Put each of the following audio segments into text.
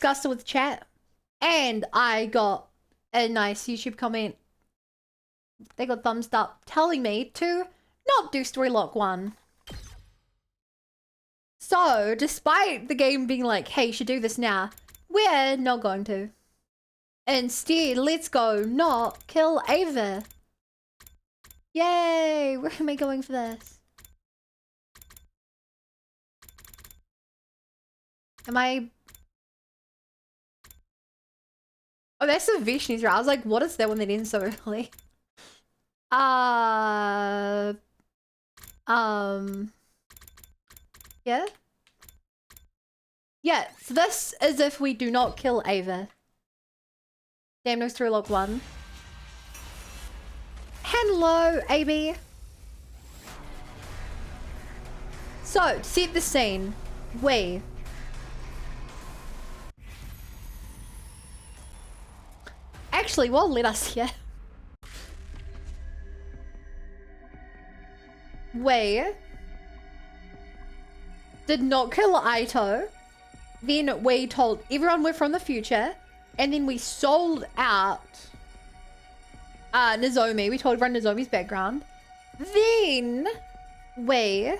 discussed it with chat, and I got a nice YouTube comment. They got thumbs up telling me to not do story lock 1. So, despite the game being like, hey, you should do this now, we're not going to. Instead, let's go not kill Ava. Yay! Where am I going for this? Am I... Oh, that's the Vishnu's right. I was like, what is that when they end so early? Yeah? Yeah, so this is if we do not kill Ava. Damn, no story lock 1. Hello, AB. So, to set the scene, we... Actually, well, let us here. We did not kill Aito. Then we told everyone we're from the future. And then we sold out Nozomi. We told everyone Nozomi's background. Then we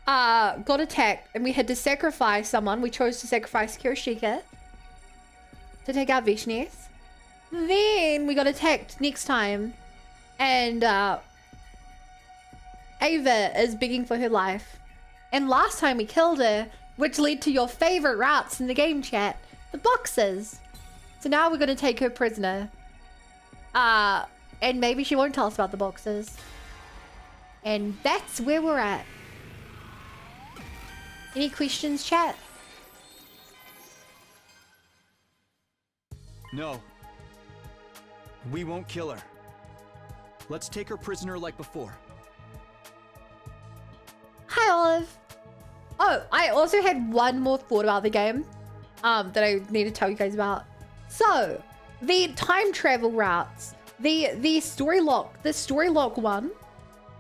got attacked and we had to sacrifice someone. We chose to sacrifice Kiyoshika to take out Vishnes. Then we got attacked next time. And Ava is begging for her life. And last time we killed her, which led to your favorite routes in the game chat, the boxes. So now we're going to take her prisoner. And maybe she won't tell us about the boxes. And that's where we're at. Any questions, chat? No. We won't kill her. Let's take her prisoner like before. Hi, Olive. Oh, I also had one more thought about the game that I need to tell you guys about. So, the time travel routes, the story lock 1,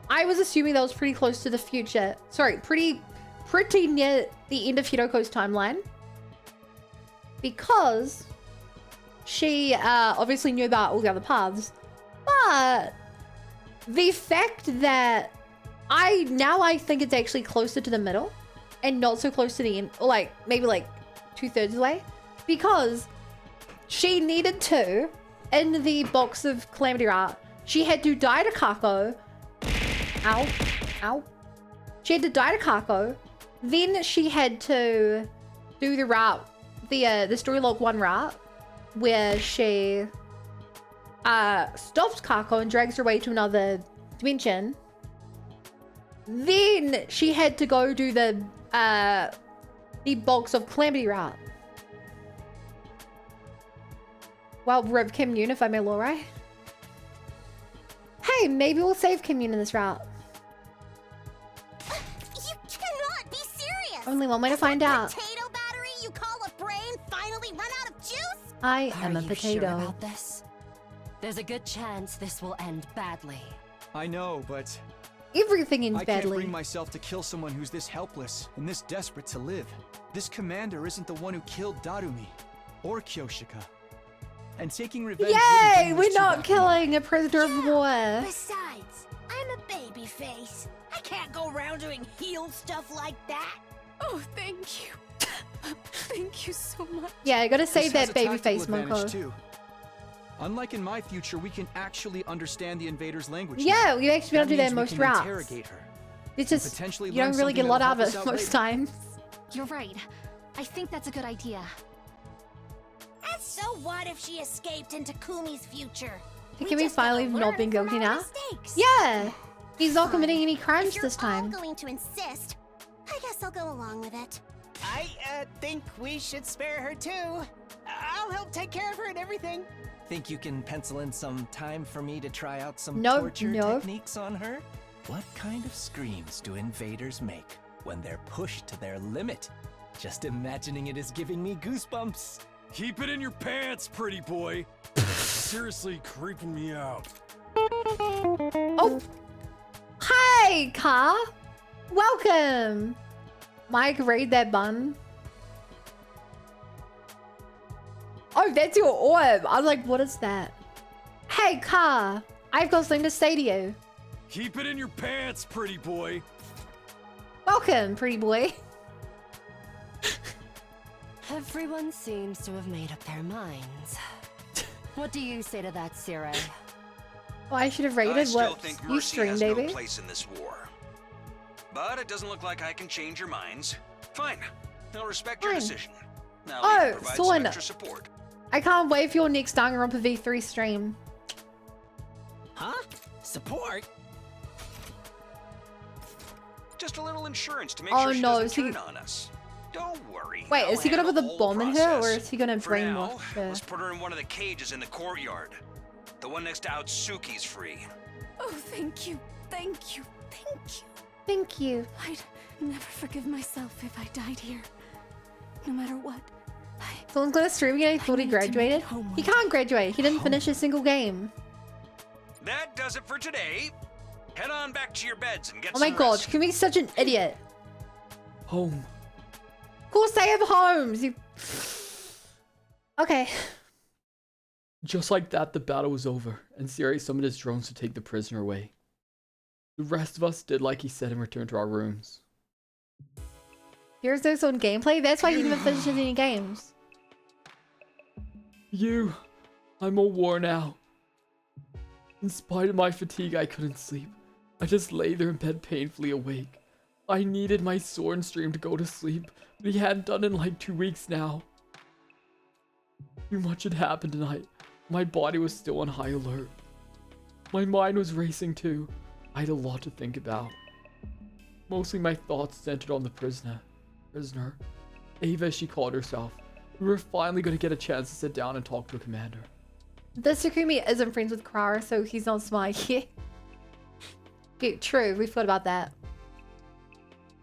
I was assuming that was pretty close to the future. Sorry, pretty near the end of Hiroko's timeline. Because she obviously knew about all the other paths. But the fact that I think it's actually closer to the middle and not so close to the end, or like maybe like 2/3 away, because she needed to, in the box of Calamity Route, she had to die to Kako. Ow. She had to die to Kako. Then she had to do the route, the story log 1 route, where she stops Kako and drags her away to another dimension. Then she had to go do the box of Calamity Route. Well, Rip Kim Yoon, if I may law, right? Hey, maybe we'll save Kim Yoon in this route. You cannot be serious! Only one way to find out. Potato battery you call a brain finally run out of juice? I am a potato. Sure about this? There's a good chance this will end badly. I know, but Everything ends I can't badly. bring myself to kill someone who's this helpless and this desperate to live. This commander isn't the one who killed Darumi or Kyoshika. And taking revenge Yay! wouldn't bring We're this to not that killing a prisoner of war. Besides, I'm a baby face. I can't go around doing heel stuff like that. Oh, thank you. Thank you so much. Yeah, I gotta This save has that a baby tactical face, advantage, Moko. too. Unlike in my future, we can actually understand the invader's language. Yeah, now. we actually be able to do that means in we most can routes. interrogate her. It's and just, potentially you don't learn really get a something lot that'll out of help it us out most later. times. You're right. I think that's a good idea. And so what if she escaped into Kumi's future? Can we just gotta finally not learn be from guilty our now? mistakes. Yeah! He's not committing any If crimes you're this time. all going to insist, I guess I'll go along with it. I think we should spare her too. I'll help take care of her and everything. Think you can pencil in some time for me to try out some Nope, torture nope. techniques on her? What kind of screams do invaders make when they're pushed to their limit? Just imagining it is giving me goosebumps. Keep it in your pants, pretty boy. Seriously creeping me out. Oh! Hi, Ka! Welcome! Mike, read that bun. Oh, that's your orb. I was like, what is that? Hey, Car. I've got something to say to you. Keep it in your pants, pretty boy. Welcome, pretty boy. Everyone seems to have made up their minds. What do you say to that, Sire? Oh, I should have rated I still what think you mercy stream, has baby. no place in this war. But it doesn't look like I can change your minds. Fine. I'll respect your Fine. decision. Now Oh, you can provide some Sorn. extra support. I can't wait for your next Danganronpa V3 stream. Huh? Support? Just a little insurance to make Oh, sure she no, doesn't is he- turn on us. Don't worry. Wait, I'll is he gonna handle put the whole bomb in her, or process. is he gonna For now, brainwash her? let's put her in one of the cages in the courtyard. The one next to Outsuki's free. Oh, thank you. Thank you. Thank you. Thank you. I'd never forgive myself if I died here. No matter what. Someone's gonna stream again. He thought he need to make it graduated. home He one can't graduate. He didn't finish a single game. That does it for today. Head on back to your beds and get Oh my some god, rest. can be such an idiot. Home. Of course they have homes. You... Okay. Just like that, the battle was over, and Siri summoned his drones to take the prisoner away. The rest of us did like he said and returned to our rooms. Here's those on gameplay. That's why he didn't even finish any games. I'm all worn out. In spite of my fatigue, I couldn't sleep. I just lay there in bed painfully awake. I needed my sword stream to go to sleep, but he hadn't done it in like 2 weeks now. Too much had happened tonight. My body was still on high alert. My mind was racing too. I had a lot to think about. Mostly my thoughts centered on the prisoner. Ava, as she called herself. We were finally going to get a chance to sit down and talk to a commander. The Sukumi isn't friends with Krara, so he's not smart yet. Yeah, true, we thought about that.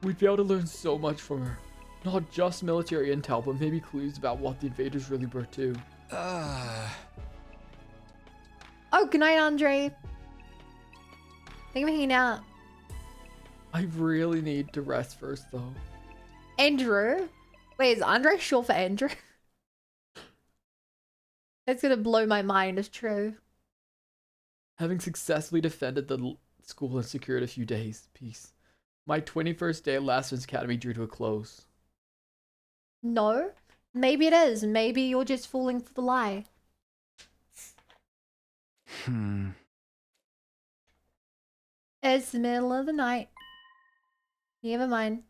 We'd be able to learn so much from her. Not just military intel, but maybe clues about what the invaders really were too. Oh, good night, Andre. Thank you for hanging out. I really need to rest first though. Andrew? Wait, is Andre short for Andrew? That's gonna blow my mind, it's true. Having successfully defended the school and secured a few days, peace. My 21st day at Last Academy drew to a close. No, maybe it is. Maybe you're just falling for the lie. It's the middle of the night. Never mind.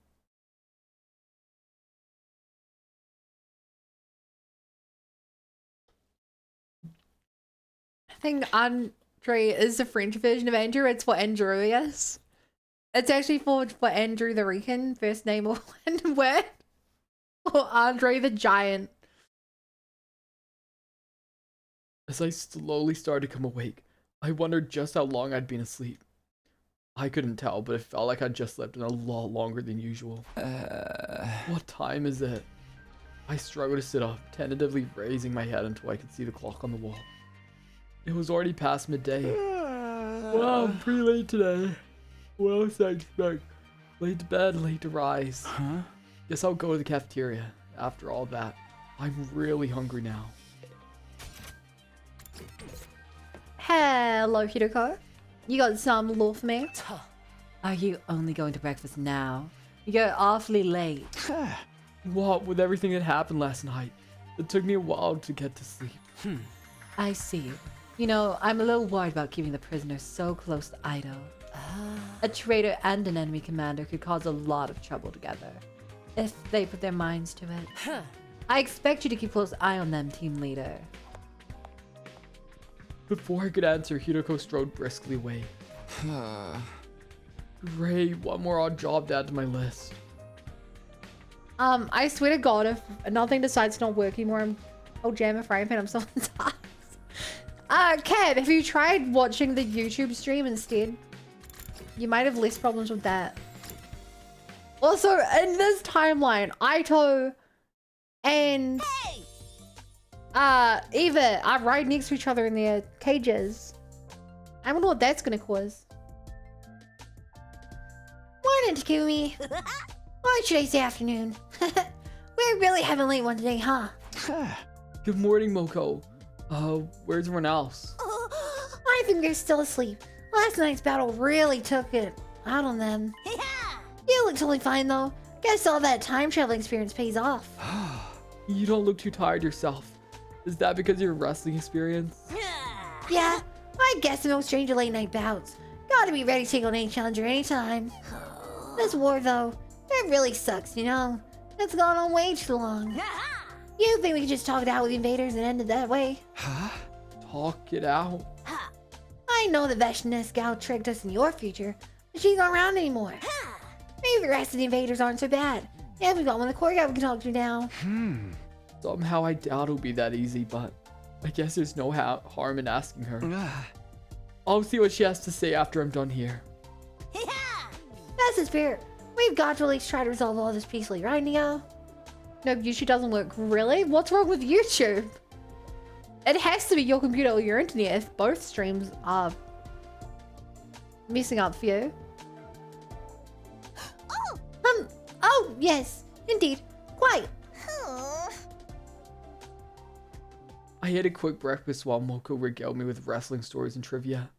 I think Andre is the French version of Andrew. It's what Andrew is. It's actually for Andrew the Rican, first name or one word. Or Andre the Giant. As I slowly started to come awake, I wondered just how long I'd been asleep. I couldn't tell, but it felt like I'd just slept in a lot longer than usual. What time is it? I struggled to sit up, tentatively raising my head until I could see the clock on the wall. It was already past midday. Wow, I'm pretty late today. What else I expect? Late to bed, late to rise. Huh? Guess I'll go to the cafeteria. After all that, I'm really hungry now. Hello, Hideko. You got some lore for me? Are you only going to breakfast now? You're awfully late. What with everything that happened last night? It took me a while to get to sleep. I see. You know, I'm a little worried about keeping the prisoners so close to Ido. A traitor and an enemy commander could cause a lot of trouble together, if they put their minds to it. I expect you to keep a close eye on them, team leader. Before I could answer, Hideko strode briskly away. Great, one more odd job to add to my list. I swear to God, if nothing decides to not work anymore, I'll jam a frying pan up someone's ass. Kev, have you tried watching the YouTube stream instead? You might have less problems with that. Also, in this timeline, Aito and Eva are right next to each other in their cages. I wonder what that's gonna cause. Morning, Takumi. Or should I say afternoon? We're really having a late one today, huh? Good morning, Moko. Where's everyone else? I think they're still asleep. Last night's battle really took it out on them. Yeah. You look totally fine though. Guess all that time traveling experience pays off. You don't look too tired yourself. Is that because of your wrestling experience? Yeah, I guess no stranger late night bouts. Gotta be ready to take on any challenger anytime. This war though, it really sucks, you know? It's gone on way too long. You think we could just talk it out with the invaders and end it that way? Talk it out. I know the Veshness gal tricked us in your future, but she's not around anymore. Maybe the rest of the invaders aren't so bad. Yeah, we got one of the core guy we can talk to now. Somehow I doubt it'll be that easy, but I guess there's no harm in asking her. I'll see what she has to say after I'm done here. That's the spirit. We've got to at least try to resolve all this peacefully, right, Neo? No, YouTube doesn't work. Really? What's wrong with YouTube? It has to be your computer or your internet if both streams are messing up for you. Oh, yes, indeed. Quite. I had a quick breakfast while Moko regaled me with wrestling stories and trivia.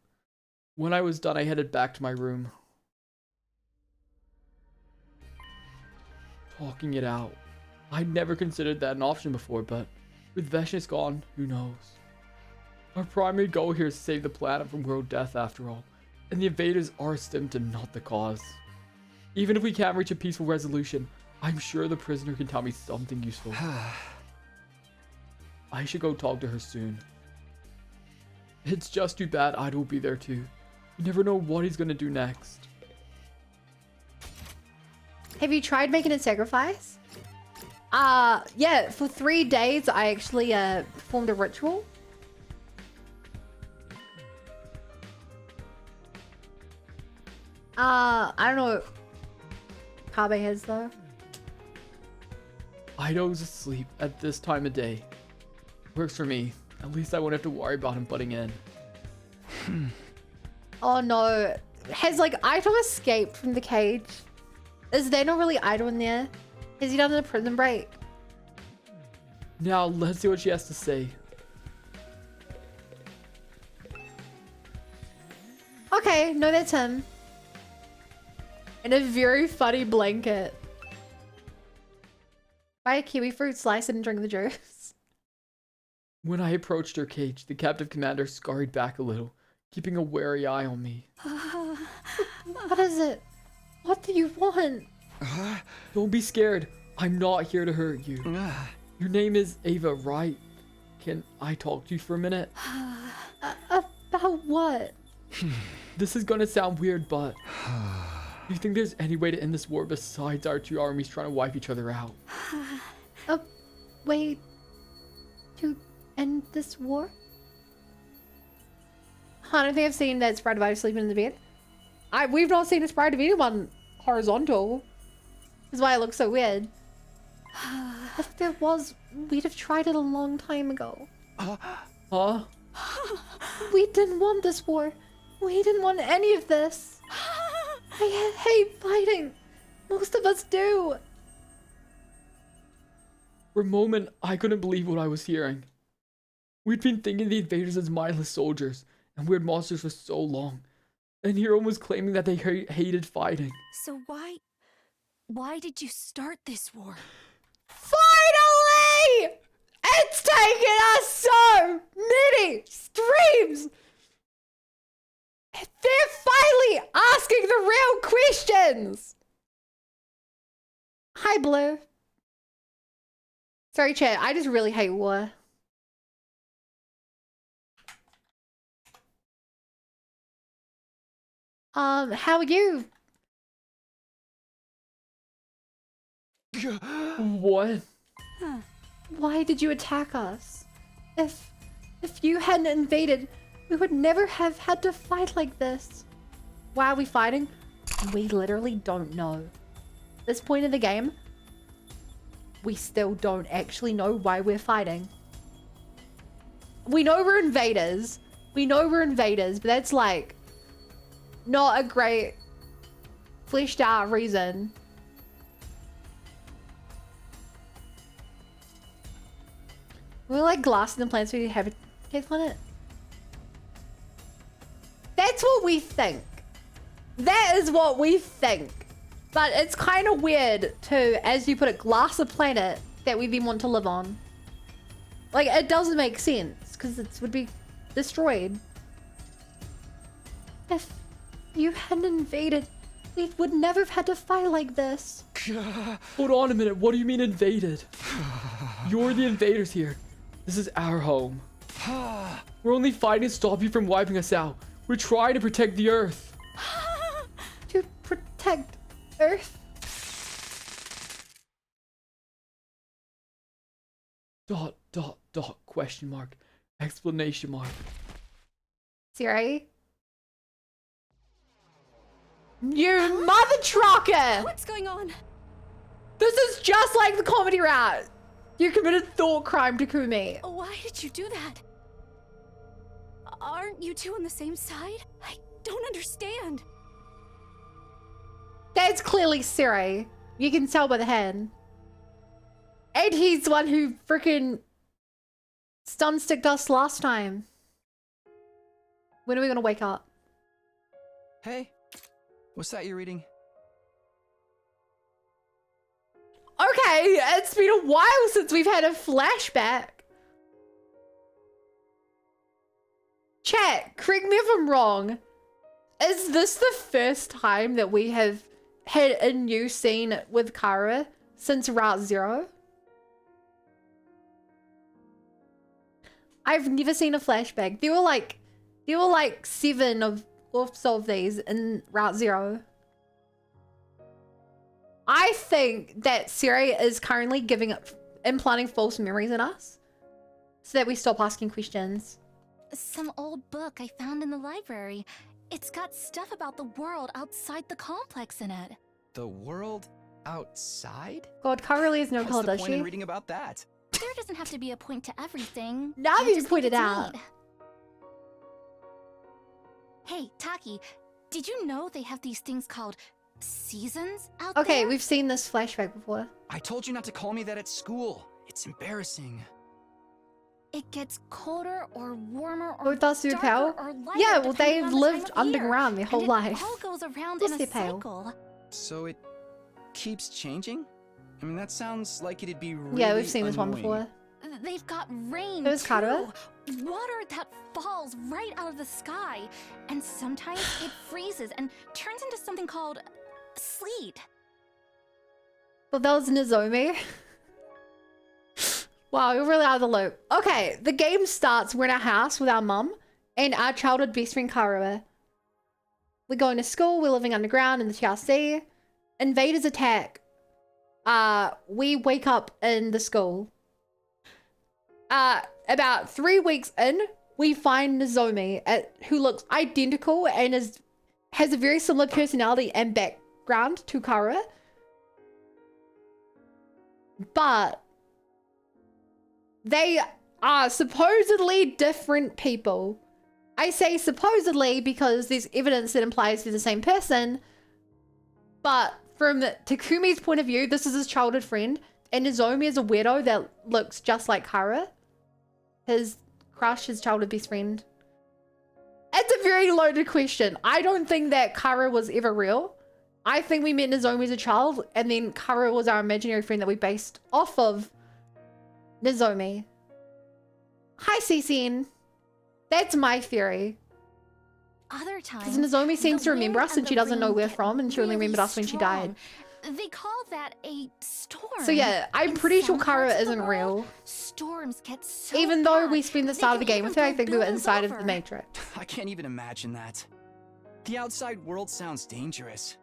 When I was done, I headed back to my room. Talking it out. I'd never considered that an option before, but with Veshness gone, who knows? Our primary goal here is to save the planet from world death after all, and the invaders are a symptom, not the cause. Even if we can't reach a peaceful resolution, I'm sure the prisoner can tell me something useful. I should go talk to her soon. It's just too bad Ida will be there too. You never know what he's gonna do next. Have you tried making a sacrifice? Yeah, for 3 days I actually performed a ritual. I don't know what Kabe has though. Ido's asleep at this time of day. Works for me. At least I won't have to worry about him butting in. Oh no. Has like Ito escaped from the cage? Is there not really Ito in there? Has he done a prison break? Now let's see what she has to say. Okay, no, that's him. In a very funny blanket. Buy a kiwi fruit, slice it, and drink the juice. When I approached her cage, the captive commander scurried back a little, keeping a wary eye on me. What is it? What do you want? Don't be scared. I'm not here to hurt you. Your name is Ava, right? Can I talk to you for a minute? About what? This is gonna sound weird, but do you think there's any way to end this war besides our two armies trying to wipe each other out? Wait. To end this war? I don't think I've seen that sprite of Ida sleeping in the bed. We've not seen a sprite of anyone horizontal. That's why it looks so weird. If there was, we'd have tried it a long time ago. Huh? We didn't want this war. We didn't want any of this. I hate fighting. Most of us do. For a moment, I couldn't believe what I was hearing. We'd been thinking the invaders as mindless soldiers and weird monsters for so long. And Hero was claiming that they hated fighting. So why did you start this war? Finally! It's taken us so many streams! They're finally asking the real questions! Hi, Blue. Sorry, chat. I just really hate war. How are you? What? Why did you attack us? If you hadn't invaded, we would never have had to fight like this. Why are we fighting? We literally don't know. At this point in the game, we still don't actually know why we're fighting. We know we're invaders. But that's like not a great fleshed out reason. We're like glass in the planet's habitat planet. That's what we think. That is what we think. But it's kind of weird to, as you put it, glass a planet that we then want to live on. Like, it doesn't make sense because it would be destroyed. If you hadn't invaded, we would never have had to fight like this. Hold on a minute. What do you mean invaded? You're the invaders here. This is our home. We're only fighting to stop you from wiping us out. We're trying to protect the Earth. To protect Earth? Question mark. Explanation mark. Siri? You mother trucker! What's going on? This is just like the comedy route. You committed thought crime, Takumi. Why did you do that? Aren't you two on the same side? I don't understand. That's clearly Siri. You can tell by the hand. And he's the one who freaking stun sticked us last time. When are we gonna wake up? Hey, what's that you're reading? Okay, it's been a while since we've had a flashback. Chat, correct me if I'm wrong. Is this the first time that we have had a new scene with Kara since Route Zero? I've never seen a flashback. There were like 7 of these in Route Zero. I think that Siri is currently implanting false memories in us so that we stop asking questions. Some old book I found in the library. It's got stuff about the world outside the complex in it. The world outside? God, Kara really has no What's color, the does point in she? reading about that? There doesn't have to be a point to everything. Now I you just pointed think it's out. neat. Hey, Taki, did you know they have these things called seasons out there? Okay, we've seen this flashback before. I told you not to call me that at school. It's embarrassing. It gets colder or warmer or Both us who darker pale? or lighter Yeah, well, depending they've on the time lived of year. underground their whole And life. It all goes around Yes, in they're a pale. cycle. So it keeps changing? I mean, that sounds like it'd be really Yeah, we've seen this one annoying. before. They've got rain Who's too. Kara? Water that falls right out of the sky, and sometimes it freezes and turns into something called sleet. Well, that was Nozomi. Wow, you're really out of the loop. Okay, the game starts. We're in a house with our mum and our childhood best friend Kara. We're going to school. We're living underground in the TRC. Invaders attack. We wake up in the school. About 3 weeks in, we find Nozomi, who looks identical and has a very similar personality and background to Kara. But they are supposedly different people. I say supposedly because there's evidence that implies they're the same person. But from Takumi's point of view, this is his childhood friend. And Nozomi is a weirdo that looks just like Kara. His crush, his childhood best friend. It's a very loaded question. I don't think that Kara was ever real. I think we met Nozomi as a child, and then Kara was our imaginary friend that we based off of Nozomi. Hi, CCN. That's my theory. Other times, Because Nozomi seems the to remember wind us, and and she the doesn't know rain where get from, and she only really remembered us when she died. strong. They call that a storm. So yeah, I'm In pretty sure some Kara parts of the isn't world, real. Storms get so Even though bad, we spent the they start of the can game even with her, I blow think we were buildings inside of over. the Matrix. I can't even imagine that. The outside world sounds dangerous.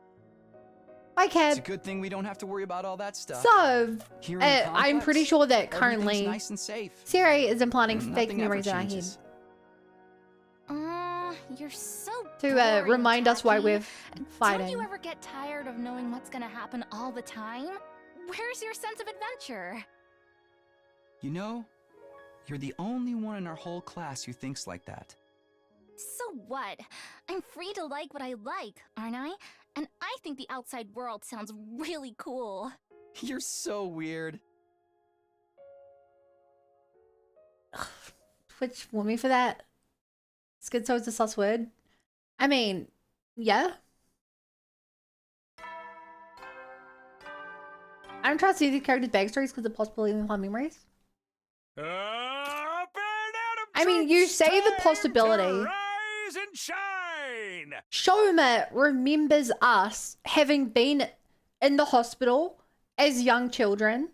Hi, It's a Cab. good thing we don't have to worry about all that stuff. So, Here in the I'm pretty complex, sure that everything's currently nice and safe. Siri is implanting fake Nothing ever memories in our head changes. You're so to boring, remind us why Taki. we're Don't fighting. you ever get tired of knowing what's gonna happen all the time? Where's your sense of adventure? You know, you're the only one in our whole class who thinks like that. So what? I'm free to like what I like, aren't I? And I think the outside world sounds really cool. You're so weird. Twitch warned me for that. Schizo is a sus word. I mean, yeah. I don't trust these characters' backstories because of possibility of memories. I mean, you say the possibility. Rise and shine. Shoma remembers us having been in the hospital as young children.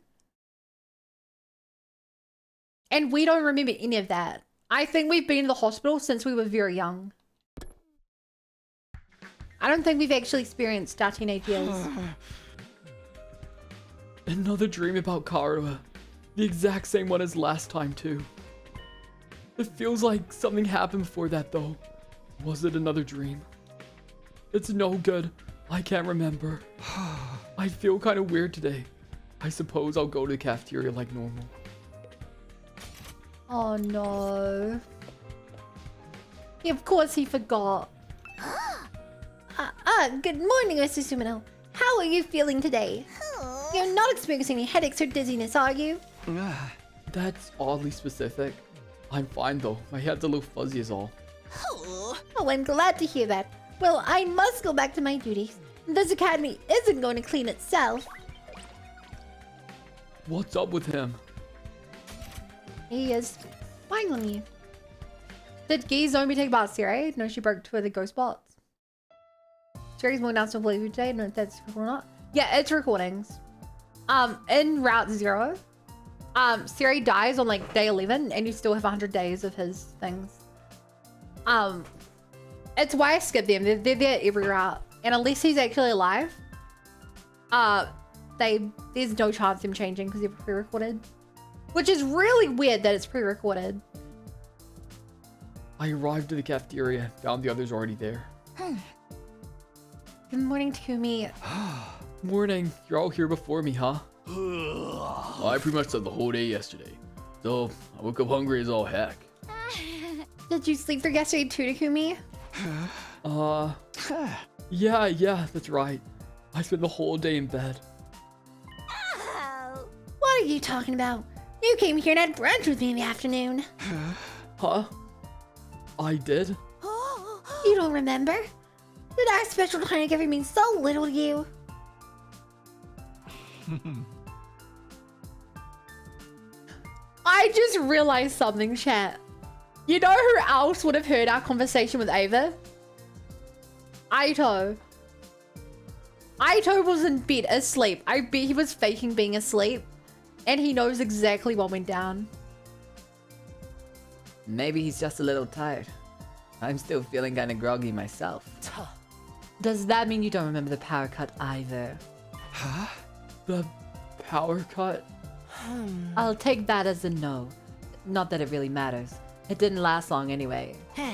And we don't remember any of that. I think we've been in the hospital since we were very young. I don't think we've actually experienced our teenage years. Another dream about Karua. The exact same one as last time too. It feels like something happened before that though. Was it another dream? It's no good. I can't remember. I feel kind of weird today. I suppose I'll go to the cafeteria like normal. Oh no. Yeah, of course he forgot. Good morning, Mr. Sumino. How are you feeling today? You're not experiencing any headaches or dizziness, are you? That's oddly specific. I'm fine though. My head's a little fuzzy is all. Oh, I'm glad to hear that. Well, I must go back to my duties. This academy isn't going to clean itself. What's up with him? He is spying on you. Did Gee's only take about Siri? No, she broke two of the ghost bots. Siri's moving down to believe today. No, if that's or not. Yeah, it's recordings. In Route 0, Siri dies on like day 11 and you still have 100 days of his things. It's why I skipped them. They're there every route. And unless he's actually alive, there's no chance of him changing because they're pre-recorded. Which is really weird that it's pre-recorded. I arrived at the cafeteria, found the others already there. Good morning, Takumi. Morning. You're all here before me, huh? I pretty much slept the whole day yesterday. So, I woke up hungry as all heck. Did you sleep through yesterday too, Takumi? Yeah, that's right. I spent the whole day in bed. What are you talking about? You came here and had brunch with me in the afternoon. Huh? I did? You don't remember? Did our special tonic ever mean so little to you? I just realized something, chat. You know who else would have heard our conversation with Ava? Aito. Aito was in bed asleep. I bet he was faking being asleep. And he knows exactly what went down. Maybe he's just a little tired. I'm still feeling kinda groggy myself. Does that mean you don't remember the power cut either? Huh? The power cut? I'll take that as a no. Not that it really matters. It didn't last long anyway. Well,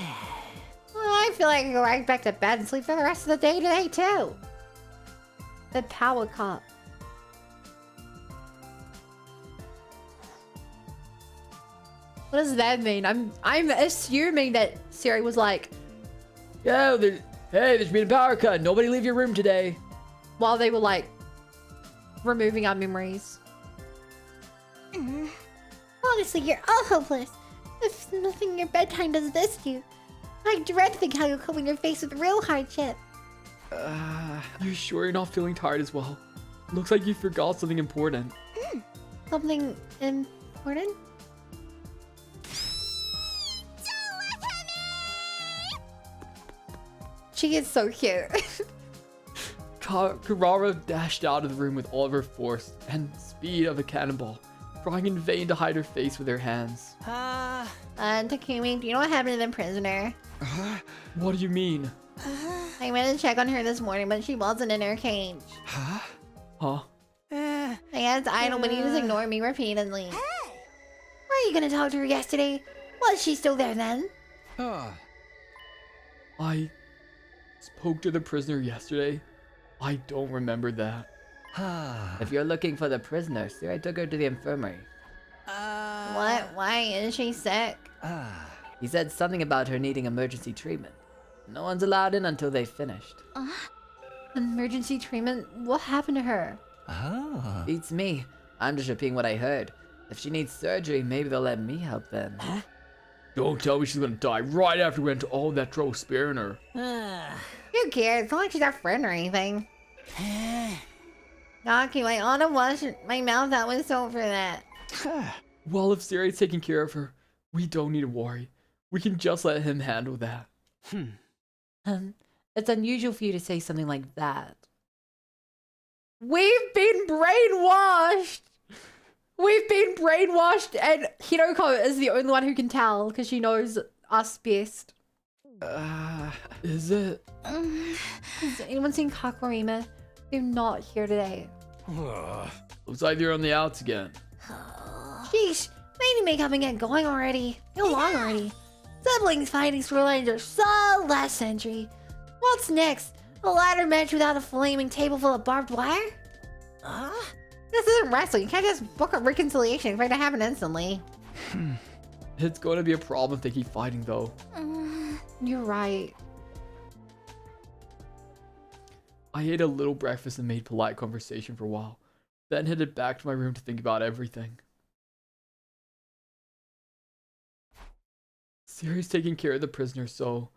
I feel like I go right back to bed and sleep for the rest of the day today too. The power cut. What does that mean? I'm assuming that Siri was like, Yo, there's been a power cut. Nobody leave your room today. While they were like removing our memories. Honestly, you're all hopeless. If nothing in your bedtime does this to you, I dread to think how you'll cope in your face with real hardship. You sure you're not feeling tired as well? Looks like you forgot something important. Something important? She is so cute. Karara dashed out of the room with all of her force and speed of a cannonball, trying in vain to hide her face with her hands. Takumi, do you know what happened to the prisoner? What do you mean? I went to check on her this morning, but she wasn't in her cage. Huh? I asked Idol, but he just ignored me repeatedly. Were you gonna talk to her yesterday? Was she still there then? I spoke to the prisoner yesterday. I don't remember that. If you're looking for the prisoner, Siri took her to the infirmary. What? Why? Is she sick? He said something about her needing emergency treatment. No one's allowed in until they've finished. Emergency treatment? What happened to her? Beats me. I'm just repeating what I heard. If she needs surgery, maybe they'll let me help then. Don't tell me she's gonna die right after we went to all that trouble sparing her. Who cares? It's not like she's our friend or anything. Okay, wait, I don't wash my mouth out with soap for that. Well, if Siri's taking care of her, we don't need to worry. We can just let him handle that. It's unusual for you to say something like that. We've been brainwashed! We've been brainwashed, and Hiroko is the only one who can tell because she knows us best. Is it? Has anyone seen Kakurima? They're not here today. Looks like they're on the outs again. Sheesh, maybe make up and get going already. Go long already. Siblings fighting storylines are so last century. What's next? A ladder match without a flaming table full of barbed wire? This isn't wrestling. You can't just book a reconciliation. It's going to happen instantly. It's going to be a problem if they keep fighting, though. You're right. I ate a little breakfast and made polite conversation for a while, then headed back to my room to think about everything. Siri's taking care of the prisoners, so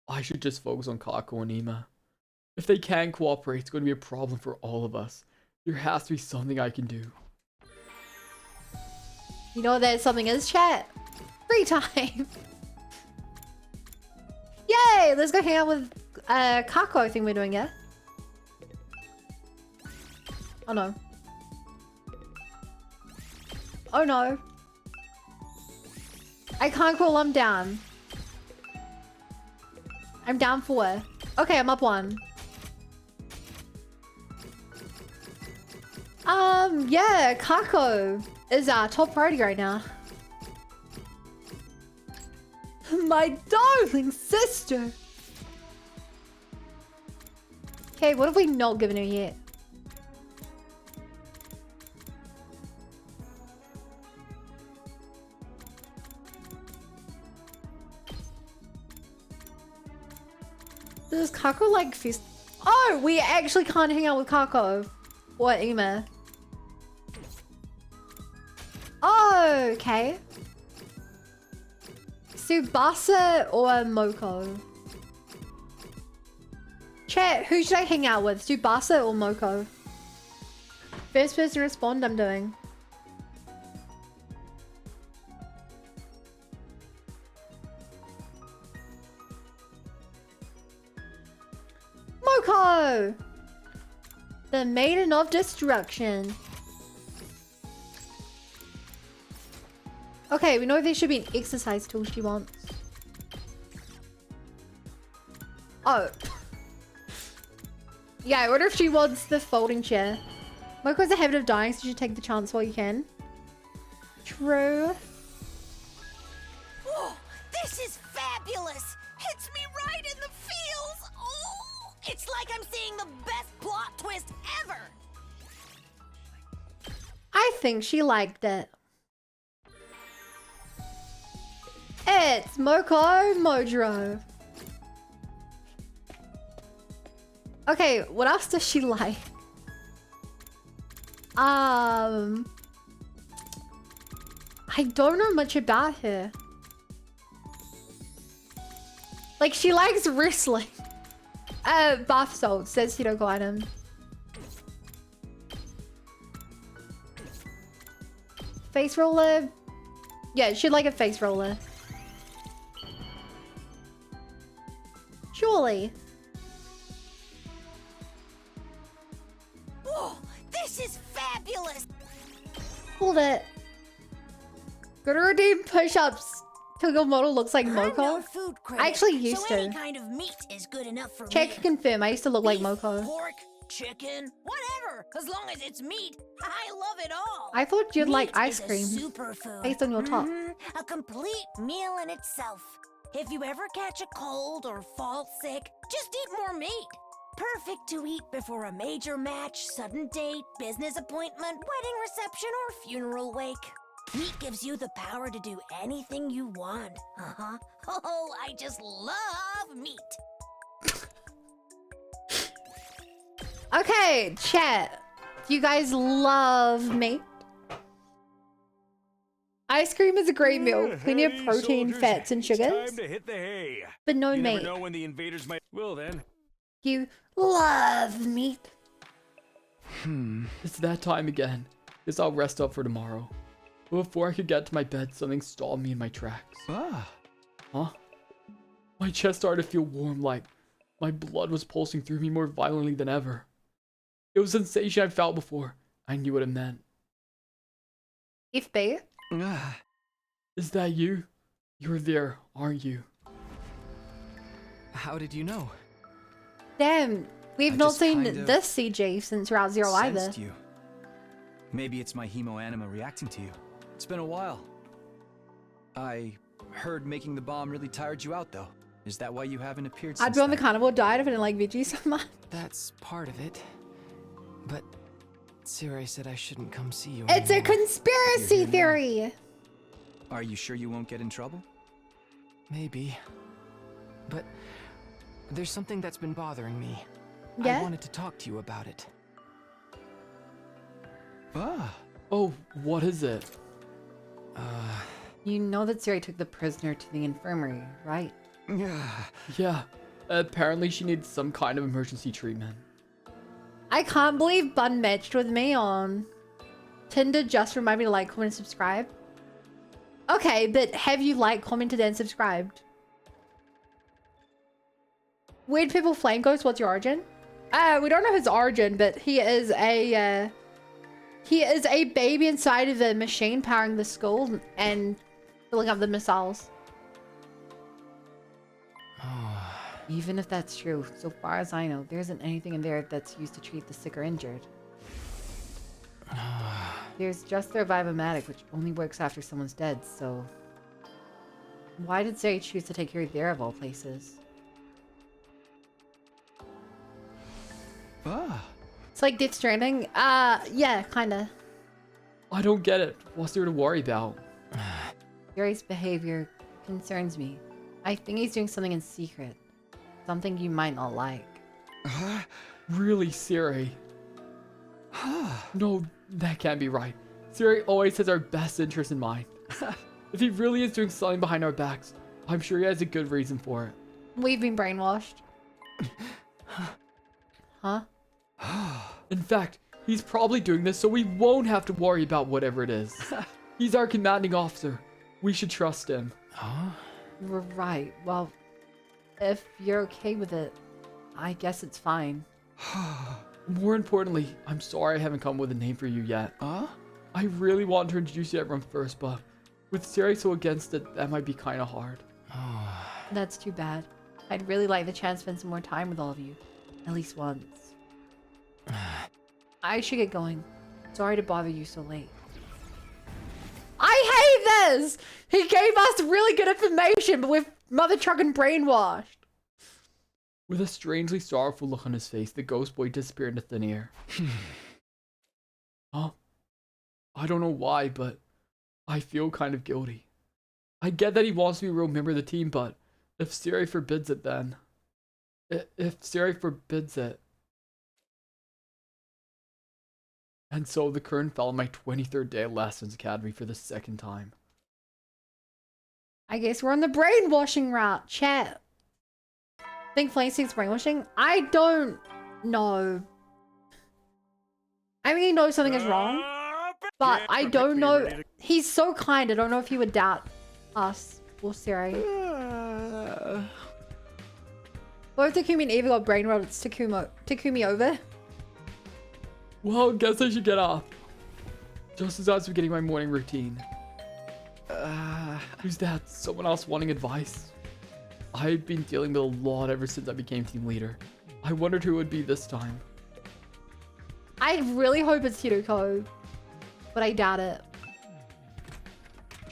I should just focus on Kako and Ima. If they can't cooperate, it's going to be a problem for all of us. There has to be something I can do. You know what that something is, chat? Free time. Yay! Let's go hang out with Kako, I think we're doing, yeah? Oh no. Oh no. I can't crawl, I'm down. I'm down 4. Okay, I'm up 1. Yeah, Kako is our top priority right now. My darling sister. Okay, what have we not given her yet? Does Kako like fist? Oh, we actually can't hang out with Kako or Ima. Oh, okay. Tsubasa or Moko? Chat, who should I hang out with? Tsubasa or Moko? First person to respond, I'm doing. Moko! The Maiden of Destruction. Okay, we know there should be an exercise tool she wants. Oh. Yeah, I wonder if she wants the folding chair. Moko's a habit of dying, so you should take the chance while you can. True. Oh, this is fabulous! Hits me right in the feels! Oh, it's like I'm seeing the best plot twist ever! I think she liked it. It's Moko Mojiro. Okay, what else does she like? I don't know much about her. Like, she likes wrestling. Bath salts, says Hiroko item. Face roller. Yeah, she'd like a face roller. Surely. Oh, this is fabulous! Hold it. Go to redeem push-ups till your model looks like I'm no Moko. food critic, I actually used so any to. kind of meat is good enough for Check me. confirm. I used to look like Beef, Moko. Pork, chicken, whatever. As long as it's meat, I love it all. I thought you'd like Meat ice is a cream superfood. based on your top. A complete meal in itself. If you ever catch a cold or fall sick, just eat more meat. Perfect to eat before a major match, sudden date, business appointment, wedding reception, or funeral wake. Meat gives you the power to do anything you want. Uh-huh. Oh, I just love meat. Okay, chat. You guys love meat? Ice cream is a great meal. Plenty of Hey, protein, soldiers, fats, and it's sugars. time to hit the hay. But no You never meat. know when the invaders might. Well then. You love meat. It's that time again. Guess I'll rest up for tomorrow. But before I could get to my bed, something stalled me in my tracks. Ah. Huh? My chest started to feel warm, like my blood was pulsing through me more violently than ever. It was a sensation I'd felt before. I knew what it meant. FB. Ah. Is that you? You're there, aren't you? How did you know? Damn, we've I not just seen kind of this CG since Route Zero either. Sensed you. Maybe it's my hemoanima reacting to you. It's been a while. I heard making the bomb really tired you out, though. Is that why you haven't appeared since I'd be on the then? carnivore diet if I didn't like veggies so much. That's part of it. But Siri said I shouldn't come see you It's a anymore. conspiracy You're here now. theory. Are you sure you won't get in trouble? Maybe. But there's something that's been bothering me. Yeah? I wanted to talk to you about it. Ah. Oh, what is it? You know that Siri took the prisoner to the infirmary, right? Yeah, apparently she needs some kind of emergency treatment. I can't believe Bun matched with me on Tinder. Just remind me to like, comment, and subscribe. Okay, but have you liked, commented, and subscribed? Weird People Flame Ghost, what's your origin? We don't know his origin, but he is a baby inside of a machine powering the school and filling up the missiles. Even if that's true, so far as I know, there isn't anything in there that's used to treat the sick or injured. There's just the Revive-O-Matic, which only works after someone's dead, so... Why did Siri choose to take her there of all places? Ah. It's like Death Stranding. Yeah, kinda. I don't get it. What's there to worry about? Siri's behavior concerns me. I think he's doing something in secret. Something you might not like. Really, Siri? No, that can't be right. Siri always has our best interest in mind. If he really is doing something behind our backs, I'm sure he has a good reason for it. We've been brainwashed. Huh? In fact, he's probably doing this so we won't have to worry about whatever it is. He's our commanding officer. We should trust him. Right, well, if you're okay with it, I guess it's fine. More importantly, I'm sorry I haven't come with a name for you yet. I really want to introduce you to everyone first, but with Siri so against it, that might be kind of hard. That's too bad. I'd really like the chance to spend some more time with all of you. At least once. I should get going. Sorry to bother you so late. I hate this! He gave us really good information, but we're mother trucking brainwashed. With a strangely sorrowful look on his face, the ghost boy disappeared into thin air. Huh? I don't know why, but I feel kind of guilty. I get that he wants me to remember the team, but if Siri forbids it, then... If Siri forbids it... And so the curtain fell on my 23rd day at Lessons Academy for the second time. I guess we're on the brainwashing route, chat. Think Flame Stick's brainwashing? I don't know. I mean, he knows something is wrong, but I don't know. He's so kind. I don't know if he would doubt us or Siri. Both Takumi and Eva got brainwashed. It's Takumi over. Well, guess I should get off. Just as I was beginning my morning routine. Who's that? Someone else wanting advice? I've been dealing with a lot ever since I became team leader. I wondered who it would be this time. I really hope it's Hiruko, but I doubt it.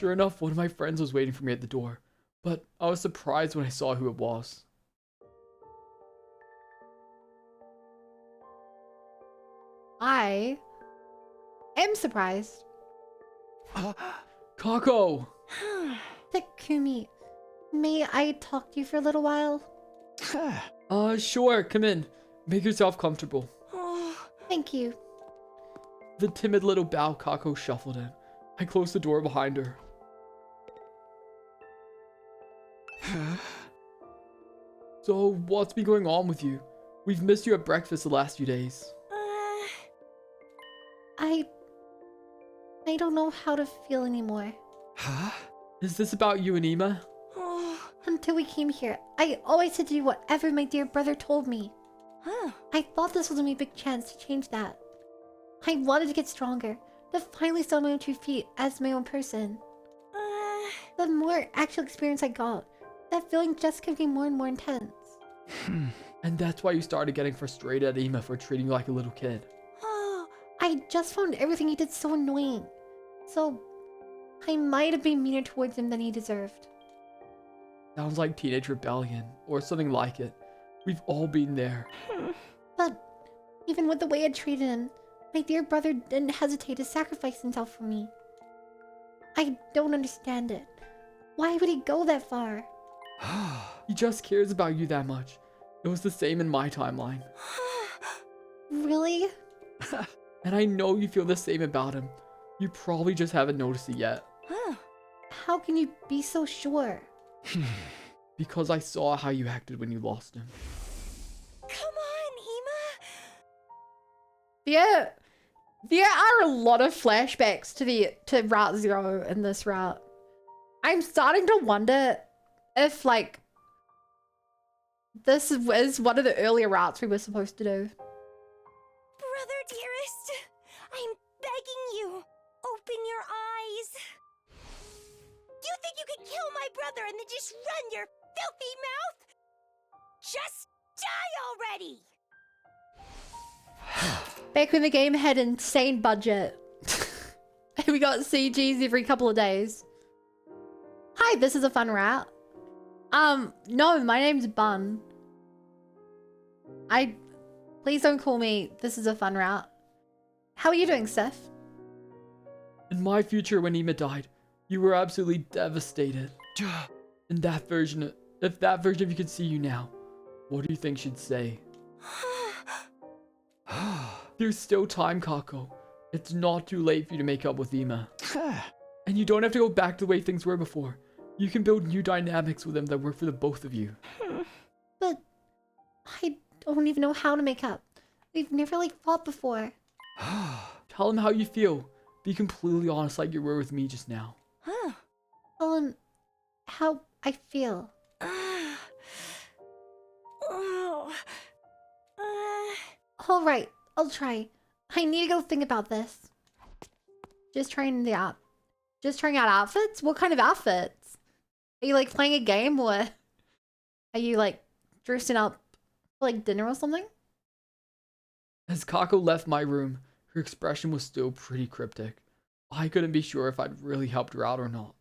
Sure enough, one of my friends was waiting for me at the door, but I was surprised when I saw who it was. I am surprised. Kako! Takumi, may I talk to you for a little while? Sure, come in. Make yourself comfortable. Thank you. The timid little bow Kako shuffled in. I closed the door behind her. So, what's been going on with you? We've missed you at breakfast the last few days. I don't know how to feel anymore. Huh? Is this about you and Ema? Until we came here, I always had to do whatever my dear brother told me. I thought this was my big chance to change that. I wanted to get stronger, to finally stand on my own 2 feet as my own person. The more actual experience I got, that feeling just became more and more intense. And that's why you started getting frustrated at Ema for treating you like a little kid. I just found everything he did so annoying. So, I might have been meaner towards him than he deserved. Sounds like teenage rebellion, or something like it. We've all been there. But, even with the way I treated him, my dear brother didn't hesitate to sacrifice himself for me. I don't understand it. Why would he go that far? He just cares about you that much. It was the same in my timeline. Really? And I know you feel the same about him. You probably just haven't noticed it yet. How can you be so sure? Because I saw how you acted when you lost him. Come on, There are a lot of flashbacks to Route 0 in this route. I'm starting to wonder if, like, this is one of the earlier routes we were supposed to do. Brother dearest, I'm begging you, open your eyes. You think you could kill my brother and then just run your filthy mouth? Just die already! Back when the game had insane budget. And we got CGs every couple of days. Hi, this is a fun route. No, my name's Bun. Please don't call me This Is a Fun Route. How are you doing, Seth? In my future, when Ema died, you were absolutely devastated. In that version, if that version of you could see you now, what do you think she'd say? There's still time, Kako. It's not too late for you to make up with Ema. And you don't have to go back to the way things were before. You can build new dynamics with them that work for the both of you. But I don't even know how to make up. We've never really fought before. Tell him how you feel. Be completely honest like you were with me just now. Tell him how I feel. Alright, I'll try. I need to go think about this. Just trying out outfits? What kind of outfits? Are you like playing a game, or are you like dressing up for like dinner or something? As Kako left my room, her expression was still pretty cryptic. I couldn't be sure if I'd really helped her out or not.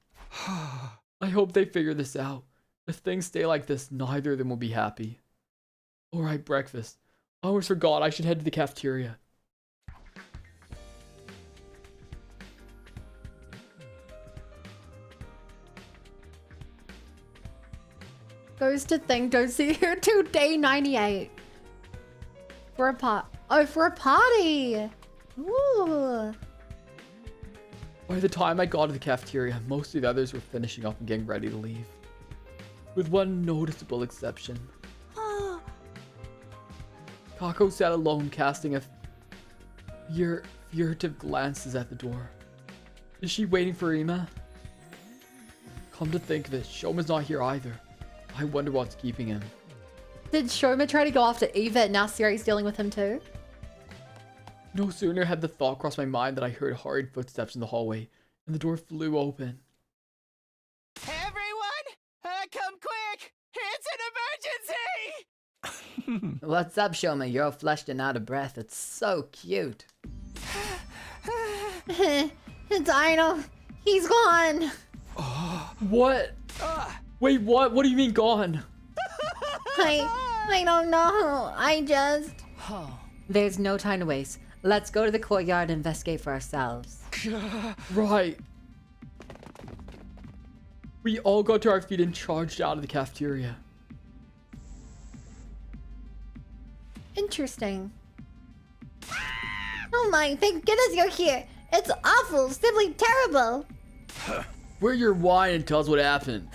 I hope they figure this out. If things stay like this, neither of them will be happy. Alright, breakfast. I almost forgot I should head to the cafeteria. Goes to thing, don't see her till day 98. For a party! Ooh. By the time I got to the cafeteria, most of the others were finishing up and getting ready to leave. With one noticeable exception. Kako sat alone, casting a furtive glances at the door. Is she waiting for Ema? Come to think of it, Shoma's not here either. I wonder what's keeping him. Did Shoma try to go after Eva and now Siri's dealing with him too? No sooner had the thought crossed my mind than I heard hurried footsteps in the hallway, and the door flew open. Everyone, come quick! It's an emergency! What's up, Shoma? You're all flushed and out of breath. It's so cute. Dino, he's gone. What? Wait, what? What do you mean gone? I don't know. I just... There's no time to waste. Let's go to the courtyard and investigate for ourselves. Right. We all got to our feet and charged out of the cafeteria. Interesting. Oh my, thank goodness you're here. It's awful, simply terrible. We're your wine and tell us what happened.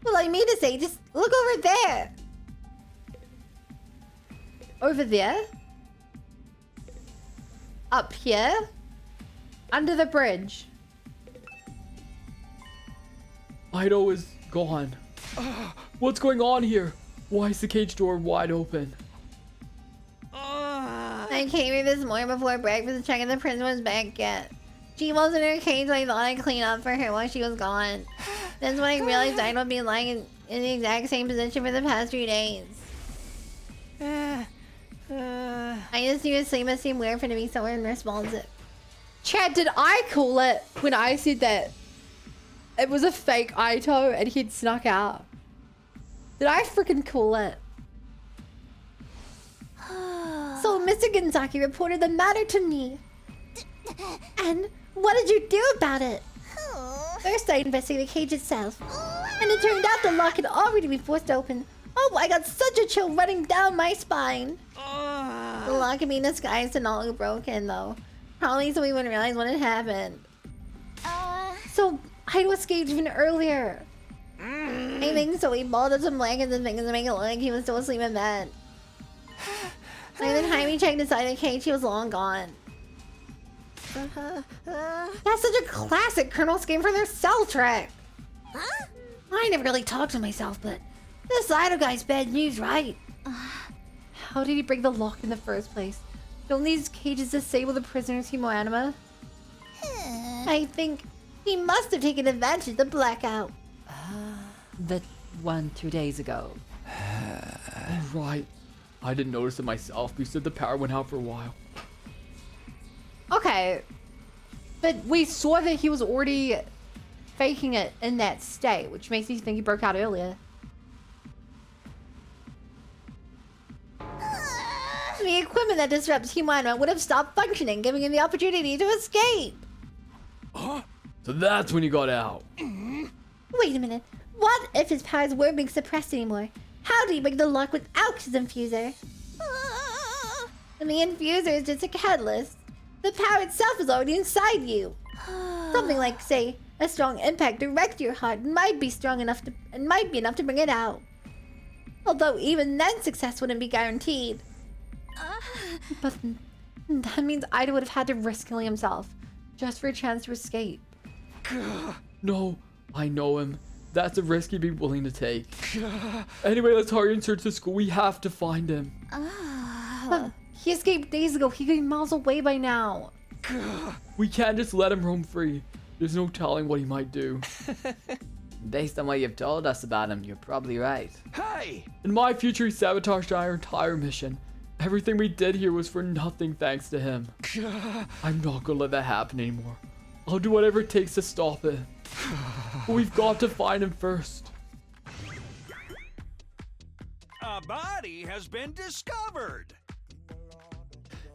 Well, I mean to say, just look over there. Over there? Up here? Under the bridge. Ido is gone. What's going on here? Why is the cage door wide open? I came here this morning before breakfast to check if the prison was back yet. She wasn't in her cage, so I thought I'd clean up for her while she was gone. That's when I realized I'd be lying in the exact same position for the past 3 days. I just knew his sleep must seem weird for him to be so unresponsive. Chad, did I call it when I said that it was a fake Ito and he'd snuck out? Did I freaking call it? So Mr. Gonzaki reported the matter to me. And what did you do about it? First I investigated the cage itself. And it turned out the lock had already been forced open. Oh, I got such a chill running down my spine. The lock can be disguised and not look broken though. Probably so we wouldn't realize what had happened. So I'd escaped even earlier. I think so. He balled up some blankets and things to make it look like he was still asleep in bed. By the time he checked inside the cage, he was long gone. That's such a classic Colonel scheme for their cell track. Huh? I never really talked to myself, but this Ido guy's bad news, right? How did he break the lock in the first place? Don't these cages disable the prisoner's hemoanima? I think he must have taken advantage of the blackout. The one 2 days ago. Right. I didn't notice it myself because the power went out for a while. Okay. But we saw that he was already faking it in that state, which makes me think he broke out earlier. The equipment that disrupts hemoanima would have stopped functioning, giving him the opportunity to escape. So that's when he got out. Wait a minute. What if his powers weren't being suppressed anymore? How did he break the lock without his infuser? And the infuser is just a catalyst. The power itself is already inside you. Something like, say, a strong impact direct to your heart might be strong enough to bring it out. Although even then success wouldn't be guaranteed. But that means Ida would have had to risk killing himself just for a chance to escape. No, I know him. That's a risk he'd be willing to take. Anyway, let's hurry and search the school. We have to find him. But he escaped days ago. He could be miles away by now. We can't just let him roam free. There's no telling what he might do. Based on what you've told us about him, you're probably right. Hey! In my future, he sabotaged our entire mission. Everything we did here was for nothing thanks to him. I'm not gonna let that happen anymore. I'll do whatever it takes to stop it. But we've got to find him first. A body has been discovered.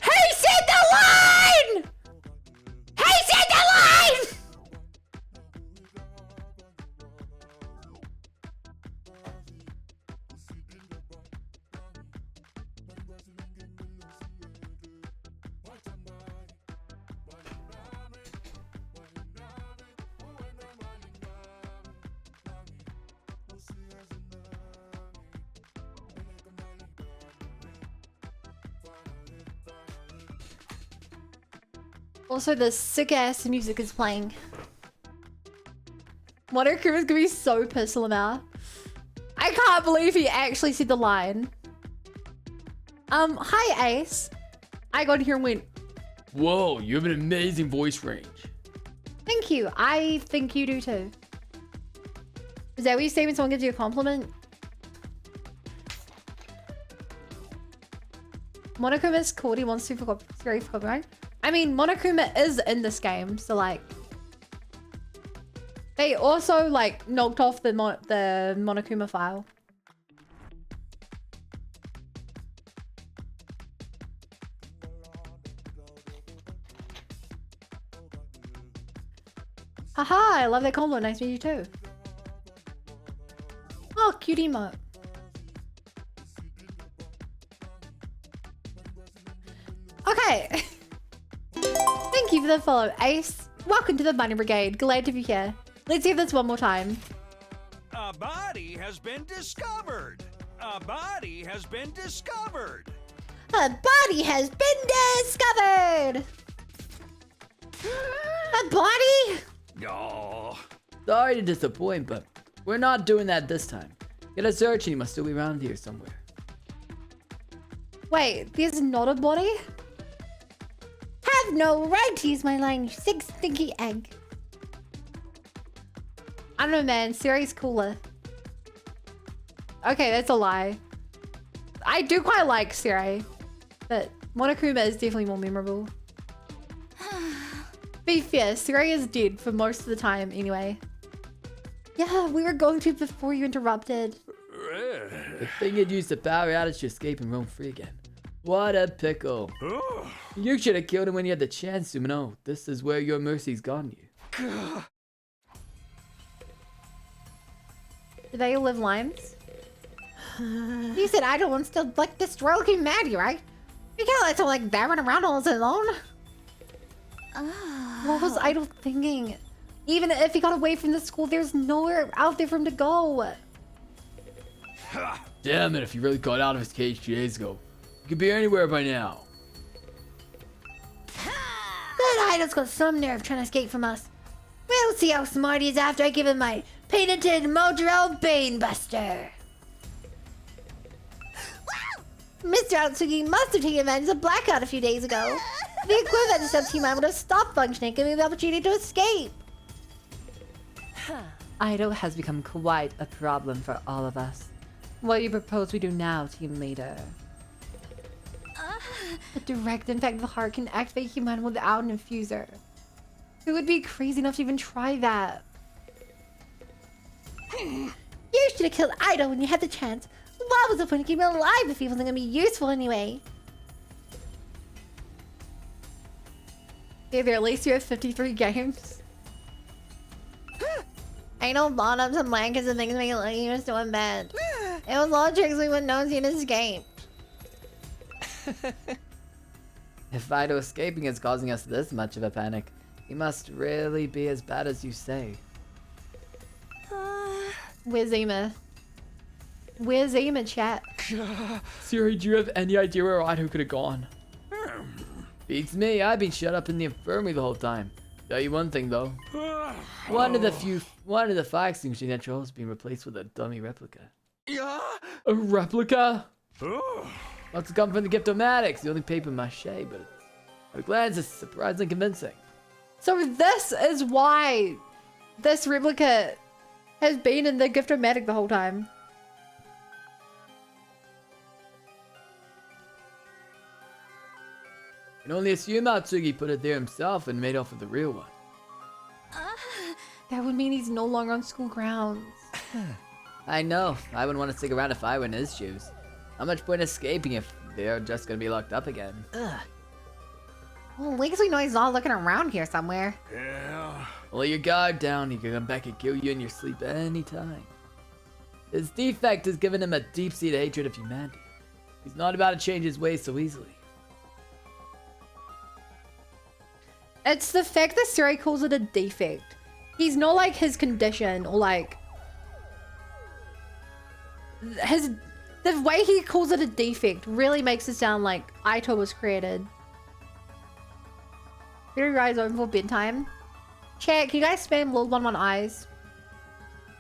He said the line! He said the line! Also, the sick-ass music is playing. Monokuma's gonna be so pissed now. I can't believe he actually said the line. Hi, Ace. I got here and went, Whoa, you have an amazing voice range. thank you. I think you do too. Is that what you say when someone gives you a compliment? Monokuma's called. He wants to for copyright. I mean, Monokuma is in this game, so like, they also like knocked off the Monokuma file. Haha, I love that compliment. Nice to meet you too. Oh, cute emote. Okay. Thank you for the follow, Ace. Welcome to the Bunny Brigade. Glad to be here. Let's do this one more time. A body has been discovered. A body has been discovered. A body has been discovered. A body? Oh. Sorry to disappoint, but we're not doing that this time. Get a search and he must still be around here somewhere. Wait, there's not a body? Have no right to use my line, you sick stinky egg. I don't know, man. Siri's cooler. Okay, that's a lie. I do quite like Siri, but Monokuma is definitely more memorable. Be fair, Siri is dead for most of the time anyway. Yeah, we were going to before you interrupted. The thing had used the power outage to escape and roam free again. What a pickle. You should have killed him when you had the chance, Sumino. This is where your mercy's gone you. Do they live lines? You said Idol wants to like destroy looking Maddie, right? You can't let someone like that run around all alone. What was Idol thinking? Even if he got away from the school, there's nowhere out there for him to go. Damn it, if he really got out of his cage 2 days ago. He could be anywhere by now. That Idol's got some nerve trying to escape from us. We'll see how smart he is after I give him my patented Modrell Banebuster. Mr. Atsugi must have taken advantage of the blackout a few days ago. If he had closed that deceptive team, I would have stopped functioning, giving me the opportunity to escape. Idol has become quite a problem for all of us. What do you propose we do now, team leader? A direct impact of the heart can activate human without an infuser. Who would be crazy enough to even try that? You should have killed Idol when you had the chance. What was the point of keeping him alive if he wasn't gonna be useful anyway? Either at least you have 53 games. I know bottoms and blankets and things make it look you still in bed. It was all tricks we wouldn't know in this game. If Idol escaping is causing us this much of a panic, he must really be as bad as you say. Where's Ema? Where's Ema, chat? Siri, do you have any idea where Idol could have gone? Beats me, I've been shut up in the infirmary the whole time. Tell you one thing though. One of the fire extinguishing controls has been replaced with a dummy replica. A replica? Must have come from the Gift-O-Matics, the only paper mache, but at a glance it's surprisingly convincing. So this is why this replica has been in the Gift-O-Matic the whole time. I can only assume Atsugi put it there himself and made off with the real one. That would mean he's no longer on school grounds. I know. I wouldn't want to stick around if I were in his shoes. How much point escaping if they're just gonna be locked up again? Ugh. Well, at least we know he's not looking around here somewhere. Yeah. Well, your guard down. He can come back and kill you in your sleep anytime. His defect has given him a deep-seated hatred of humanity. He's not about to change his ways so easily. It's the fact that Siri calls it a defect. He's not like his condition or like the way he calls it a defect really makes it sound like Aito was created. Get your eyes open for bedtime. Chat, can you guys spam Lord 11 eyes?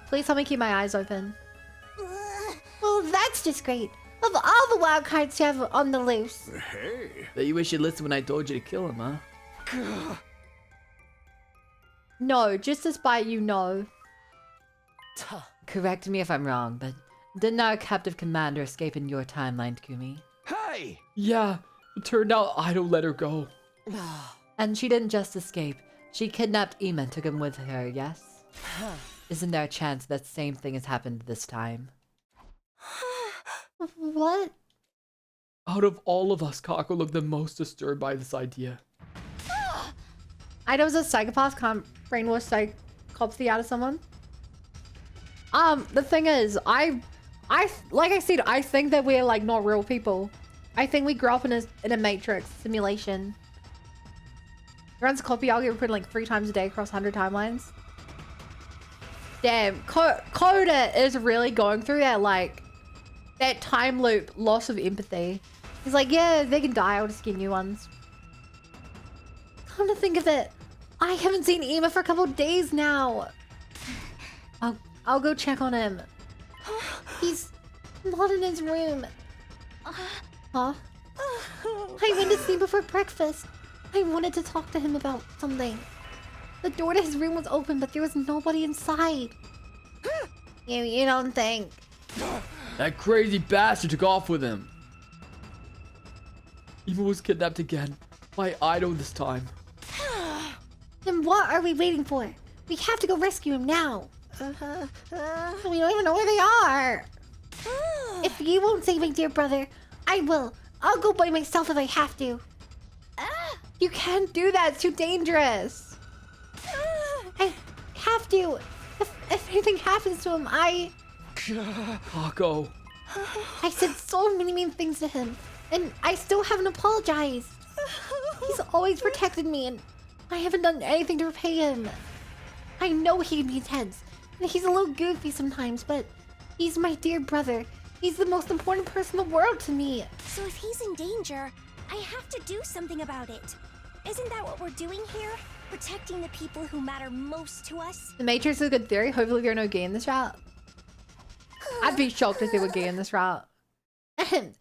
Please help me keep my eyes open. Well, that's just great. Of all the wild cards you have on the loose. Hey. Bet you wish you'd listened when I told you to kill him, huh? No, just to spite you, no. Correct me if I'm wrong, but didn't our captive commander escape in your timeline, Takumi? Hey. Yeah, it turned out Idol let her go. And she didn't just escape. She kidnapped Ema and took him with her, yes? Isn't there a chance that same thing has happened this time? What? Out of all of us, Kako looked the most disturbed by this idea. Ido's a psychopath, can't brainwash psychopathy out of someone. The thing is, I like I said, I think that we're like not real people. I think we grew up in a matrix simulation. Runs a copy, I'll get recorded like 3 times a day across 100 timelines. Damn, Coda is really going through that, like, that time loop loss of empathy. He's like, yeah, they can die, I'll just get new ones. Come to think of it, I haven't seen Emma for a couple of days now. I'll go check on him. He's not in his room. Huh? I went to sleep before breakfast. I wanted to talk to him about something. The door to his room was open, but there was nobody inside. You don't think? That crazy bastard took off with him. Eva was kidnapped again. My idol this time. Then what are we waiting for? We have to go rescue him now. We don't even know where they are. If you won't save my dear brother, I will. I'll go by myself if I have to. You can't do that. It's too dangerous. I have to. If anything happens to him, Kako. I said so many mean things to him, and I still haven't apologized. He's always protected me, and I haven't done anything to repay him. I know he can be intense, and he's a little goofy sometimes, but he's my dear brother. He's the most important person in the world to me. So if he's in danger, I have to do something about it. Isn't that what we're doing here? Protecting the people who matter most to us? The Matrix is a good theory. Hopefully there are no gay in this route. I'd be shocked if they were gay in this route. Forgive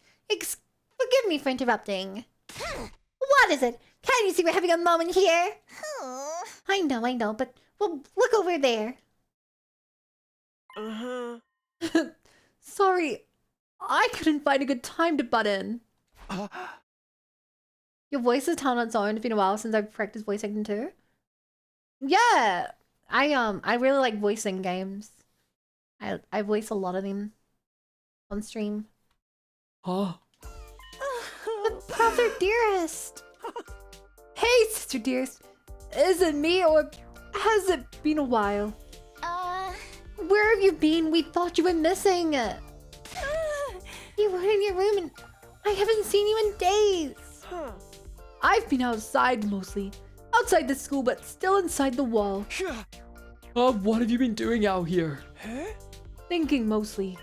me for interrupting. What is it? Can't you see we're having a moment here? I know, but well, look over there. Sorry, I couldn't find a good time to butt in. Your voice is talent on its own. It's been a while since I've practiced voice acting too. Yeah, I really like voicing games. I voice a lot of them on stream. Huh? But brother dearest. Hey, sister dearest. Is it me or has it been a while? Where have you been? We thought you were missing. You weren't in your room and I haven't seen you in days. I've been outside mostly. Outside the school, but still inside the wall. What have you been doing out here? Thinking mostly.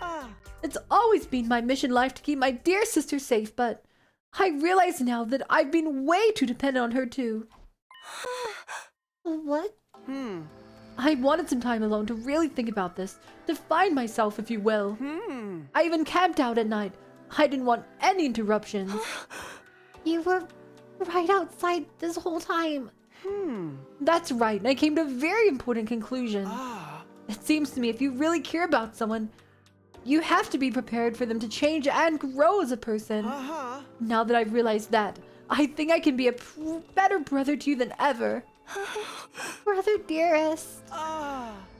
It's always been my mission in life to keep my dear sister safe, but I realize now that I've been way too dependent on her too. What? I wanted some time alone to really think about this, to find myself, if you will. I even camped out at night. I didn't want any interruptions. You were right outside this whole time. That's right, and I came to a very important conclusion. It seems to me if you really care about someone, you have to be prepared for them to change and grow as a person. Now that I've realized that, I think I can be a better brother to you than ever. Brother dearest.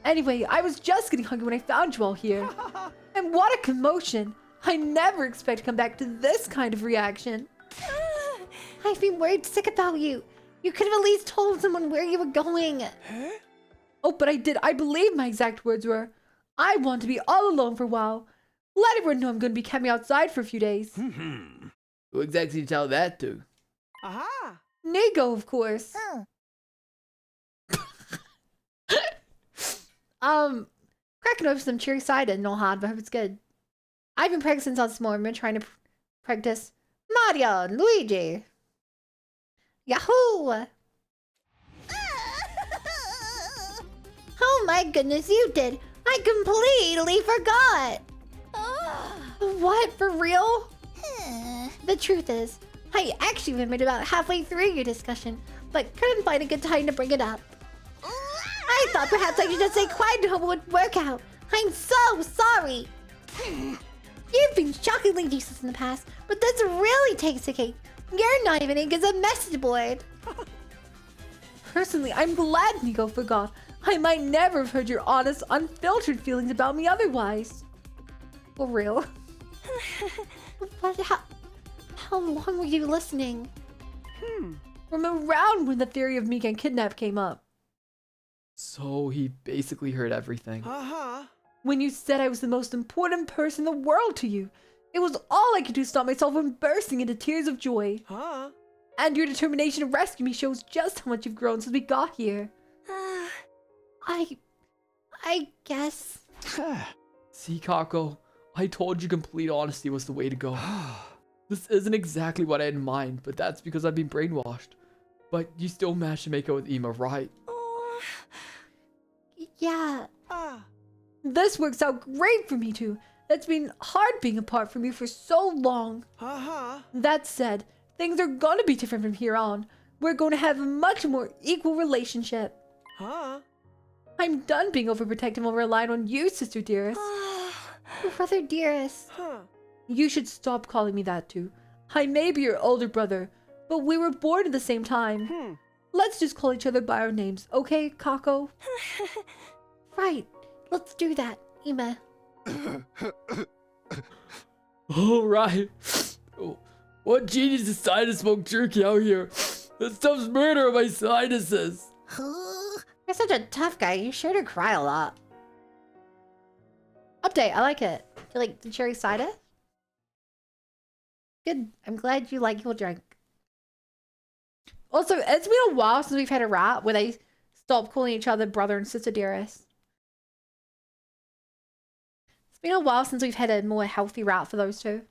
Anyway, I was just getting hungry when I found you all here. And what a commotion. I never expect to come back to this kind of reaction. I've been worried sick about you. You could have at least told someone where you were going. Oh, but I did. I believe my exact words were, I want to be all alone for a while. Let everyone know I'm going to be camping outside for a few days. Who exactly did you tell that to? Nigo, of course. Cracking open some cherry cider and all hard, but I hope it's good. I've been practicing since this morning. I've been trying to practice Mario and Luigi. Yahoo! Oh my goodness, you did! I completely forgot! What, for real? The truth is, I actually remembered about halfway through your discussion, but couldn't find a good time to bring it up. I thought perhaps I should just stay quiet and hope it would work out. I'm so sorry! You've been shockingly useless in the past, but this really takes the cake. You're not even as a message board. Personally, I'm glad Nico forgot. I might never have heard your honest, unfiltered feelings about me otherwise. For real. But how long were you listening? From around when the theory of me getting kidnapped came up. So he basically heard everything. When you said I was the most important person in the world to you, it was all I could do to stop myself from bursting into tears of joy. And your determination to rescue me shows just how much you've grown since we got here. I I guess. See, Kako, I told you complete honesty was the way to go. This isn't exactly what I had in mind, but that's because I've been brainwashed. But you still managed to make out with Ema, right? Yeah. This works out great for me too. It's been hard being apart from you for so long. That said, things are gonna be different from here on. We're going to have a much more equal relationship. I'm done being overprotective and relying on you, sister dearest. Brother dearest. You should stop calling me that too. I may be your older brother, but we were born at the same time. Let's just call each other by our names, okay, Kako? Right. Let's do that, Ema. Alright. What genius decided to smoke jerky out here? That stuff's murder on my sinuses. You're such a tough guy. You sure do cry a lot. Update. I like it. Do you like the cherry cider? Good. I'm glad you like your drink. Also, it's been a while since we've had a rat where they stopped calling each other brother and sister dearest. It's been a while since we've had a more healthy rat for those two.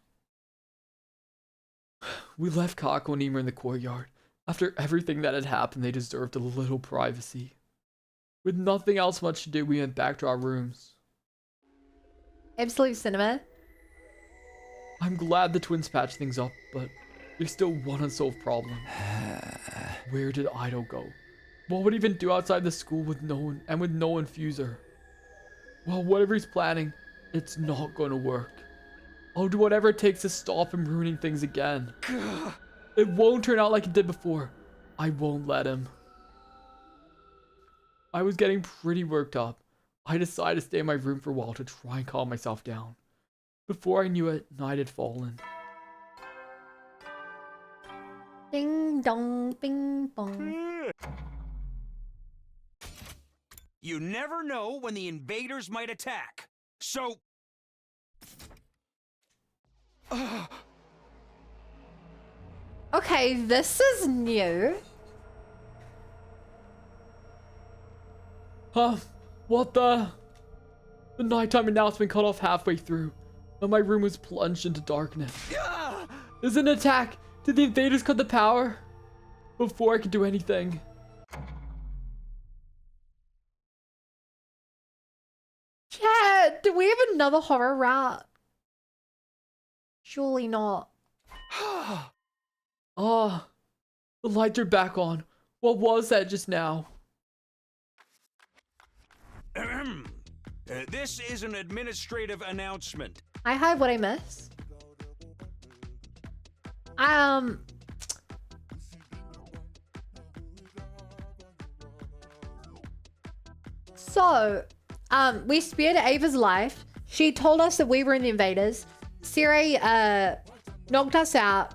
We left Kako and Ema in the courtyard. After everything that had happened, they deserved a little privacy. With nothing else much to do, we went back to our rooms. Absolute cinema. I'm glad the twins patched things up, but there's still one unsolved problem. Where did Idol go? What would he even do outside the school with no one and with no infuser? Well, whatever he's planning, it's not gonna work. I'll do whatever it takes to stop him ruining things again. It won't turn out like it did before. I won't let him. I was getting pretty worked up. I decided to stay in my room for a while to try and calm myself down. Before I knew it, night had fallen. Ding dong, bing bong. You never know when the invaders might attack. So... Okay, this is new. Huh? What the? The nighttime announcement cut off halfway through, and my room was plunged into darkness. There's an attack! Did the invaders cut the power? Before I could do anything. Chat, do we have another horror rat? Surely not. Ah, the lights are back on. What was that just now? This is an administrative announcement. I hide what I missed. So, we spared Ava's life. She told us that we were in the invaders. Siri, knocked us out,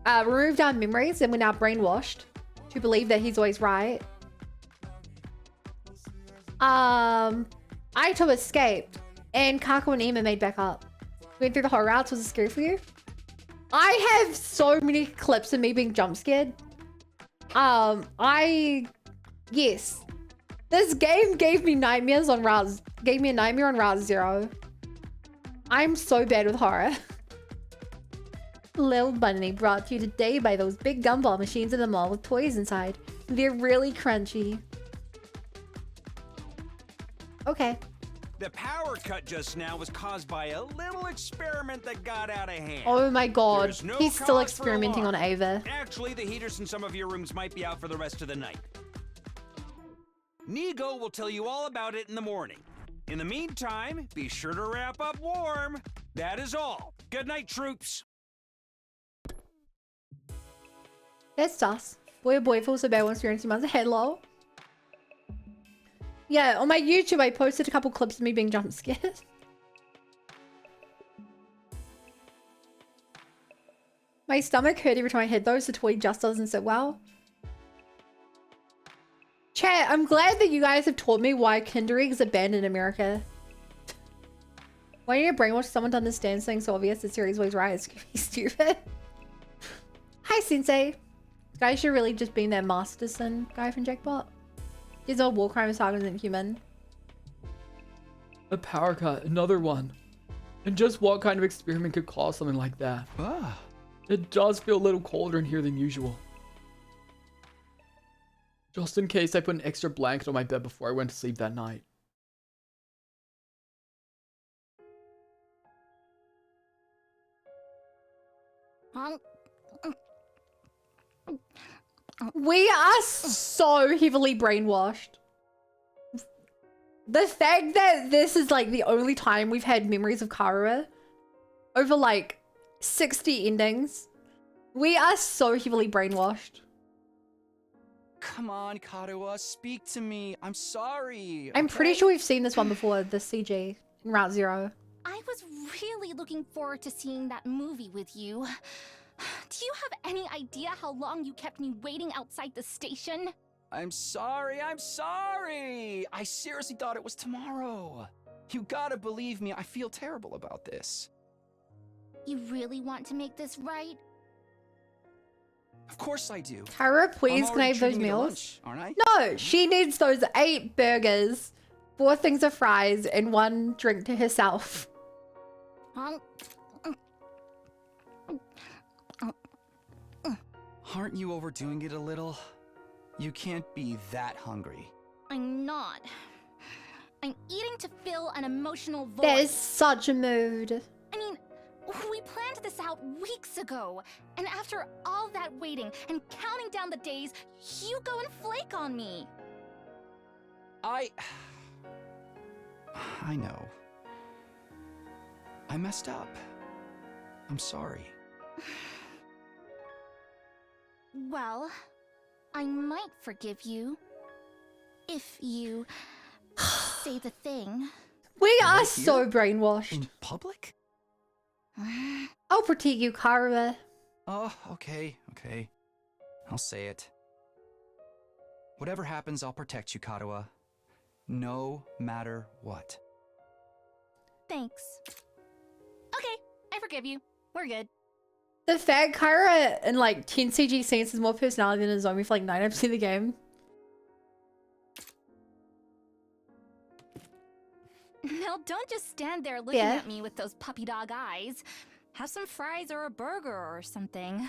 removed our memories, and we're now brainwashed to believe that he's always right. Aito escaped, and Kako and Ema made back up. Went through the horror routes. Was it scary for you? I have so many clips of me being jump scared. Yes. This game gave me nightmares on Route, gave me a nightmare on Route 0. I'm so bad with horror. Lil Bunny brought to you today by those big gumball machines in the mall with toys inside. They're really crunchy. Okay. The power cut just now was caused by a little experiment that got out of hand. Oh my god. There's no He's still cause for experimenting on alarm. Ava. Actually, the heaters in some of your rooms might be out for the rest of the night. Nigo will tell you all about it in the morning. In the meantime, be sure to wrap up warm. That is all. Good night, troops. That's sus. Boy, oh boy, feels so bad when experiencing months ahead, lol. Yeah, on my YouTube, I posted a couple clips of me being jump scared. My stomach hurt every time I hit those. The toy just doesn't sit well. Chat, I'm glad that you guys have taught me why Kinder Eggs are banned in America. Why do you brainwash someone to understand something so obvious that Siri's always right? It's gonna be stupid. Hi, Sensei. This guy should really just be that Masterson guy from Jackpot. He's all war crime saga isn't human. A power cut, another one. And just what kind of experiment could cause something like that? Ah, It does feel a little colder in here than usual. Just in case I put an extra blanket on my bed before I went to sleep that night. We are so heavily brainwashed. The fact that this is like the only time we've had memories of Karua over like 60 endings. We are so heavily brainwashed. come on, Karuha, speak to me. I'm sorry. I'm pretty okay? sure we've seen this one before, the CG in Route Zero. I was really looking forward to seeing that movie with you. Do you have any idea how long you kept me waiting outside the station? I'm sorry. I seriously thought it was tomorrow. You gotta believe me, I feel terrible about this. You really want to make this right? Of course I do. Karua, please, I'm can I already have those treating you to meals? lunch, aren't I? No, she needs those 8 burgers, 4 things of fries, and 1 drink to herself. Aren't you overdoing it a little? You can't be that hungry. I'm not. I'm eating to fill an emotional void. That is such a mood. I mean, we planned this out weeks ago. And after all that waiting and counting down the days, you go and flake on me. I know. I messed up. I'm sorry. Well, I might forgive you. If you say the thing. We are Right so here? brainwashed. In public? I'll protect you, Karua. Oh, okay. I'll say it. Whatever happens, I'll protect you, Karuha. No matter what. Thanks. Okay, I forgive you. We're good. The fact Karua in like 10 CG scenes has more personality than Nozomi for like 9% of the game. Now don't just stand there looking Yeah. at me with those puppy dog eyes. Have some fries or a burger or something.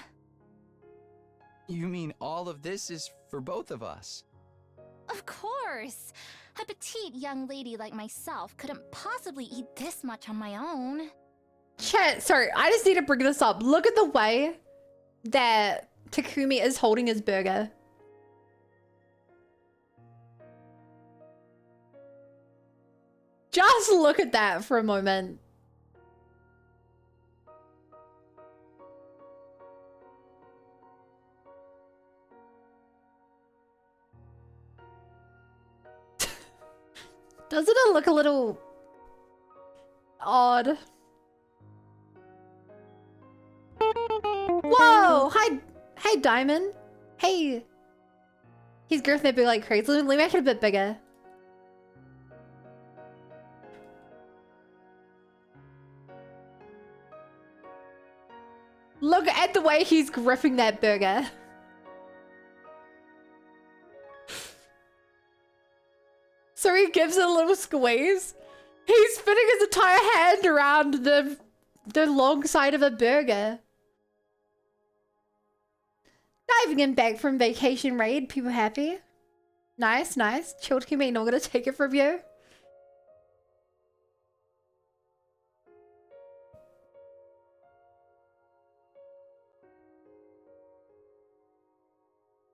You mean all of this is for both of us? Of course! A petite young lady like myself couldn't possibly eat this much on my own. Chat, sorry, I just need to bring this up. Look at the way that Takumi is holding his burger. Just look at that for a moment. Doesn't it look a little odd? Whoa! Hi, Diamond. Hey. He's girthing that big like crazy. Let me make it a bit bigger. Look at the way he's gripping that burger. So he gives it a little squeeze. He's spinning his entire hand around the long side of a burger. Diving in back from vacation raid, people happy. Nice, nice. Chilled Kimi, not gonna take it from you.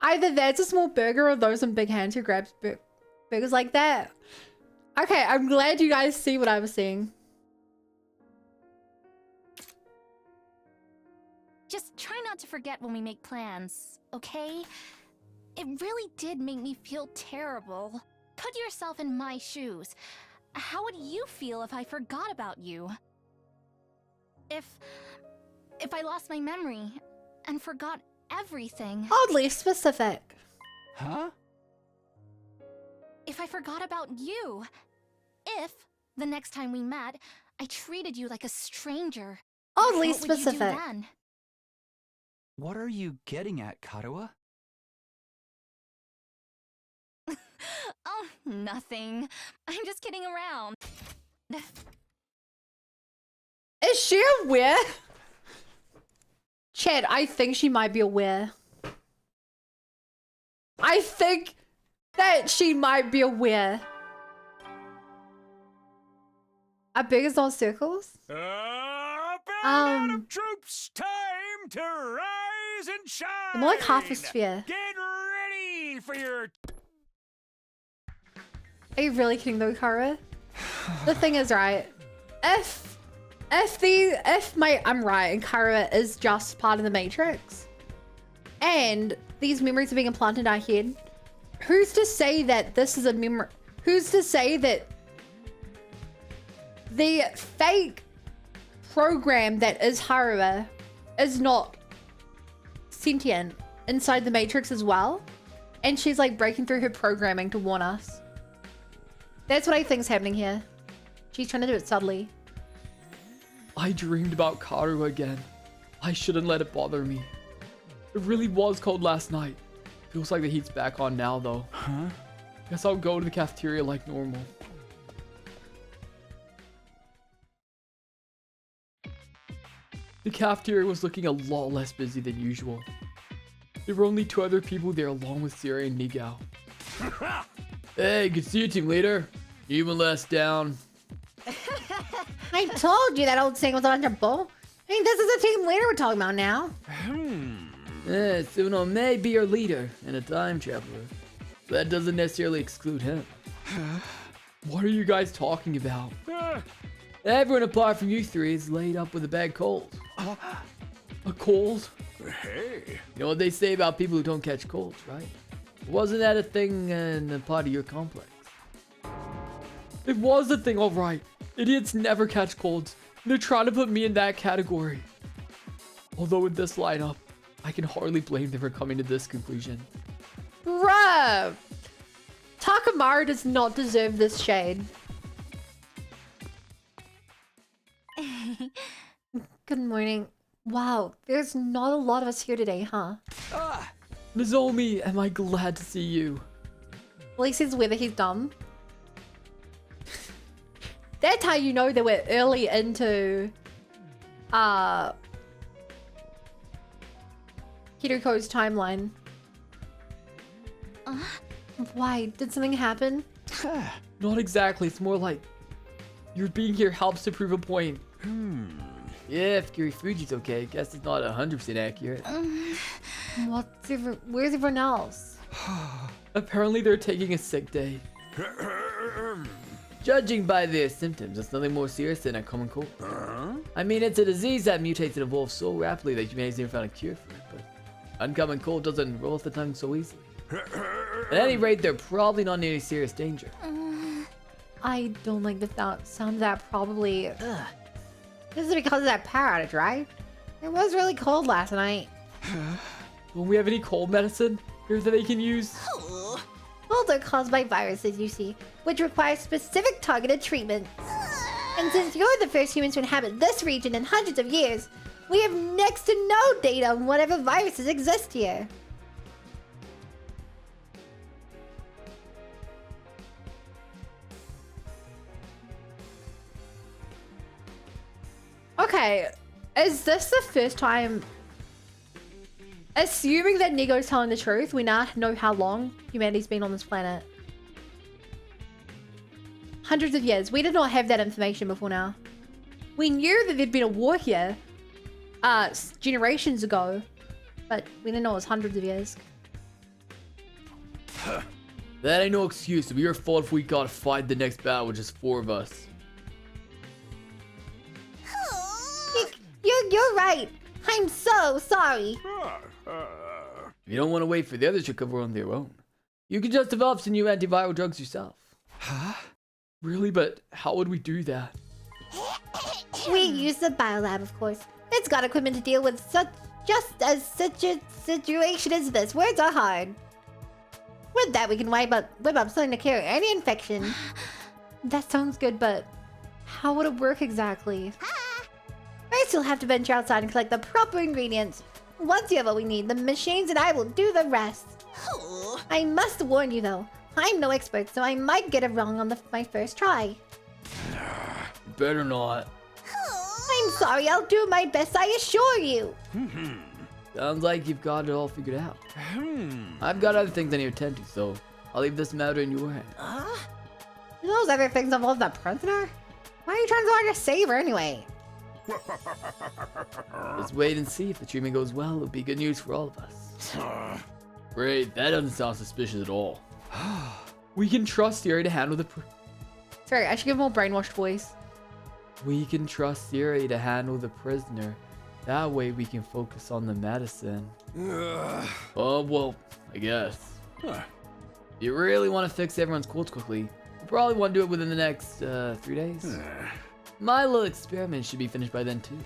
Either that's a small burger or those in big hands who grabs burgers like that. Okay, I'm glad you guys see what I was seeing. Just try not to forget when we make plans, okay? It really did make me feel terrible. Put yourself in my shoes. How would you feel if I forgot about you? If I lost my memory and forgot everything. Oddly specific. Huh? If I forgot about you. If, the next time we met, I treated you like a stranger. Oddly what would you do specific. then? What are you getting at, Karuha? Oh, nothing. I'm just kidding around. Is she aware? Chad, I think she might be aware. I think that she might be aware. Are big as all circles? Troops, time to rise and shine. More like half a sphere. Get ready for your. Are you really kidding though, Kara? The thing is, right? I'm right and Kara is just part of the Matrix, and these memories are being implanted in our head, who's to say that this is a memory? Who's to say that the fake program that is Harua is not sentient inside the Matrix as well? And she's like breaking through her programming to warn us. That's what I think's happening here. She's trying to do it subtly. I dreamed about Karu again. I shouldn't let it bother me. It really was cold last night. Feels like the heat's back on now though. Huh? Guess I'll go to the cafeteria like normal. The cafeteria was looking a lot less busy than usual. There were only 2 other people there along with Siri and Nigao. Hey, good to see you, team leader. Even less down. I told you that old saying was on your bull. I mean, this is a team leader we're talking about now. Suno may be your leader and a time traveler. But that doesn't necessarily exclude him. What are you guys talking about? Everyone apart from you 3 is laid up with a bad cold. A cold? Hey. You know what they say about people who don't catch colds, right? Wasn't that a thing in a part of your complex? It was a thing, alright. Idiots never catch colds. They're trying to put me in that category. Although with this lineup, I can hardly blame them for coming to this conclusion. Bruh! Takamaru does not deserve this shade. Good morning. Wow, there's not a lot of us here today, huh? Nozomi, am I glad to see you. At least he's whether he's dumb. That's how you know that we're early into Hiruko's timeline. Why? Did something happen? Not exactly, it's more like your being here helps to prove a point. Yeah, if Kirifuji's okay, guess it's not 100% accurate. Where's everyone else? Apparently they're taking a sick day. Judging by their symptoms, it's nothing more serious than a common cold. I mean, it's a disease that mutates and evolves so rapidly that humanity's never found a cure for it, but uncommon cold doesn't roll off the tongue so easily. At any rate, they're probably not in any serious danger. I don't like the sound of that, probably. This is because of that power outage, right? It was really cold last night. Don't we have any cold medicine here that they can use? Colds are caused by viruses, you see, which require specific targeted treatments. And since you're the first humans to inhabit this region in hundreds of years, we have next to no data on whatever viruses exist here. Okay, is this the first time? Assuming that Nigo's telling the truth, we now know how long humanity's been on this planet. Hundreds of years. We did not have that information before now. We knew that there'd been a war here generations ago, but we didn't know it was hundreds of years. That ain't no excuse. It'll be your fault if we gotta fight the next battle with just 4 of us. You're right. I'm so sorry. If you don't want to wait for the others to recover on their own, you can just develop some new antiviral drugs yourself. Huh? Really? But how would we do that? We use the biolab, of course. It's got equipment to deal with such a situation as this. Words are hard. With that, we can whip up something to cure any infection. That sounds good, but how would it work exactly? First, you'll have to venture outside and collect the proper ingredients. Once you have what we need, the machines and I will do the rest. I must warn you, though. I'm no expert, so I might get it wrong on my first try. better not. I'm sorry, I'll do my best, I assure you. Sounds like you've got it all figured out. I've got other things I need to attend to, so I'll leave this matter in your hands. Those other things involve the prisoner? Why are you trying so hard to save her anyway? Just wait and see. If the treatment goes well, it'll be good news for all of us. Great, that doesn't sound suspicious at all. We can trust Siri to handle the Sorry, I should give him a brainwashed voice. We can trust Siri to handle the prisoner. That way we can focus on the medicine. Oh, well, I guess. If you really want to fix everyone's quotes quickly, you probably want to do it within the next 3 days. My little experiment should be finished by then too.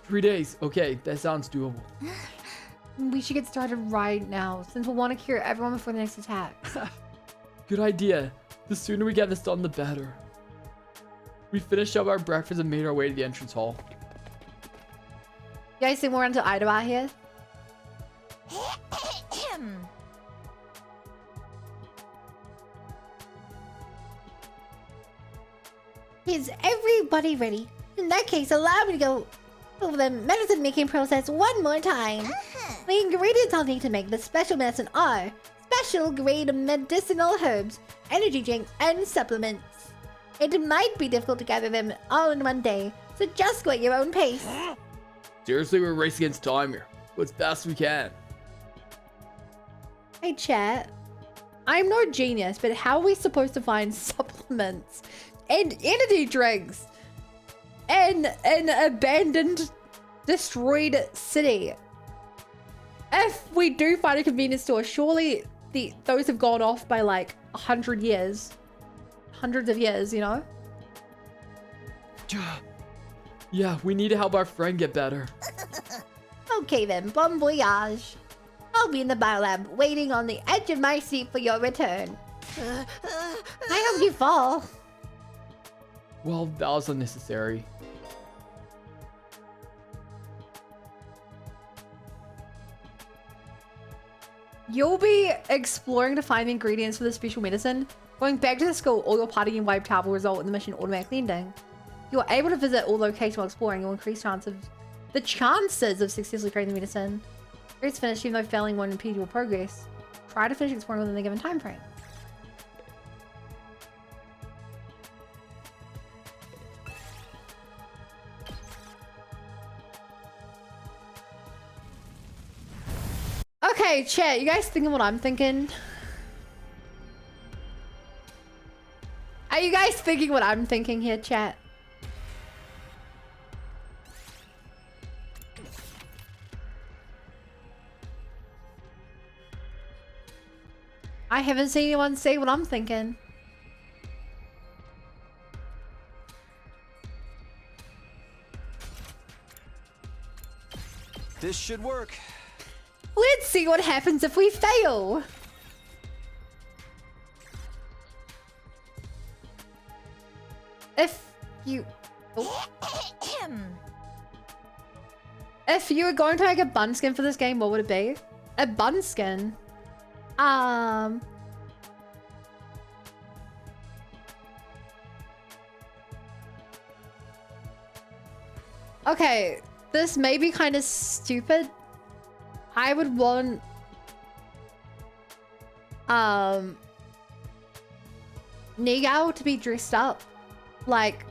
3 days. Okay, that sounds doable. We should get started right now, since we'll want to cure everyone before the next attack. Good idea. The sooner we get this done, the better. We finished up our breakfast and made our way to the entrance hall. You guys think we're onto Idaba here? Is everybody ready? In that case, allow me to go over the medicine making process one more time. The ingredients I'll need to make this special medicine are special grade medicinal herbs, energy drinks, and supplements. It might be difficult to gather them all in one day, so just go at your own pace. Seriously, we're racing against time here. Go as fast as we can. Hey chat, I'm no genius, but how are we supposed to find supplements and energy drinks in an abandoned, destroyed city? If we do find a convenience store, surely those have gone off by like 100 years. Hundreds of years, you know? Yeah, we need to help our friend get better. Okay then, bon voyage. I'll be in the biolab waiting on the edge of my seat for your return. I hope you fall. Well, that was unnecessary. You'll be exploring to find the ingredients for the special medicine. Going back to the school, all your partying wiped tab will result in the mission automatically ending. You're able to visit all locations while exploring. You'll increase the chances of successfully creating the medicine. Race finished, even though failing won't impede your progress. Try to finish exploring within the given time frame. Okay, chat, you guys thinking what I'm thinking? Are you guys thinking what I'm thinking here, chat? I haven't seen anyone say what I'm thinking. This should work. Let's see what happens if we fail. If you... Oh. If you were going to make a bun skin for this game, what would it be? A bun skin? Okay, this may be kind of stupid. I would want Nigao to be dressed up like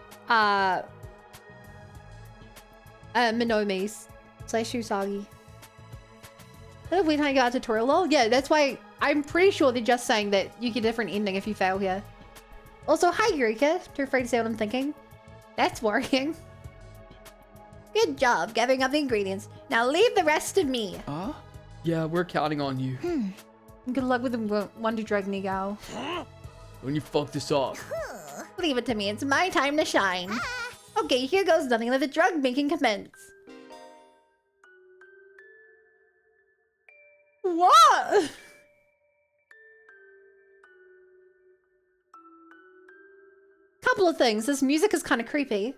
Minomi's / Usagi. Did we kind of got a tutorial? Lol? Yeah, that's why I'm pretty sure they're just saying that you get a different ending if you fail here. Also, hi Eureka. Too afraid to say what I'm thinking. That's worrying. Good job gathering up the ingredients. Now leave the rest to me. Huh? Yeah, we're counting on you. Good luck with the Wonder Drug, Nigao. When you fuck this up. Leave it to me. It's my time to shine. Okay, here goes nothing. Let the drug making commence. What? Couple of things. This music is kind of creepy.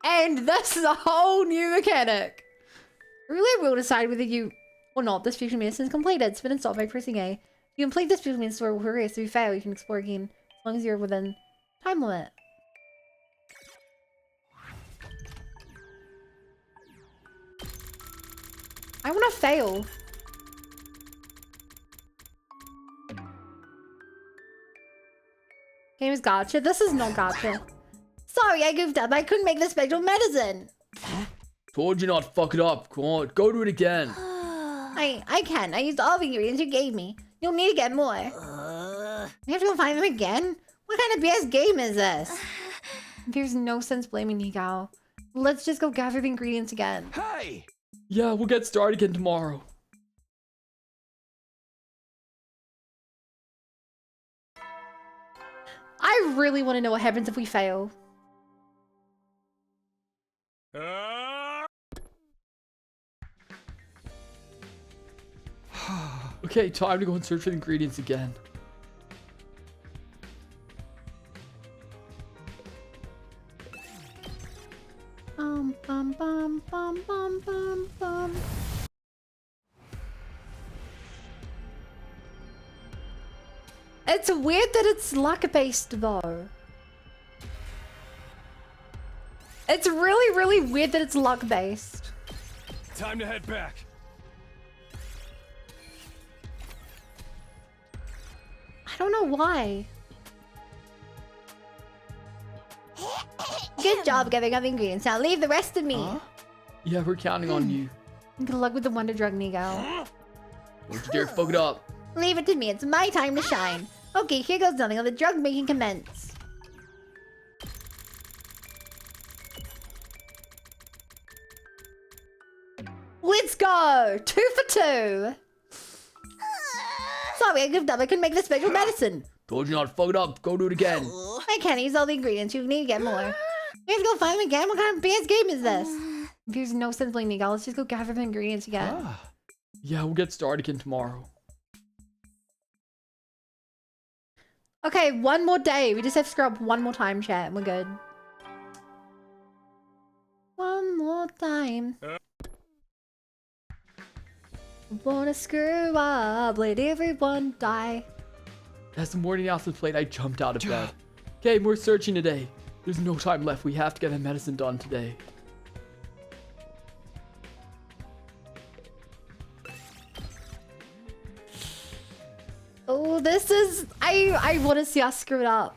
And this is a whole new mechanic. Really will decide whether you or not this fusion medicine is completed. Spin and stop by pressing A. You complete this fusion medicine will progress. If you fail, you can explore again. As long as you're within time limit. I want to fail. Game is gotcha. This is not gotcha. Sorry, I goofed up. I couldn't make the special medicine. Told you not to fuck it up. Come on, go do it again. I can. I used all the ingredients you gave me. You'll need to get more. We have to go find them again? What kind of BS game is this? There's no sense blaming Nico. Let's just go gather the ingredients again. Hey! Yeah, we'll get started again tomorrow. I really want to know what happens if we fail. Okay, time to go and search for the ingredients again. Bum bum bum bum bum bum bum. It's weird that it's luck-based though. It's really, really weird that it's luck-based. Time to head back. I don't know why. Good job gathering up the ingredients. Now leave the rest to me. Huh? Yeah, we're counting on you. Good luck with the wonder drug, Nico. Don't you dare fuck it up. Leave it to me. It's my time to shine. Okay, here goes nothing. Let the drug making commence. Let's go! 2 for 2. Sorry, I goofed up. I couldn't make the special medicine. Told you not to fuck it up. Go do it again. I can't use all the ingredients. You need to get more. We have to go find them again. What kind of BS game is this? There's no sense blaming Nico. Let's just go gather the ingredients again. Yeah, we'll get started again tomorrow. Okay, one more day. We just have to screw up one more time, chat, and we're good. One more time. Wanna screw up, let everyone die. As the morning announcement played, I jumped out of bed. Okay, we're searching today. There's no time left. We have to get the medicine done today. Oh, this is... I want to see us screw it up.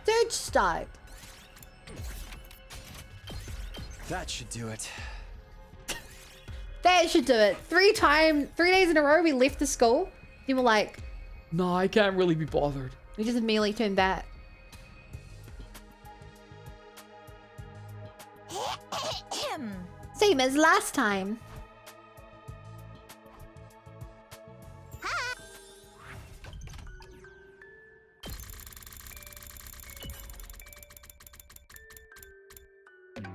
Dude, stop. That should do it. That should do it. 3 days in a row we left the school. You were like... No, I can't really be bothered. We just immediately turned back. Same as last time.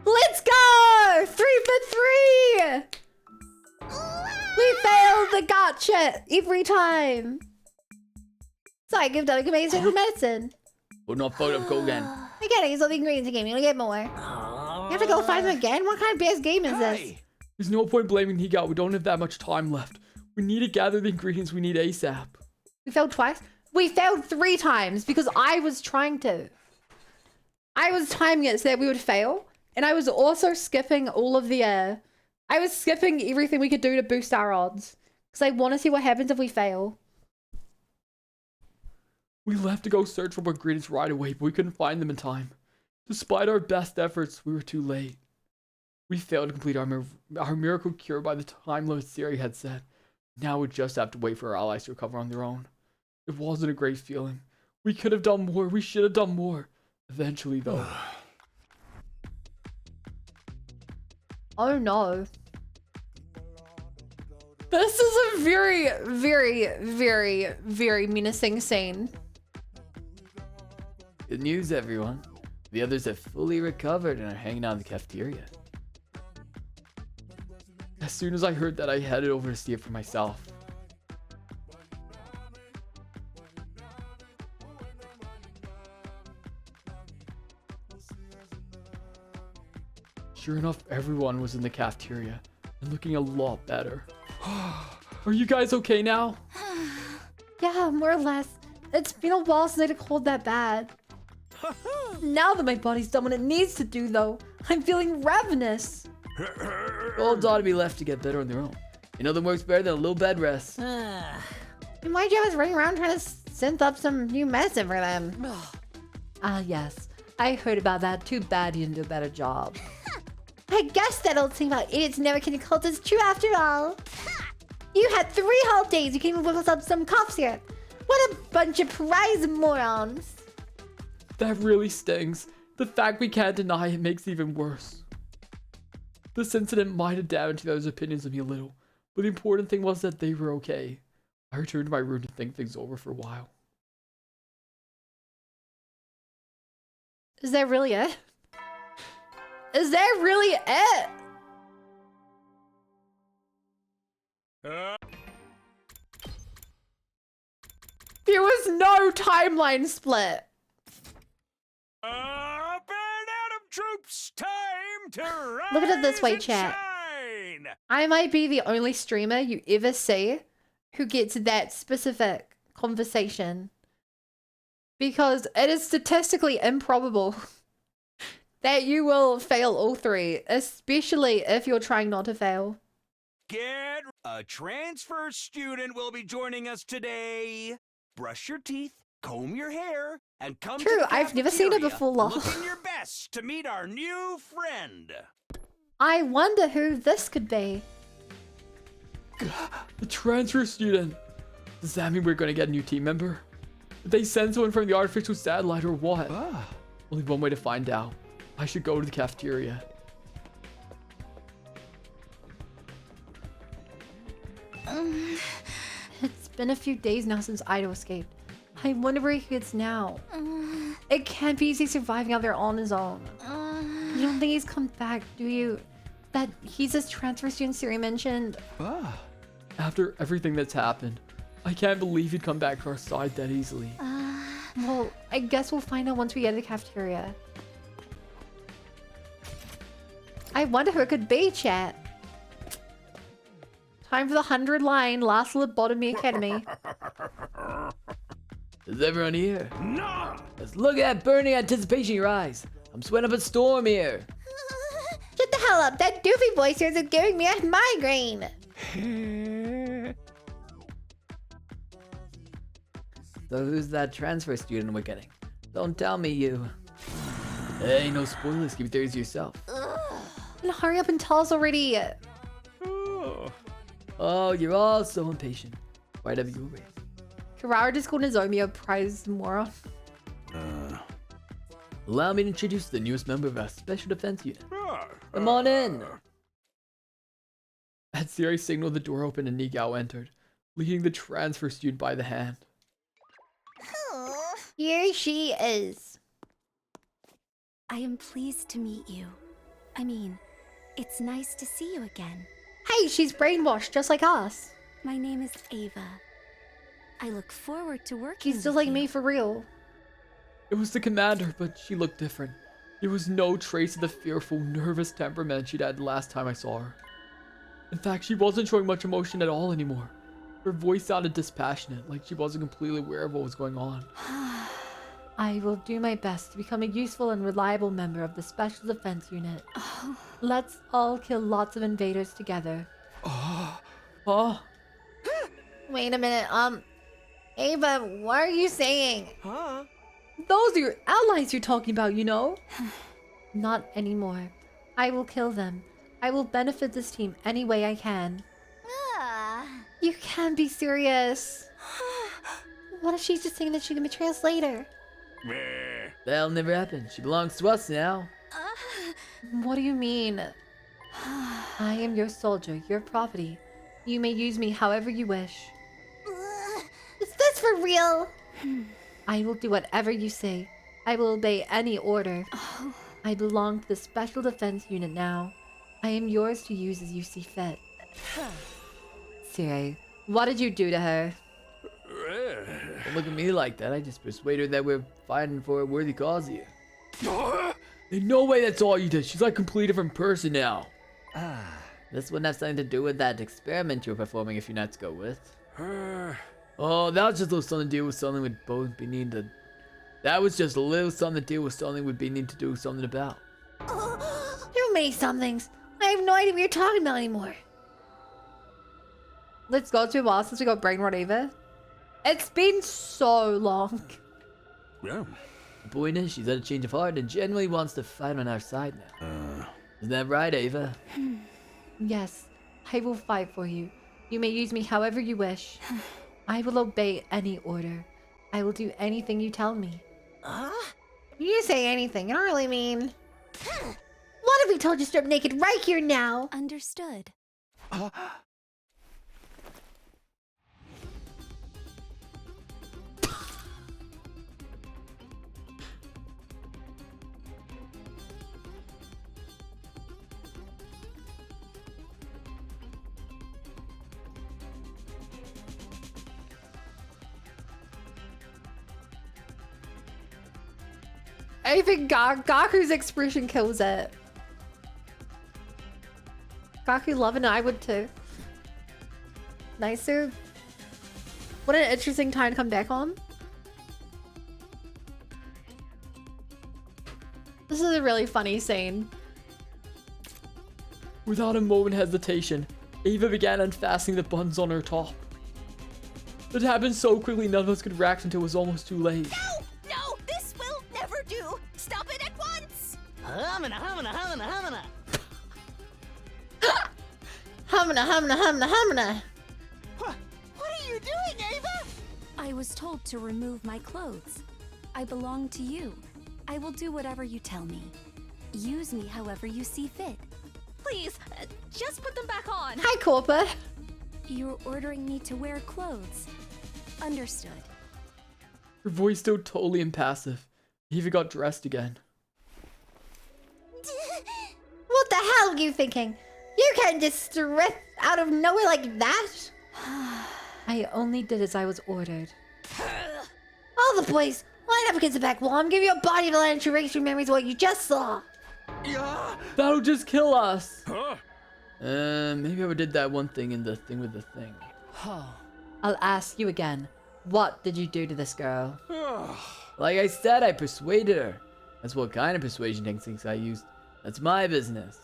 Let's go! 3 for 3! We failed the gotcha every time. So I give Doug amazing medicine. We're not fucked up. Go again. I get it. Use all the ingredients again. You'll get more. You have to go find them again? What kind of BS game is this? There's no point blaming Higa. We don't have that much time left. We need to gather the ingredients we need ASAP. We failed twice? We failed 3 times because I was trying to. I was timing it so that we would fail. And I was also skipping all of the... I was skipping everything we could do to boost our odds. Because I want to see what happens if we fail. We left to go search for ingredients right away, but we couldn't find them in time. Despite our best efforts, we were too late. We failed to complete our miracle cure by the time limit Siri had set. Now we just have to wait for our allies to recover on their own. It wasn't a great feeling. We could have done more. We should have done more. Eventually, though. Oh no. This is a very, very, very, very menacing scene. Good news, everyone. The others have fully recovered and are hanging out in the cafeteria. As soon as I heard that, I headed over to see it for myself. Sure enough, everyone was in the cafeteria and looking a lot better. Are you guys okay now? Yeah, more or less. It's been a while since I had a cold that bad. Now that my body's done what it needs to do, though, I'm feeling ravenous. Golds ought to be left to get better on their own. Nothing works better than a little bed rest. And why'd you have us running around trying to synth up some new medicine for them? Ah, yes. I heard about that. Too bad you didn't do a better job. I guess that old thing about idiots never can cult is true after all. You had 3 whole days. You came and whip us up some cough syrup. What a bunch of prize morons. That really stings. The fact we can't deny it makes it even worse. This incident might have damaged the others' opinions of me a little, but the important thing was that they were okay. I returned to my room to think things over for a while. Is that really it? Is that really it? There was no timeline split. Up and Adam troops, time to rise. Look at it this way, and chat. shine. I might be the only streamer you ever see who gets that specific conversation. Because it is statistically improbable that you will fail all 3, especially if you're trying not to fail. Get a transfer student will be joining us today. Brush your teeth, comb your hair, and come True, to the I've never seen it cafeteria before, lol. looking your best to meet our new friend. I wonder who this could be. The transfer student. Does that mean we're going to get a new team member? Did they send someone from the artificial satellite or what? Only one way to find out. I should go to the cafeteria. It's been a few days now since Ido escaped. I wonder where he is now. It can't be easy surviving out there on his own. You don't think he's come back, do you? That he's this transfer student Siri mentioned? After everything that's happened, I can't believe he'd come back to our side that easily. Well, I guess we'll find out once we get to the cafeteria. I wonder who it could be, chat. Time for the 100 line last lobotomy academy. Is everyone here? No! Let's look at that burning anticipation in your eyes. I'm sweating up a storm here. Shut the hell up! That doofy voice here is giving me a migraine! So who's that transfer student we're getting? Don't tell me you. Hey, no spoilers. Keep your theories to yourself. And hurry up and tell us already! Oh, you're all so impatient. Whatever you wait. Karara just called Nozomi a prize moron. Allow me to introduce the newest member of our Special Defense Unit. Come on in. As Siri signaled, the door opened and Nigao entered, leading the transfer student by the hand. Here she is. I am pleased to meet you. I mean, it's nice to see you again. Hey, she's brainwashed just like us. My name is Ava. I look forward to working She's just with like you. me for real. It was the commander, but she looked different. There was no trace of the fearful, nervous temperament she'd had the last time I saw her. In fact, she wasn't showing much emotion at all anymore. Her voice sounded dispassionate, like she wasn't completely aware of what was going on. I will do my best to become a useful and reliable member of the Special Defense Unit. Let's all kill lots of invaders together. Wait a minute, Ava, what are you saying? Those are your allies you're talking about, you know? Not anymore. I will kill them. I will benefit this team any way I can. You can't be serious. What if she's just saying that she can betray us later? That'll never happen. She belongs to us now. What do you mean? I am your soldier, your property. You may use me however you wish. Is this for real? I will do whatever you say. I will obey any order. I belong to the Special Defense Unit now. I am yours to use as you see fit. Siri, what did you do to her? Don't look at me like that. I just persuaded her that we're fighting for a worthy cause here. In no way that's all you did. She's like a completely different person now. This wouldn't have something to do with that experiment you were performing if you're not to go with. Oh, that was just a little something to do with something we'd both be needing to... That was just a little something to deal with something we'd be need to do something about. Too many somethings. I have no idea what you're talking about anymore. Let's go to a while since we got brain rot Eva. It's been so long. Yeah. The point is, she's had a change of heart and genuinely wants to fight on our side now. Isn't that right, Ava? Yes, I will fight for you. You may use me however you wish. I will obey any order. I will do anything you tell me. You say anything, I don't really mean. What if we told you to strip naked right here now? Understood. I think Gaku's expression kills it. Gaku loving it, I would too. Nicer. What an interesting time to come back on. This is a really funny scene. Without a moment of hesitation, Ava began unfastening the buttons on her top. It happened so quickly none of us could react until it was almost too late. No, this will never do. Stop it at once. Humana, humana, humana, humana. Humana. What are you doing, Ava? I was told to remove my clothes. I belong to you. I will do whatever you tell me. Use me however you see fit. Please, just put them back on. Hi, Corpa. You're ordering me to wear clothes. Understood. Her voice still totally impassive. Eva got dressed again. What the hell are you thinking? You can't just strip out of nowhere like that. I only did as I was ordered. All the boys, line up against the back wall. I'm giving you a body to land to erase your memories of what you just saw. That'll just kill us. Huh? Maybe I did that one thing in the thing with the thing. I'll ask you again. What did you do to this girl? Like I said, I persuaded her. That's what kind of persuasion techniques I used. That's my business.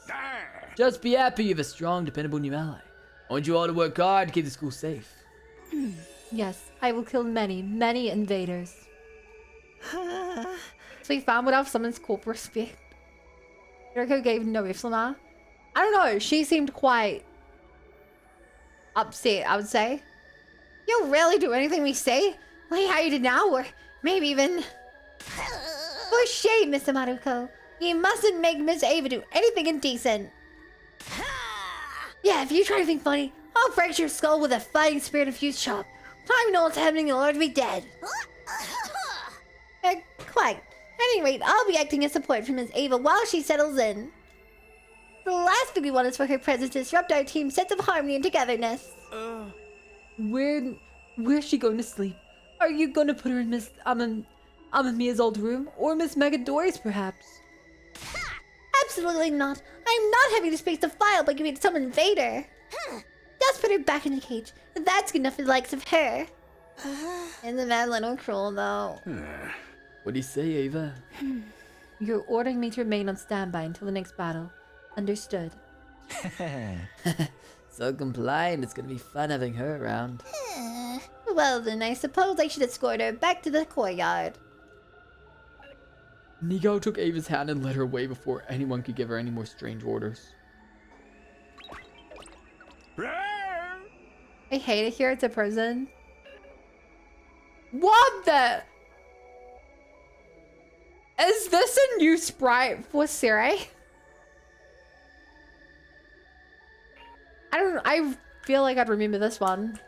Just be happy you have a strong, dependable new ally. I want you all to work hard to keep the school safe. Yes, I will kill many invaders. So we found what else summons corp respect. Yuriko gave no iflama. I don't know, she seemed quite upset, I would say. You'll rarely do anything we say, like how you did now, or maybe even... For shame, Miss Maruko. You mustn't make Miss Ava do anything indecent. Yeah, if you try to think funny, I'll fracture your skull with a fighting spirit infused chop. Time you know what's happening, you'll already be dead. Quite. At any rate, I'll be acting as support for Miss Ava while she settles in. The last thing we want is for her presence to disrupt our team's sense of harmony and togetherness. Where's she going to sleep? Are you going to put her in Miss Amamiya's old room? Or Miss Megadori's, perhaps? Absolutely not. I'm not having to space the file by giving it to some invader. Just put her back in the cage. That's good enough for the likes of her. And the mad little cruel, though. What do you say, Ava? You're ordering me to remain on standby until the next battle. Understood. So compliant, it's gonna be fun having her around. Well then, I suppose I should escort her back to the courtyard. Nigo took Ava's hand and led her away before anyone could give her any more strange orders. I hate it here, it's a prison. What the? Is this a new sprite for Siri? I feel like I'd remember this one.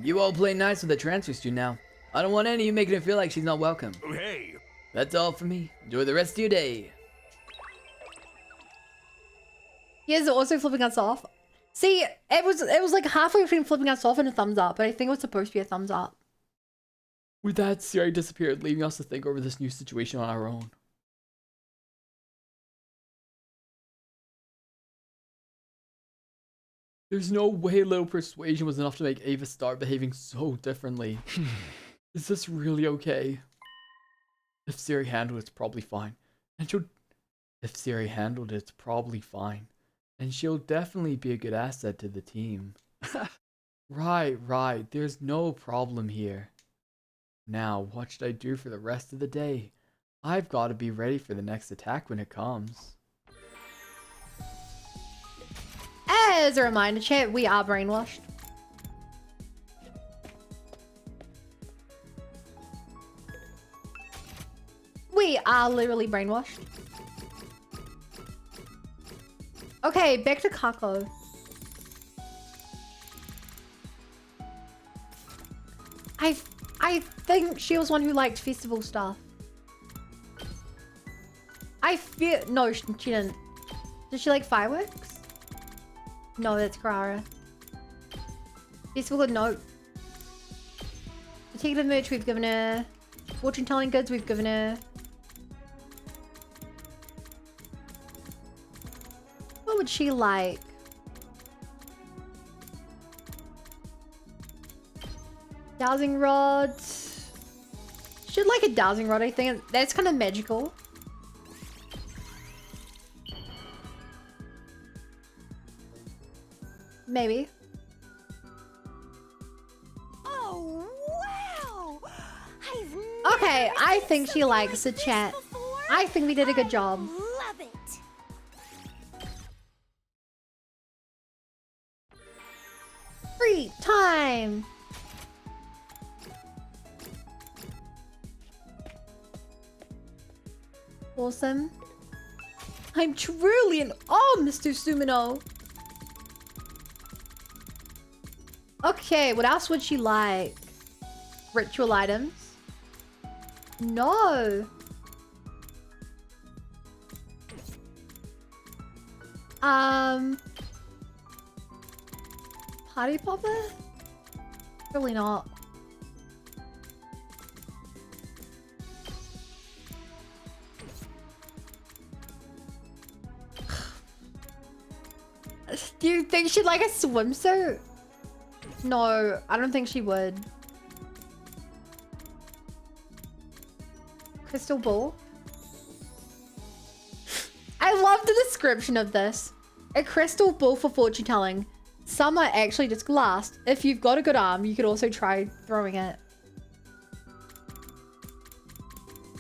You all play nice with the transfer student now. I don't want any of you making her feel like she's not welcome. Hey. That's all for me. Enjoy the rest of your day. He is also flipping us off. See, it was like halfway between flipping us off and a thumbs up, but I think it was supposed to be a thumbs up. With that, Siri disappeared, leaving us to think over this new situation on our own. There's no way a little persuasion was enough to make Ava start behaving so differently. Is this really okay? If Siri handled it, it's probably fine. And she'll... If Siri handled it, it's probably fine. And she'll definitely be a good asset to the team. Right. There's no problem here. Now, what should I do for the rest of the day? I've got to be ready for the next attack when it comes. As a reminder, chat, we are brainwashed. We are literally brainwashed. Okay, back to Kako. I think she was one who liked festival stuff. I feel... No, she didn't. Did she like fireworks? No, that's Carrara. Festival, no. Detective merch, we've given her. Fortune telling goods, we've given her. What would she like? Dowsing rod. She'd like a dowsing rod, I think. That's kind of magical. Maybe. Oh, wow! Okay, I think she likes the chat. I think we did a good job. Love it. Free time. Awesome. I'm truly in awe, Mr. Sumino. Okay, what else would she like? Ritual items? No. Party popper? Probably not. Do you think she'd like a swimsuit? No, I don't think she would. Crystal ball? I love the description of this. A crystal ball for fortune telling. Some are actually just glass. If you've got a good arm, you could also try throwing it.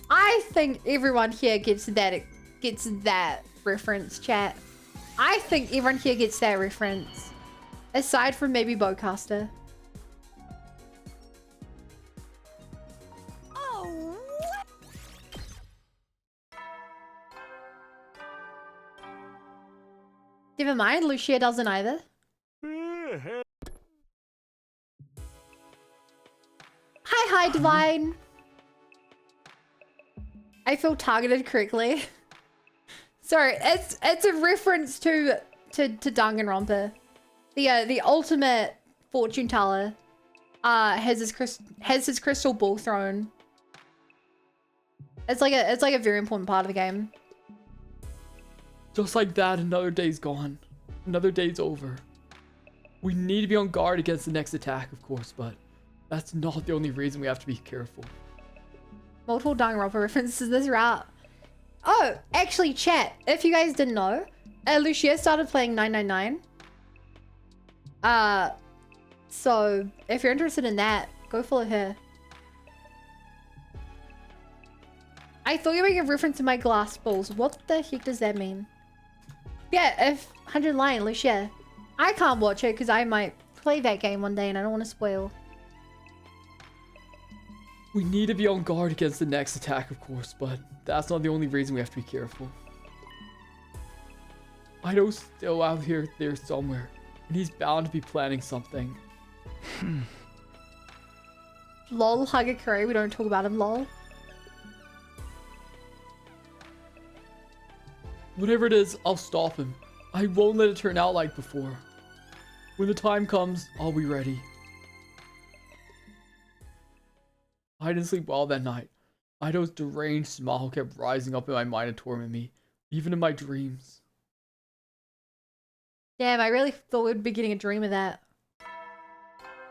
I think everyone here gets that reference, chat. I think everyone here gets that reference. Aside from maybe Bowcaster. Oh, what? Never mind, Lucia doesn't either. Hi, Divine. I feel targeted correctly. Sorry, it's a reference to Danganronpa. The ultimate fortune teller has his crystal ball thrown. It's like a very important part of the game. Just like that, another day's gone. Another day's over. We need to be on guard against the next attack, of course, but that's not the only reason we have to be careful. Multiple Danganronpa references this route. Oh, actually, chat, if you guys didn't know, Lucia started playing 999. So if you're interested in that, go follow her. I thought you were making a reference to my glass balls. What the heck does that mean? Yeah, if 100 Lion, Lucia. I can't watch it because I might play that game one day and I don't want to spoil. We need to be on guard against the next attack, of course, but that's not the only reason we have to be careful. Ido's still out there somewhere, and he's bound to be planning something. Lol, Hagakure, we don't talk about him, lol. Whatever it is, I'll stop him. I won't let it turn out like before. When the time comes, I'll be ready. I didn't sleep well that night. Ido's deranged smile kept rising up in my mind and tormenting me, even in my dreams. Damn, I really thought we'd be getting a dream of that.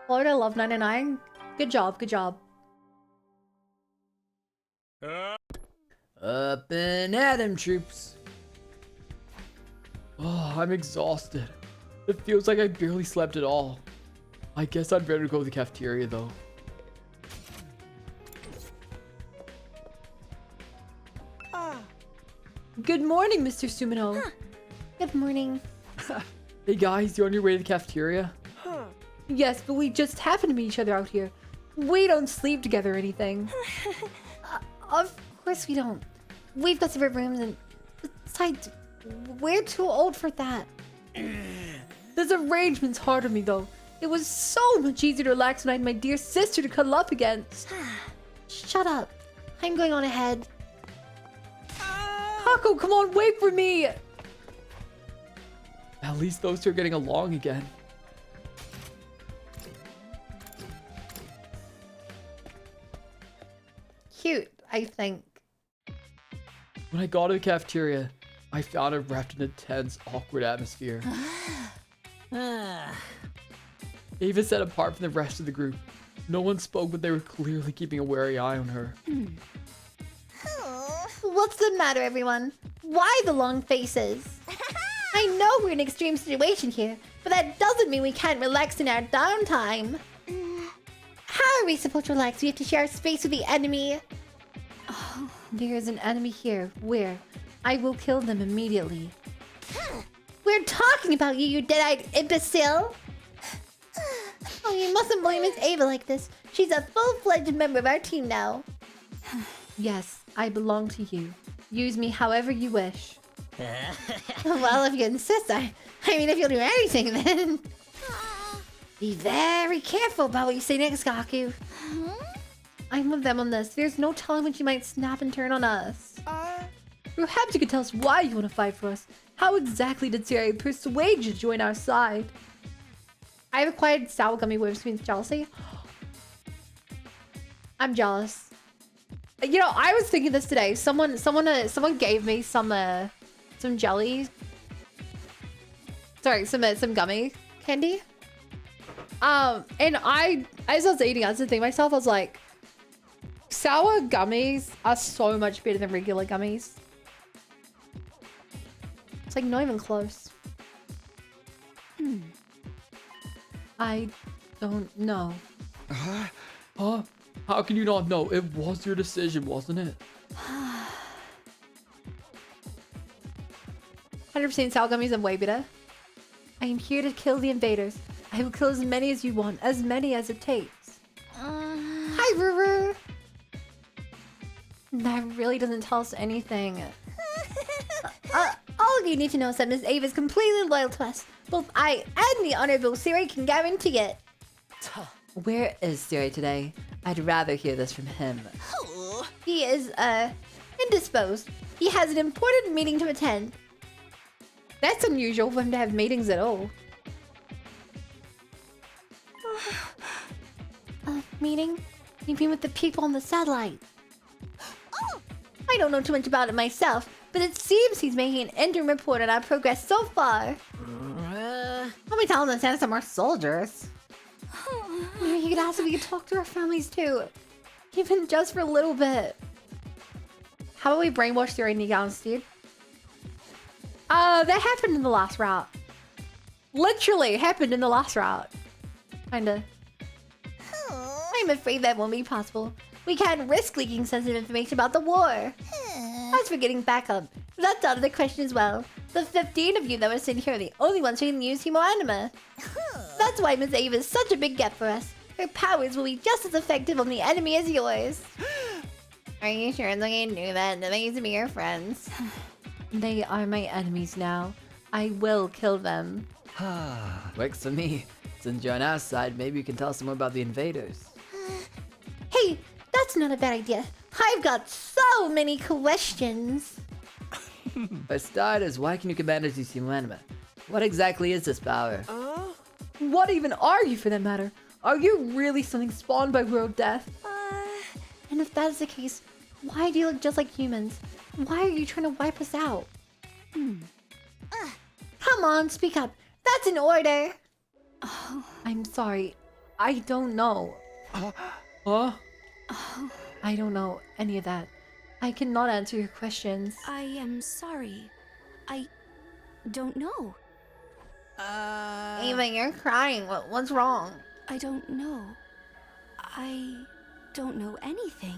Florida Love 99. Good job, good job. Up and at 'em, troops. Oh, I'm exhausted. It feels like I barely slept at all. I guess I'd better go to the cafeteria though. Good morning, Mr. Sumino. Good morning. Hey guys, you on your way to the cafeteria? Yes, but we just happen to meet each other out here. We don't sleep together or anything. Of course we don't. We've got separate rooms and besides, we're too old for that. This arrangement's hard on me though. It was so much easier to relax when I had my dear sister to cuddle up against. Shut up. I'm going on ahead. Hako, come on, wait for me! At least those two are getting along again. Cute, I think. When I got to the cafeteria, I found it wrapped in a tense, awkward atmosphere. Ava sat apart from the rest of the group. No one spoke, but they were clearly keeping a wary eye on her. What's the matter, everyone? Why the long faces? I know we're in an extreme situation here, but that doesn't mean we can't relax in our downtime. How are we supposed to relax? We have to share space with the enemy. Oh, there is an enemy here. Where? I will kill them immediately. We're talking about you, you dead-eyed imbecile! Oh, you mustn't blame Miss Ava like this. She's a full-fledged member of our team now. Yes, I belong to you. Use me however you wish. Well, if you insist, I mean, if you'll do anything, then... Be very careful about what you say next, Gaku. I'm with them on this. There's no telling when she might snap and turn on us. Perhaps you could tell us why you want to fight for us. How exactly did Siri persuade you to join our side? I've acquired sour gummy whips means jealousy. I'm jealous. You know, I was thinking this today. Someone gave me some jelly. Sorry, some gummy candy. And as I was eating, I was thinking to myself, I was like, sour gummies are so much better than regular gummies. It's like not even close. I don't know. Huh? How can you not know? It was your decision, wasn't it? 100% sour gummies are way better. I am here to kill the invaders. I will kill as many as you want, as many as it takes. Hi, Ruru. That really doesn't tell us anything. All you need to know is that Miss Ava is completely loyal to us. Both I and the Honorable Siri can guarantee it. Where is Siri today? I'd rather hear this from him. He is, indisposed. He has an important meeting to attend. That's unusual for him to have meetings at all. Meeting? You mean with the people on the satellite? I don't know too much about it myself, but it seems he's making an interim report on our progress so far. I'll be telling him to send some more soldiers. You could ask if we could talk to our families too. Even just for a little bit. How about we brainwash Siri and Nigao, dude? That happened in the last route. Literally happened in the last route. Kinda. I'm afraid that won't be possible. We can't risk leaking sensitive information about the war. As for getting backup, that's out of the question as well. The 15 of you that were sitting here are the only ones who can use Hemo Anima. That's why Miss Ava is such a big get for us. Her powers will be just as effective on the enemy as yours. Are you sure they can do that? They used to be your friends. They are my enemies now. I will kill them. Works for me. Since you're on our side, maybe you can tell us more about the invaders. Hey, that's not a bad idea. I've got so many questions. For starters, why can you command us to use Hemo Anima? What exactly is this power? What even are you, for that matter? Are you really something spawned by world death? And if that is the case, why do you look just like humans? Why are you trying to wipe us out? Come on, speak up. That's an order. Oh, I'm sorry. I don't know. Huh? oh, I don't know any of that. I cannot answer your questions. I am sorry. I don't know. Ava, you're crying. What's wrong? I don't know. I don't know anything.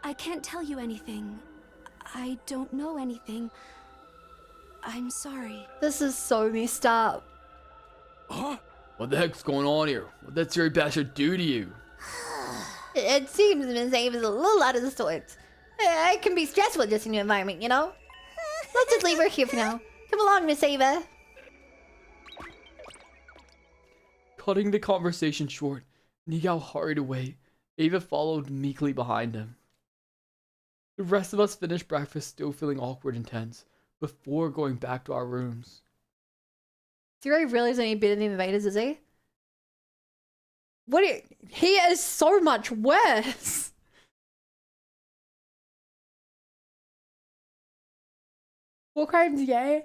I can't tell you anything. I don't know anything. I'm sorry. This is so messed up. Huh? What the heck's going on here? What did that Siri bastard do to you? It seems Miss Ava's a little out of the sorts. It can be stressful just in your environment, you know? Let's just leave her here for now. Come along, Miss Ava. Cutting the conversation short, Nigao hurried away. Ava followed meekly behind him. The rest of us finished breakfast still feeling awkward and tense before going back to our rooms. Zero really isn't any better than the invaders, is he? He is so much worse. War crimes, yeah.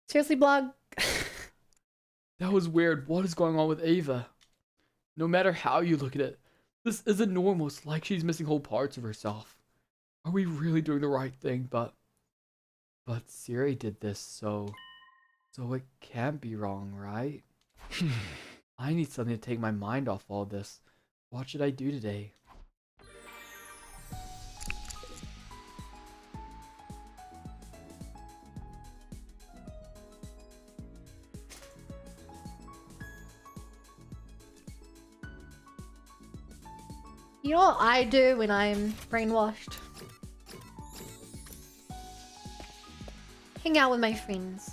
Seriously, blog. That was weird. What is going on with Ava? No matter how you look at it, this isn't normal. It's like she's missing whole parts of herself. Are we really doing the right thing? But Siri did this, so it can't be wrong, right? I need something to take my mind off all this. What should I do today? You know what I do when I'm brainwashed? Hang out with my friends.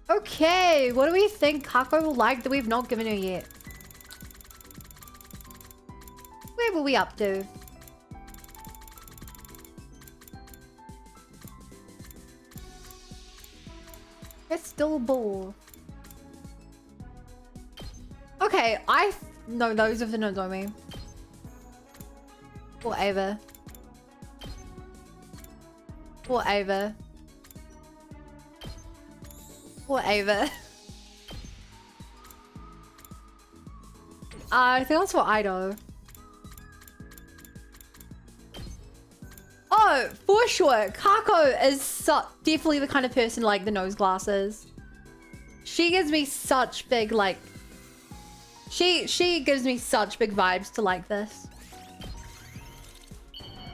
Okay, what do we think Kako will like that we've not given her yet? Where were we up to? Crystal ball. Okay, no, those are the Nozomi. Whatever. Whatever. Whatever. I think that's what I know. Oh, for sure. Kako is definitely the kind of person like the nose glasses. She gives me such big, like... She gives me such big vibes to like this.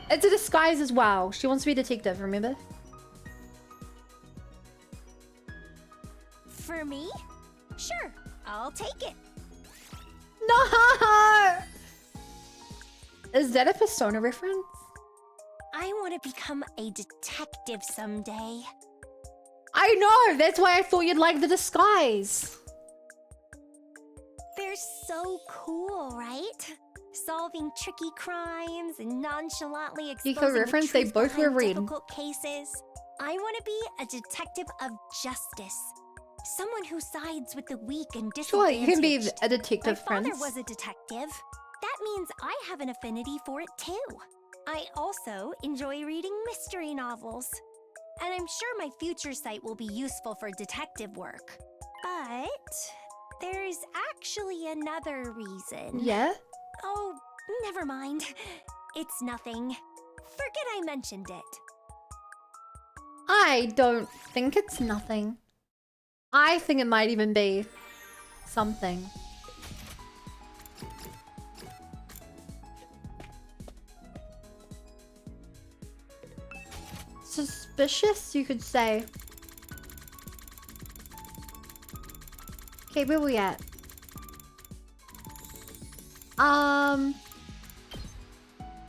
It's a disguise as well. She wants to be a detective, remember? For me? Sure, I'll take it. No! Is that a Persona reference? I want to become a detective someday. I know! That's why I thought you'd like the disguise. They're so cool, right? Solving tricky crimes and nonchalantly exposing the reference, they truth both were behind red. difficult cases. I want to be a detective of justice. Someone who sides with the weak and Sure, disadvantaged. you can be a detective, My father Prince. was a detective. That means I have an affinity for it too. I also enjoy reading mystery novels. And I'm sure my future site will be useful for detective work. But there's actually another reason. Yeah? Oh, never mind. It's nothing. Forget I mentioned it. I don't think it's nothing. I think it might even be something. Suspicious, you could say. Okay, where we at?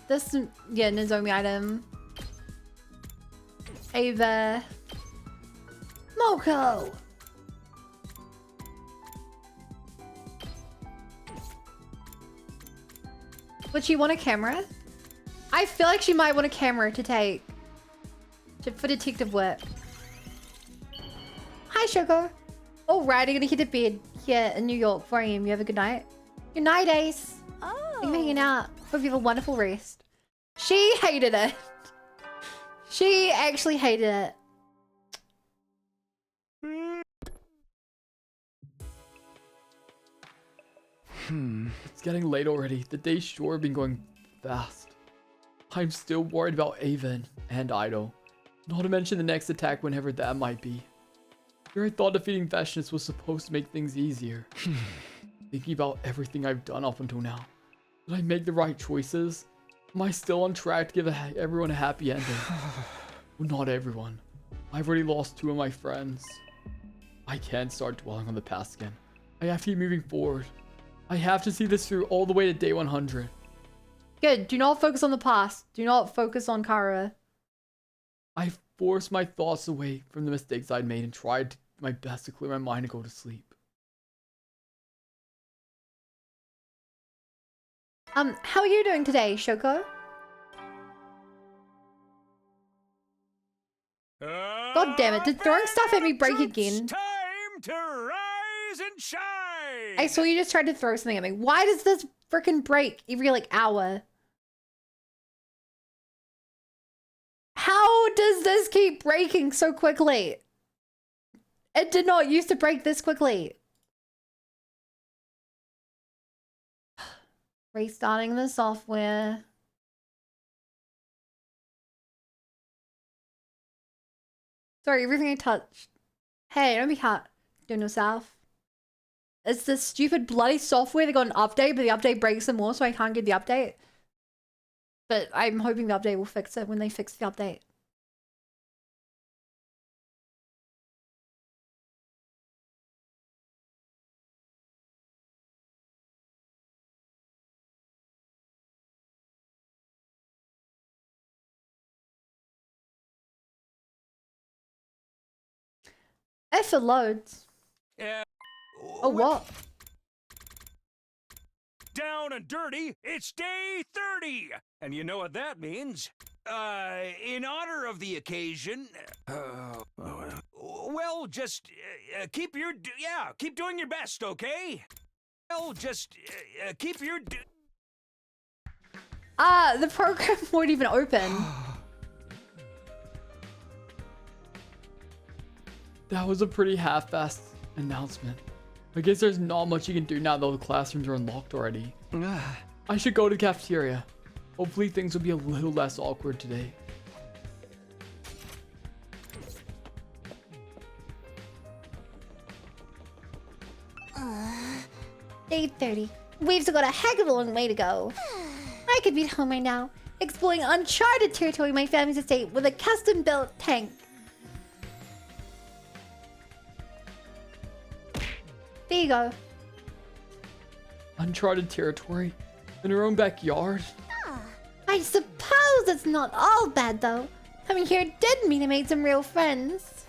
This, yeah, Nozomi item. Ava. Moko! Would she want a camera? I feel like she might want a camera to take. For detective work. Hi, Shoko. Alright, I'm gonna hit the bed here in New York, 4 AM. You have a good night. Good night, Ace. Oh. Thank you for hanging out. Hope you have a wonderful rest. She hated it. She actually hated it. It's getting late already. The day's sure been going fast. I'm still worried about Avon and Idol. Not to mention the next attack whenever that might be. Here I thought defeating Vashnis was supposed to make things easier. Thinking about everything I've done up until now. Did I make the right choices? Am I still on track to give everyone a happy ending? Well, not everyone. I've already lost 2 of my friends. I can't start dwelling on the past again. I have to keep moving forward. I have to see this through all the way to day 100. Good. Do not focus on the past. Do not focus on Kara. I forced my thoughts away from the mistakes I'd made and tried my best to clear my mind and go to sleep. How are you doing today, Shoko? God damn it, did throwing stuff at me break again? Time to rise and shine! I saw you just tried to throw something at me. Why does this freaking break every, like, hour? How does this keep breaking so quickly? It did not used to break this quickly. Restarting the software. Sorry, everything I touched. Hey, don't be hot. Doing yourself. It's this stupid bloody software that got an update, but the update breaks some more, so I can't get the update. But I'm hoping the update will fix it when they fix the update. If it loads. Oh, what? Down and dirty, it's day 30! And you know what that means? In honor of the occasion, well, just keep doing your best, okay? Well, just keep your The program won't even open. That was a pretty half-assed announcement. I guess there's not much you can do now that the classrooms are unlocked already. I should go to the cafeteria. Hopefully things will be a little less awkward today. Day 30. We've still got a heck of a long way to go. I could be at home right now, exploring uncharted territory in my family's estate with a custom-built tank. There you go. Uncharted territory? In her own backyard? I suppose it's not all bad, though. Coming here did mean I made some real friends.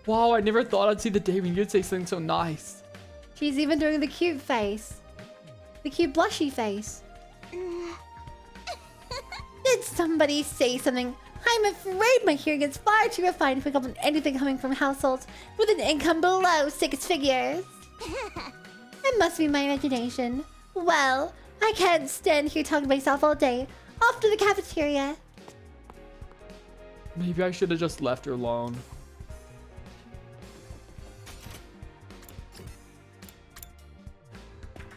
Wow, I never thought I'd see the day when you'd say something so nice. She's even doing the cute face. The cute blushy face. Did somebody say something? I'm afraid my hearing is far too refined to pick up on anything coming from households with an income below 6 figures. It must be my imagination. Well, I can't stand here talking to myself all day. Off to the cafeteria. Maybe I should have just left her alone.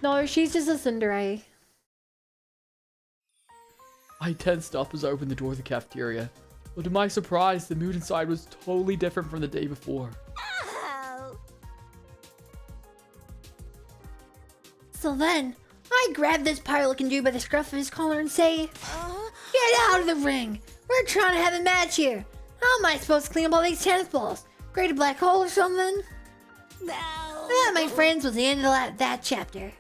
No, she's just a tsundere. I tensed up as I opened the door of the cafeteria. But to my surprise, the mood inside was totally different from the day before. So then, I grab this pirate-looking dude by the scruff of his collar and say, Get out of the ring! We're trying to have a match here! How am I supposed to clean up all these tennis balls? Create a black hole or something? No. That, my friends, was the end of that chapter.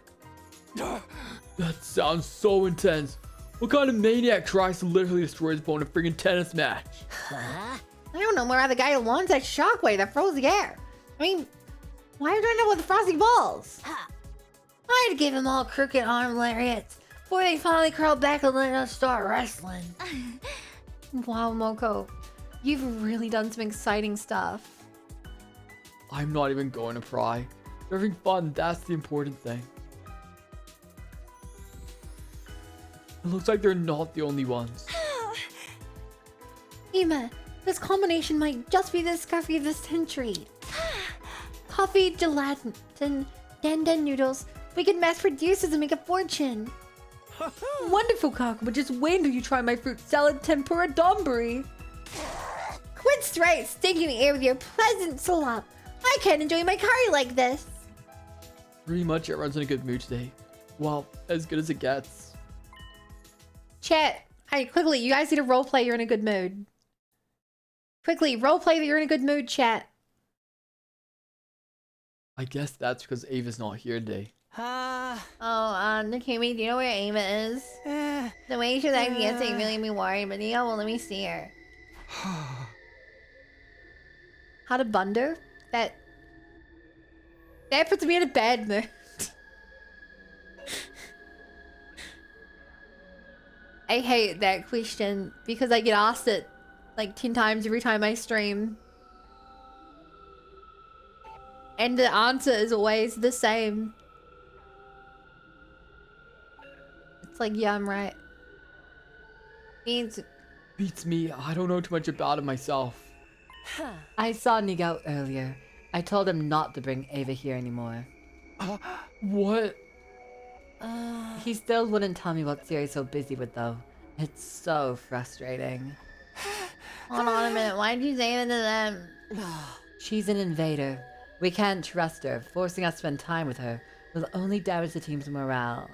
That sounds so intense. What kind of maniac tries to literally destroy his opponent in a freaking tennis match? I don't know more about the guy who launched that shockwave that froze the air. I mean, why are you doing that with the frosty balls? I'd give them all crooked arm lariats before they finally crawled back and let us start wrestling. Wow, Moko. You've really done some exciting stuff. I'm not even going to pry. They're having fun, that's the important thing. It looks like they're not the only ones. Ima, this combination might just be the discovery of the century. Coffee, gelatin, dan noodles, We can mass produce this and make a fortune. Wonderful, Cock, but just wait until you try my fruit salad tempura donburi. Quit straight stinking the air with your pleasant slop. I can't enjoy my curry like this. Pretty much everyone's in a good mood today. Well, as good as it gets. Chat, hey, quickly, you guys need to roleplay you're in a good mood. Quickly, roleplay that you're in a good mood, chat. I guess that's because Ava's not here today. Nakumi, do you know where Ava is? The way she's acting yesterday really made me worried, but yeah, well, let me see her. How to bunder? That puts me in a bad mood. I hate that question because I get asked it like 10 times every time I stream. And the answer is always the same. It's like, yeah, I'm right. Means Beats me. I don't know too much about it myself. I saw Nigo earlier. I told him not to bring Ava here anymore. What? He still wouldn't tell me what Siri's so busy with though. It's so frustrating. hold on a minute, why did you say that to them? She's an invader. We can't trust her. Forcing us to spend time with her will only damage the team's morale.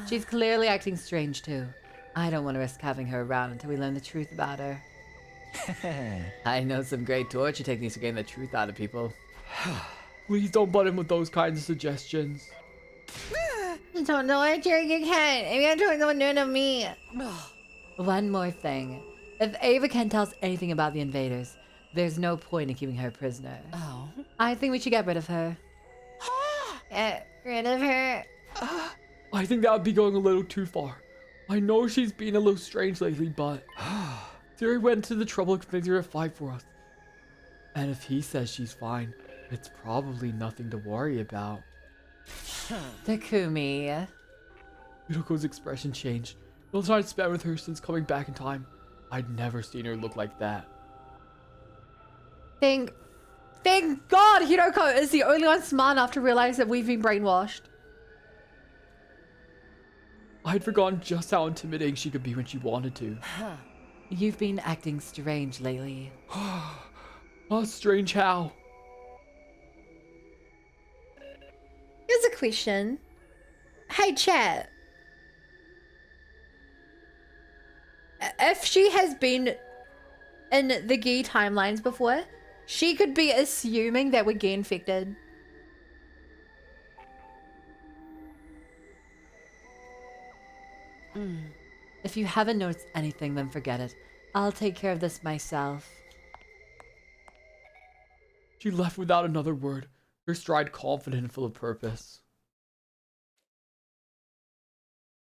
She's clearly acting strange too. I don't want to risk having her around until we learn the truth about her. I know some great torture techniques to gain the truth out of people. Please don't butt in with those kinds of suggestions. Don't know what you can. Maybe I'm trying to do to me. One more thing. If Ava can't tell us anything about the invaders, there's no point in keeping her a prisoner. Oh. I think we should get rid of her. Get rid of her. I think that would be going a little too far. I know she's been a little strange lately, but Siri went to the trouble of convincing her to fight for us. And if he says she's fine, it's probably nothing to worry about. Takumi. Yudoko's expression changed. The time I'd spent with her since coming back in time, I'd never seen her look like that. Thank God Hiroko is the only one smart enough to realize that we've been brainwashed. I'd forgotten just how intimidating she could be when she wanted to. You've been acting strange lately. Oh, strange how? Here's a question. Hey, chat. If she has been in the Gi timelines before, she could be assuming that we're Gi infected. If you haven't noticed anything, then forget it. I'll take care of this myself. She left without another word, her stride confident and full of purpose.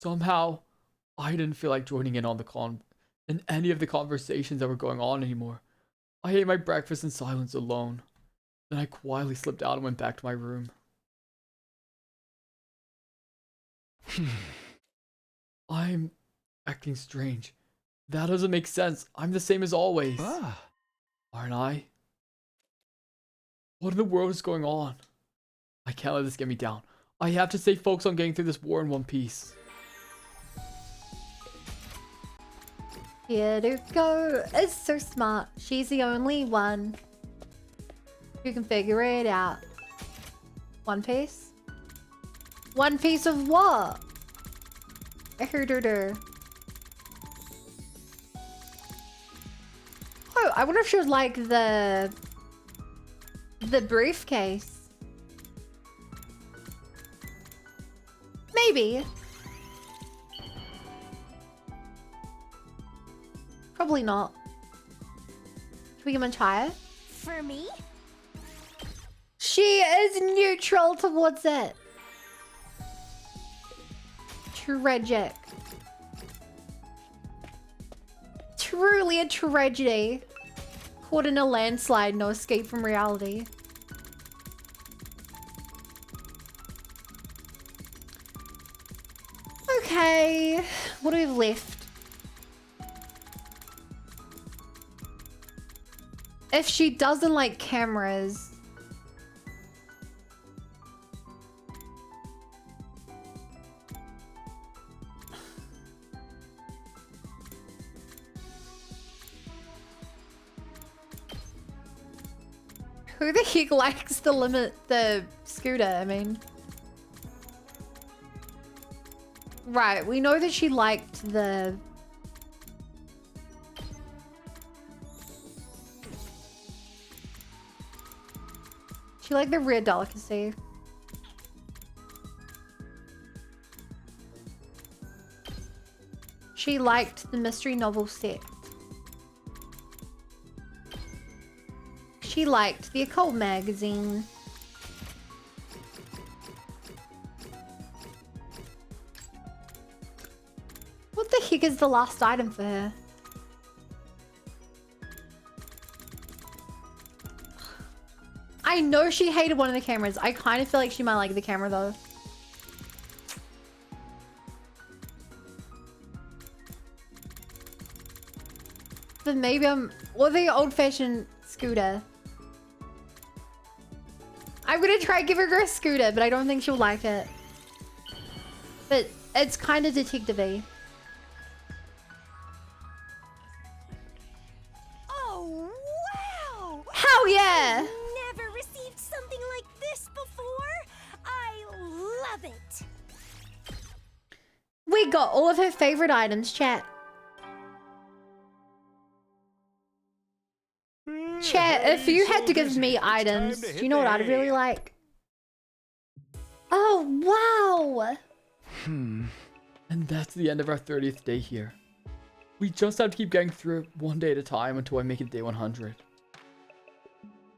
Somehow, I didn't feel like joining in on in any of the conversations that were going on anymore. I ate my breakfast in silence alone. Then I quietly slipped out and went back to my room. I'm acting strange. That doesn't make sense. I'm the same as always. Aren't I? What in the world is going on? I can't let this get me down. I have to stay focused on getting through this war in one piece. Hiroko is so smart. She's the only one who can figure it out. One Piece? One Piece of what? Oh, I wonder if she was like the briefcase. Maybe. Probably not. Can we get much higher? For me? She is neutral towards it. Tragic. Truly a tragedy. Caught in a landslide, no escape from reality. Okay, what do we have left? If she doesn't like cameras, Who the heck likes the scooter? I mean. Right, we know that she liked the... She liked the rare delicacy. She liked the mystery novel set. She liked the occult magazine. What the heck is the last item for her? I know she hated one of the cameras. I kind of feel like she might like the camera though. But maybe or the old-fashioned scooter. I'm gonna try to give her a scooter, but I don't think she'll like it. But it's kind of detective-y. Oh, wow! Hell yeah! I've never received something like this before. I love it. We got all of her favorite items, chat. Chat, if you had to give me items, do you know what I'd really like? Oh, wow! And that's the end of our 30th day here. We just have to keep getting through it one day at a time until I make it day 100.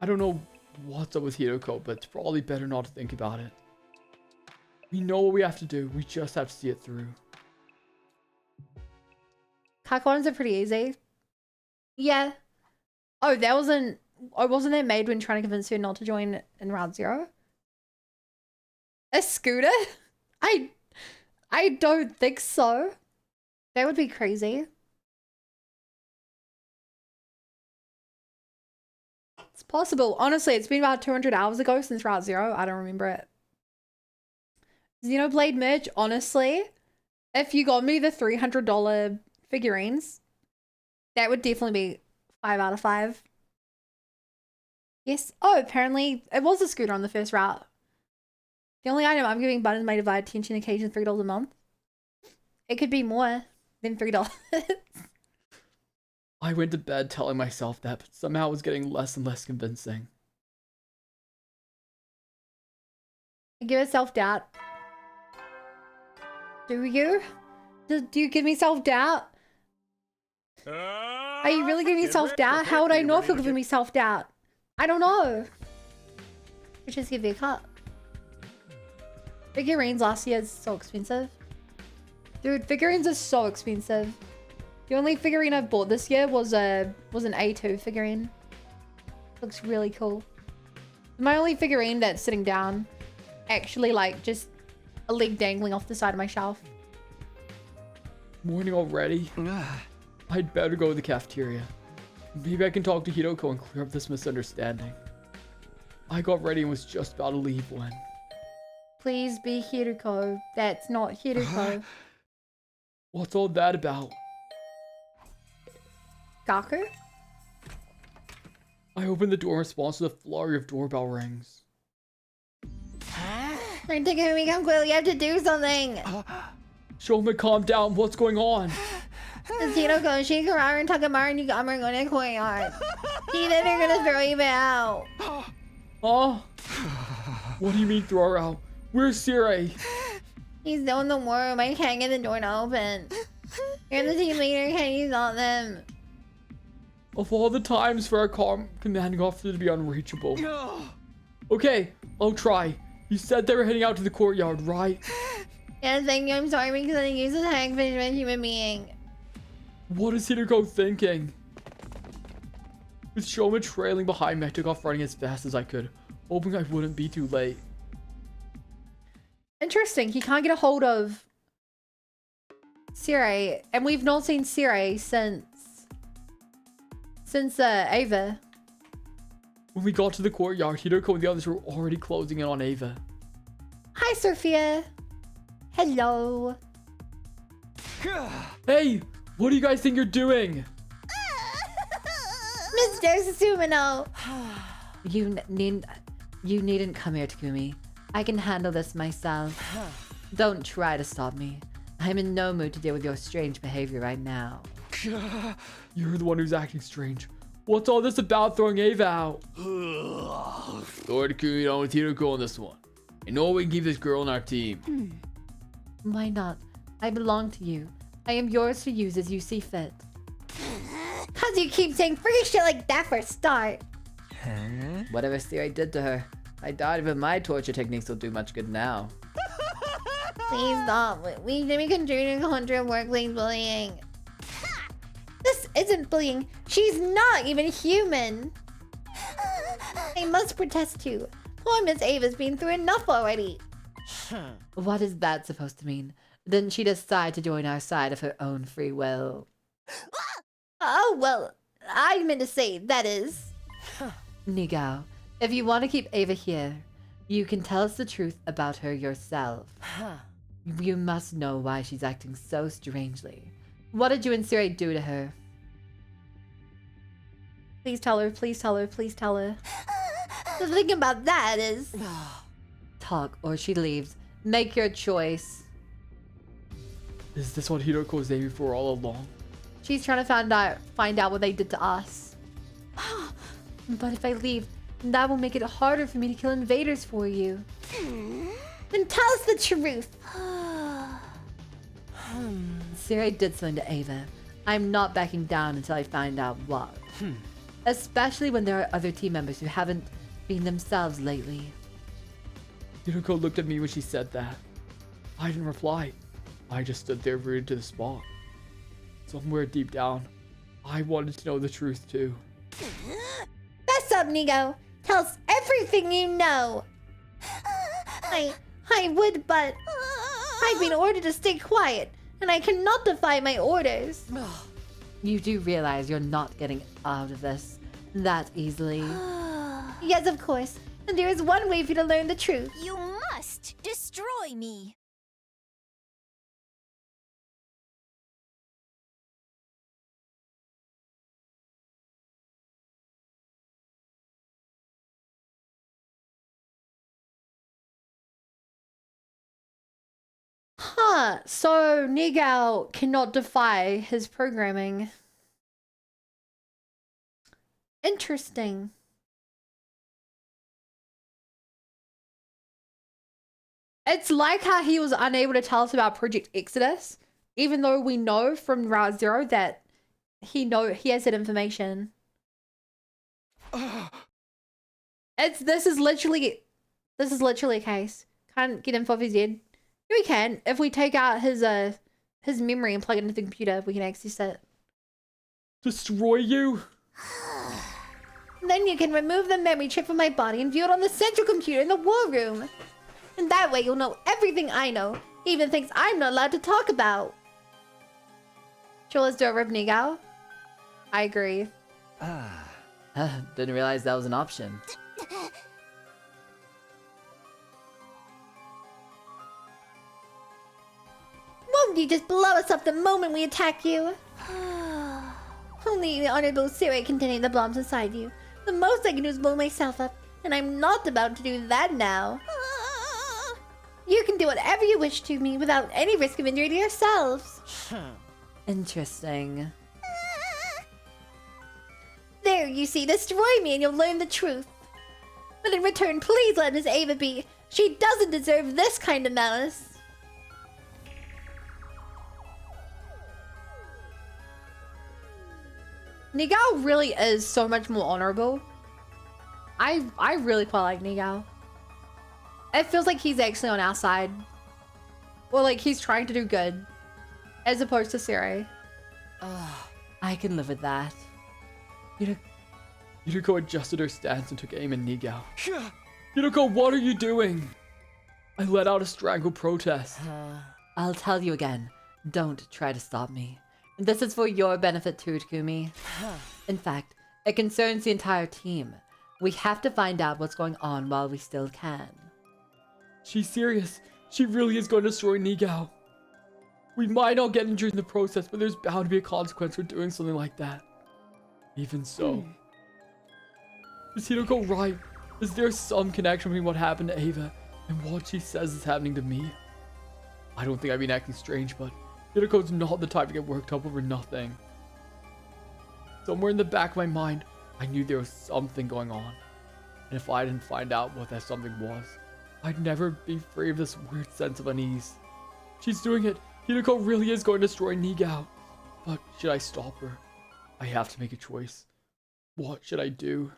I don't know what's up with Hiroko, but it's probably better not to think about it. We know what we have to do, we just have to see it through. Cartons are pretty easy. Yeah. Oh, wasn't that made when trying to convince her not to join in round 0? A scooter? I don't think so. That would be crazy. It's possible. Honestly, it's been about 200 hours ago since round 0. I don't remember it. Xenoblade merch, honestly, if you got me the $300 figurines, that would definitely be 5 out of 5. Yes. Oh, apparently it was a scooter on the first route. The only item I'm giving Buttons may divide attention occasion $3 a month. It could be more than $3. I went to bed telling myself that, but somehow it was getting less and less convincing. Give it self-doubt. Do you? Do you give me self-doubt? Are you really giving me self-doubt? How would I know if you're giving me self-doubt? I don't know. We just give you a cut. Figurines last year is so expensive. Dude, figurines are so expensive. The only figurine I've bought this year was an A2 figurine. Looks really cool. My only figurine that's sitting down, actually like just a leg dangling off the side of my shelf. Morning already? I'd better go to the cafeteria. Maybe I can talk to Hiroko and clear up this misunderstanding. I got ready and was just about to leave when... Please be Hiroko. That's not Hiroko. What's all that about? Gaku? I opened the door in response to the flurry of doorbell rings. They're taking me come quickly. You have to do something. Shoma, calm down. What's going on? It's Hiroko, Shikamaru, and Takamaru, and Yukamaru going to the courtyard. See that they're gonna throw you out. Huh? What do you mean throw her out? Where's Sirei? He's still in the room. I can't get the door to open. You're the team leader. Can you stop them? Of all the times for our commanding officer to be unreachable. Okay, I'll try. You said they were heading out to the courtyard, right? Yes, thank you. I'm sorry because I use a hagfish as a human being. What is Hiroko thinking? With Shoma trailing behind me, I took off running as fast as I could, hoping I wouldn't be too late. Interesting. He can't get a hold of Sirei, and we've not seen Sirei since Ava. When we got to the courtyard, Hiroko and the others were already closing in on Ava. Hi, Sophia. Hello. Hey, what do you guys think you're doing? Mr. Sumino. You needn't come here, Takumi. I can handle this myself. Don't try to stop me. I'm in no mood to deal with your strange behavior right now. You're the one who's acting strange. What's all this about throwing Ava out? Lord Takumi, down with Hiroko on this one. I know we can keep this girl on our team. Why not? I belong to you. I am yours to use as you see fit. Cause you keep saying freaky shit like that for a start. Whatever Siri did to her, I doubt even my torture techniques will do much good now. Please stop. We continue to conjure workplace bullying. This isn't bullying. She's not even human. I must protest too. Poor Miss Ava's been through enough already. What is that supposed to mean? Didn't she decide to join our side of her own free will? Oh, well, I meant to say, that is. Nigao, if you want to keep Ava here, you can tell us the truth about her yourself. You must know why she's acting so strangely. What did you and Siri do to her? Please tell her, please tell her, please tell her. The thing about that is... Talk or she leaves. Make your choice. Is this what Hiroko was aiming for all along? She's trying to find out what they did to us. But if I leave, that will make it harder for me to kill invaders for you. Then tell us the truth. Siri did something to Ava. I'm not backing down until I find out what. Especially when there are other team members who haven't been themselves lately. Hiroko looked at me when she said that. I didn't reply. I just stood there rooted to the spot. Somewhere deep down, I wanted to know the truth too. Fess up, Nigo. Tell us everything you know. I would, but I've been ordered to stay quiet, and I cannot defy my orders. You do realize you're not getting out of this that easily. Yes, of course. And there is one way for you to learn the truth. You must destroy me. Huh, so Nigao cannot defy his programming. Interesting. It's like how he was unable to tell us about Project Exodus, even though we know from Route Zero that he has that information. This is literally a case. Can't get info off his head. We can. If we take out his memory and plug it into the computer, we can access it. Destroy you? Then you can remove the memory chip from my body and view it on the central computer in the war room. And that way you'll know everything I know, even things I'm not allowed to talk about. Sure, let's do a rip Nigao. I agree. Didn't realize that was an option. Won't you just blow us up the moment we attack you? Only the Honorable Siri can contain the bombs inside you. The most I can do is blow myself up, and I'm not about to do that now. You can do whatever you wish to me without any risk of injury to yourselves. Interesting. There, you see, destroy me and you'll learn the truth. But in return, please let Miss Ava be. She doesn't deserve this kind of malice. Nigao really is so much more honorable. I really quite like Nigao. It feels like he's actually on our side. Or like he's trying to do good. As opposed to Siri. I can live with that. Hiroko adjusted her stance and took aim at Nigao. Hiroko, what are you doing? I let out a strangled protest. I'll tell you again. Don't try to stop me. This is for your benefit too, Takumi. In fact, it concerns the entire team. We have to find out what's going on while we still can. She's serious. She really is going to destroy Nigao. We might not get injured in the process, but there's bound to be a consequence for doing something like that. Even so. Is Hideko right? Is there some connection between what happened to Ava and what she says is happening to me? I don't think I've been acting strange, but Hideko's not the type to get worked up over nothing. Somewhere in the back of my mind, I knew there was something going on. And if I didn't find out what that something was, I'd never be free of this weird sense of unease. She's doing it. Hideko really is going to destroy Nigao. But should I stop her? I have to make a choice. What should I do?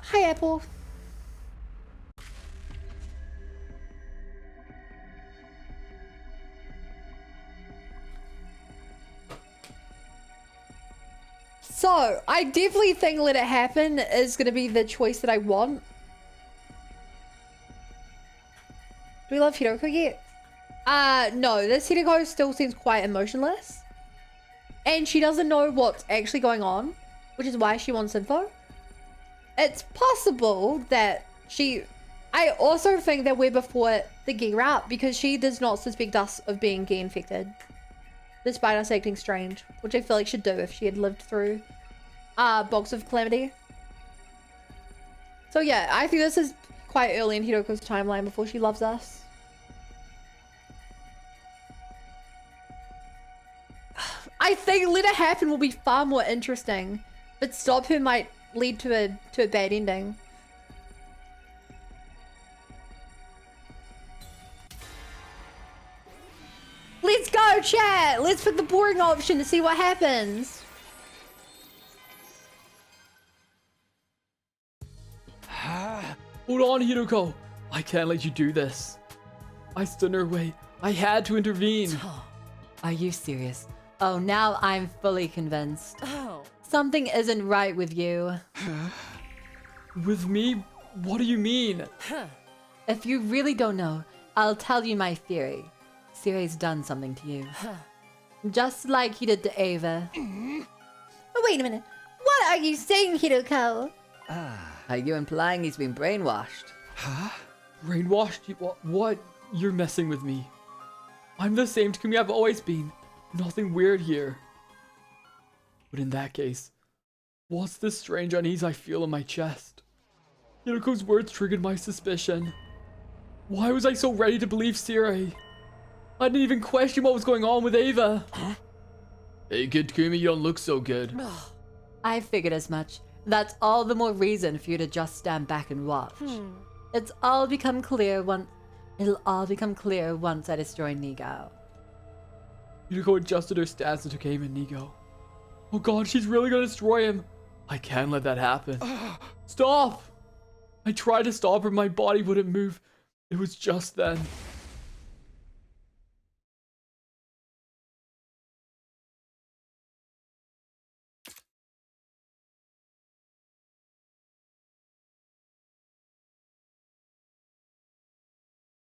Hi, Apple. So, I definitely think Let It Happen is going to be the choice that I want. Do we love Hideko yet? No, this Hideko still seems quite emotionless. And she doesn't know what's actually going on, which is why she wants info. It's possible that she... I also think that we're before the Gi route because she does not suspect us of being Gi infected. Despite us acting strange, which I feel like she'd do if she had lived through Box of Calamity. So yeah, I think this is quite early in Hideko's timeline before she loves us. I think Let It Happen will be far more interesting, but stop her might lead to a bad ending. Let's go, chat! Let's pick the boring option to see what happens. Hold on, Hideko. I can't let you do this. I stood in her way. I had to intervene. Are you serious? Oh, now I'm fully convinced. Oh. Something isn't right with you. With me? What do you mean? If you really don't know, I'll tell you my theory. Siri's done something to you. Just like he did to Ava. Wait a minute. What are you saying, Hideko? Are you implying he's been brainwashed? Huh? Brainwashed? What? You're messing with me. I'm the same Takumi I've always been. Nothing weird here. But in that case, what's this strange unease I feel in my chest? Hideko's words triggered my suspicion. Why was I so ready to believe Siri? I didn't even question what was going on with Ava. Hey kid Takumi, you don't look so good. I figured as much. That's all the more reason for you to just stand back and watch. It'll all become clear once I destroy Nigao. Hideko adjusted her stance and took aim at Nigo. Oh god, she's really gonna destroy him. I can't let that happen. Stop! I tried to stop her, my body wouldn't move. It was just then.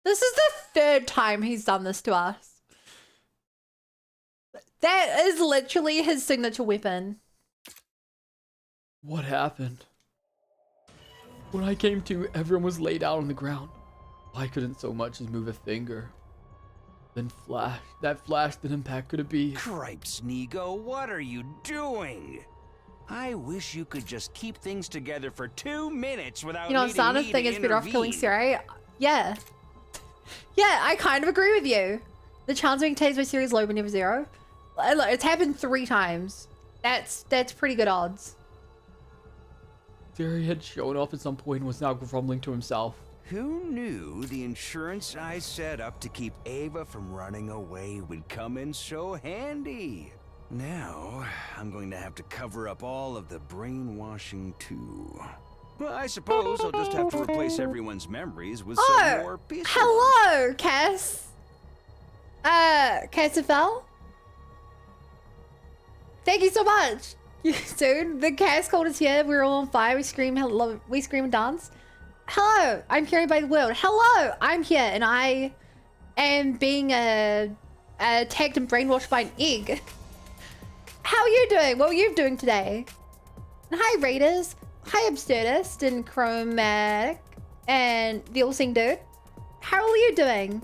This is the third time he's done this to us. That is literally his signature weapon. What happened? When I came to, everyone was laid out on the ground. I couldn't so much as move a finger. Then that flash, the impact could it be? Cripes, Nigo, what are you doing? I wish you could just keep things together for 2 minutes without You know, needing Sana me think to it's better off killing intervene. Siri. Yeah. Yeah, I kind of agree with you. The chance of being tased by Siri is low but never zero. Look, it's happened 3 times. That's pretty good odds. Siri had shown off at some point and was now grumbling to himself. Who knew the insurance I set up to keep Ava from running away would come in so handy? Now, I'm going to have to cover up all of the brainwashing too. Well, I suppose I'll just have to replace everyone's memories with some more peaceful hello, Cass. Cassifel? Thank you so much. Dude, the Cass called us here. We're all on fire. We scream, hello. We scream and dance. Hello, I'm carried by the world. Hello, I'm here, and I am being attacked and brainwashed by an egg. How are you doing? What are you doing today? And hi, Raiders. hi Absurdist and Chromatic and the All-Seeing Dude. How are you doing?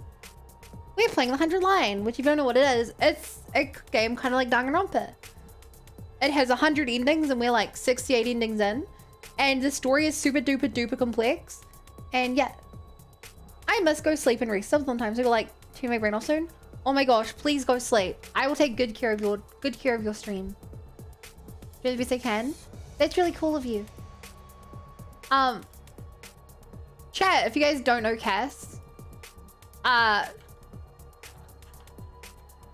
We're playing the 100 Line, which if you don't know what it is, it's a game kind of like Danganronpa. It has 100 endings and we're like 68 endings in. And the story is super duper duper complex. And yeah, I must go sleep and rest. Sometimes I go like, turn my brain off soon. Oh my gosh, please go sleep. I will take good care of your stream. Do the best I can. That's really cool of you. Chat, if you guys don't know Cass,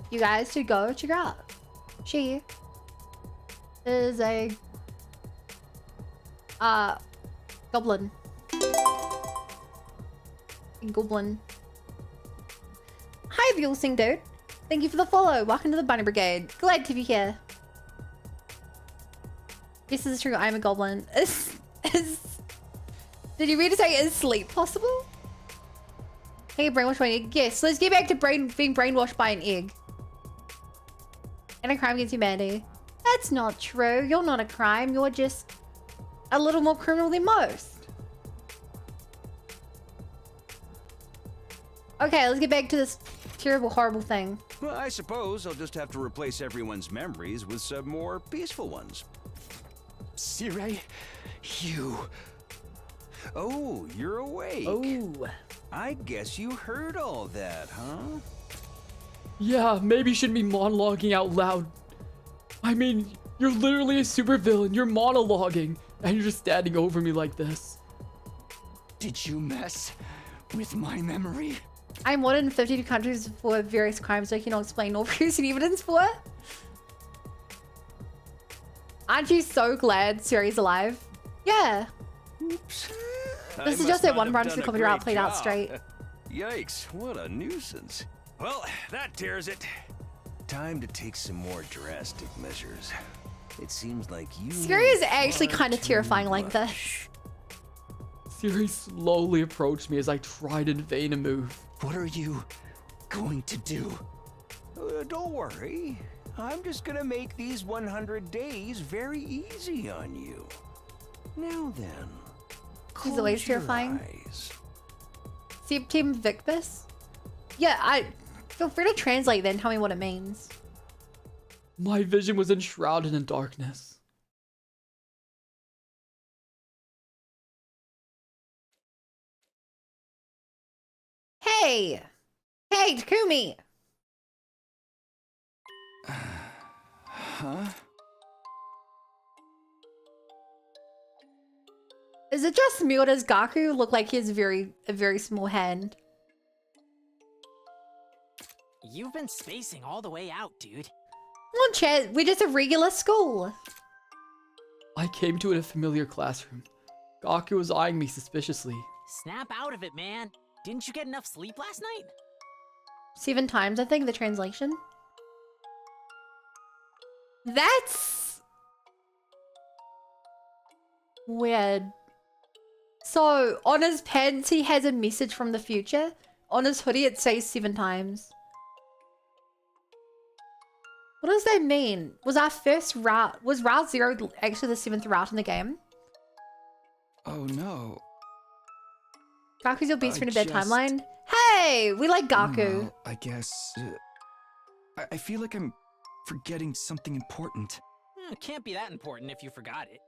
you guys should go check her out. She is a goblin. Goblin. Hi, the All-Seeing Dude. Thank you for the follow. Welcome to the Bunny Brigade. Glad to be here. Yes, this is true. I'm a goblin. Did you really say is sleep possible? Hey, brainwashed by an egg. Yes, let's get back to being brainwashed by an egg. And a crime against humanity. That's not true. You're not a crime. You're just a little more criminal than most. Okay, let's get back to this terrible, horrible thing. Well, I suppose I'll just have to replace everyone's memories with some more peaceful ones. Sirei, you... Oh, you're awake. Oh. I guess you heard all that, huh? Yeah, maybe you shouldn't be monologuing out loud. I mean, you're literally a supervillain. You're monologuing, and you're just standing over me like this. Did you mess with my memory? I'm wanted in 52 countries for various crimes I cannot explain nor produce any evidence for. Aren't you so glad Siri's alive? Yeah. Oops. This is just that one run to the comedy route played out straight. Yikes, what a nuisance. Well, that tears it. Time to take some more drastic measures. It seems like you... Siri is actually kind of terrifying like this. Siri slowly approached me as I tried in vain to move. What are you going to do? Don't worry. I'm just gonna make these 100 days very easy on you. Now then, He's always terrifying. See, Team Vicbus? Yeah, I feel free to translate then. Tell me what it means. My vision was enshrouded in darkness. Hey! Hey, Takumi! Huh? Is it just me or does Gaku look like he has a very small hand? You've been spacing all the way out, dude. Come on, Chet. We're just a regular school. I came to it in a familiar classroom. Gaku was eyeing me suspiciously. Snap out of it, man. Didn't you get enough sleep last night? 7 times, I think, the translation. That's weird. So, on his pants, he has a message from the future. On his hoodie, it says 7 times. What does that mean? Was our first route... Was Route 0 actually the 7th route in the game? Oh no. Gaku's your best friend in a bad timeline? Hey! We like Gaku. Well, I guess... I feel like I'm forgetting something important. It can't be that important if you forgot it.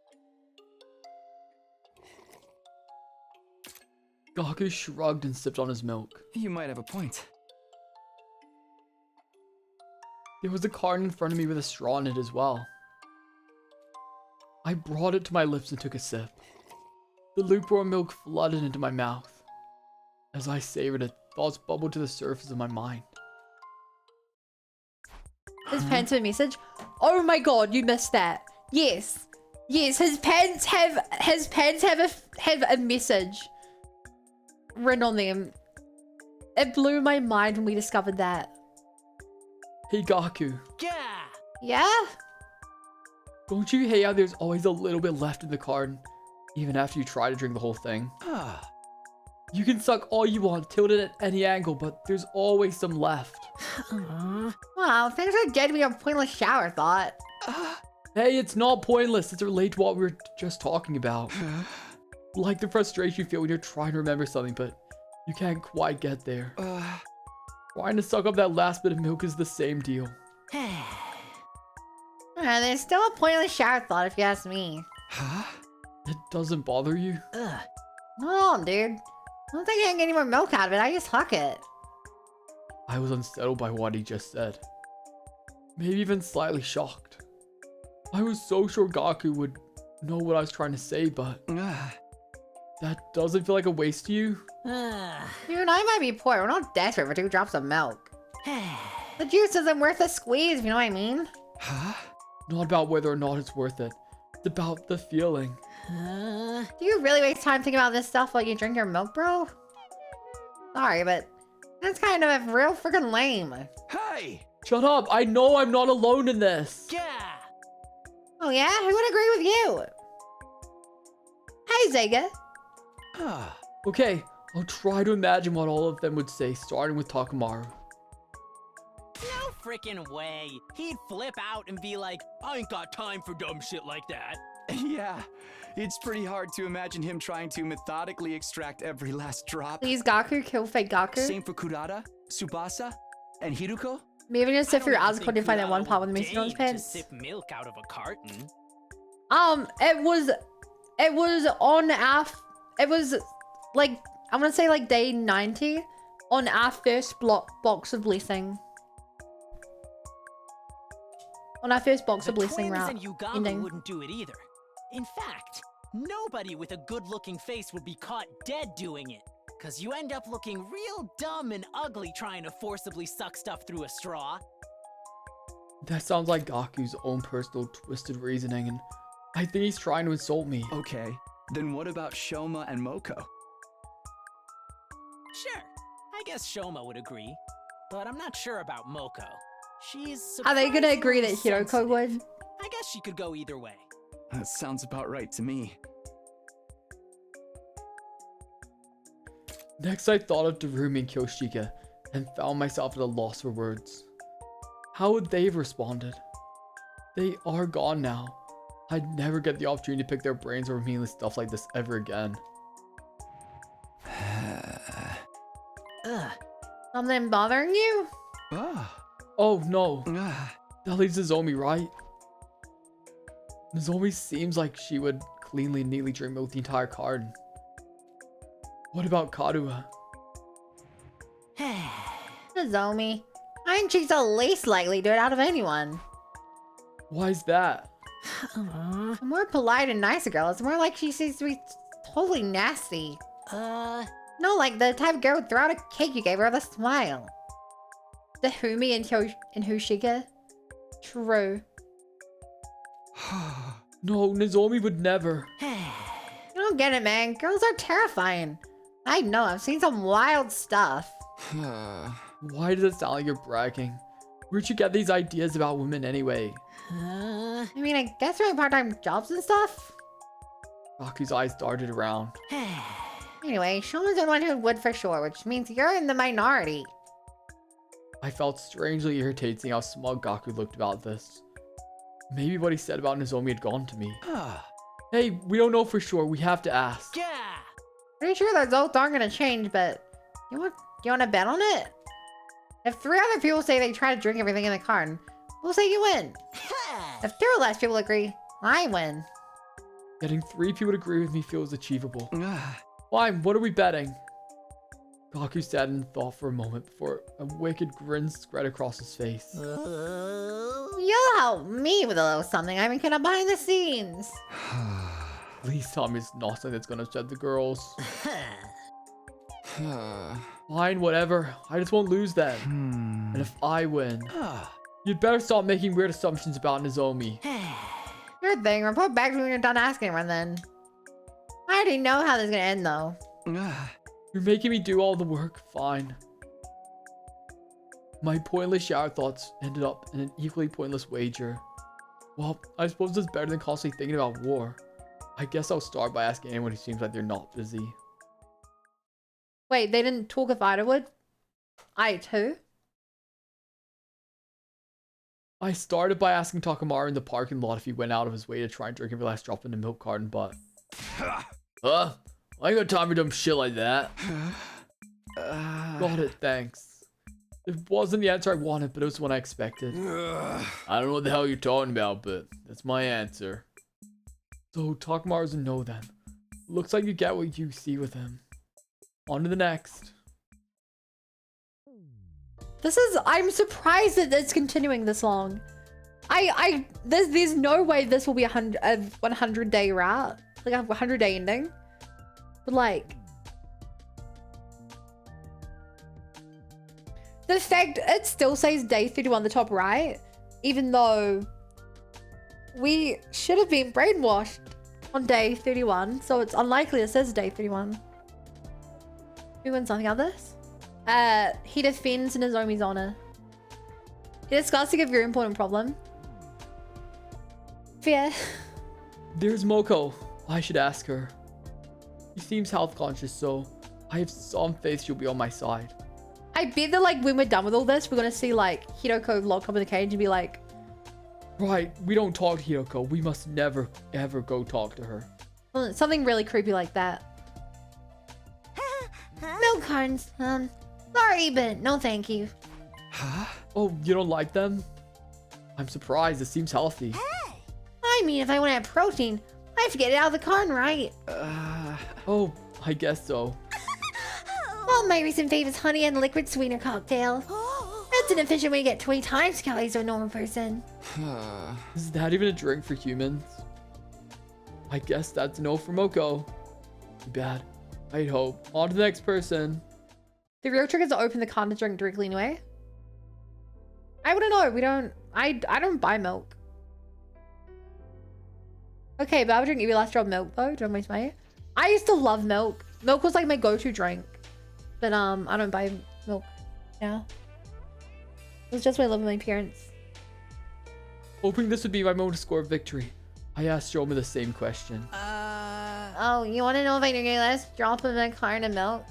Gaku shrugged and sipped on his milk. You might have a point. There was a carton in front of me with a straw in it as well. I brought it to my lips and took a sip. The lukewarm milk flooded into my mouth. As I savored it, thoughts bubbled to the surface of my mind. His pants have a message? Oh my god, you missed that. Yes. Yes, his pants have a message written on them. It blew my mind when we discovered that. Hey Gaku. Yeah. Yeah? Don't you hate how there's always a little bit left in the carton, even after you try to drink the whole thing? You can suck all you want, tilt it at any angle, but there's always some left. Wow, thanks for getting me a pointless shower thought. Hey, it's not pointless. It's related to what we were just talking about. Like the frustration you feel when you're trying to remember something, but you can't quite get there. Trying to suck up that last bit of milk is the same deal. There's still a pointless shower thought if you ask me. Huh? It doesn't bother you? No, dude. I don't think I can get any more milk out of it. I just huck it. I was unsettled by what he just said. Maybe even slightly shocked. I was so sure Gaku would know what I was trying to say, but that doesn't feel like a waste to you? You and I might be poor. We're not desperate for 2 drops of milk. The juice isn't worth a squeeze, if you know what I mean. Huh? Not about whether or not it's worth it. It's about the feeling. Do you really waste time thinking about this stuff while you drink your milk, bro? Sorry, but that's kind of real freaking lame. Hey! Shut up! I know I'm not alone in this! Yeah! Oh yeah? Who would agree with you? Hey, Zega. Okay, I'll try to imagine what all of them would say, starting with Takamaru. No frickin' way. He'd flip out and be like, I ain't got time for dumb shit like that. Yeah, it's pretty hard to imagine him trying to methodically extract every last drop. Please, Gaku, kill fake Gaku. Same for Kurata, Tsubasa, and Hiruko. Maybe just sit through Azuko to find that one part with the Mason on his pants. To sip milk out of a carton. It was like, I'm gonna say like day 90 on our first box of blessing. On our first box of blessing route and Yugami ending. wouldn't do it either. In fact, nobody with a good-looking face would be caught dead doing it. Cause you end up looking real dumb and ugly trying to forcibly suck stuff through a straw. That sounds like Gaku's own personal twisted reasoning, and I think he's trying to insult me. Okay, then what about Shoma and Moko? Sure, I guess Shoma would agree. But I'm not sure about Moko. She's Are they gonna agree that surprisingly Hiroko sensitive. would? I guess she could go either way. That sounds about right to me. Next, I thought of Darumi and Kyoshika and found myself at a loss for words. How would they have responded? They are gone now. I'd never get the opportunity to pick their brains over meaningless stuff like this ever again. Something bothering you? Oh no. That leaves Nozomi, right? Nozomi seems like she would cleanly and neatly drink milk the entire carton. What about Karuha? Nozomi. I think she's the least likely to do it out of anyone. Why is that? A more polite and nicer girl. It's more like she seems to be totally nasty. No, like the type of girl would throw out a cake you gave her with a smile. The Humi and Hushika. True. No, Nozomi would never. You don't get it, man. Girls are terrifying. I know, I've seen some wild stuff. Why does it sound like you're bragging? Where'd you get these ideas about women anyway? I mean, I guess we're in part-time jobs and stuff. Gaku's eyes darted around. Anyway, Shoma's the one who would for sure, which means you're in the minority. I felt strangely irritated seeing how smug Gaku looked about this. Maybe what he said about Nozomi had gone to me. Hey, we don't know for sure. We have to ask. Yeah. Pretty sure those oaths aren't gonna change, but you want to bet on it? If 3 other people say they try to drink everything in the carton, we'll say you win. If 2 or less people agree, I win. Getting 3 people to agree with me feels achievable. Fine, what are we betting? Gaku sat in thought for a moment before a wicked grin spread across his face. You'll help me with a little something I've been kind of behind the scenes. Please tell me it's not something that's gonna upset the girls. Fine, whatever. I just won't lose then. And if I win, you'd better stop making weird assumptions about Nozomi. Sure thing. Report back to me when you're done asking everyone then. I already know how this is gonna end though. You're making me do all the work. Fine. My pointless shower thoughts ended up in an equally pointless wager. Well, I suppose it's better than constantly thinking about war. I guess I'll start by asking anyone who seems like they're not busy. Wait, they didn't talk if Ida would? I too? I started by asking Takamaru in the parking lot if he went out of his way to try and drink every last drop in the milk carton, but... I ain't got time for dumb shit like that. Got it, thanks. It wasn't the answer I wanted, but it was one I expected. I don't know what the hell you're talking about, but that's my answer. So, Takamaru's a no then. Looks like you get what you see with him. On to the next. I'm surprised that it's continuing this long. There's no way this will be a 100-day route, like a 100-day ending. But like, the fact it still says day 31 on the top right, even though we should have been brainwashed on day 31, so it's unlikely it says day 31. Who wins something out of this? He defends Nozomi's honor. He discussing a very important problem. Fear. There's Moko. I should ask her. She seems health conscious, so I have some faith she'll be on my side. I bet that like when we're done with all this, we're gonna see like Hiroko locked up in the cage and be like, right, we don't talk to Hiroko. We must never ever go talk to her. Something really creepy like that. Milk cartons. Sorry, but no thank you. Huh? Oh, you don't like them? I'm surprised. It seems healthy. I mean, if I want to have protein, I have to get it out of the carton, right? Oh, I guess so. Well, my recent fave is honey and liquid sweetener cocktail. That's an efficient way to get 20 times calories to a normal person. Is that even a drink for humans? I guess that's a no for Moko. Too bad. I'd hope. On to the next person. The real trick is to open the carton to drink directly anyway. I wouldn't know. We don't. I don't buy milk. Okay, but I would drink every last drop of milk though. Don't waste my. I used to love milk. Milk was like my go-to drink. But I don't buy milk now. It was just when I lived with my parents. Hoping this would be my moment to score a victory, I asked Joma the same question. Oh, you want to know if I drink a last drop of my carton of milk?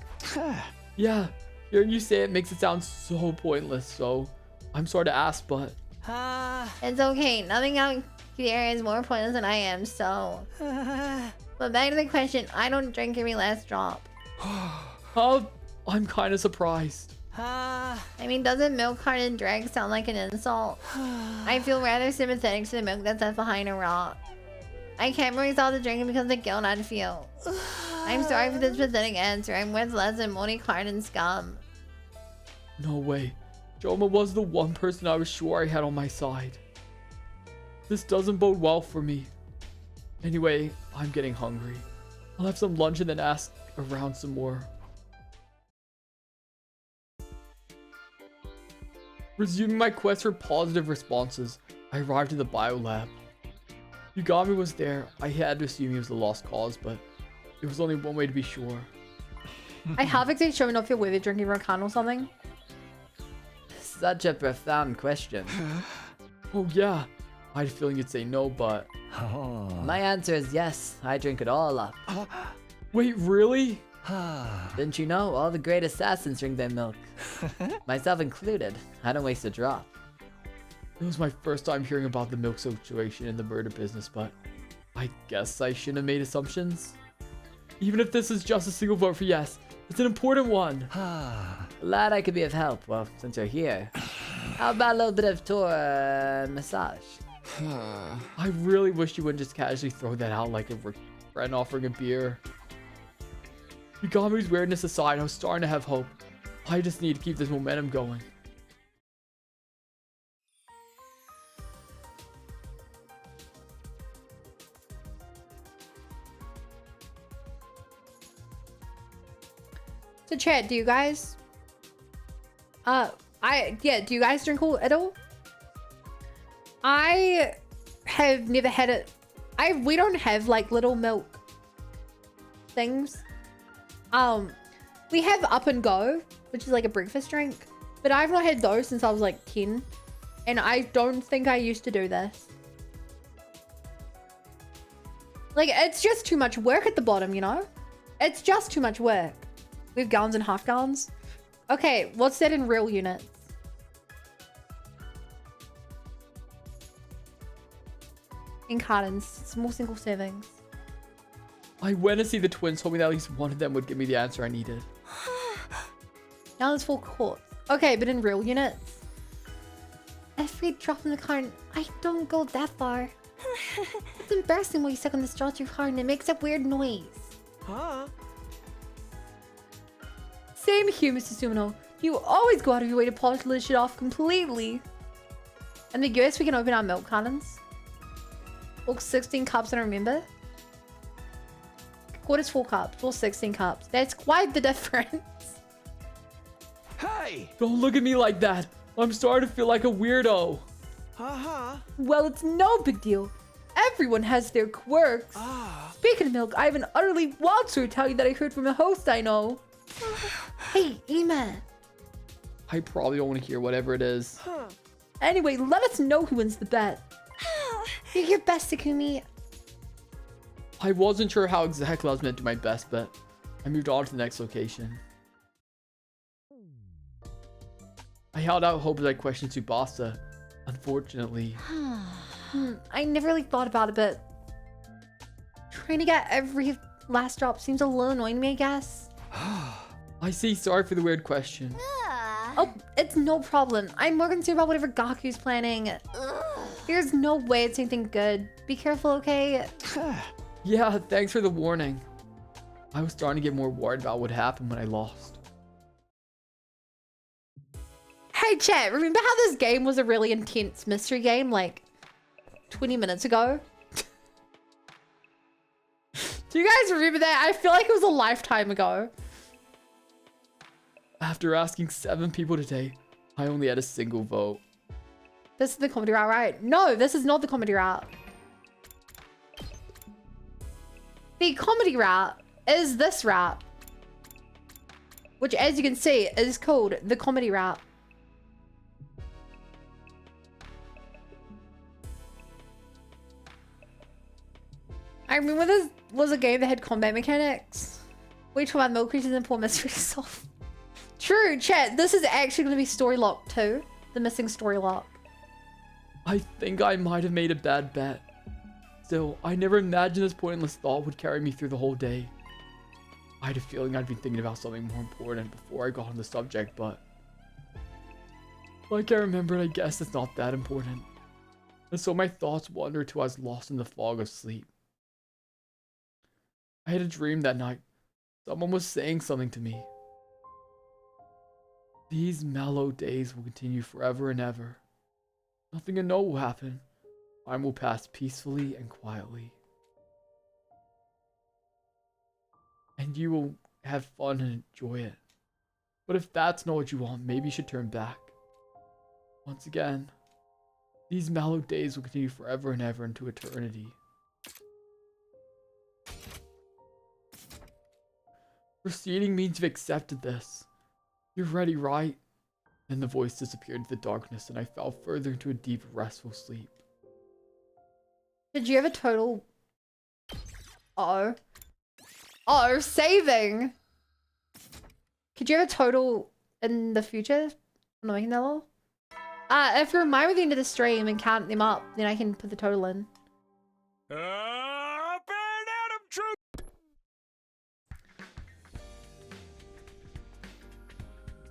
Yeah, hearing you say it makes it sound so pointless, so I'm sorry to ask, but... It's okay. Nothing out here is more pointless than I am, so... But back to the question, I don't drink every last drop. I'm kind of surprised. I mean, doesn't milk carton drag sound like an insult? I feel rather sympathetic to the milk that's left behind a rock. I can't bring myself to drink it because of the guilt I'd feel. I'm sorry for this pathetic answer. I'm worth less than moldy carton scum. No way. Joma was the one person I was sure I had on my side. This doesn't bode well for me. Anyway, I'm getting hungry. I'll have some lunch and then ask around some more. Resuming my quest for positive responses, I arrived at the biolab. Yugami was there. I had to assume he was the lost cause, but there was only one way to be sure. I have actually shown off your worthy drinking Rakan or something. Such a profound question. Oh yeah, I had a feeling you'd say no, but... My answer is yes, I drink it all up. Wait, really? Didn't you know, all the great assassins drink their milk. Myself included. I don't waste a drop. It was my first time hearing about the milk situation in the murder business, but I guess I shouldn't have made assumptions. Even if this is just a single vote for yes, it's an important one. Glad I could be of help. Well, since you're here, how about a little bit of tour massage? I really wish you wouldn't just casually throw that out like a friend offering a beer. Yugami's weirdness aside, I was starting to have hope. I just need to keep this momentum going. So chat, do you guys do you guys drink at all? I have never had it. We don't have like little milk things. We have Up and Go, which is like a breakfast drink, but I've not had those since I was like 10, and I don't think I used to do this. Like, it's just too much work at the bottom, you know? It's just too much work. We have gallons and half gallons. Okay, what's that in real units? in cartons. Small single servings. I went to see the twins, told me that at least one of them would give me the answer I needed. Now there's 4 quarts. Okay, but in real units. If we drop in the carton, I don't go that far. It's embarrassing when you suck on the straw too hard and it makes a weird noise. Huh? Same here, Mr. Sumino. You always go out of your way to polish this shit off completely. In the US, we can open our milk cartons. Or 16 cups, I don't remember. Quarters 4 cups, or 16 cups. That's quite the difference. Hey! Don't look at me like that. I'm starting to feel like a weirdo. Well, it's no big deal. Everyone has their quirks. Speaking of milk, I have an utterly wild story to tell you that I heard from a host I know. Hey, Ema. I probably don't want to hear whatever it is. Anyway, let us know who wins the bet. You're your best, Takumi. I wasn't sure how exactly I was meant to do my best, but I moved on to the next location. I held out hope as I questioned Tsubasa. Unfortunately. I never really thought about it, but trying to get every last drop seems a little annoying to me, I guess. I see. Sorry for the weird question. Oh, it's no problem. I'm more concerned about whatever Gaku's planning. There's no way it's anything good. Be careful, okay? Yeah, thanks for the warning. I was starting to get more worried about what happened when I lost. Hey, chat, remember how this game was a really intense mystery game like 20 minutes ago? Do you guys remember that? I feel like it was a lifetime ago. After asking 7 people today, I only had a single vote. This is the comedy route, right? No, this is not the comedy route. The comedy route is this route, which, as you can see, is called the comedy route. I remember this was a game that had combat mechanics. Wait till my milk creatures and poor mystery solve. True, chat. This is actually going to be story lock too. The missing story lock. I think I might have made a bad bet. Still, I never imagined this pointless thought would carry me through the whole day. I had a feeling I'd been thinking about something more important before I got on the subject, but like I remembered, I guess it's not that important. And so my thoughts wandered till I was lost in the fog of sleep. I had a dream that night. Someone was saying something to me. These mellow days will continue forever and ever. Nothing to know will happen. Time will pass peacefully and quietly. And you will have fun and enjoy it. But if that's not what you want, maybe you should turn back. Once again, these mellow days will continue forever and ever into eternity. Proceeding means you've accepted this. You're ready, right? Then the voice disappeared into the darkness and I fell further into a deep, restful sleep. Did you have a total... Oh, saving! Could you have a total in the future? Annoying that all? If you remind me at the end of the stream and count them up, then I can put the total in.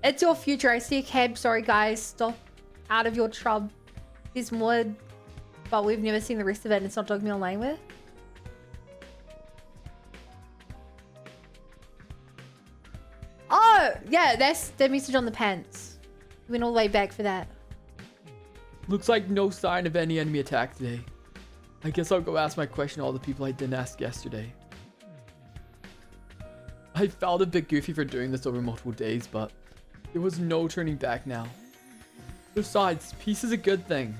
It's your future. I see a cab. Sorry, guys. Stop out of your trub. There's more, but we've never seen the rest of it and it's not jogging me online with. Oh, yeah, that's the message on the pants. We went all the way back for that. Looks like no sign of any enemy attack today. I guess I'll go ask my question to all the people I didn't ask yesterday. I felt a bit goofy for doing this over multiple days, but there was no turning back now. Besides, peace is a good thing.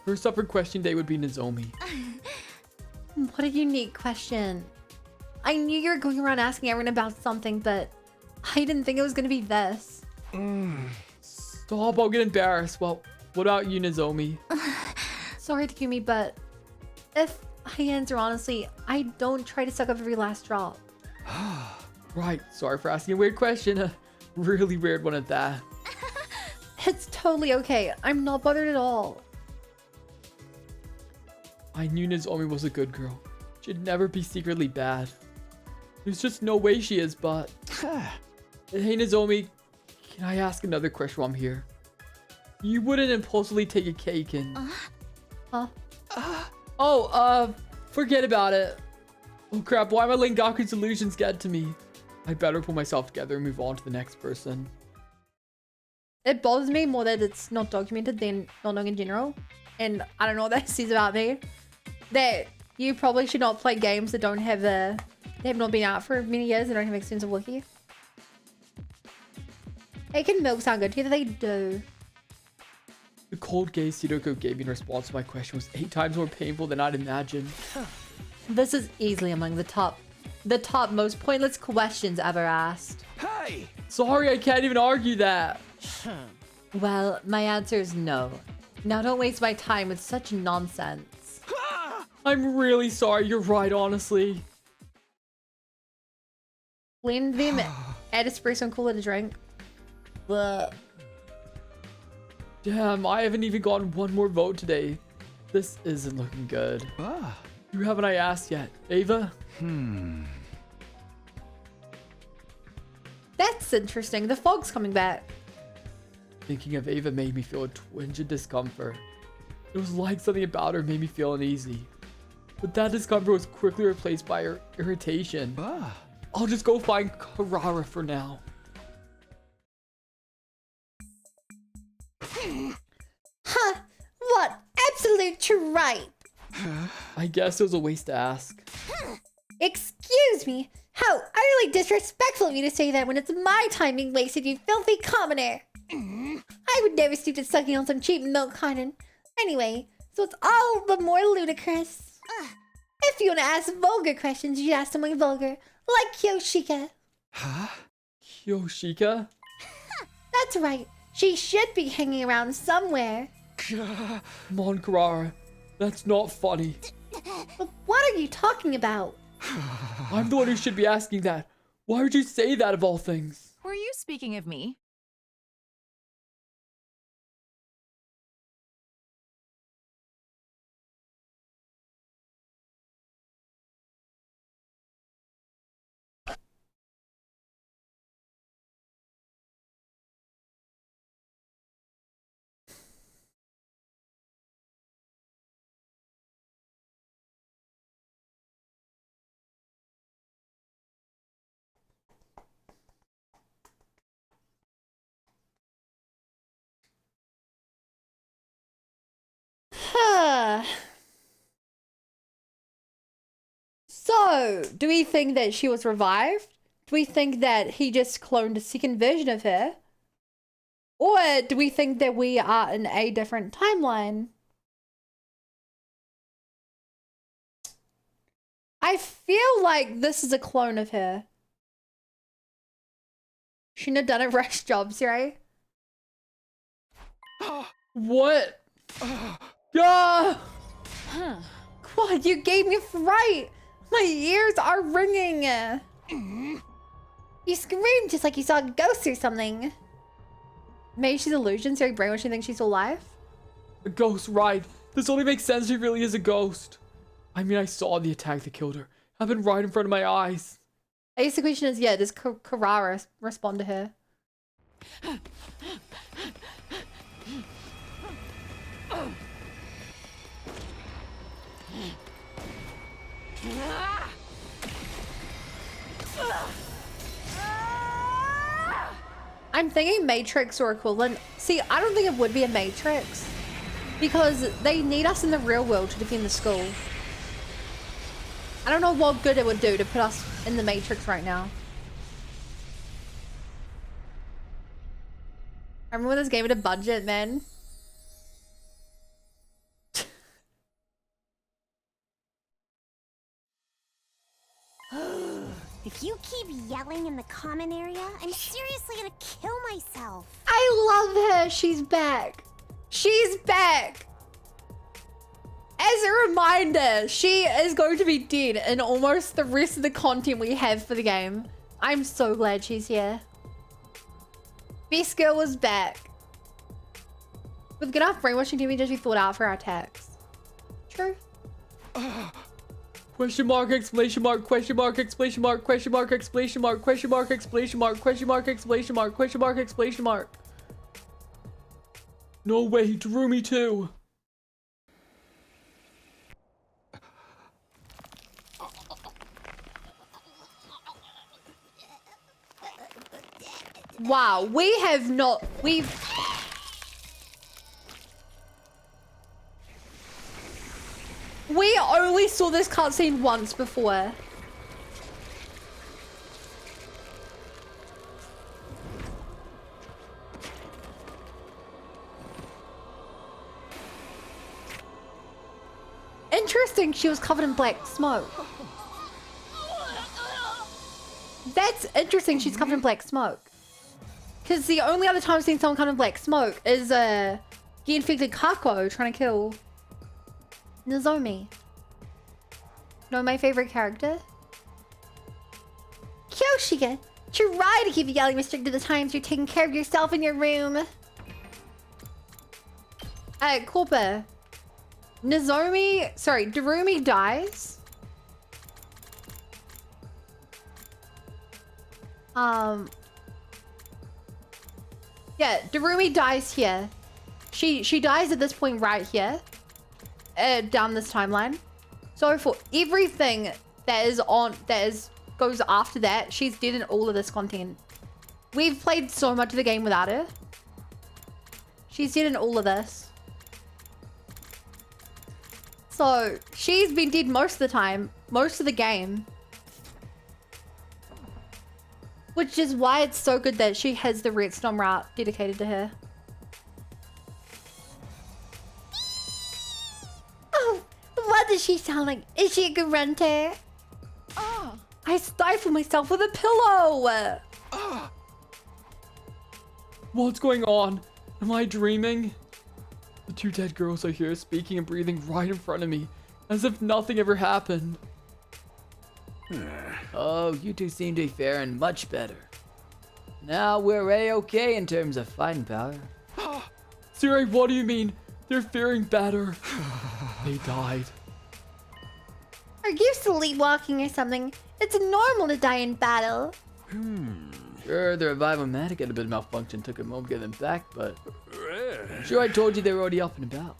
First up for question day would be Nozomi. What a unique question. I knew you were going around asking everyone about something, but I didn't think it was going to be this. Stop, I'll get embarrassed. Well, what about you, Nozomi? Sorry, Takumi, but if I answer honestly, I don't try to suck up every last drop. Right, sorry for asking a weird question. A really weird one at that. It's totally okay. I'm not bothered at all. I knew Nozomi was a good girl. She'd never be secretly bad. There's just no way she is, but... Hey Nozomi, can I ask another question while I'm here? You wouldn't impulsively take a cake and... forget about it. Oh crap, why am I letting Gaku's illusions get to me? I better pull myself together and move on to the next person. It bothers me more that it's not documented than not knowing in general. And I don't know what that says about me. That you probably should not play games that don't have they have not been out for many years and don't have extensive wiki. Cake and milk sound good together, they do. The cold gaze Hidoko gave me in response to my question was 8 times more painful than I'd imagined. This is easily among the top most pointless questions ever asked. Hey! Sorry, I can't even argue that. Well, my answer is no. Now don't waste my time with such nonsense. I'm really sorry, you're right, honestly. Blend them, add espresso and call it a drink. But damn, I haven't even gotten one more vote today. This isn't looking good. Who haven't I asked yet? Ava? That's interesting. The fog's coming back. Thinking of Ava made me feel a twinge of discomfort. It was like something about her made me feel uneasy. But that discomfort was quickly replaced by her irritation. I'll just go find Karara for now. Huh, what absolute tripe. I guess it was a waste to ask. Excuse me, how utterly disrespectful of you to say that when it's my time being wasted, you filthy commoner. I would never stoop to sucking on some cheap milk carton. Anyway, so it's all the more ludicrous. If you want to ask vulgar questions, you should ask someone vulgar, like Kyoshika. Kyoshika? That's right. She should be hanging around somewhere. Come on, Karara. That's not funny. But what are you talking about? I'm the one who should be asking that. Why would you say that of all things? Were you speaking of me? So, do we think that she was revived? Do we think that he just cloned a second version of her? Or do we think that we are in a different timeline? I feel like this is a clone of her. Shouldn't have done a rush job, right? What? God! God, you gave me a fright! My ears are ringing! You screamed just like you saw a ghost or something. Maybe she's illusion, so brainwashed and thinks she's alive? A ghost, right. This only makes sense if she really is a ghost. I mean, I saw the attack that killed her. Happened right in front of my eyes. I guess the question is, yeah, does Karara respond to her? I'm thinking Matrix or equivalent. See, I don't think it would be a Matrix because they need us in the real world to defend the school. I don't know what good it would do to put us in the Matrix right now. I remember when this game had a budget, man. If you keep yelling in the common area, I'm seriously gonna kill myself. I love her. She's back. She's back. As a reminder, she is going to be dead in almost the rest of the content we have for the game. I'm so glad she's here. Best girl was back. With good enough brainwashing to be just be thought out for our attacks. True. Question mark, exclamation mark, question mark, exclamation mark, question mark, exclamation mark, question mark, exclamation mark, question mark, exclamation mark, question mark, exclamation mark. No way, Darumi too. Wow, we only saw this cutscene once before. Interesting, she was covered in black smoke. That's interesting, she's covered in black smoke. Because the only other time I've seen someone covered in black smoke is the infected Kako trying to kill Nozomi. No, my favorite character? Kyoshika, try to keep yelling restricted to the times you're taking care of yourself in your room. Corpa. Darumi dies. Yeah, Darumi dies here. She dies at this point right here. Down this timeline. So for everything goes after that, she's dead in all of this content. We've played so much of the game without her. She's dead in all of this. So she's been dead most of the time, most of the game. Which is why it's so good that she has the redstone route dedicated to her. Oh, what does she sound like? Is she a grunter? Oh, I stifle myself with a pillow. What's going on? Am I dreaming? The two dead girls are here speaking and breathing right in front of me, as if nothing ever happened. Oh, you two seem to be faring much better. Now we're A-okay in terms of fighting power. Siri, what do you mean? They're faring better. They died. Are you sleepwalking or something? It's normal to die in battle. Sure, the revival manic had a bit of malfunction, took a moment to get them back, but I'm sure I told you they were already up and about.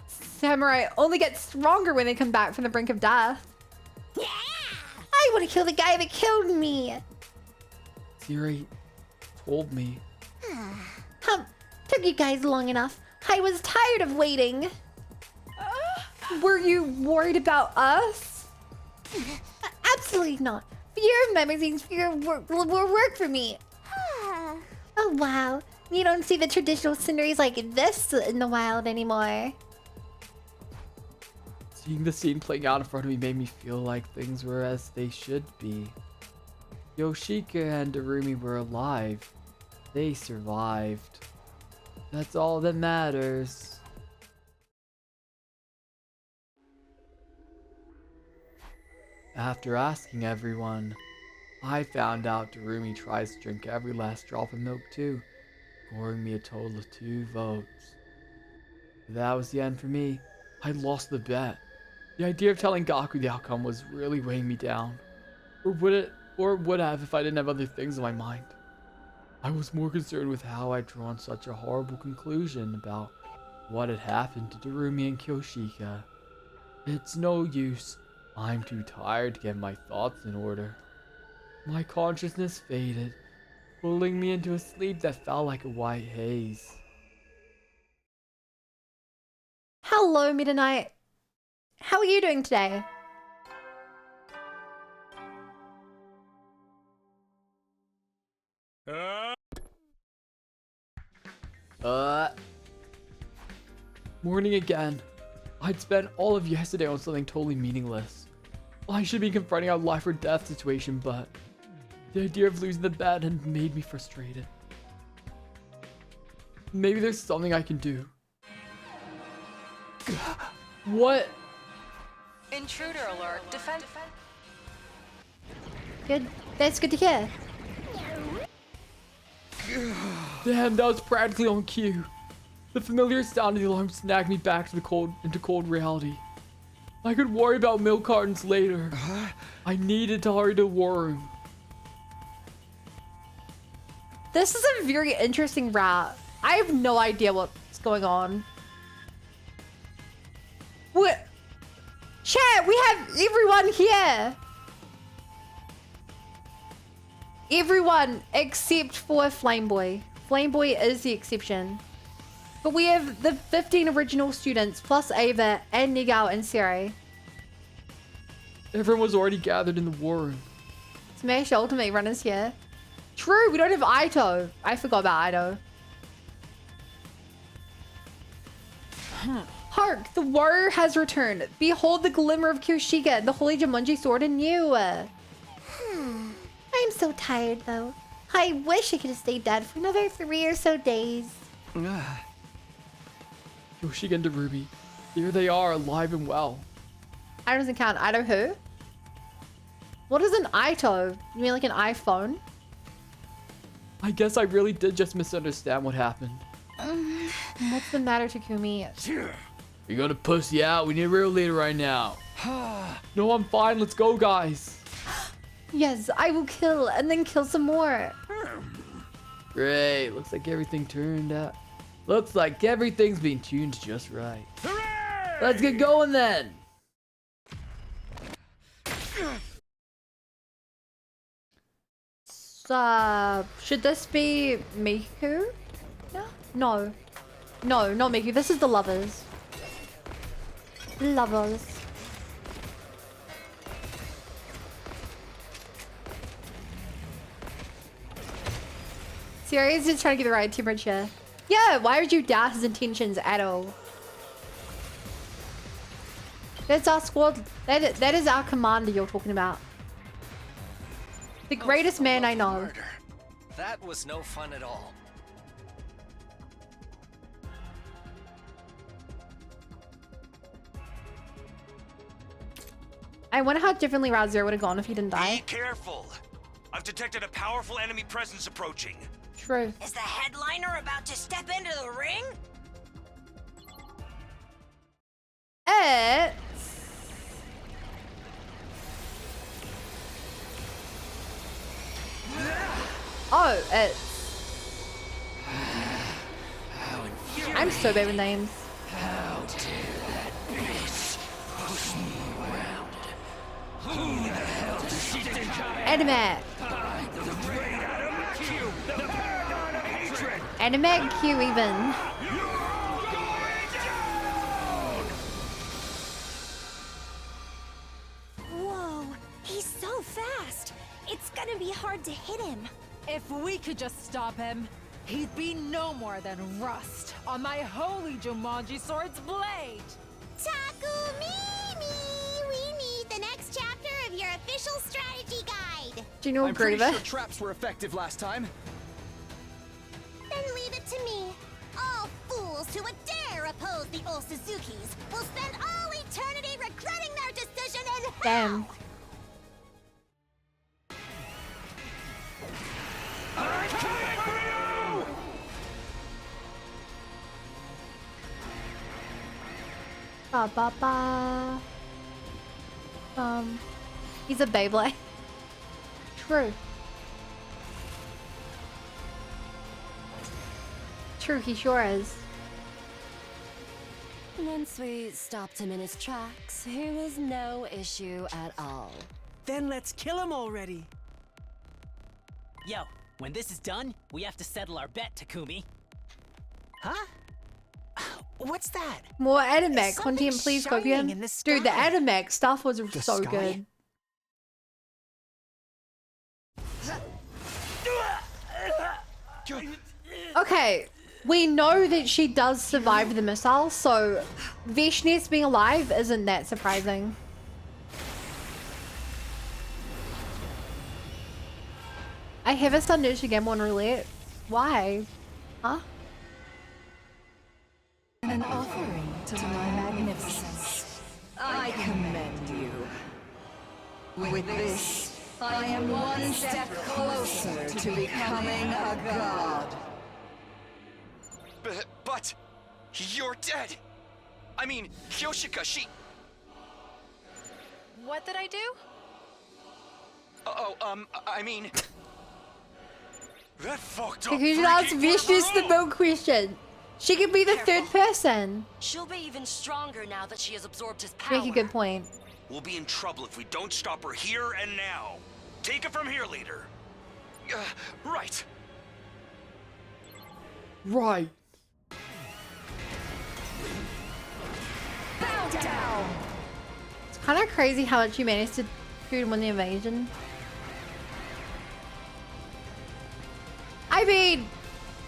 Samurai only get stronger when they come back from the brink of death. Yeah! I want to kill the guy that killed me. Siri told me. Took you guys long enough. I was tired of waiting. Were you worried about us? Absolutely not. Your memories will work for me. Oh wow. You don't see the traditional sceneries like this in the wild anymore. Seeing the scene playing out in front of me made me feel like things were as they should be. Yoshika and Darumi were alive. They survived. That's all that matters. After asking everyone, I found out Darumi tries to drink every last drop of milk too, scoring me a total of 2 votes. That was the end for me. I lost the bet. The idea of telling Gaku the outcome was really weighing me down. Or would have if I didn't have other things in my mind. I was more concerned with how I'd drawn such a horrible conclusion about what had happened to Darumi and Kyoshika. It's no use. I'm too tired to get my thoughts in order. My consciousness faded, pulling me into a sleep that felt like a white haze. Hello, Midnight. How are you doing today? Morning again. I'd spent all of yesterday on something totally meaningless. I should be confronting a life or death situation, but the idea of losing the bet had made me frustrated. Maybe there's something I can do. What? Intruder alert. Defend. Good. That's good to hear. Damn, that was practically on cue. The familiar sound of the alarm snagged me back to into cold reality. I could worry about milk cartons later. I needed to hurry to the war room. This is a very interesting route. I have no idea what's going on. What? Chat, we have everyone here. Everyone except for Flameboy. Flameboy is the exception. But we have the 15 original students plus Ava and Nigao and Siri. Everyone was already gathered in the war room. Smash Ultimate Runners here. True, we don't have Aito. I forgot about Aito. Hark, the warrior has returned. Behold the glimmer of Kyoshika, the holy Jumanji sword anew. I'm so tired though. I wish I could have stayed dead for another 3 or so days. Kyoshika and Ruby. Here they are, alive and well. Aito doesn't count. Aito who? What is an Aito? You mean like an iPhone? I guess I really did just misunderstand what happened. What's the matter, Takumi? You're gonna pussy out. We need a real leader right now. No, I'm fine. Let's go, guys. Yes, I will kill and then kill some more. Great. Looks like everything turned out. Looks like everything's been tuned just right. Hooray! Let's get going then. Should this be Miku? No. No. No, not Miku. This is the lovers. Lovers. Serious just trying to get the right temperature. Yeah, why would you doubt his intentions at all? That's our squad. That is our commander you're talking about. The greatest man I know. Murder. That was no fun at all. I wonder how differently Route Zero would have gone if he didn't die. Be careful. I've detected a powerful enemy presence approaching. True. Is the headliner about to step into the ring? I'm so bad with names. How dare that bitch push me around? Who the hell does she think I am? Animag. The great Adam Q, the paragon of hatred. Animag Q even. Whoa, he's so fast. It's gonna be hard to hit him. If we could just stop him, he'd be no more than rust on my holy Jumanji sword's blade. Takumimi! We need the next chapter of your official strategy guide. Do you know I'm pretty Grava? sure traps were effective last time. Then leave it to me. All fools who would dare oppose the old Suzukis will spend all eternity regretting their decision in hell. Damn. I'm coming for you! Ba ba ba. He's a Beyblade. True. True, he sure is. Once we stopped him in his tracks, it was no issue at all. Then let's kill him already. Yo, when this is done, we have to settle our bet, Takumi. Huh? What's that? More Animac Something content, please, shining Copium. in the Dude, the sky. Animac stuff was The so sky? good. Okay, we know that she does survive the missile, so Vishnes being alive isn't that surprising. I haven't started to gamble on roulette. Why? Huh? An offering to my magnificence. I commend you. With this, I am one step closer to becoming a god. But You're dead! I mean, Kyoshika, she... What did I do? I mean... That fucked up. You should ask Vicious the milk question. She could be the third person. She'll be even stronger now that she has absorbed his power. Make a good point. We'll be in trouble if we don't stop her here and now. Take it from here, leader. Right. Right. Bow down. It's kind of crazy how much you managed to win the invasion. I mean,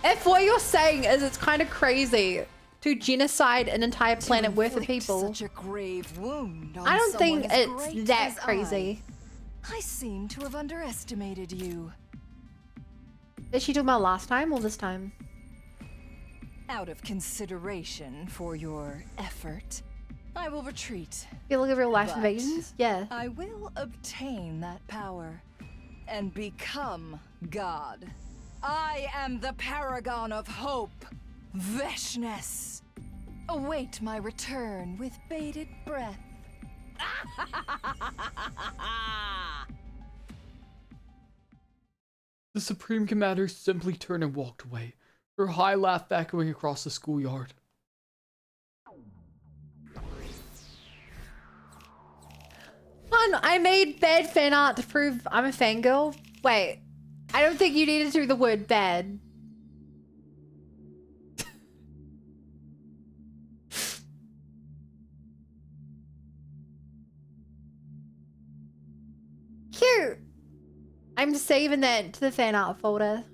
if what you're saying is it's kind of crazy to genocide an entire planet worth of people, Such a grave wound on I don't think someone as it's great that as crazy. I seem to have underestimated you. Is she talking about last time or this time? Out of consideration for your effort, I will retreat. You look at real life But invasions? Yeah. I will obtain that power and become God. I am the paragon of hope, Veshness. Await my return with bated breath. The Supreme Commander simply turned and walked away, her high laugh echoing across the schoolyard. Fun, I made bad fan art to prove I'm a fangirl. Wait, I don't think you needed to do the word bad. Cute. I'm saving that to the fan art folder.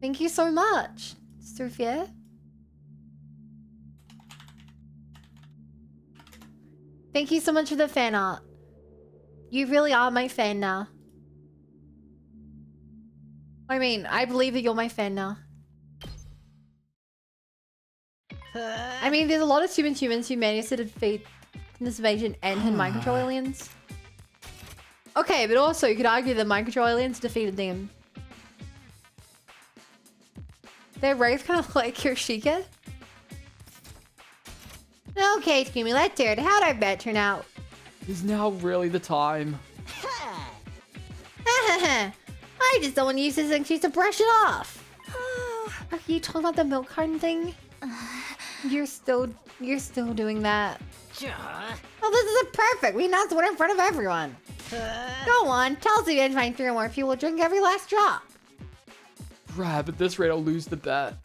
Thank you so much, Sophia. Thank you so much for the fan art. You really are my fan now. I mean, I believe that you're my fan now. I mean, there's a lot of humans who managed to defeat this invasion and hit mind control aliens. Okay, but also you could argue that mind control aliens defeated them. Their wraith kind of like Kyoshika. Okay, Screamy, let's hear it. How'd our bet turn out? Is now really the time? I just don't want to use this excuse to brush it off. Are you talking about the milk carton thing? You're still doing that. Well, this is perfect. We announced one in front of everyone. Go on, tell us if you can find 3 or more if you will drink every last drop. Crap, at this rate I'll lose the bet.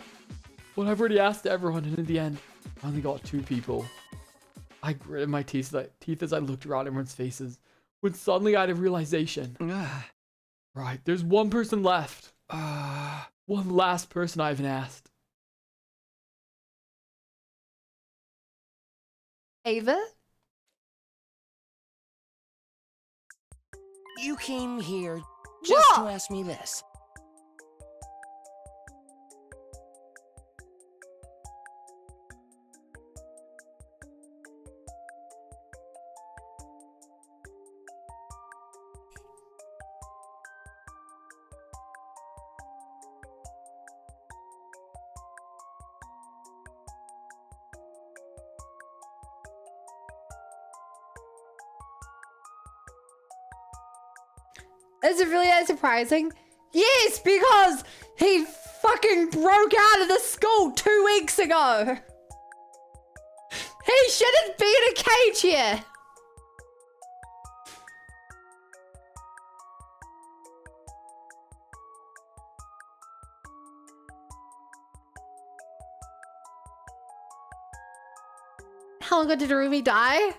Well, I've already asked everyone, and in the end, I only got 2 people. I gritted my teeth as I looked around everyone's faces, when suddenly I had a realization. Right, there's 1 person left. One last person I haven't asked. Ava? You came here just to ask me this. Is it really that surprising? Yes, because he fucking broke out of the school 2 weeks ago. He shouldn't be in a cage here. How long ago did Rumi die?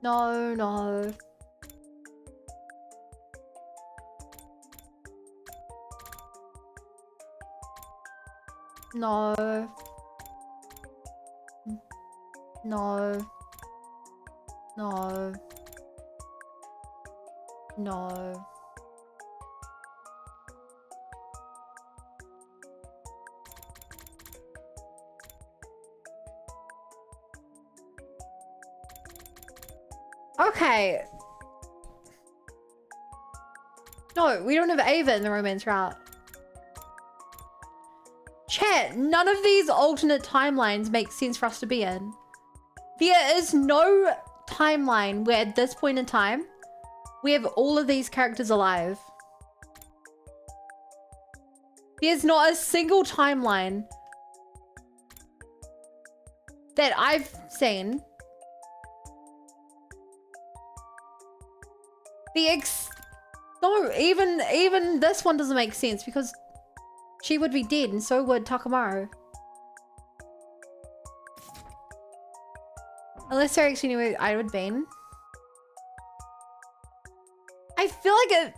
No, no. No. No. No. No. Okay. No, we don't have Ava in the romance route. Chat, none of these alternate timelines make sense for us to be in. There is no timeline where at this point in time, we have all of these characters alive. There's not a single timeline that I've seen. No, even this one doesn't make sense because she would be dead and so would Takamaru. Unless I actually knew where I would been. I feel like it...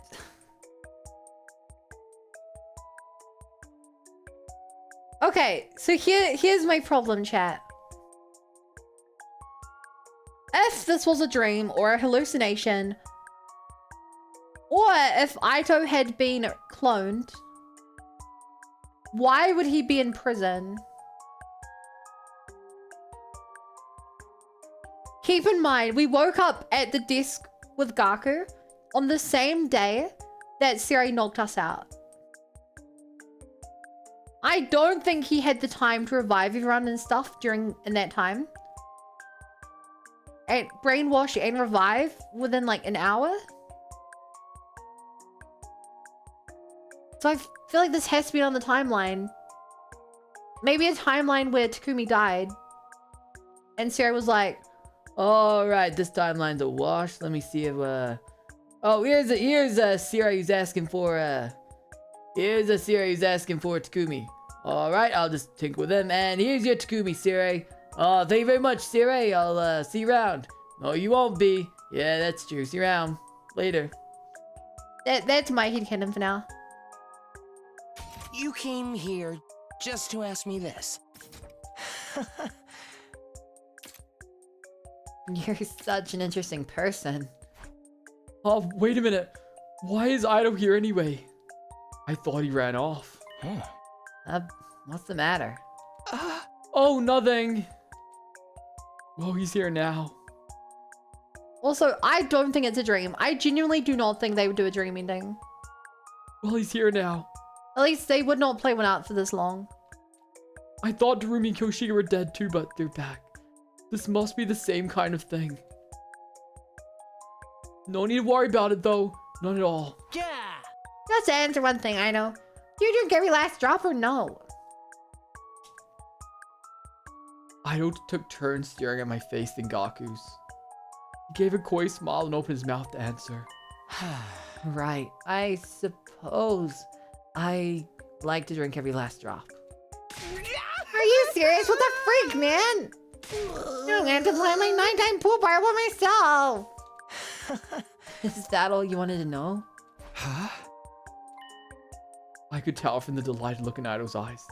Okay, so here's my problem, chat. If this was a dream or a hallucination, or if Aito had been cloned, why would he be in prison? Keep in mind, we woke up at the desk with Gaku on the same day that Siri knocked us out. I don't think he had the time to revive everyone and stuff in that time. And brainwash and revive within like an hour. So I feel like this has to be on the timeline. Maybe a timeline where Takumi died. And Sarah was like, alright, this timeline's a wash. Let me see if, oh, here's Sierra who's asking for, here's a Sierra who's asking for Takumi. Alright, I'll just tinker with him. And here's your Takumi, Sierra. Oh, thank you very much, Sierra. I'll, see you around. No, you won't be. Yeah, that's true. See you around. Later. That's my headcanon for now. You came here just to ask me this. You're such an interesting person. Oh, wait a minute. Why is Aito here anyway? I thought he ran off. What's the matter? Oh, nothing. Well, he's here now. Also, I don't think it's a dream. I genuinely do not think they would do a dream ending. Well, he's here now. At least they would not play one out for this long. I thought Darumi and Kyoshige were dead too, but they're back. This must be the same kind of thing. No need to worry about it though. None at all. Yeah! Just to answer one thing, I know. Do you drink every last drop or no? Aito took turns staring at my face than Gaku's. He gave a coy smile and opened his mouth to answer. Right. I suppose I like to drink every last drop. Are you serious? What the freak, man? I'm going to plan my nighttime pool bar by myself. Is that all you wanted to know? Huh? I could tell from the delighted look in Aito's eyes.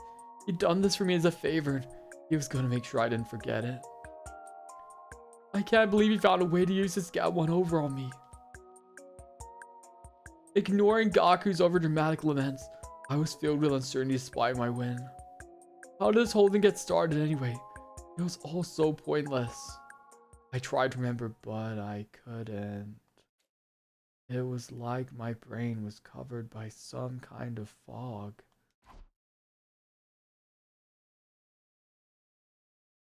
He'd done this for me as a favor, and he was gonna make sure I didn't forget it. I can't believe he found a way to use this get one over on me. Ignoring Gaku's overdramatic laments, I was filled with uncertainty despite my win. How did this whole thing get started anyway? It was all so pointless. I tried to remember, but I couldn't. It was like my brain was covered by some kind of fog.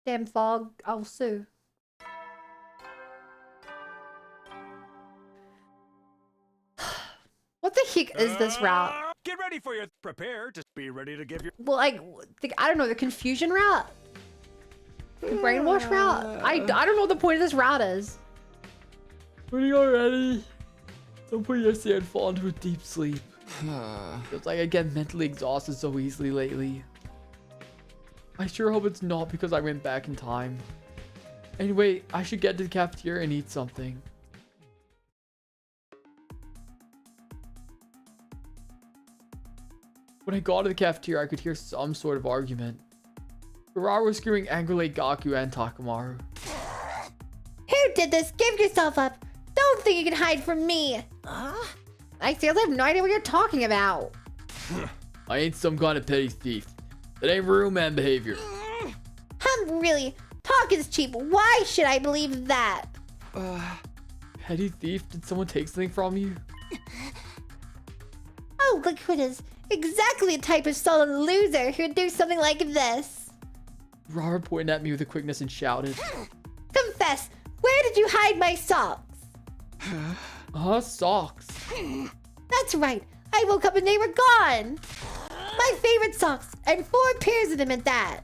Damn fog, I'll sue. What the heck is this route? Get ready for your prepare to be ready to give your. Well, like, I don't know, the confusion route? The brainwash route? I don't know what the point of this route is. When you are ready, don't put your hand and fall into a deep sleep. Feels like I get mentally exhausted so easily lately. I sure hope it's not because I went back in time. Anyway, I should get to the cafeteria and eat something. When I got to the cafeteria, I could hear some sort of argument. Ferraro was screaming angrily at Gaku and Takamaru. Who did this? Give yourself up. Don't think you can hide from me. I seriously have no idea what you're talking about. I ain't some kind of petty thief. That ain't real man behavior. Really? Talk is cheap. Why should I believe that? Petty thief? Did someone take something from you? ugly critters. Exactly the type of sullen loser who would do something like this. Robert pointed at me with a quickness and shouted. Confess, where did you hide my socks? Socks. That's right. I woke up and they were gone. My favorite socks, and 4 pairs of them at that.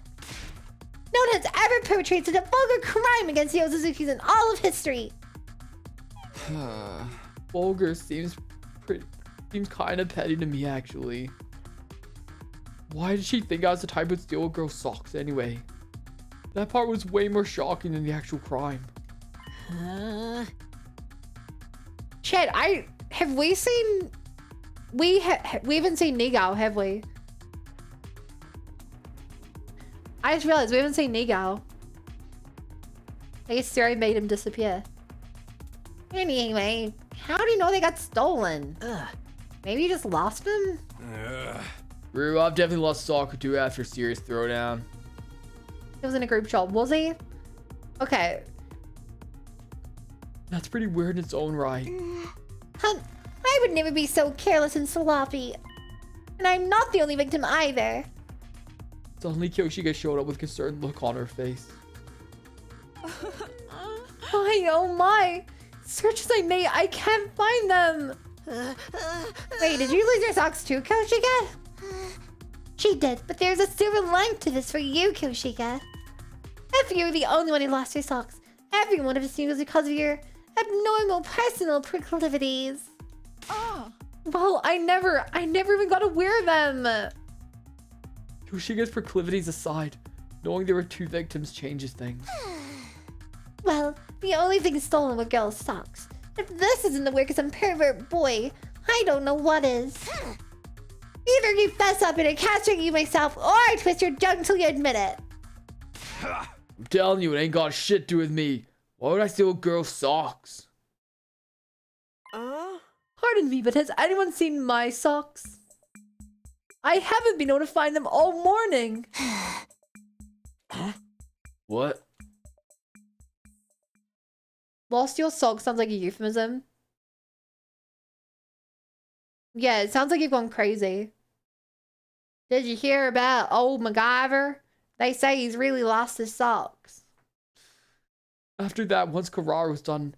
No one has ever perpetrated such a vulgar crime against the Ozuzukis in all of history. Vulgar seems kind of petty to me, actually. Why did she think I was the type who'd steal a girl's socks anyway? That part was way more shocking than the actual crime. Chad, have we seen... We haven't seen Nigao, have we? I just realized we haven't seen Nigao. I guess Siri made him disappear. Anyway, how do you know they got stolen? Maybe you just lost them? Rue, I've definitely lost a sock or two after a serious throwdown. He was in a group shot, was he? Okay. That's pretty weird in its own right. I would never be so careless and sloppy. And I'm not the only victim either. Suddenly Kyoshika showed up with a concerned look on her face. Oh my! Search as I may, I can't find them! Wait, did you lose your socks too, Kyoshika? She did, but there's a silver lining to this for you, Kyoshika. If you're the only one who lost your socks, every one of us knew it was because of your abnormal personal proclivities. Well, I never even got to wear them. Yoshika's proclivities aside, knowing there were 2 victims changes things. Well, the only thing stolen were girls' socks. If this isn't the work of some pervert boy, I don't know what is. Either you fess up and I castrate you myself, or I twist your junk until you admit it. I'm telling you, it ain't got shit to do with me. Why would I steal a girl's socks? Pardon me, but has anyone seen my socks? I haven't been able to find them all morning. What? Lost your socks sounds like a euphemism. Yeah, it sounds like you've gone crazy. Did you hear about old MacGyver? They say he's really lost his socks. After that, once Karara was done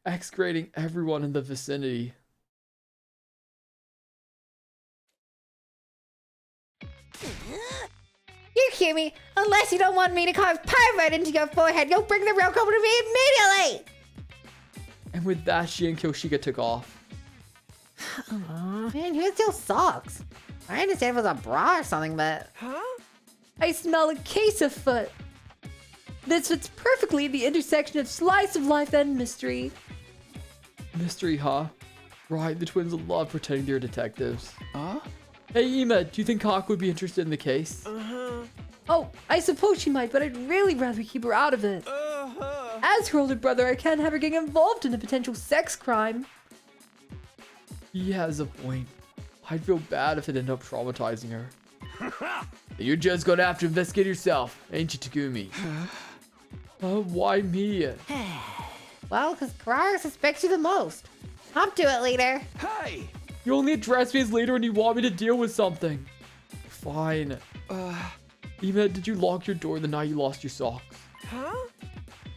excrating everyone in the vicinity. You hear me? Unless you don't want me to carve pervert into your forehead, you'll bring the real culprit to me immediately! And with that, she and Kyoshika took off. Man, who steals socks? I understand if it was a bra or something, but... I smell a case of foot. This fits perfectly the intersection of slice of life and mystery. Mystery, huh? Right, the twins love pretending they're detectives. Hey, Ima, do you think Hawk would be interested in the case? Oh, I suppose she might, but I'd really rather keep her out of it. As her older brother, I can't have her getting involved in a potential sex crime. He has a point. I'd feel bad if it ended up traumatizing her. You're just gonna have to investigate yourself, ain't you, Takumi? Why me? Well, because Karara suspects you the most. Hop to it, leader. Hey! You only address me as leader when you want me to deal with something. Fine. Ima, did you lock your door the night you lost your socks?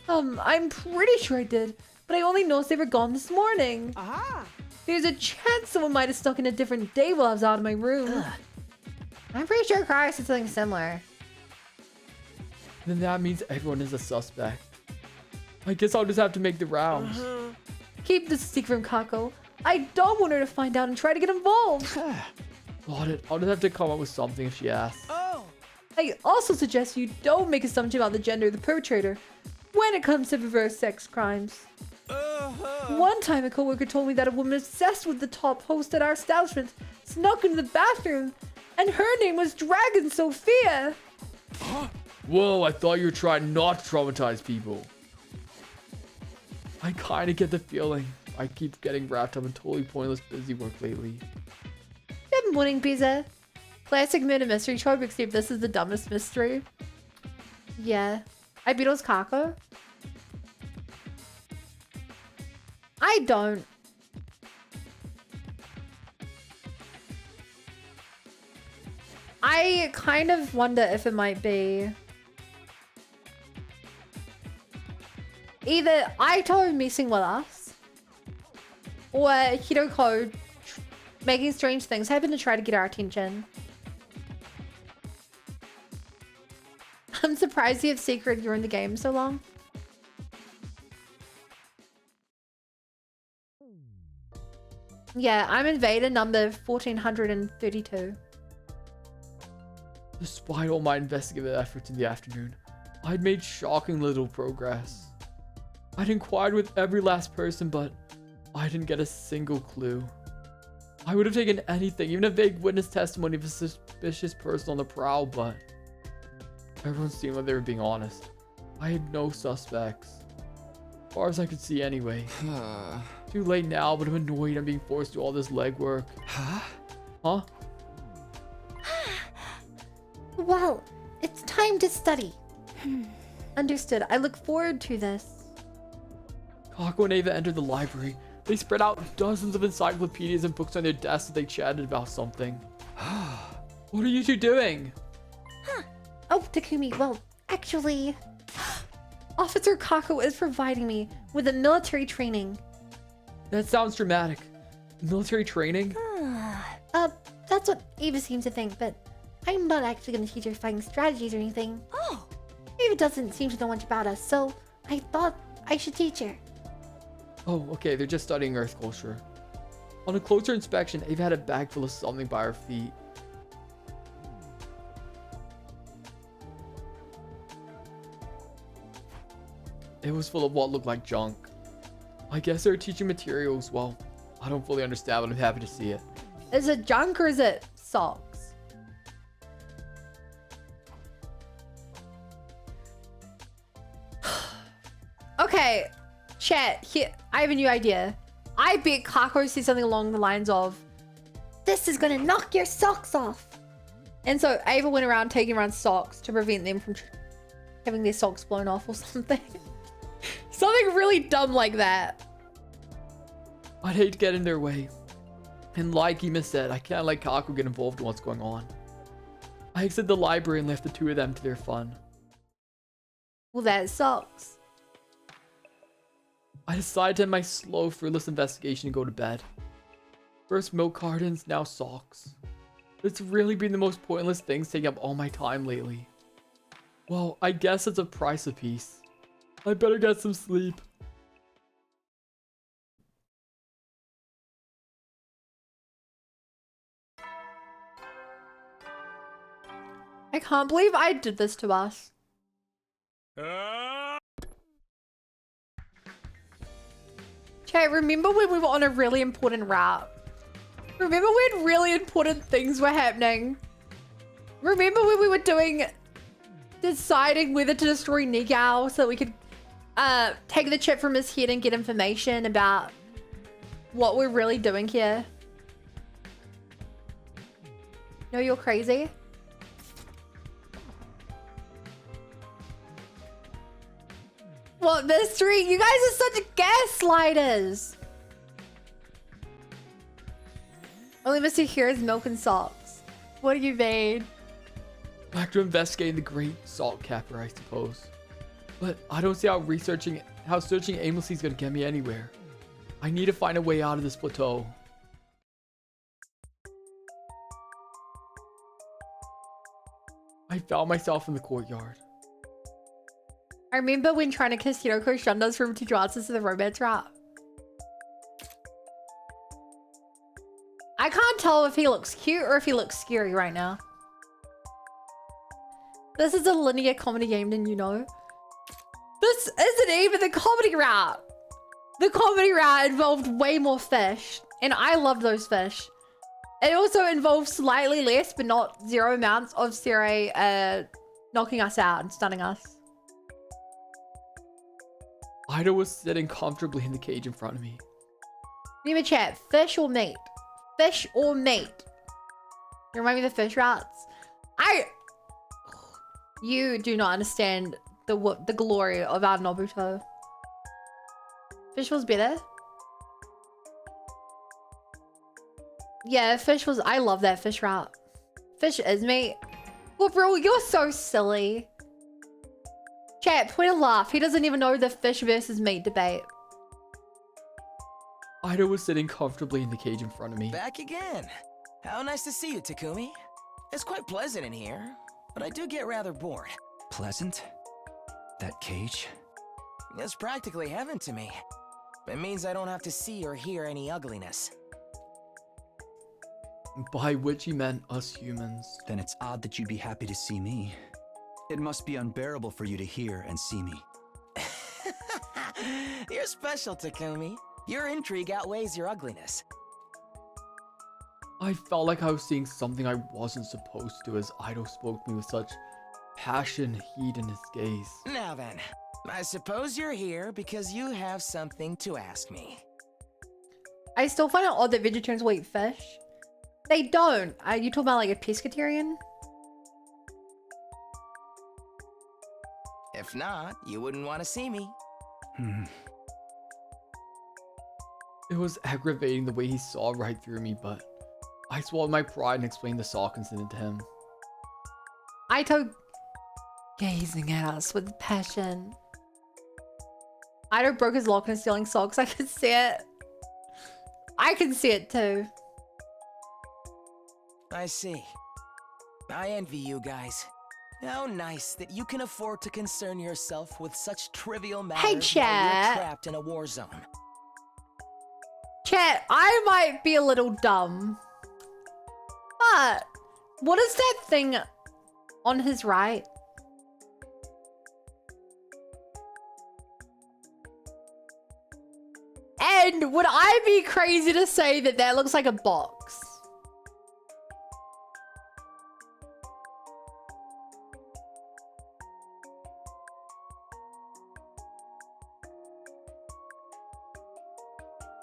I'm pretty sure I did, but I only noticed they were gone this morning. There's a chance someone might have stuck in a different day while I was out of my room. I'm pretty sure Karara said something similar. Then that means everyone is a suspect. I guess I'll just have to make the rounds. Keep this a secret from Kako. I don't want her to find out and try to get involved. Got it. I'll just have to come up with something if she asks. I also suggest you don't make assumptions about the gender of the perpetrator when it comes to reverse sex crimes. One time a coworker told me that a woman obsessed with the top host at our establishment snuck into the bathroom and her name was Dragon Sophia. Whoa, I thought you were trying not to traumatize people. I kind of get the feeling I keep getting wrapped up in totally pointless busy work lately. Good morning, Pizza. Classic murder mystery. Try to see if this is the dumbest mystery. Yeah. I beat those Kako. I don't. I kind of wonder if it might be either Aito messing with us or Hiroko making strange things happen to try to get our attention. I'm surprised you have secret you're in the game so long. Yeah, I'm invader number 1432. Despite all my investigative efforts in the afternoon, I'd made shocking little progress. I'd inquired with every last person, but I didn't get a single clue. I would have taken anything, even a vague witness testimony of a suspicious person on the prowl, but everyone seemed like they were being honest. I had no suspects. As far as I could see anyway. Too late now, but I'm annoyed I'm being forced to do all this legwork. Huh? Well, it's time to study. Understood. I look forward to this. Kako and Ava entered the library. They spread out dozens of encyclopedias and books on their desks as they chatted about something. What are you two doing? Oh, Takumi, well, actually, Officer Kako is providing me with a military training. That sounds dramatic. Military training? That's what Ava seems to think, but I'm not actually going to teach her fighting strategies or anything. Oh! Ava doesn't seem to know much about us, so I thought I should teach her. Oh, okay, they're just studying Earth culture. On a closer inspection, Ava had a bag full of something by her feet. It was full of what looked like junk. I guess they're teaching materials. Well, I don't fully understand, but I'm happy to see it. Is it junk or is it socks? Okay, chat, here, I have a new idea. I bet Kako said something along the lines of, "This is gonna knock your socks off." And so Ava went around taking around socks to prevent them from having their socks blown off or something. Something really dumb like that. I'd hate to get in their way. And like Ema said, I can't let Kako get involved in what's going on. I exited the library and left the two of them to their fun. Well, that sucks. I decided to end my slow, fruitless investigation and go to bed. First milk cartons, now socks. It's really been the most pointless things taking up all my time lately. Well, I guess it's a price of peace. I better get some sleep. I can't believe I did this to us. Chat, remember when we were on a really important route? Remember when really important things were happening? Remember when we were deciding whether to destroy Nigao so that we could take the chip from his head and get information about what we're really doing here? No, you're crazy. What mystery? You guys are such gaslighters. Only Mr. Here is milk and socks. What do you mean? Back to investigating the great salt capper, I suppose. But I don't see how searching aimlessly is gonna get me anywhere. I need to find a way out of this plateau. I found myself in the courtyard. I remember when trying to kiss Hiroko shunned us from teacher answers to the romance rap. I can't tell if he looks cute or if he looks scary right now. This is a linear comedy game, didn't you know? This isn't even the comedy route. The comedy route involved way more fish, and I loved those fish. It also involved slightly less, but not zero amounts of Sere knocking us out and stunning us. Ida was sitting comfortably in the cage in front of me. Remember chat, fish or meat? Fish or meat? You remind me of the fish routes? You do not understand the glory of our Nobuto. Fish was better. Yeah, fish was, I love that fish route. Fish is meat. Well, bro, you're so silly. Chat, point a laugh. He doesn't even know the fish versus meat debate. Ida was sitting comfortably in the cage in front of me. Back again. How nice to see you, Takumi. It's quite pleasant in here, but I do get rather bored. Pleasant? That cage? It's practically heaven to me. It means I don't have to see or hear any ugliness. By which he meant us humans. Then it's odd that you'd be happy to see me. It must be unbearable for you to hear and see me. You're special, Takumi. Your intrigue outweighs your ugliness. I felt like I was seeing something I wasn't supposed to as Ido spoke to me with such passion, heat in his gaze. Now then, I suppose you're here because you have something to ask me. I still find it odd that vegetarians will eat fish. They don't. Are you talking about like a pescatarian? If not, you wouldn't want to see me. It was aggravating the way he saw right through me, but I swallowed my pride and explained the sock incident to him. Ito gazing at us with passion. Ito broke his lock and is stealing socks. I can see it. I can see it too. I see. I envy you guys. How nice that you can afford to concern yourself with such trivial matters while chat. you're trapped in a war zone. Chat, I might be a little dumb. But what is that thing on his right? And would I be crazy to say that that looks like a box?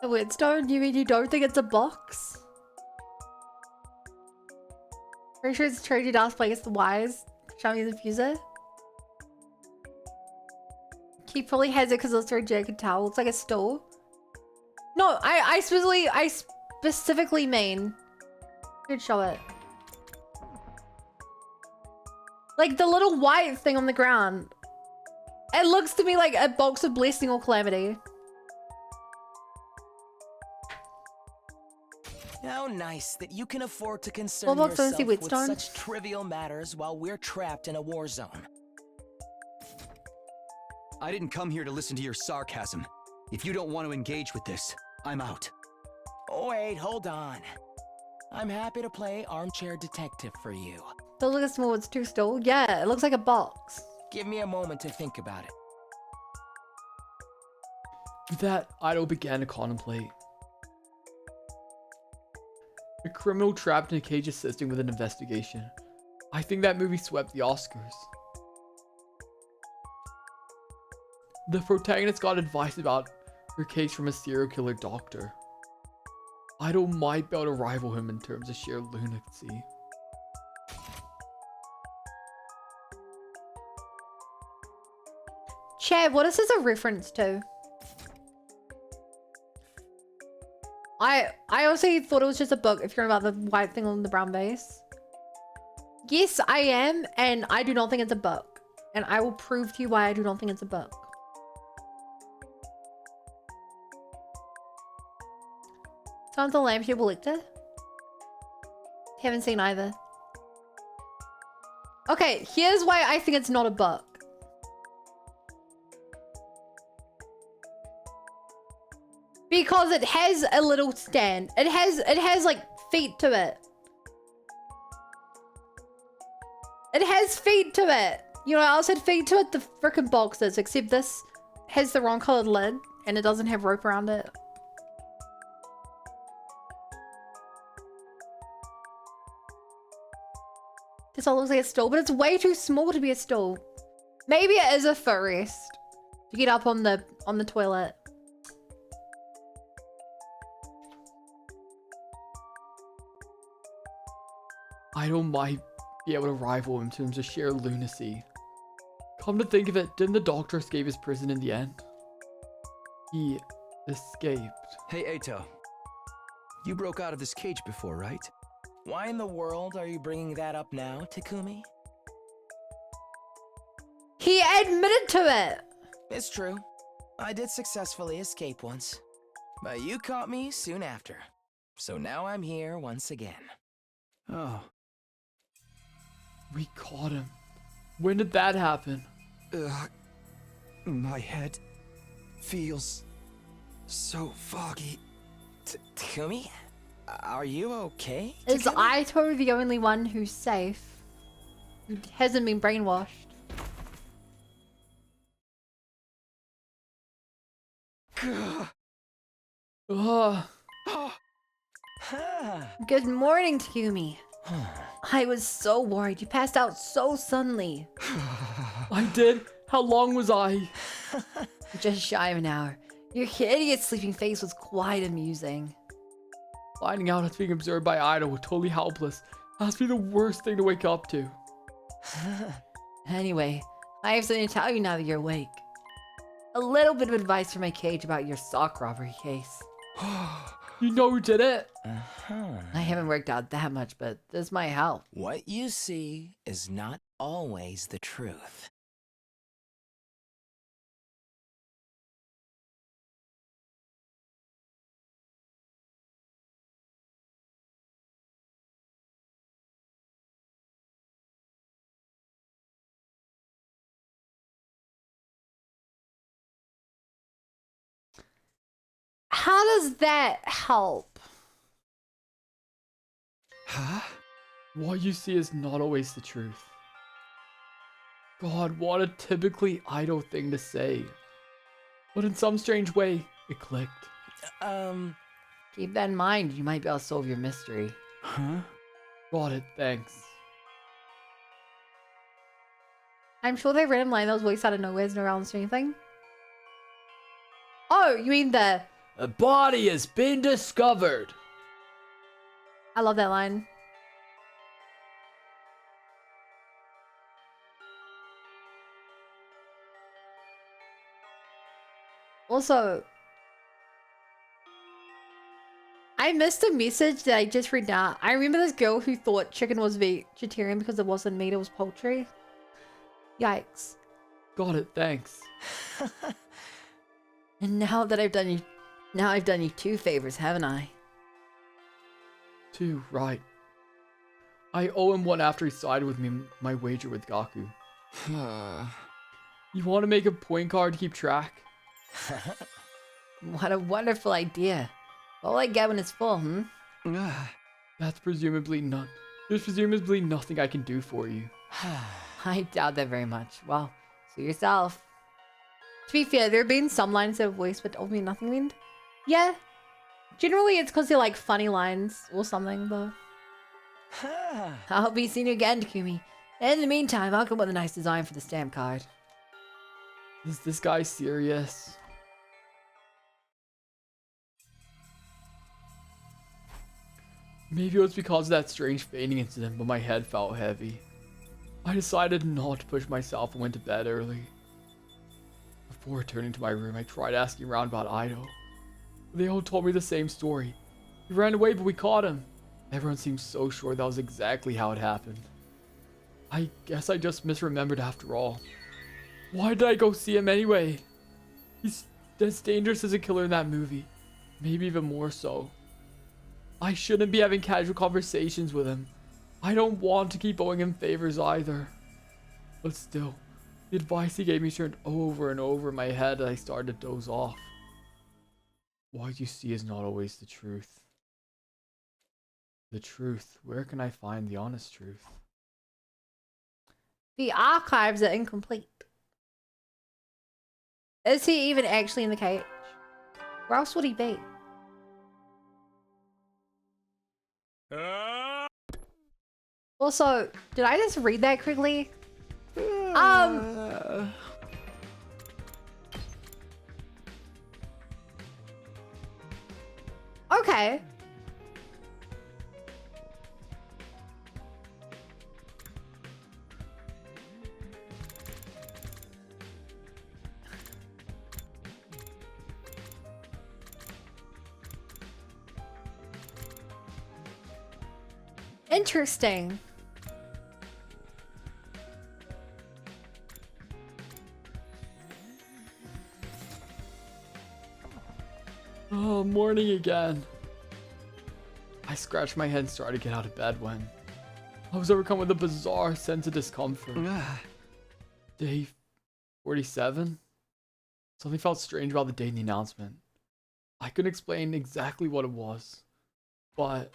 A Whetstone? You mean you don't think it's a box? Pretty sure it's Tragy Dust, but I guess the wires. Show me the fuser. He probably has it because it's very Jay could tell. Looks like a stool. No, I specifically mean. Could show it. Like the little white thing on the ground. It looks to me like a box of blessing or calamity. How nice that you can afford to concern What box yourself with Whetstone? such trivial matters while we're trapped in a war zone. I didn't come here to listen to your sarcasm. If you don't want to engage with this, I'm out. Wait, hold on. I'm happy to play armchair detective for you. Does it look small? It's too still. Yeah, it looks like a box. Give me a moment to think about it. With that, Ido began to contemplate. A criminal trapped in a cage assisting with an investigation. I think that movie swept the Oscars. The protagonist got advice about her case from a serial killer doctor. Ido might be able to rival him in terms of sheer lunacy. Chad, what is this a reference to? I also thought it was just a book if you're about the white thing on the brown base. Yes, I am, and I do not think it's a book. And I will prove to you why I do not think it's a book. Sounds the lampshade collector? Haven't seen either. Okay, here's why I think it's not a book. Because it has a little stand. It has like feet to it. It has feet to it. You know, I also had feet to it, the frickin' boxes, except this has the wrong colored lid and it doesn't have rope around it. This all looks like a stool, but it's way too small to be a stool. Maybe it is a footrest to get up on the toilet. Ido might be able to rival him in terms of sheer lunacy. Come to think of it, didn't the doctor escape his prison in the end? He escaped. Hey, Eito. You broke out of this cage before, right? Why in the world are you bringing that up now, Takumi? He admitted to it. It's true. I did successfully escape once. But you caught me soon after. So now I'm here once again. Oh. We caught him. When did that happen? My head feels so foggy. Takumi? Are you okay? Is Aito the only one who's safe? Who hasn't been brainwashed? Good morning, Takumi. I was so worried. You passed out so suddenly. I did? How long was I? Just shy of an hour. Your hideous sleeping face was quite amusing. Finding out it's being observed by Ido, totally helpless. Has to be the worst thing to wake up to. Anyway, I have something to tell you now that you're awake. A little bit of advice from my cage about your sock robbery case. You know who did it? I haven't worked out that much, but this might help. What you see is not always the truth. How does that help? Huh? What you see is not always the truth. God, what a typically Ido thing to say. But in some strange way, it clicked. Keep that in mind. You might be able to solve your mystery. Huh? Got it, thanks. I'm sure they random line those voice out of nowhere no realms or anything. Oh, you mean the... A body has been discovered. I love that line. Also, I missed a message that I just read now. I remember this girl who thought chicken was vegetarian because it wasn't meat, it was poultry. Yikes. Got it, thanks. And now that I've done you two favors, haven't I? Two, right. I owe him one after he sided with me my wager with Gaku. You want to make a point card to keep track? What a wonderful idea. What will I get when it's full, That's presumably not. There's presumably nothing I can do for you. I doubt that very much. Well, see yourself. To be fair, there have been some lines that have voiced but told me nothing meant. Yeah. Generally, it's because they're like funny lines or something, though. I'll be seeing you again, Takumi. In the meantime, I'll come up with a nice design for the stamp card. Is this guy serious? Maybe it was because of that strange fainting incident, but my head felt heavy. I decided not to push myself and went to bed early. Before returning to my room, I tried asking around about Ido. They all told me the same story. He ran away, but we caught him. Everyone seemed so sure that was exactly how it happened. I guess I just misremembered after all. Why did I go see him anyway? He's as dangerous as a killer in that movie. Maybe even more so. I shouldn't be having casual conversations with him. I don't want to keep owing him favors either. But still, the advice he gave me turned over and over in my head as I started to doze off. What you see is not always the truth. The truth. Where can I find the honest truth? The archives are incomplete. Is he even actually in the cage? Where else would he be? Also, did I just read that quickly? Okay. Interesting. Oh, morning again. I scratched my head and started to get out of bed when I was overcome with a bizarre sense of discomfort. Day 47? Something felt strange about the date and the announcement. I couldn't explain exactly what it was, but...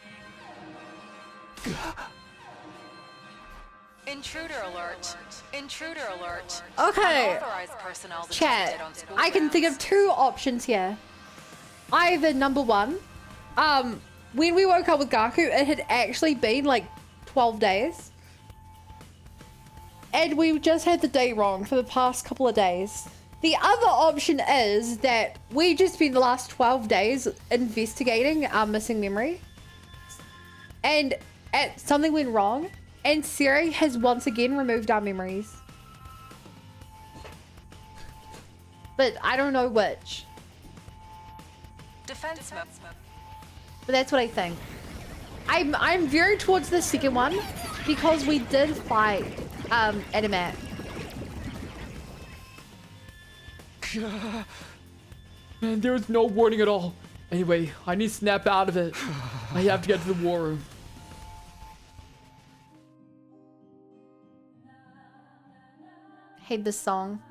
Intruder alert. Intruder alert. Okay. Unauthorized personnel Chat. detected on school I can think of grounds. 2 options here. Either number 1, when we woke up with Gaku, it had actually been like 12 days. And we just had the date wrong for the past couple of days. The other option is that we just spent the last 12 days investigating our missing memory. And something went wrong. And Siri has once again removed our memories. But I don't know which. Defense mode. But that's what I think. I'm veering towards the second one because we did fight Animat. Man, there was no warning at all. Anyway, I need to snap out of it. I have to get to the war room. Hate this song.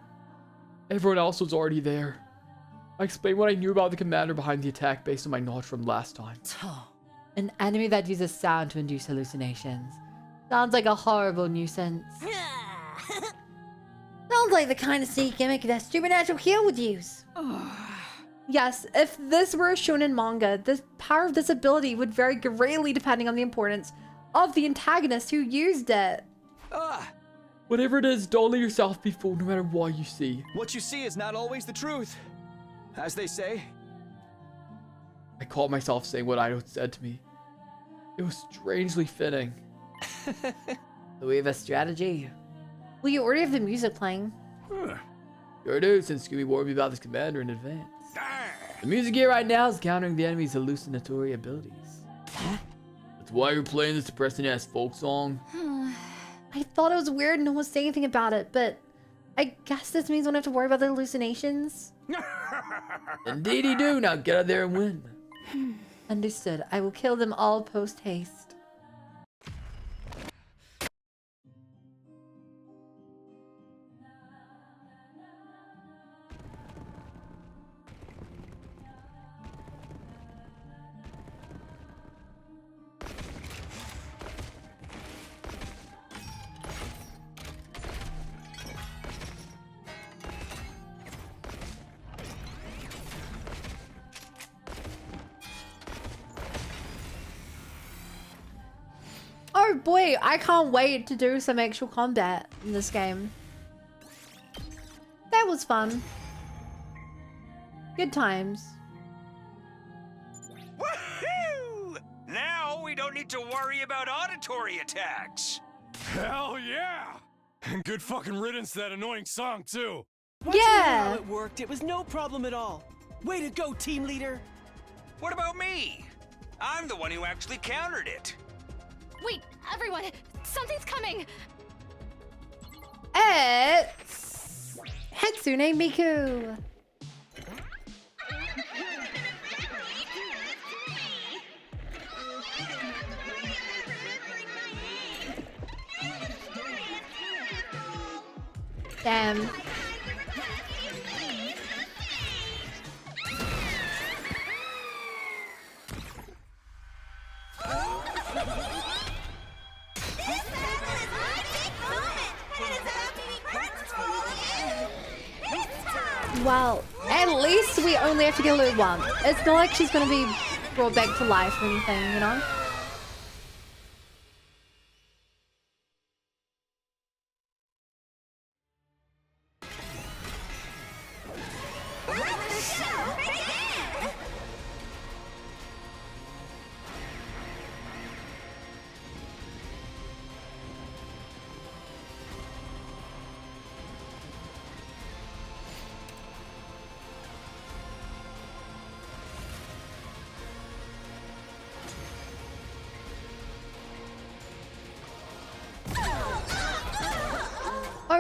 Everyone else was already there. I explained what I knew about the commander behind the attack based on my knowledge from last time. An enemy that uses sound to induce hallucinations. Sounds like a horrible nuisance. Sounds like the kind of sneak gimmick that Supernatural Hero would use. Yes, if this were a shonen manga, the power of this ability would vary greatly depending on the importance of the antagonist who used it. Whatever it is, don't let yourself be fooled no matter what you see. What you see is not always the truth. As they say. I caught myself saying what Ido said to me. It was strangely fitting. Do we have a strategy? Well, you already have the music playing. Sure do, since Scooby warned me about this commander in advance. The music here right now is countering the enemy's hallucinatory abilities. That's why you're playing this depressing ass folk song. I thought it was weird no one was saying anything about it, but I guess this means we don't have to worry about the hallucinations. Indeed you do. Now get out there and win. Understood. I will kill them all post haste. Oh boy, I can't wait to do some actual combat in this game. That was fun. Good times. Woohoo! Now we don't need to worry about auditory attacks. Hell yeah! And good fucking riddance to that annoying song, too. Watching how it worked, it was no problem at all. Way to go, team leader. What about me? I'm the one who actually countered it. Wait, everyone! Something's coming! It's Hatsune Miku. Damn. Well, at least we only have to get Lou one. It's not like she's gonna be brought back to life or anything, you know?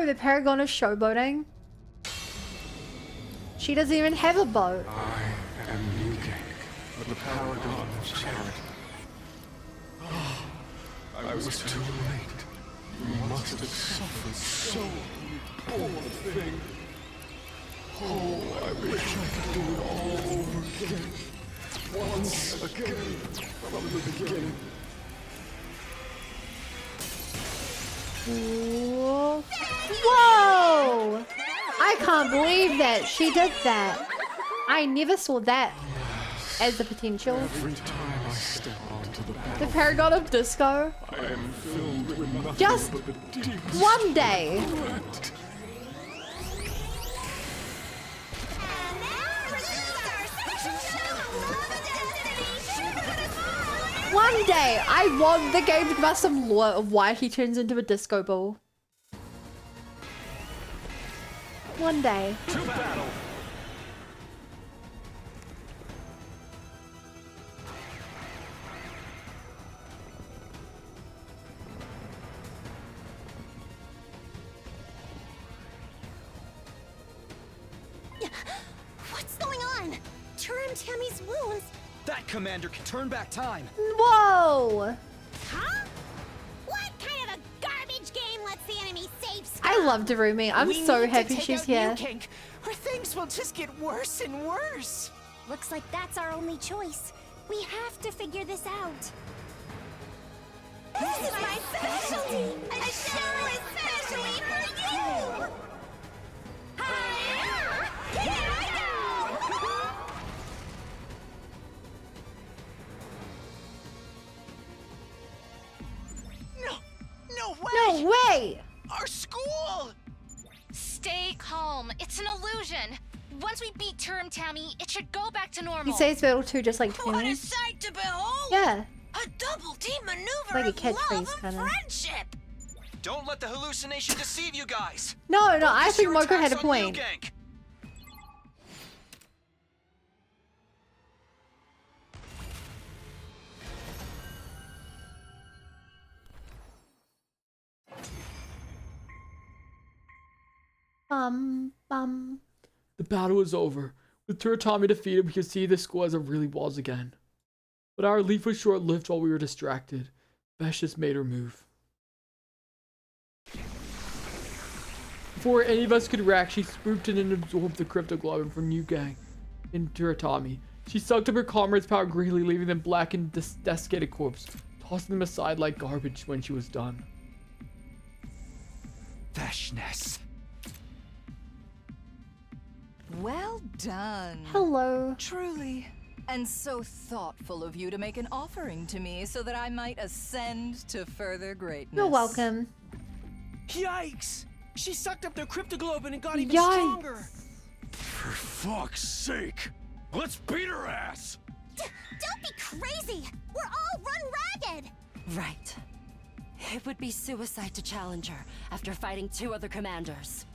No, the Paragon is showboating. She doesn't even have a boat. I am Newgate, the paragon of charity. Oh, I was too late. You must have suffered so, you poor thing. Oh, I wish I could do it all over again. Once again, from the beginning. Whoa! I can't believe that she did that. I never saw that as a potential. Every time I step onto the Paragon of Disco. I am filled with nothing Just but the deepest one day. regret. One day, I want the game to give us some lore of why he turns into a disco ball. One day. To battle. What's going on? Turum Tammy's wounds. That commander can turn back time. Whoa! Huh? What kind of a garbage game lets the enemy save stuff? I love Darumi. I'm so happy she's here. Or things will just get worse and worse. Looks like that's our only choice. We have to figure this out. This is my specialty! A show especially for you! Hi-ya! Here I go! No way! No way! Our school! Stay calm. It's an illusion. Once we beat Turum Tammy, it should go back to normal. He says Battle 2 just like What a Tammy. sight to behold! Yeah. A double team maneuver Like a of catchphrase, love and kinda. friendship! Don't let the hallucination deceive you guys. No, I Focus think your Moko had a attacks on point. Newgank. Bum. The battle is over. With Turatami defeated, we could see the school as it really was again. But our relief was short-lived while we were distracted. Vesh just made her move. Before any of us could react, she swooped in and absorbed the cryptoglobin from Newgang in Turatami. She sucked up her comrades' power greatly, leaving them black and desiccated corpse, tossing them aside like garbage when she was done. Veshness. Well done. Hello. Truly. And so thoughtful of you to make an offering to me so that I might ascend to further greatness. You're welcome. Yikes! She sucked up their cryptoglobin and got even Yikes. stronger. For fuck's sake! Let's beat her ass! Don't be crazy! We're all run ragged! Right. It would be suicide to challenge her after fighting 2 other commanders.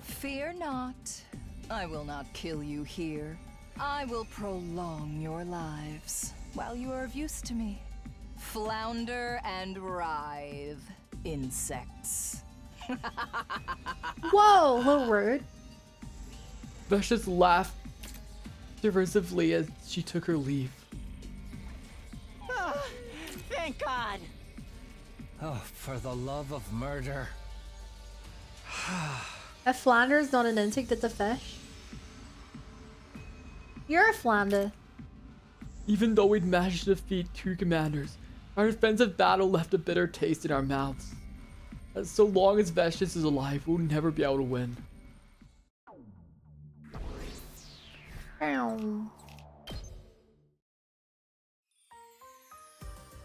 Fear not. I will not kill you here. I will prolong your lives while you are of use to me. Flounder and writhe, insects. Whoa, a little rude. Vesh just laughed derisively as she took her leave. Oh, thank God. Oh, for the love of murder. A flounder is not an insect, it's a fish. You're a flounder. Even though we'd managed to defeat 2 commanders, our defensive battle left a bitter taste in our mouths. So long as Vestus is alive, we'll never be able to win. Ow.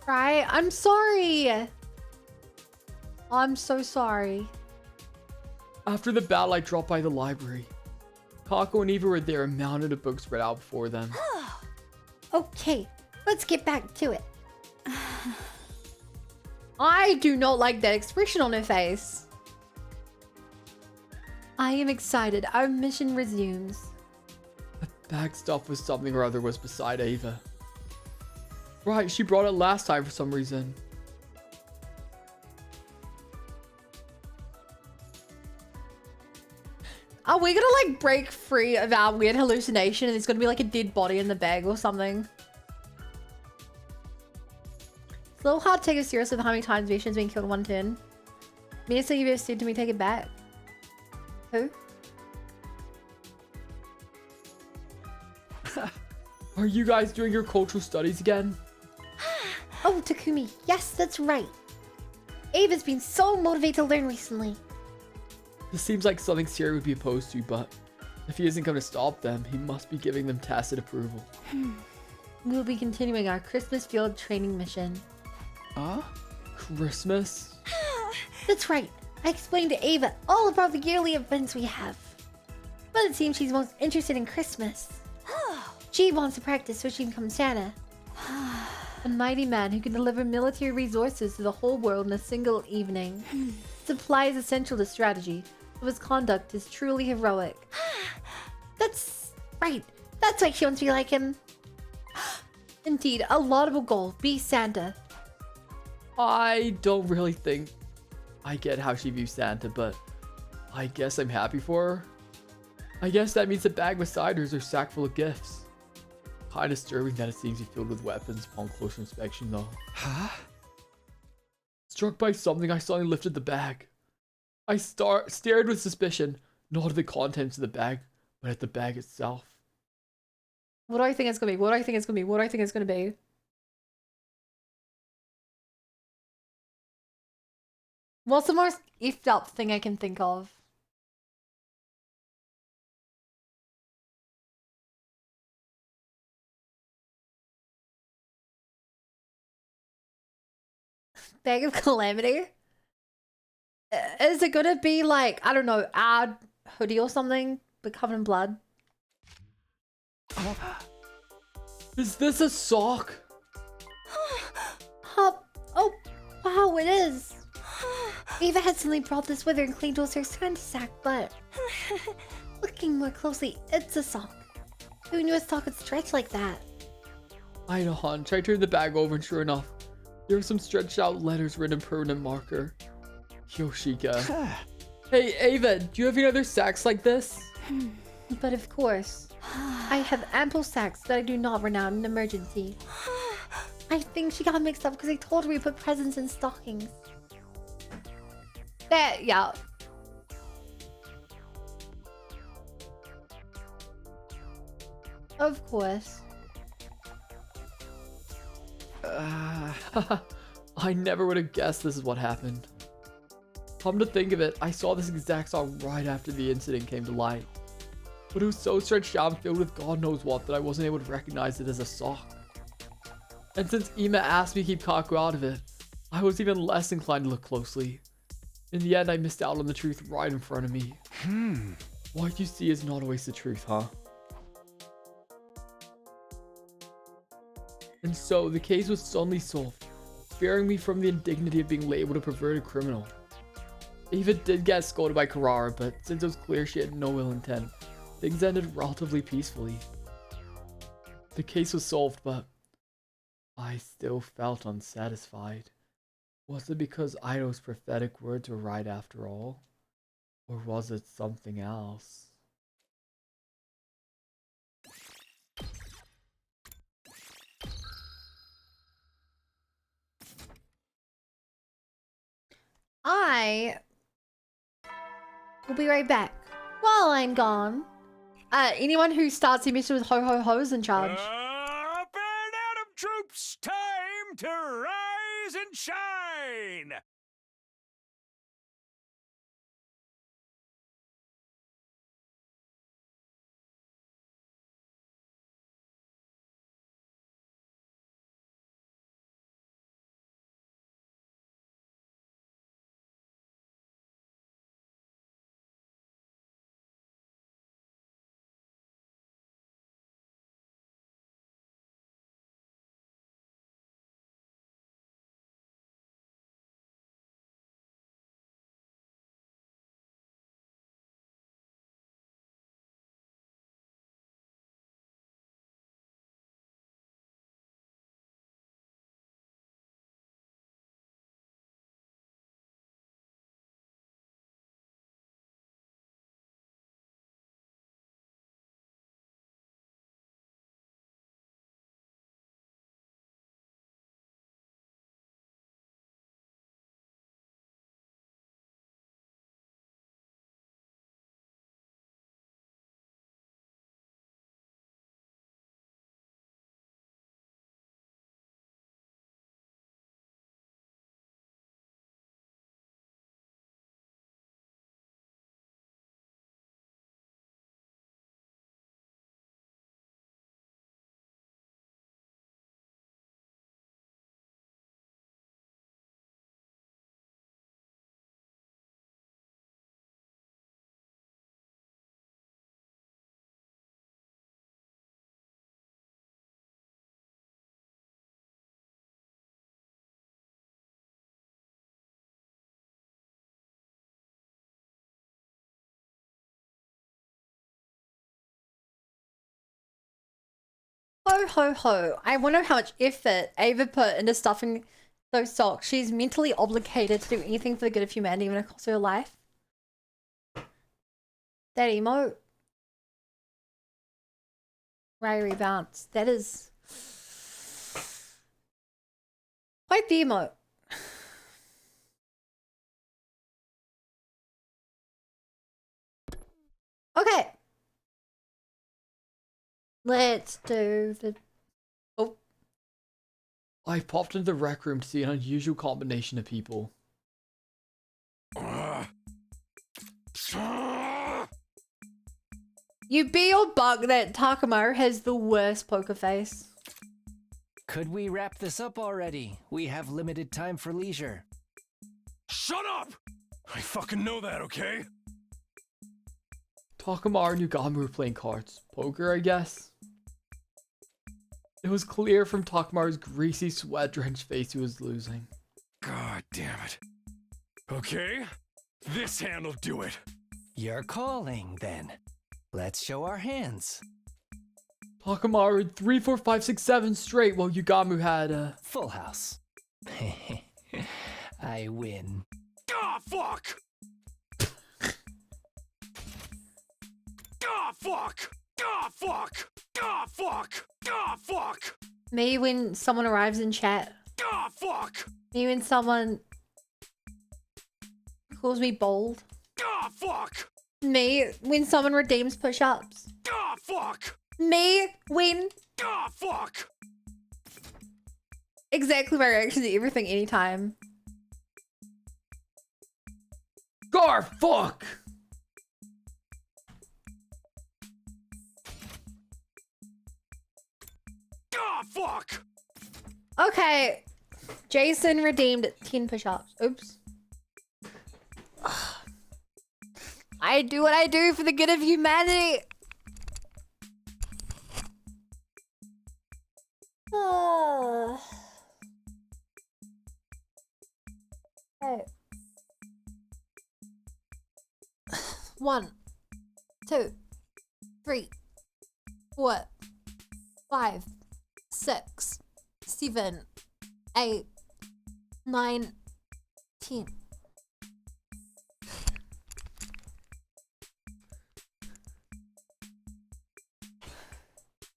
Right, I'm sorry. I'm so sorry. After the battle, I dropped by the library. Kako and Eva were there and mounted a book spread out before them. Okay, let's get back to it. I do not like that expression on her face. I am excited. Our mission resumes. Bag stuff with something or other was beside Ava. Right, she brought it last time for some reason. Are we gonna like break free of our weird hallucination and there's gonna be like a dead body in the bag or something? It's a little hard to take it seriously with how many times Vishnu's been killed in one turn. Minister, you've ever said to me, take it back. Who? Are you guys doing your cultural studies again? Oh, Takumi. Yes, that's right. Ava's been so motivated to learn recently. This seems like something Siri would be opposed to, but if he isn't going to stop them, he must be giving them tacit approval. We'll be continuing our Christmas field training mission. Christmas? That's right. I explained to Ava all about the yearly events we have. But it seems she's most interested in Christmas. She wants to practice so she can become Santa. A mighty man who can deliver military resources to the whole world in a single evening. Supply is essential to strategy, so his conduct is truly heroic. That's right. That's why she wants to be like him. Indeed, a laudable goal. Be Santa. I don't really think I get how she views Santa, but I guess I'm happy for her. I guess that means the bag beside her is her sack full of gifts. Kind of disturbing that it seems to be filled with weapons upon closer inspection, though. Huh? Struck by something, I suddenly lifted the bag. I stared with suspicion, not at the contents of the bag, but at the bag itself. What do I think it's gonna be? What do I think it's gonna be? What do I think it's gonna be? What's the most effed up thing I can think of? Bag of calamity? Is it gonna be like, I don't know, our hoodie or something, but covered in blood? Is this a sock? Oh, wow, it is. Ava had suddenly brought this with her and claimed it was her Santa sack, but looking more closely, it's a sock. Who knew a sock could stretch like that? I had a hunch. I turned the bag over and sure enough, there were some stretched out letters written in permanent marker. Yoshika. Hey, Ava, do you have any other sacks like this? But of course, I have ample sacks that I do not run out in an emergency. I think she got mixed up because I told her we put presents in stockings. That, yeah. Of course. I never would have guessed this is what happened. Come to think of it, I saw this exact song right after the incident came to light. But it was so stretched out and filled with God knows what that I wasn't able to recognize it as a sock. And since Ima asked me to keep Kaku out of it, I was even less inclined to look closely. In the end, I missed out on the truth right in front of me. What you see is not always the truth, huh? And so, the case was suddenly solved, sparing me from the indignity of being labeled a perverted criminal. Ava did get scolded by Carrara, but since it was clear she had no ill intent, things ended relatively peacefully. The case was solved, but I still felt unsatisfied. Was it because Ido's prophetic words were right after all? Or was it something else? I will be right back. While I'm gone, anyone who starts the mission with ho ho ho's in charge. Up and Adam troops, time to rise and shine! Ho ho ho. I wonder how much effort Ava put into stuffing those socks. She's mentally obligated to do anything for the good of humanity even across her life. That emote. Ray bounce. That is quite the emote. Okay. Let's do the... Oh. I popped into the rec room to see an unusual combination of people. You be your bug that Takamaru has the worst poker face. Could we wrap this up already? We have limited time for leisure. Shut up! I fucking know that, okay? Takamaru and Yugami were playing cards. Poker, I guess? It was clear from Takamaru's greasy, sweat-drenched face he was losing. God damn it. Okay, this hand'll do it. You're calling, then. Let's show our hands. Takamaru had 3, 4, 5, 6, 7 straight, while Yugami had full house. I win. Ah, fuck! Ah, fuck! Ah, fuck! Ah, fuck! Ah, fuck! Me when someone arrives in chat. Ah, fuck! Me when someone calls me bold. Ah, fuck! Me when someone redeems push-ups. Ah, fuck! Me when... Ah, fuck! Exactly my reaction to everything anytime. Gar, fuck! Ah, fuck! Okay. Jason redeemed 10 push-ups. Oops. I do what I do for the good of humanity. Okay. 1, 2, 3, 4, 5, 6, 7, 8, 9, 10.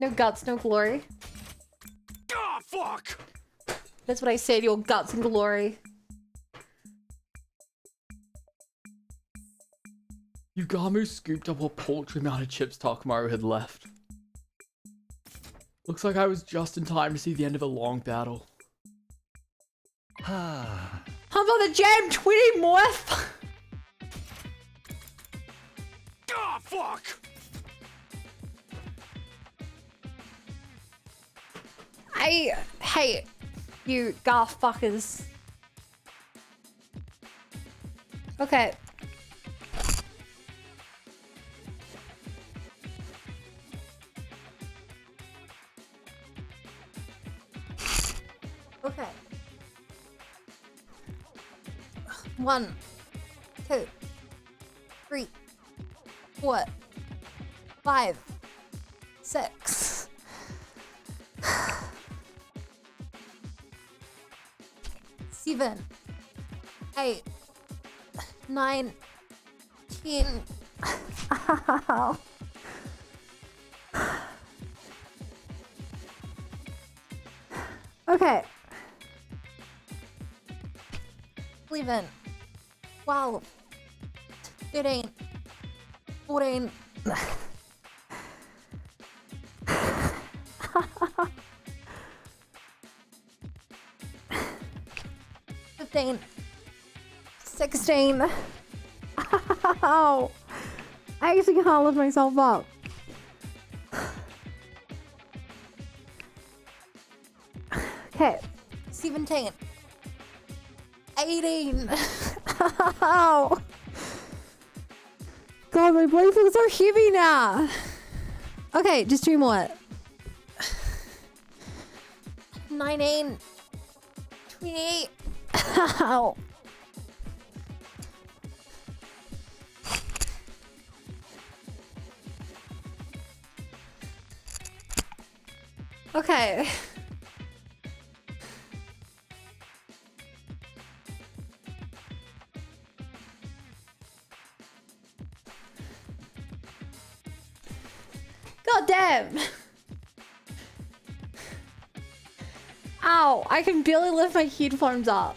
No guts, no glory. Ah, fuck! That's what I said, your guts and glory. Yugami scooped up a paltry amount of chips Takamaru had left. Looks like I was just in time to see the end of a long battle. How about the jam 20 more? Ah, fuck! I hate you garf fuckers. Okay. Okay. 1, 2, 3, 4, 5, 6. 7, 8, 9, 10. Ow. Okay. 11, 12, 13, 14. 15, 16. Ow. I actually can't lift myself up. Okay. 17. 18. Ow. God, my body feels so heavy now. Okay, just 2 more. 19. 28. Ow. Okay. God damn. Ow, I can barely lift my headphones up.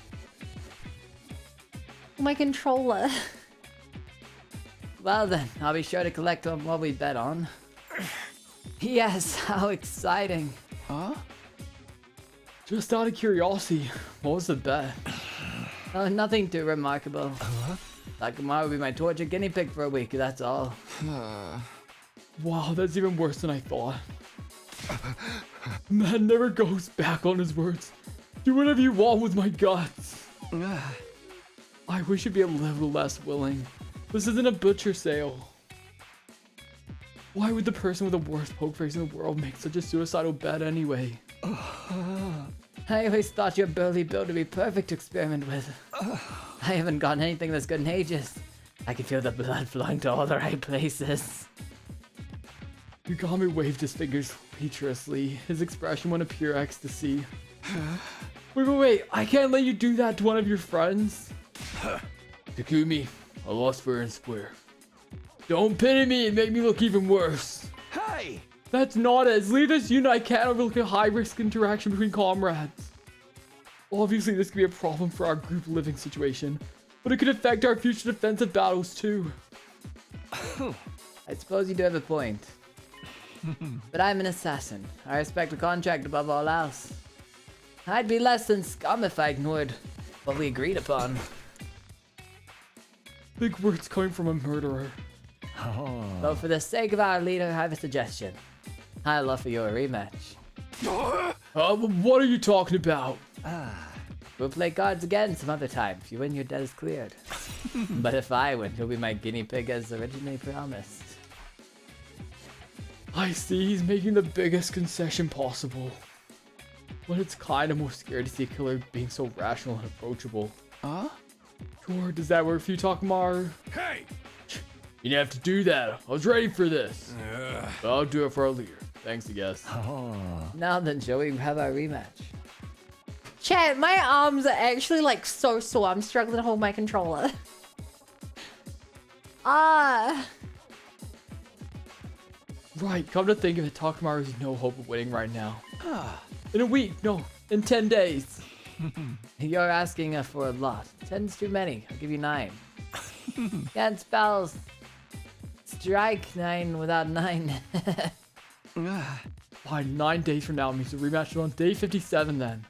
My controller. Well then, I'll be sure to collect on what we bet on. Yes, how exciting. Huh? Just out of curiosity, what was the bet? Oh, nothing too remarkable. Takamaro will be my torture guinea pig for a week, that's all. Wow, that's even worse than I thought. Man never goes back on his words. Do whatever you want with my guts. I wish you'd be a little less willing. This isn't a butcher sale. Why would the person with the worst poke face in the world make such a suicidal bet anyway? I always thought your burly build would be perfect to experiment with. I haven't gotten anything that's good in ages. I can feel the blood flowing to all the right places. Yugami waved his fingers featurelessly, his expression one of pure ecstasy. Wait, I can't let you do that to one of your friends. Takumi, I lost fair and square. Don't pity me and make me look even worse. Hey! That's not it. Leave this unit. I can't overlook a high-risk interaction between comrades. Obviously, this could be a problem for our group living situation, but it could affect our future defensive battles too. I suppose you do have a point. But I'm an assassin. I respect the contract above all else. I'd be less than scum if I ignored what we agreed upon. Big words coming from a murderer. So for the sake of our leader, I have a suggestion. I'll offer you a rematch. What are you talking about? We'll play cards again some other time. If you win, your debt is cleared. But if I win, you'll be my guinea pig as originally promised. I see, he's making the biggest concession possible. But it's kinda more scary to see a killer being so rational and approachable. Huh? Sure, does that work for you, Takamaru? Hey! You didn't have to do that. I was ready for this. I'll do it for our leader. Thanks, I guess. Now then, shall we have our rematch? Chat, my arms are actually like so sore. I'm struggling to hold my controller. Right, come to think of it, Takamaru has no hope of winning right now. In a week, no, in 10 days. You're asking for a lot. 10's too many. I'll give you 9. Can't spell strike 9 without 9. Fine, 9 days from now means the rematch is on day 57 then.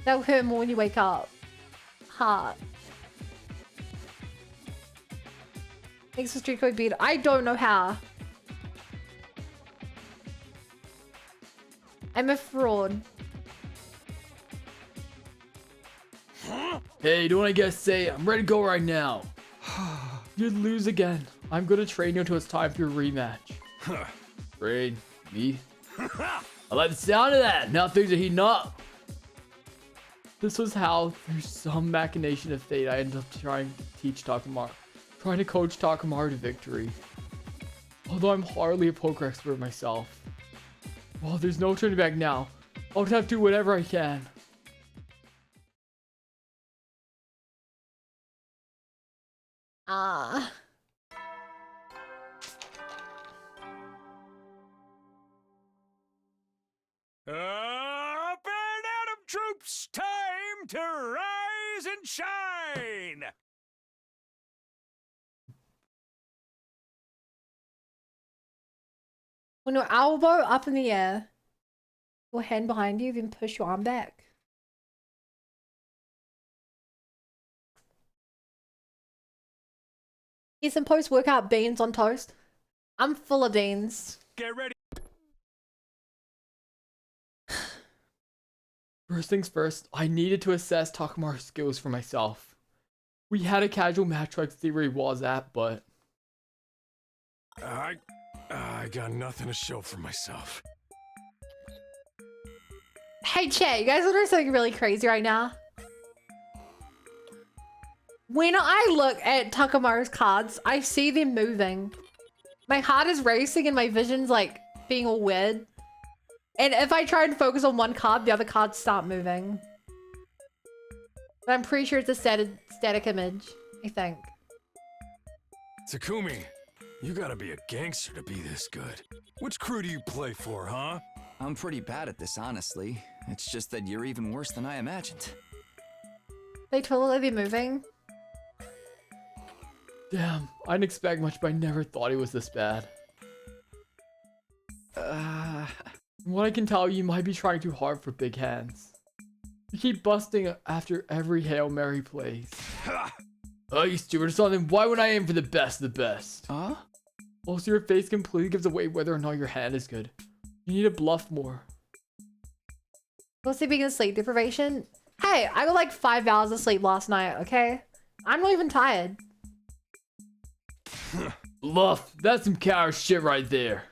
That'll hurt more when you wake up. Heart. Thanks for street code beat. I don't know how. I'm a fraud. Hey, don't I guess say I'm ready to go right now. You'd lose again. I'm gonna train you until it's time for your rematch. Train me? I like the sound of that. Now things are heating up. This was how, through some machination of fate, I ended up trying to teach Takamaru. Trying to coach Takamaru to victory. Although I'm hardly a poker expert myself. Well, there's no turning back now. I'll have to do whatever I can. Up and Adam troops, time to rise and shine! When your elbow up in the air, your hand behind you, then push your arm back. Get some post-workout beans on toast. I'm full of beans. Get ready. First things first, I needed to assess Takamaru's skills for myself. We had a casual match to see where he was at, but... I got nothing to show for myself. Hey chat, you guys want to do something really crazy right now? When I look at Takamaru's cards, I see them moving. My heart is racing and my vision's like being all weird. And if I try and focus on one card, the other cards start moving. But I'm pretty sure it's a static image, I think. Takumi, you gotta be a gangster to be this good. Which crew do you play for, huh? I'm pretty bad at this, honestly. It's just that you're even worse than I imagined. They totally be moving. Damn, I didn't expect much, but I never thought he was this bad. From what I can tell, you might be trying too hard for big hands. You keep busting after every Hail Mary plays. Oh, you stupid son, why would I aim for the best of the best? Huh? Also, your face completely gives away whether or not your hand is good. You need to bluff more. Mostly being in sleep deprivation. Hey, I got like 5 hours of sleep last night, okay? I'm not even tired. Bluff, that's some coward shit right there.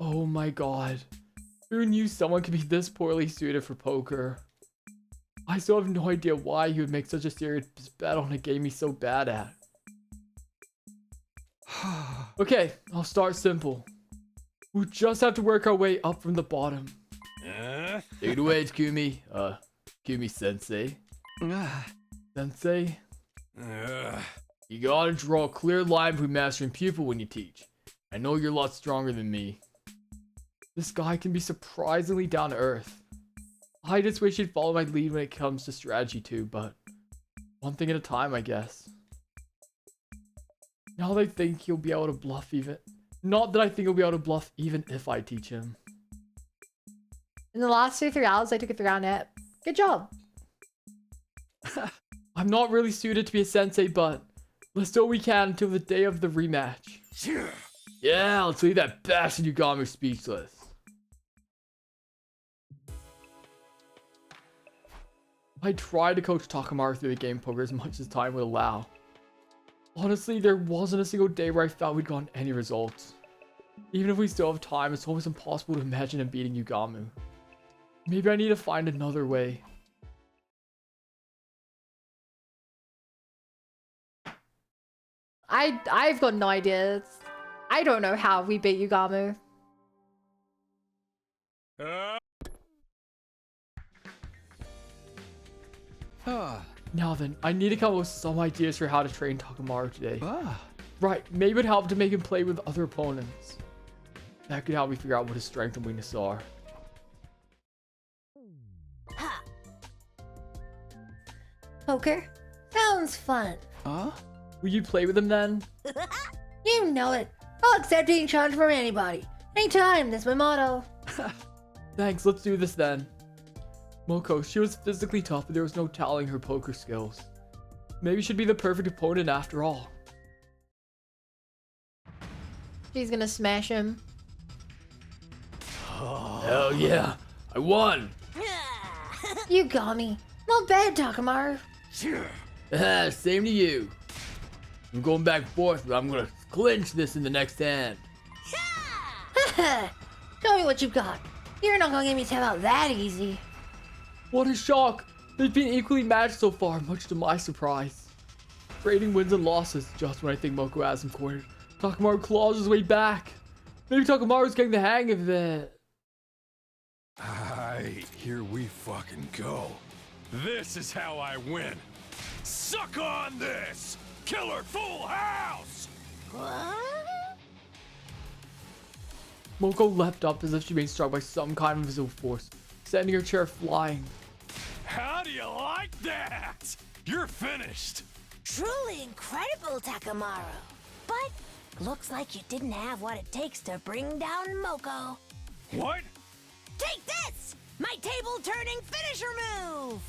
Oh my god. Who knew someone could be this poorly suited for poker? I still have no idea why he would make such a serious bet on a game he's so bad at. Okay, I'll start simple. We just have to work our way up from the bottom. Take it away, Takumi. Takumi-sensei. Sensei? You gotta draw a clear line between master and pupil when you teach. I know you're a lot stronger than me. This guy can be surprisingly down to earth. I just wish he'd follow my lead when it comes to strategy too, but one thing at a time, I guess. Now that I think he'll be able to bluff even. Not that I think he'll be able to bluff even if I teach him. In the last 2-3 hours, I took a 3-hour nap. Good job. I'm not really suited to be a sensei, but let's do what we can until the day of the rematch. Yeah, let's leave that bastard Yugami speechless. I tried to coach Takamaru through the game poker as much as time would allow. Honestly, there wasn't a single day where I felt we'd gotten any results. Even if we still have time, it's almost impossible to imagine him beating Yugamu. Maybe I need to find another way. I've got no idea. I don't know how we beat Yugamu. Now then, I need to come up with some ideas for how to train Takamaru today. Right, maybe it'd help to make him play with other opponents. That could help me figure out what his strength and weakness are. Poker? Sounds fun. Huh? Will you play with him then? You know it. I'll accept any challenge from anybody. Anytime, that's my motto. Thanks, let's do this then. Moko, she was physically tough, but there was no telling her poker skills. Maybe she'd be the perfect opponent after all. She's gonna smash him. Hell yeah, I won! You got me. Not bad, Takamaru. Same to you. I'm going back and forth, but I'm gonna clinch this in the next hand. Show me what you got. You're not gonna get me tap out that easy. What a shock! They've been equally matched so far, much to my surprise. Trading wins and losses, just when I think Moko has him cornered. Takamaru claws his way back. Maybe Takamaru's getting the hang of it. Aight, here we fucking go. This is how I win. Suck on this! Killer Full House! Moko leapt up as if she'd been struck by some kind of invisible force, sending her chair flying. How do you like that? You're finished. Truly incredible, Takamaru. But looks like you didn't have what it takes to bring down Moko. What? Take this! My table-turning finisher move!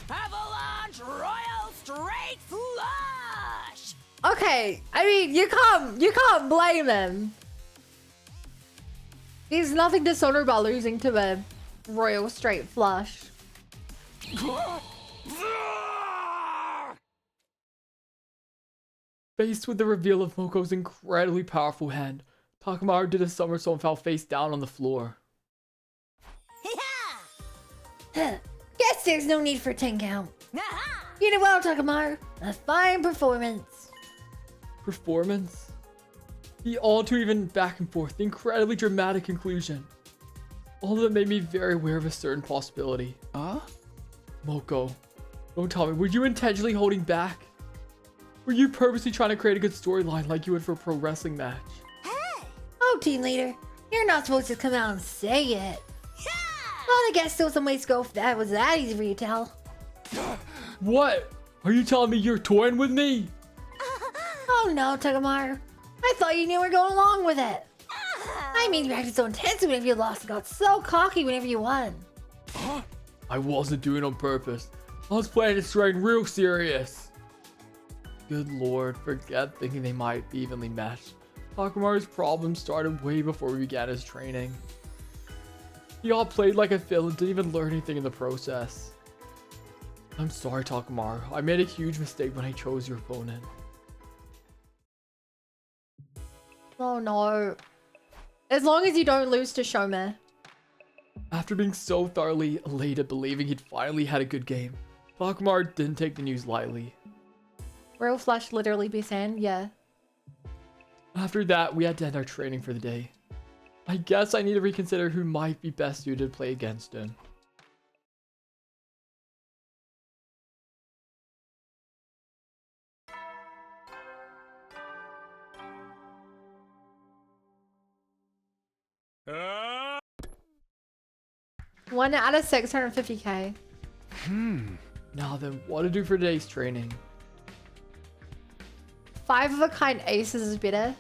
Avalanche Royal Straight Flush! Okay, I mean, you can't blame him. There's nothing dishonorable about losing to a royal straight flush. Faced with the reveal of Moko's incredibly powerful hand, Takamaru did a somersault and fell face down on the floor. Guess there's no need for 10 count. You did well, Takamaru. A fine performance. Performance? The all too even back and forth, the incredibly dramatic conclusion. All of it made me very aware of a certain possibility. Moko, don't tell me, were you intentionally holding back? Were you purposely trying to create a good storyline like you would for a pro wrestling match? Oh, team leader, you're not supposed to come out and say it. Well, I guess still some ways to go if that was that easy for you to tell. What? Are you telling me you're toying with me? Oh no, Takamaru. I thought you knew we were going along with it. I mean, you acted so intense whenever you lost and got so cocky whenever you won. I wasn't doing it on purpose. I was playing it straight and real serious. Good lord, forget thinking they might be evenly matched. Takamaru's problems started way before we began his training. He all played like a fiddle and didn't even learn anything in the process. I'm sorry, Takamaru. I made a huge mistake when I chose your opponent. Oh no. As long as you don't lose to Shome. After being so thoroughly elated believing he'd finally had a good game, Takamaru didn't take the news lightly. Real flush literally be saying, yeah. After that, we had to end our training for the day. I guess I need to reconsider who might be best suited to play against him. One out of 650k. Now then, what to do for today's training? 5 of a kind aces is better.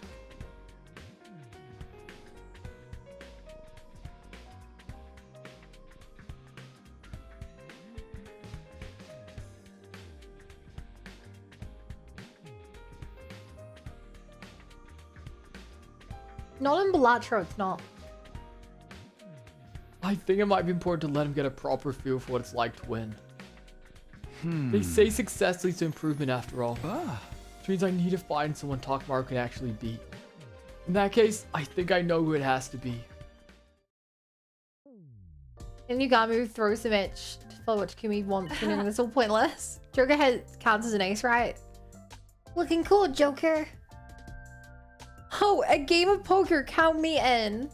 Not in Balatro, it's not. I think it might be important to let him get a proper feel for what it's like to win. They say success leads to improvement after all. Which means I need to find someone Takamaru can actually beat. In that case, I think I know who it has to be. Inugami throws the match for which Kumi wants, meaning it's all pointless. Joker counts as an ace, right? Looking cool, Joker. Oh, a game of poker, count me in.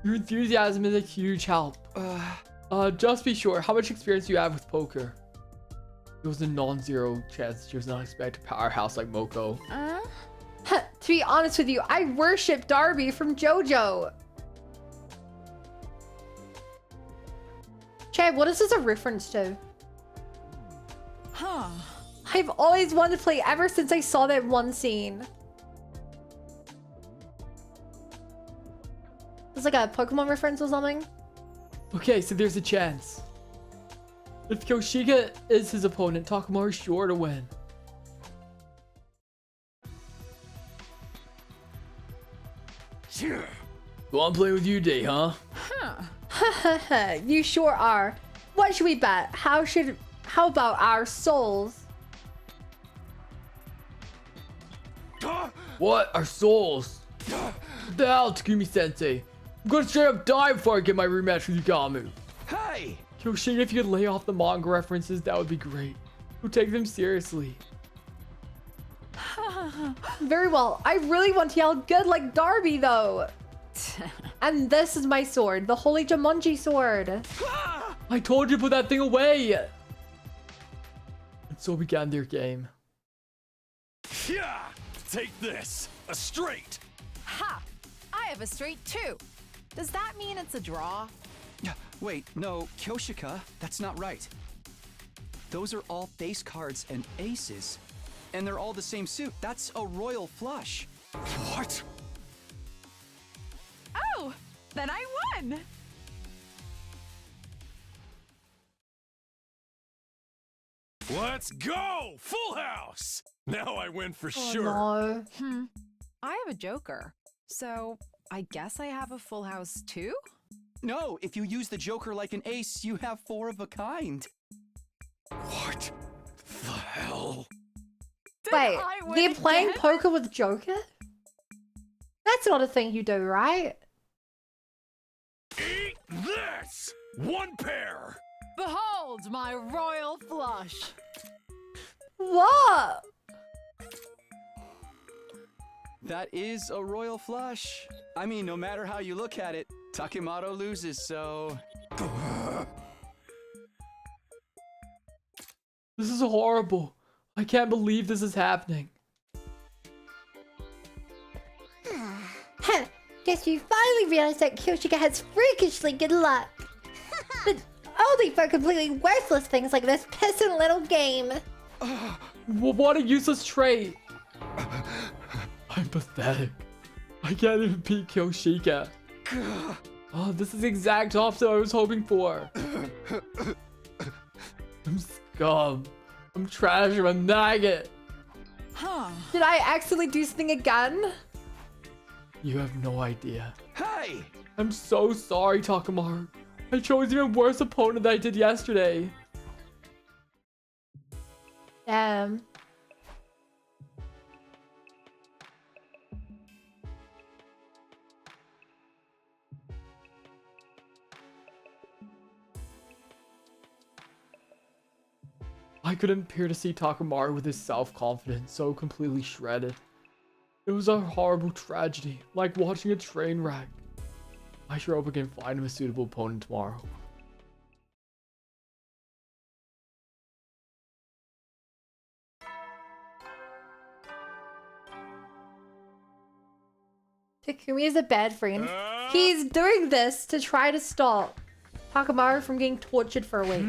Your enthusiasm is a huge help. Just be sure, how much experience do you have with poker? It was a non-zero chance she was not expecting a powerhouse like Moko. To be honest with you, I worship Darby from JoJo. Chad, what is this a reference to? I've always wanted to play ever since I saw that one scene. It's like a Pokemon reference or something. Okay, so there's a chance. If Yoshika is his opponent, Takamaru's sure to win. Go on playing with you, Day, huh? You sure are. What should we bet? How about our souls? What? Our souls? What the hell, Takumi-sensei? I'm gonna straight up die before I get my rematch with Yugamu. Hey! Yoshika, if you could lay off the manga references, that would be great. We'll take them seriously. Very well. I really want to yell good like Darby, though. And this is my sword, the Holy Jumanji sword. I told you to put that thing away. And so began their game. Yeah! Take this! A straight! Ha! I have a straight too. Does that mean it's a draw? Wait, no, Kyoshika, that's not right. Those are all face cards and aces. And they're all the same suit. That's a royal flush. What? Oh, then I won! Let's go! Full house! Now I win for sure. No. I have a joker, so I guess I have a full house too? No, if you use the Joker like an ace, you have 4 of a kind. What the hell? Wait, they're playing poker with Joker? That's not a thing you do, right? Eat this! 1 pair! Behold my royal flush! What? That is a royal flush. I mean, no matter how you look at it, Takemoto loses, so... This is horrible. I can't believe this is happening. Guess you finally realized that Kyoshika has freakishly good luck. But only for completely worthless things like this pissing little game. What a useless trait. I'm pathetic. I can't even beat Kyoshika. Oh, this is the exact opposite I was hoping for. I'm scum. I'm trash. I'm a maggot. Did I actually do something again? You have no idea. Hey! I'm so sorry, Takamaru. I chose even worse opponent than I did yesterday. Damn. I couldn't bear to see Takamaru with his self-confidence so completely shredded. It was a horrible tragedy, like watching a train wreck. I sure hope I can find him a suitable opponent tomorrow. Takumi is a bad friend. He's doing this to try to stop Takamaru from getting tortured for a week.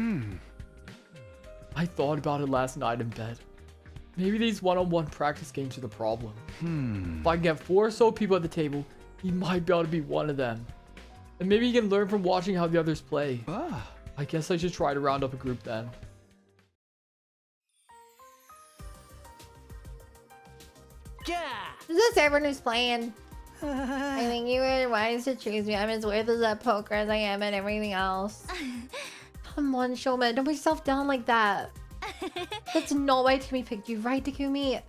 I thought about it last night in bed. Maybe these one-on-one practice games are the problem. If I can get 4 or so people at the table, he might be able to be one of them. And maybe he can learn from watching how the others play. I guess I should try to round up a group then. Yeah. Is this everyone who's playing? I think you were wise to choose me. I'm as worthless at poker as I am at everything else. Come on, Shoma. Don't put yourself down like that. That's not why Takumi picked you, right, Takumi?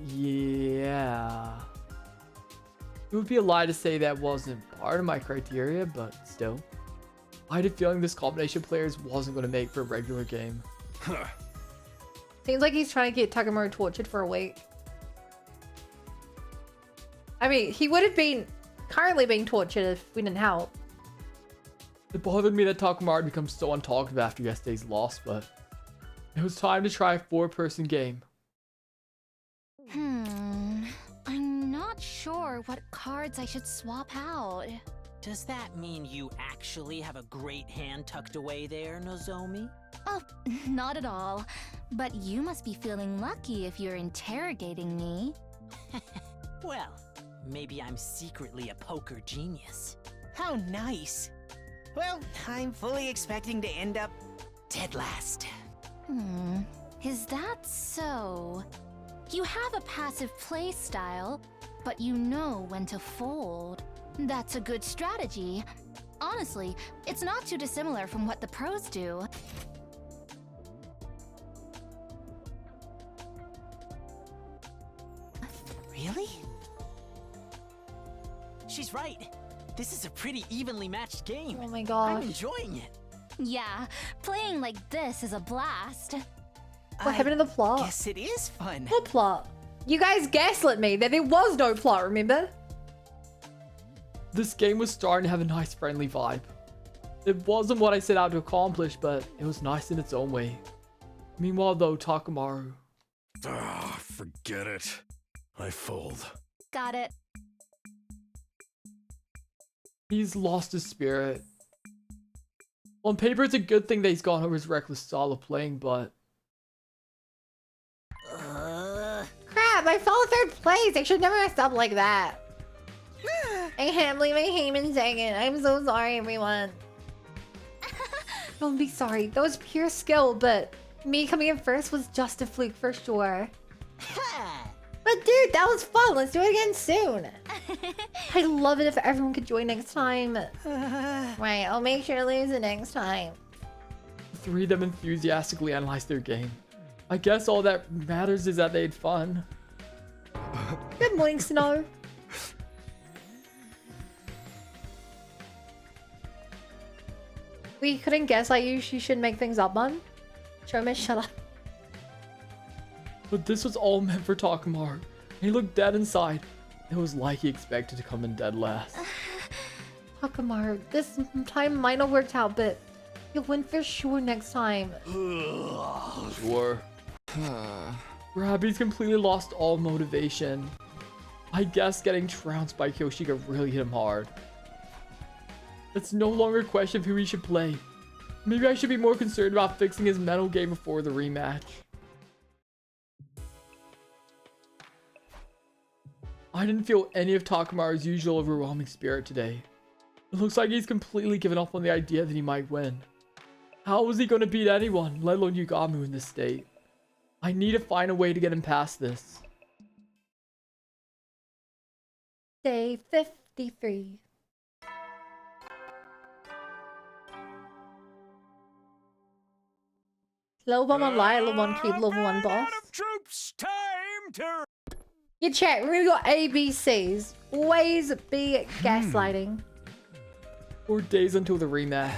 Yeah. It would be a lie to say that wasn't part of my criteria, but still. I had a feeling this combination of players wasn't going to make for a regular game. Seems like he's trying to get Takamaru tortured for a week. I mean, he would have been currently being tortured if we didn't help. It bothered me that Takamaru had become so untalkative after yesterday's loss, but it was time to try a 4-person game. I'm not sure what cards I should swap out. Does that mean you actually have a great hand tucked away there, Nozomi? Oh, not at all. But you must be feeling lucky if you're interrogating me. Well, maybe I'm secretly a poker genius. How nice. Well, I'm fully expecting to end up dead last. Is that so? You have a passive play style, but you know when to fold. That's a good strategy. Honestly, it's not too dissimilar from what the pros do. Really? She's right. This is a pretty evenly matched game. Oh my gosh. I'm enjoying it. Yeah, playing like this is a blast. What happened to the plot? Guess it is fun. What plot? You guys gaslit me that there was no plot, remember? This game was starting to have a nice friendly vibe. It wasn't what I set out to accomplish, but it was nice in its own way. Meanwhile though, Takamaru... Forget it. I fold. Got it. He's lost his spirit. On paper, it's a good thing that he's gone over his reckless style of playing, but... Crap, I fell 3rd place. I should never mess up like that. I can't believe I came in 2nd. I'm so sorry, everyone. Don't be sorry. That was pure skill, but me coming in 1st was just a fluke for sure. But dude, that was fun. Let's do it again soon. I'd love it if everyone could join next time. Right, I'll make sure to lose it next time. The 3 of them enthusiastically analyzed their game. I guess all that matters is that they had fun. Good morning, Snow. We couldn't guess like you should make things up, man. Shoma, shut up. But this was all meant for Takamaru. He looked dead inside. It was like he expected to come in dead last. Takamaru, this time might not work out, but you'll win for sure next time. Sure. Rabi's completely lost all motivation. I guess getting trounced by Kyoshika really hit him hard. It's no longer a question of who he should play. Maybe I should be more concerned about fixing his mental game before the rematch. I didn't feel any of Takamaru's usual overwhelming spirit today. It looks like he's completely given up on the idea that he might win. How was he going to beat anyone, let alone Yugamu, in this state? I need to find a way to get him past this. Day 53. Level 1 on light, level 1 cube, level 1 boss. Troops, time to... Yeah, chat, we got ABCs. Always be gaslighting. 4 days until the rematch.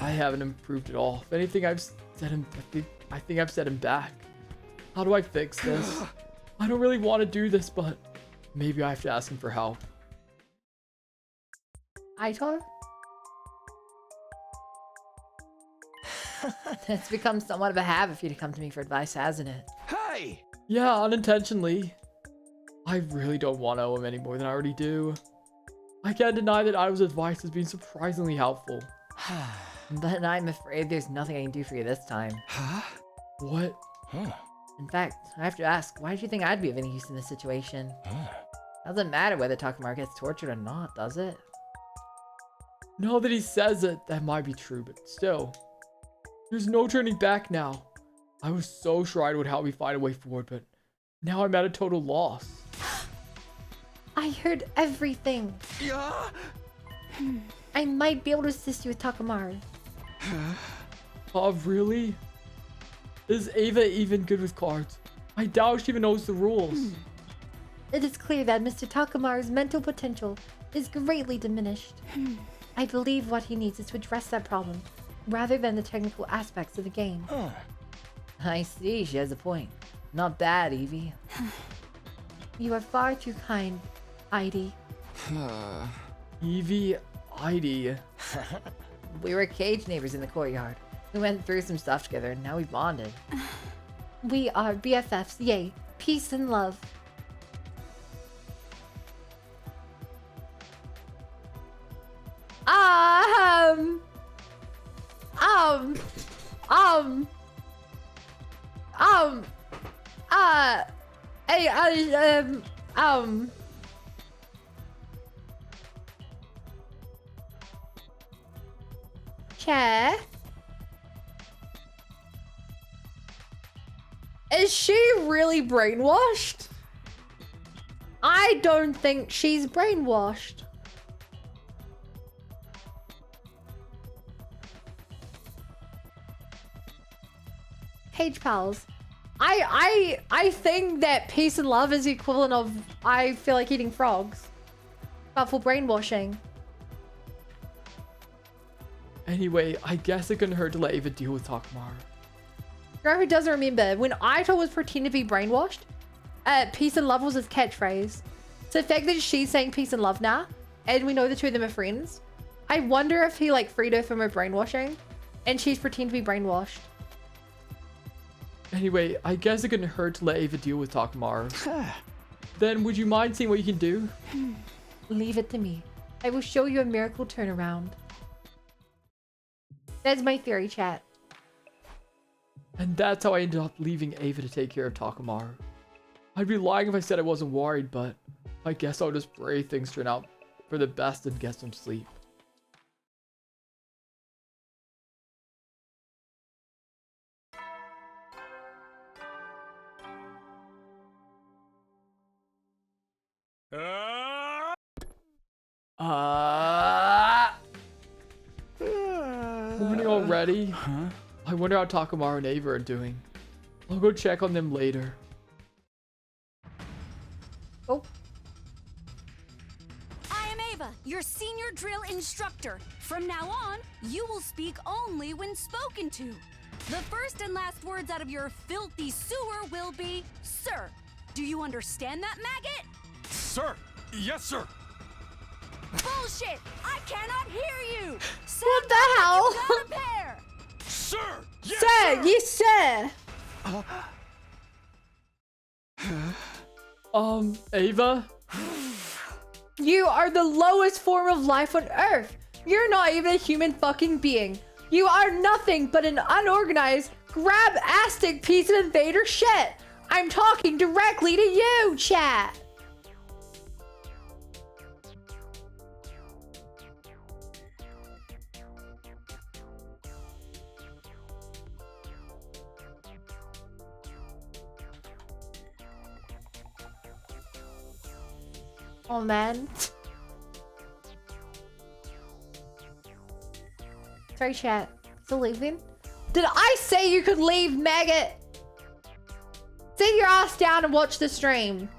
I haven't improved at all. If anything, I think I've set him back. How do I fix this? I don't really want to do this, but maybe I have to ask him for help. Aitor? It's become somewhat of a habit for you to come to me for advice, hasn't it? Hey! Yeah, unintentionally. I really don't want to owe him any more than I already do. I can't deny that Ido's advice has been surprisingly helpful. But I'm afraid there's nothing I can do for you this time. Huh? What? Huh. In fact, I have to ask, why do you think I'd be of any use in this situation? Doesn't matter whether Takamaru gets tortured or not, does it? Now that he says it, that might be true, but still. There's no turning back now. I was so sure Ido would help me find a way forward, but now I'm at a total loss. I heard everything. Yeah? I might be able to assist you with Takamaru. Oh, really? Is Ava even good with cards? I doubt she even knows the rules. It is clear that Mr. Takamaru's mental potential is greatly diminished. I believe what he needs is to address that problem, rather than the technical aspects of the game. I see, she has a point. Not bad, Evie. You are far too kind, Heidi. Evie, Heidi. We were cage neighbors in the courtyard. We went through some stuff together and now we've bonded. We are BFFs, yay. Peace and love. Chair? Is she really brainwashed? I don't think she's brainwashed. Cage pals. I think that peace and love is the equivalent of I feel like eating frogs. But for brainwashing. Anyway, I guess it couldn't hurt to let Ava deal with Takamaru. Girl who doesn't remember, when Aito was pretending to be brainwashed, peace and love was his catchphrase. So the fact that she's saying peace and love now, and we know the two of them are friends, I wonder if he like freed her from her brainwashing, and she's pretending to be brainwashed. Anyway, I guess it couldn't hurt to let Ava deal with Takamaru. Then would you mind seeing what you can do? Leave it to me. I will show you a miracle turnaround. That's my theory, chat. And that's how I ended up leaving Ava to take care of Takamaru. I'd be lying if I said I wasn't worried, but I guess I'll just pray things turn out for the best and get some sleep. Morning already? Huh? I wonder how Takamaru and Ava are doing. I'll go check on them later. Oh. I am Ava, your senior drill instructor. From now on, you will speak only when spoken to. The first and last words out of your filthy sewer will be, sir. Do you understand that, maggot? Sir! Yes, sir! Bullshit! I cannot hear you! What the hell? You got a pair! Sir! Yes, Sir, yes, sir! Ava? You are the lowest form of life on Earth. You're not even a human fucking being. You are nothing but an unorganized, grab-astic piece of invader shit. I'm talking directly to you, chat. Oh man. Sorry, chat. Still leaving? Did I say you could leave, maggot? Sit your ass down and watch the stream.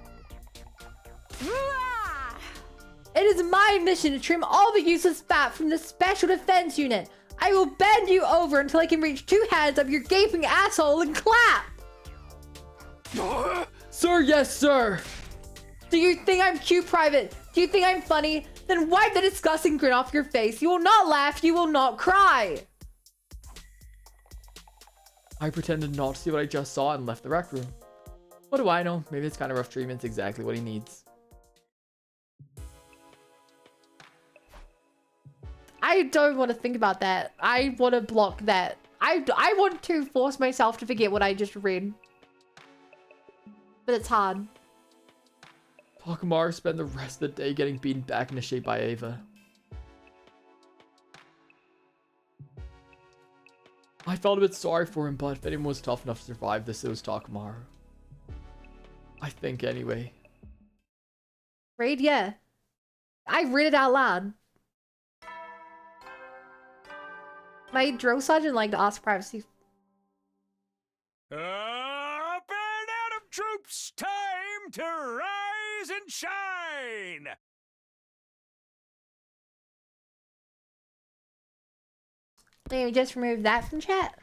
It is my mission to trim all the useless fat from the Special Defense Unit. I will bend you over until I can reach 2 hands up your gaping asshole and clap. Sir, yes, sir. Do you think I'm cute, Private? Do you think I'm funny? Then wipe the disgusting grin off your face. You will not laugh. You will not cry. I pretended not to see what I just saw and left the rec room. What do I know? Maybe this kind of rough treatment's exactly what he needs. I don't want to think about that. I want to block that. I want to force myself to forget what I just read. But it's hard. Takamaru spent the rest of the day getting beaten back into shape by Ava. I felt a bit sorry for him, but if anyone was tough enough to survive this, it was Takamaru. I think, anyway. Read, yeah. I read it out loud. My drill sergeant liked to ask privacy. Up and out of troops, time to rise and shine! Let me just remove that from chat.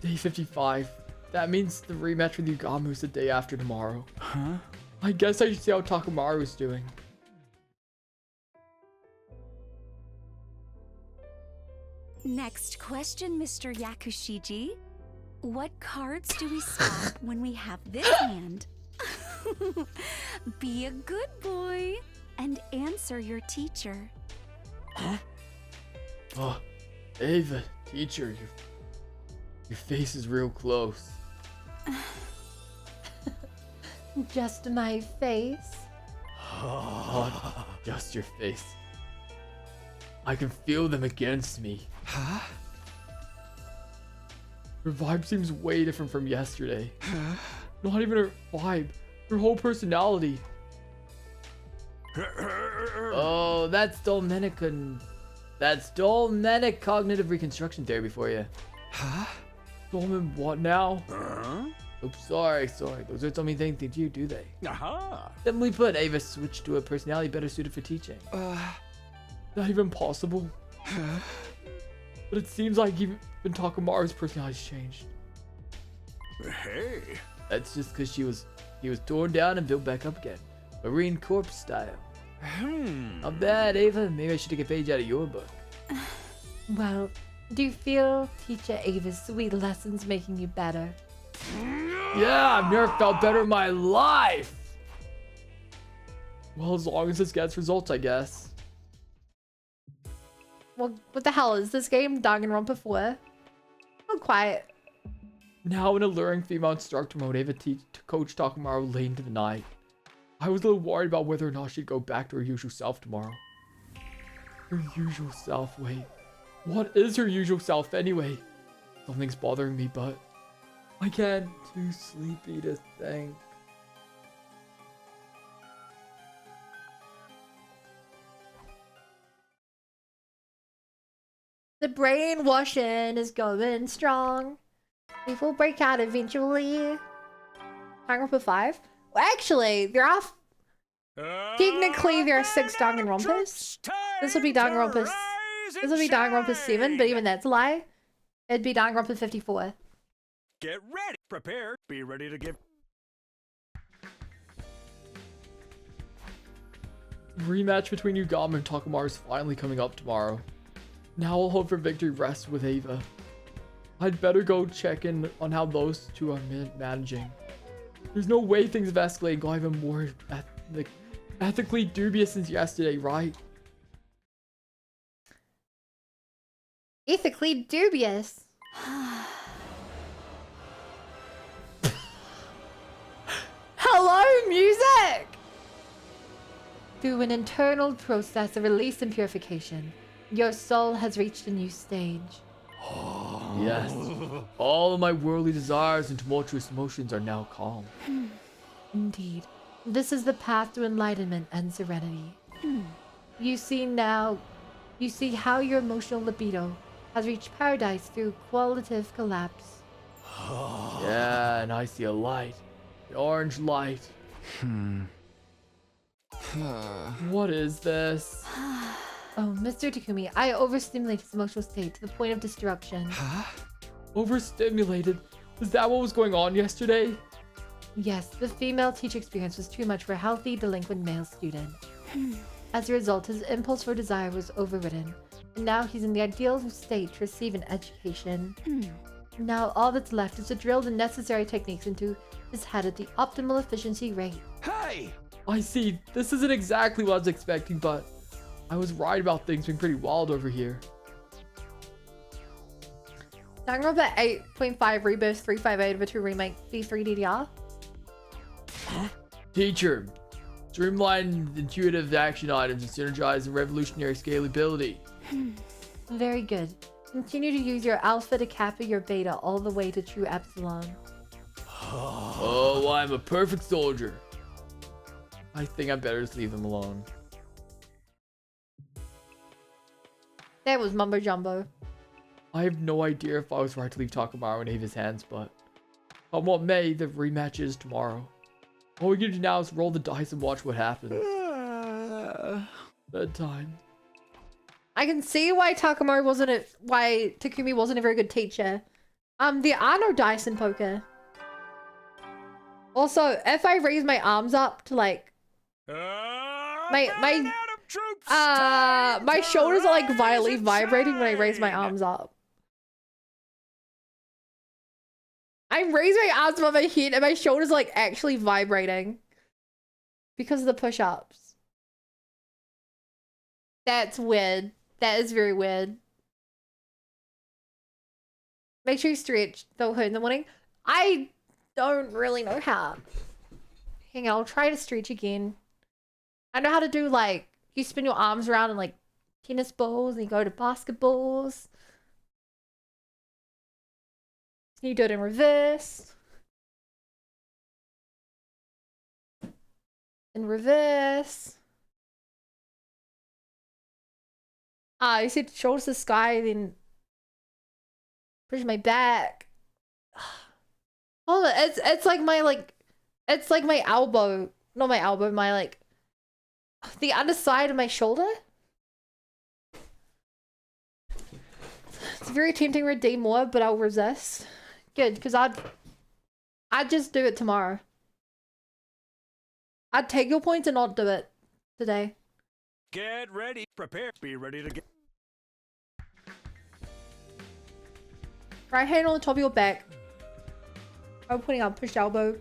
Day 55. That means the rematch with Yugamu's the day after tomorrow. Huh? I guess I should see how Takamaru's doing. Next question, Mr. Yakushiji. What cards do we swap when we have this hand? Be a good boy and answer your teacher. Huh? Oh, Ava, teacher, your face is real close. Just my face? Oh, just your face. I can feel them against me. Huh? Her vibe seems way different from yesterday. Not even her vibe, her whole personality. Oh, that's Dolmenic cognitive reconstruction therapy for you. Huh? Dolmen what now? Oops, sorry. Those aren't so many things to you, do they? Simply put, Ava switched to a personality better suited for teaching. Not even possible. But it seems like even Takamaru's personality's changed. Hey. That's just because he was torn down and built back up again. Marine Corps style. Not bad, Ava. Maybe I should take a page out of your book. Well, do you feel Teacher Ava's sweet lessons making you better? Yeah, I've never felt better in my life. Well, as long as this gets results, I guess. Well, what the hell is this game? Danganronpa 4? I'm quiet. Now in alluring female instructor mode, Ava Coach Takamaru late into the night. I was a little worried about whether or not she'd go back to her usual self tomorrow. Her usual self, wait. What is her usual self anyway? Something's bothering me, but I can't. Too sleepy to think. The brainwashing is going strong. It will break out eventually. Danganronpa 5? Well, actually, there are... Technically, there are 6 Danganronpas. This will be Danganronpa... This will be Danganronpa 7, but even that's a lie. It'd be Danganronpa 54. Get ready, prepare, be ready to give. Rematch between Yugama and Takamaru is finally coming up tomorrow. Now I'll hope for victory rests with Ava. I'd better go check in on how those two are managing. There's no way things have escalated and got even more ethically dubious since yesterday, right? Ethically dubious. Hello, music! Through an internal process of release and purification, your soul has reached a new stage. Yes. All of my worldly desires and tumultuous emotions are now calm. Indeed. This is the path to enlightenment and serenity. You see how your emotional libido has reached paradise through qualitative collapse. Yeah, and I see a light. An orange light. What is this? Oh, Mr. Takumi, I overstimulated his emotional state to the point of destruction. Overstimulated? Is that what was going on yesterday? Yes, the female teacher experience was too much for a healthy, delinquent male student. As a result, his impulse for desire was overridden, and now he's in the ideal state to receive an education. Now all that's left is to drill the necessary techniques into his head at the optimal efficiency rate. Hey! I see. This isn't exactly what I was expecting, but I was right about things being pretty wild over here. Danganronpa 8.5 Rebirth 358 over 2 Remake V3DDR. Teacher, streamline intuitive action items and synergize the revolutionary scalability. Very good. Continue to use your alpha to kappa your beta all the way to true epsilon. Oh, I'm a perfect soldier. I think I better just leave him alone. That was mumbo jumbo. I have no idea if I was right to leave Takamaru in Ava's hands, but come what may, the rematch is tomorrow. All we can do now is roll the dice and watch what happens. Bedtime. I can see why Takumi wasn't a very good teacher. There are no dice in poker. Also, if I raise my arms up to like my shoulders are like violently vibrating when I raise my arms up. I'm raising my arms above my head and my shoulders are like actually vibrating because of the push-ups. That's weird. That is very weird. Make sure you stretch. They'll hurt in the morning. I don't really know how. Hang on, I'll try to stretch again. I know how to do like, you spin your arms around in like tennis balls and you go to basketballs. You do it in reverse. In reverse. You said shoulders to the sky, then push my back. Hold on, it's like my elbow, not my elbow, my like the underside of my shoulder. It's very tempting to redeem more, but I'll resist. Good, because I'd just do it tomorrow. I'd take your points and not do it today. Get ready, prepare, be ready to get. Right hand on the top of your back. I'm putting up push elbow.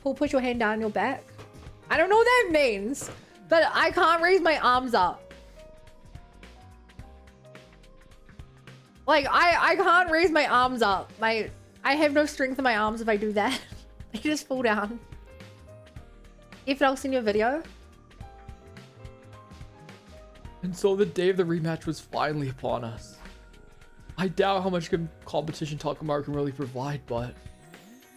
Push your hand down your back. I don't know what that means, but I can't raise my arms up. Like I can't raise my arms up. I have no strength in my arms if I do that. They just fall down. If I'll send you a video. And so the day of the rematch was finally upon us. I doubt how much competition Takamaru can really provide, but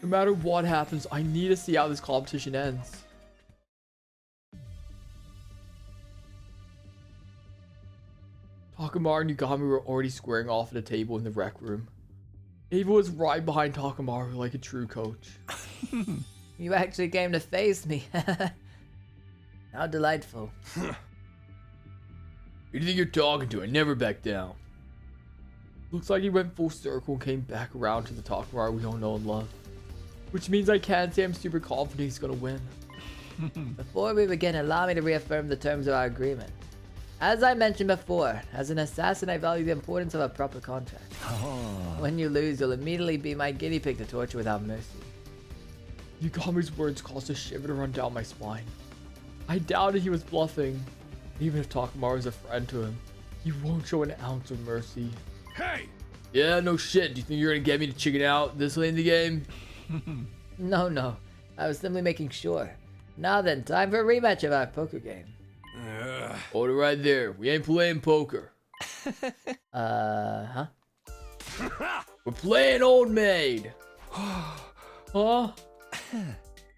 no matter what happens, I need to see how this competition ends. Takamaru and Yugami were already squaring off at a table in the rec room. Ava was right behind Takamaru like a true coach. You actually came to face me. How delightful. Who do you think you're talking to? I never back down. Looks like he went full circle and came back around to the Takamaru we all know and love. Which means I can't say I'm super confident he's gonna win. Before we begin, allow me to reaffirm the terms of our agreement. As I mentioned before, as an assassin, I value the importance of a proper contract. When you lose, you'll immediately be my guinea pig to torture without mercy. Yugamu's words caused a shiver to run down my spine. I doubted he was bluffing. Even if Takamaru is a friend to him, he won't show an ounce of mercy. Hey! Yeah, no shit. Do you think you're gonna get me to chicken out this late in the game? No. I was simply making sure. Now then, time for a rematch of our poker game. Hold it right there. We ain't playing poker. Huh? We're playing Old Maid. Huh?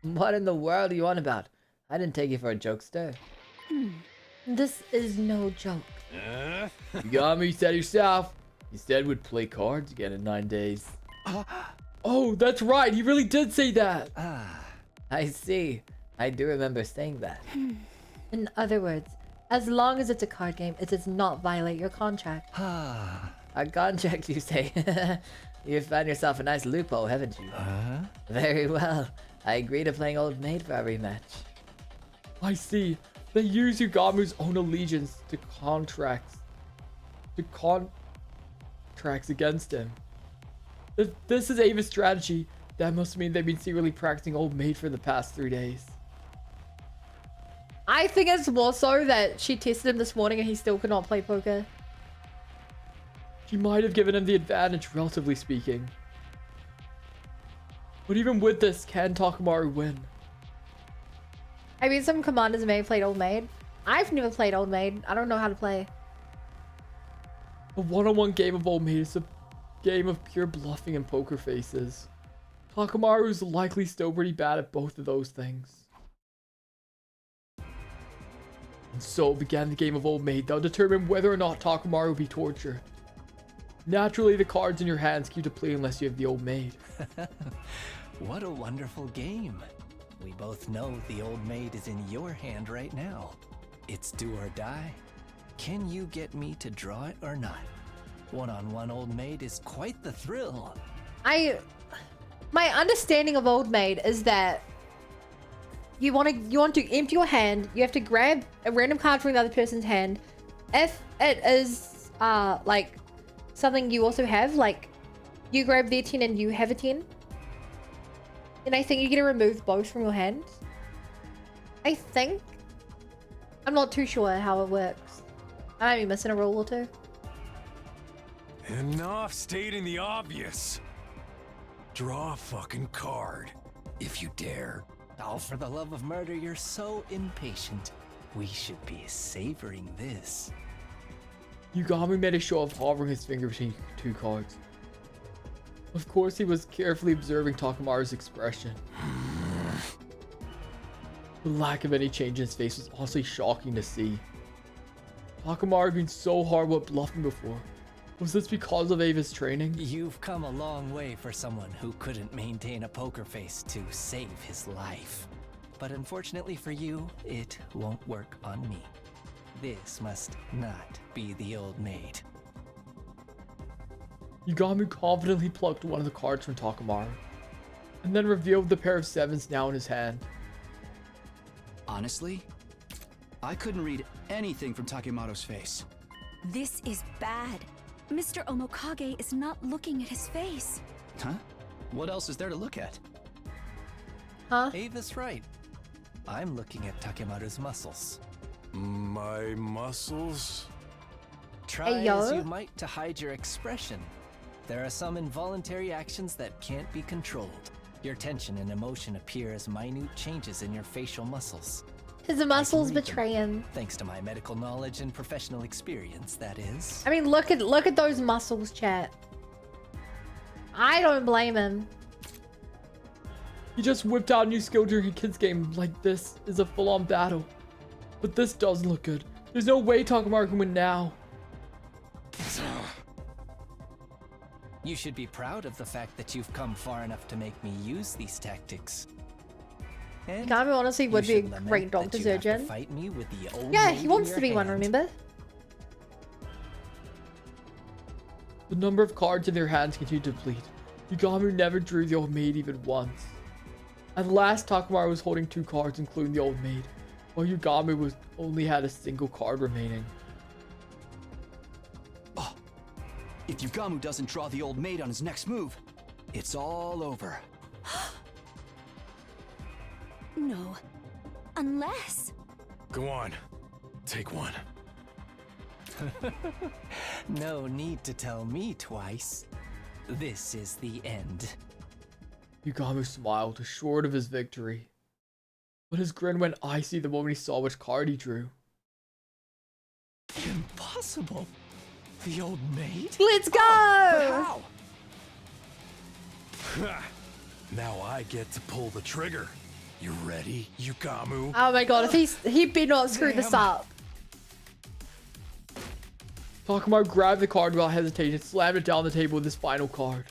What in the world are you on about? I didn't take you for a jokester. This is no joke. You got me, you said yourself. You said we'd play cards again in 9 days. Oh, that's right. He really did say that. I see. I do remember saying that. In other words, as long as it's a card game, it does not violate your contract. A contract, you say? You've found yourself a nice loophole, haven't you? Very well. I agree to playing Old Maid for our rematch. I see. They use Yugamu's own allegiance to contracts against him. If this is Ava's strategy, that must mean they've been secretly practicing Old Maid for the past 3 days. I think it's more so that she tested him this morning and he still could not play poker. She might have given him the advantage, relatively speaking. But even with this, can Takamaru win? I mean, some commanders may have played Old Maid. I've never played Old Maid. I don't know how to play. A one-on-one game of Old Maid is a game of pure bluffing and poker faces. Takamaru is likely still pretty bad at both of those things. And so began the game of Old Maid that will determine whether or not Takamaru will be tortured. Naturally, the cards in your hands keep to play unless you have the Old Maid. What a wonderful game. We both know the Old Maid is in your hand right now. It's do or die. Can you get me to draw it or not? One-on-one Old Maid is quite the thrill. My understanding of Old Maid is that you want to empty your hand. You have to grab a random card from the other person's hand. If it is like something you also have, like you grab their 10 and you have a 10, then I think you get to remove both from your hand. I think. I'm not too sure how it works. I might be missing a rule or two. Enough stating the obvious. Draw a fucking card, if you dare. Oh, for the love of murder, you're so impatient. We should be savoring this. Yugami made a show of hovering his finger between two cards. Of course, he was carefully observing Takamaru's expression. The lack of any change in his face was honestly shocking to see. Takamaru being so hard with bluffing before. Was this because of Ava's training? You've come a long way for someone who couldn't maintain a poker face to save his life. But unfortunately for you, it won't work on me. This must not be the Old Maid. Yugami confidently plucked one of the cards from Takamaru, and then revealed the pair of sevens now in his hand. Honestly, I couldn't read anything from Takemaru's face. This is bad. Mr. Omokage is not looking at his face. Huh? What else is there to look at? Huh? Ava's right. I'm looking at Takemaru's muscles. My muscles? Try as you might to hide your expression. There are some involuntary actions that can't be controlled. Your tension and emotion appear as minute changes in your facial muscles. His muscles betray him. Thanks to my medical knowledge and professional experience, that is. I mean, look at those muscles, chat. I don't blame him. He just whipped out a new skill during a kid's game. Like, this is a full-on battle. But this doesn't look good. There's no way Takamaru can win now. You should be proud of the fact that you've come far enough to make me use these tactics. Yugami honestly would be a great doctor surgeon. Yeah, he wants to be one, remember? The number of cards in their hands continued to deplete. Yugamu never drew the old maid even once. At last, Takamaru was holding 2 cards, including the old maid, while Yugamu only had a single card remaining. Oh, if Yugamu doesn't draw the old maid on his next move, it's all over. No. Unless... Go on. Take one. No need to tell me twice. This is the end. Yugamu smiled, assured of his victory. But his grin went icy the moment he saw which card he drew. Impossible. The old maid? Let's go! How? Now I get to pull the trigger. You ready, Yugamu? Oh my god, if he better not screw this up. Takamaru grabbed the card without hesitation, slammed it down the table with his final card.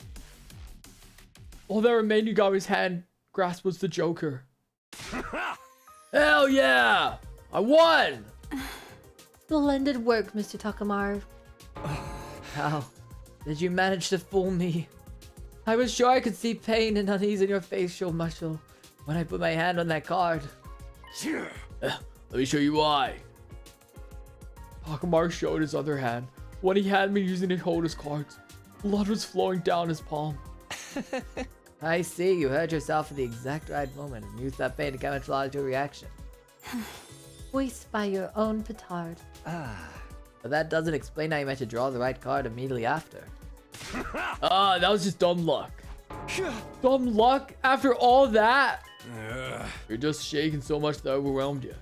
All that remained in Yugamu's hand grasp was the Joker. Hell yeah! I won! Splendid work, Mr. Takamaru. How did you manage to fool me? I was sure I could see pain and unease in your facial muscle when I put my hand on that card. Let me show you why. Takamaru showed his other hand. When he had me using to hold his cards, blood was flowing down his palm. I see, you hurt yourself at the exact right moment and used that pain to camouflage your reaction. Voiced by your own petard. But that doesn't explain how you meant to draw the right card immediately after. That was just dumb luck. Dumb luck? After all that? You're just shaking so much that overwhelmed you.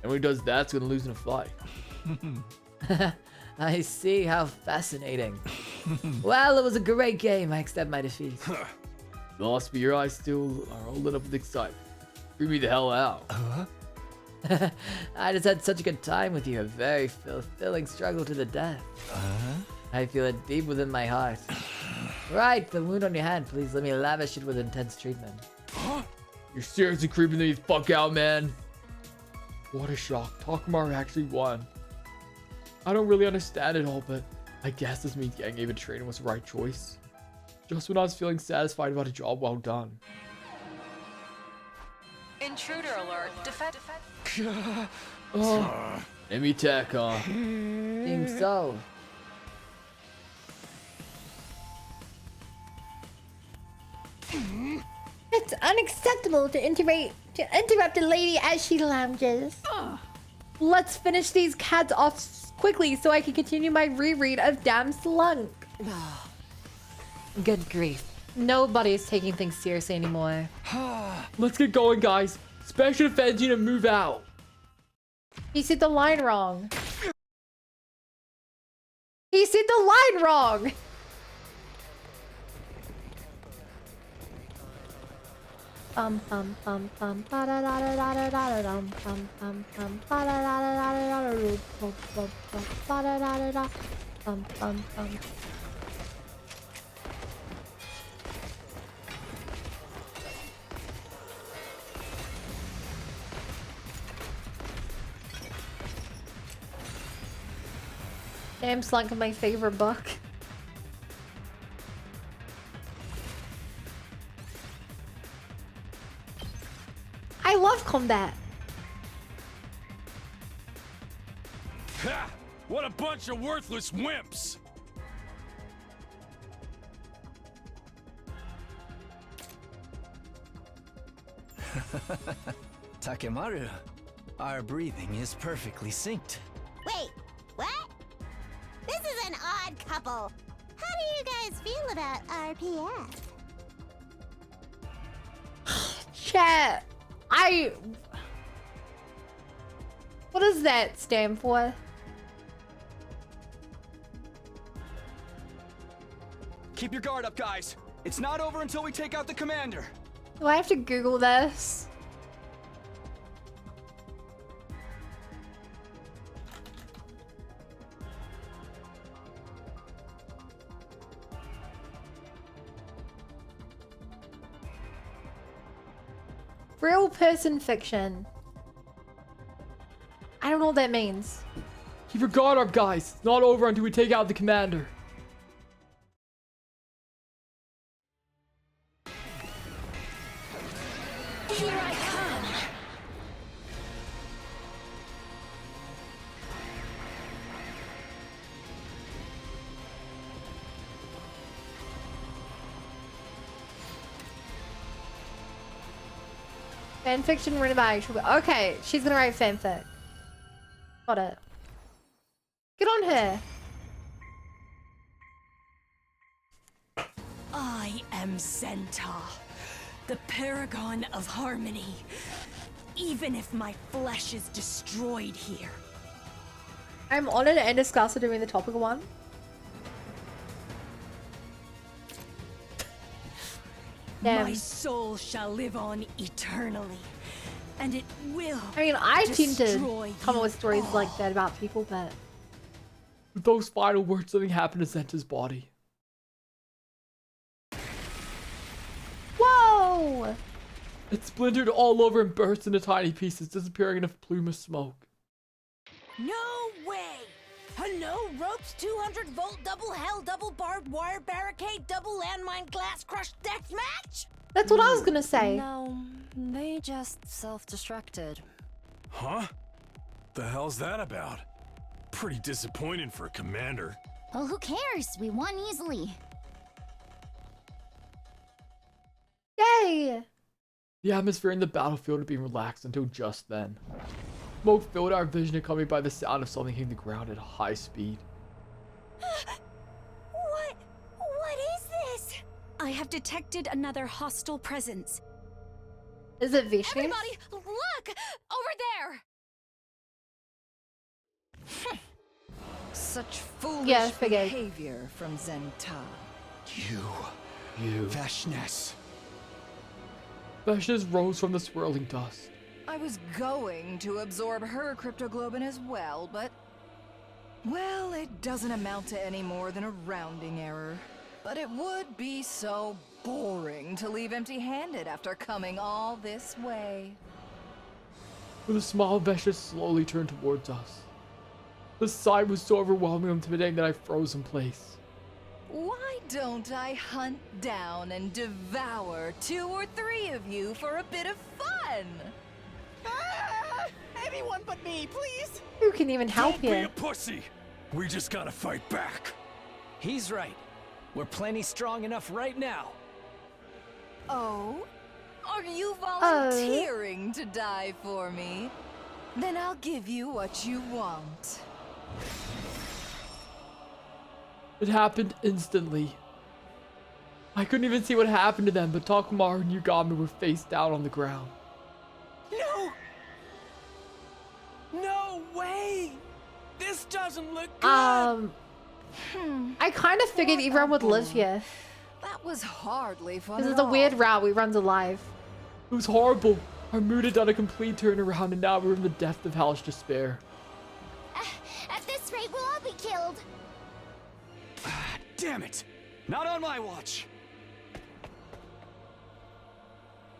And when he does that, it's gonna lose in a fight. I see, how fascinating. Well, it was a great game. I accept my defeat. Lost, but your eyes still are all lit up with excitement. Freak me the hell out. I just had such a good time with you. A very fulfilling struggle to the death. I feel it deep within my heart. Right, the wound on your hand. Please let me lavish it with intense treatment. You're seriously creeping me the fuck out, man. What a shock. Takamaru actually won. I don't really understand it all, but I guess this means getting Ava training was the right choice. Just when I was feeling satisfied about a job well done. Intruder alert. Defend. Enemy tech, huh? Seems so. It's unacceptable to interrupt a lady as she lounges. Let's finish these cats off quickly so I can continue my reread of Damn Slunk. Good grief. Nobody's taking things seriously anymore. Let's get going, guys. Special defense unit, move out. He said the line wrong. He said the line wrong. Bum bum bum bum ba da da da da da da dum bum bum bum ba da da da da da da bum bum bum ba da da da da bum bum bum. Damn Slunk is my favorite book. I love combat. Ha! What a bunch of worthless wimps! Takemaru, our breathing is perfectly synced. Wait, what? This is an odd couple. How do you guys feel about RPF? Chat. What does that stand for? Keep your guard up, guys. It's not over until we take out the commander. Do I have to Google this? Real person fiction. I don't know what that means. Keep your guard up, guys. It's not over until we take out the commander. Fanfiction written by actual. Okay, she's gonna write fanfic. Got it. Get on her. I am Zenta, the paragon of harmony. Even if my flesh is destroyed here. I'm honored and disgusted doing the topical one. Damn. My soul shall live on eternally, and it will. I mean, I tend to destroy come up you with stories all. like that about people, but With those final words, something happened to Zenta's body. whoa! It splintered all over and burst into tiny pieces, disappearing in a plume of smoke. No way! Hello, ropes, 200-volt, double hell, double barbed wire barricade, double landmine glass crushed death match? That's what I was gonna say. No, they just self-destructed. Huh? The hell's that about? Pretty disappointing for a commander. Well, who cares? We won easily. Yay! The atmosphere in the battlefield had been relaxed until just then. Smoke filled our vision, accompanied by the sound of something hitting the ground at a high speed. What is this? I have detected another hostile presence. Is it Vishnu? Everybody, look! Over there! Such foolish Yeah, I figured. behavior from Zenta. You. Veshness. Veshna's rose from the swirling dust. I was going to absorb her cryptoglobin as well, but... well, it doesn't amount to any more than a rounding error. But it would be so boring to leave empty-handed after coming all this way. With a smile, Veshna slowly turned towards us. The sight was so overwhelming and intimidating that I froze in place. Why don't I hunt down and devour 2 or 3 of you for a bit of fun? Anyone but me, please! Who can even help Don't be you? a pussy! We just gotta fight back. He's right. We're plenty strong enough right now. Oh? Are you volunteering to die for me? Then I'll give you what you want. It happened instantly. I couldn't even see what happened to them, but Takumaru and Yugami were face down on the ground. No! No way! This doesn't look good! I kind of figured everyone would live here. That was hardly fun This at is a all. weird route we run alive. It was horrible. Our mood had done a complete turnaround, and now we're in the depth of hellish despair. At this rate, we'll all be killed. Damn it! Not on my watch!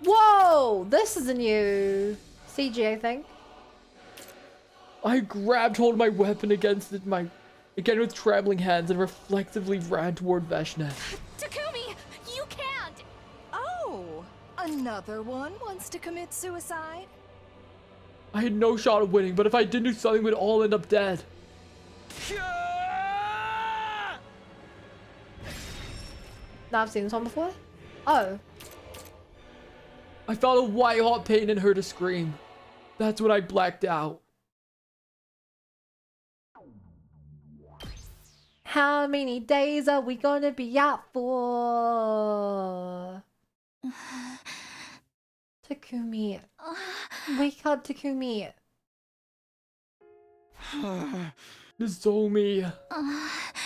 Whoa! This is a new CG, I think. I grabbed hold of my weapon again with trembling hands and reflexively ran toward Veshna. Takumi, you can't! Oh, another one wants to commit suicide? I had no shot of winning, but if I didn't do something, we'd all end up dead. Now I've seen this one before. Oh. I felt a white hot pain and heard a scream. That's when I blacked out. How many days are we gonna be out for? Takumi. Wake up, Takumi. Nozomi.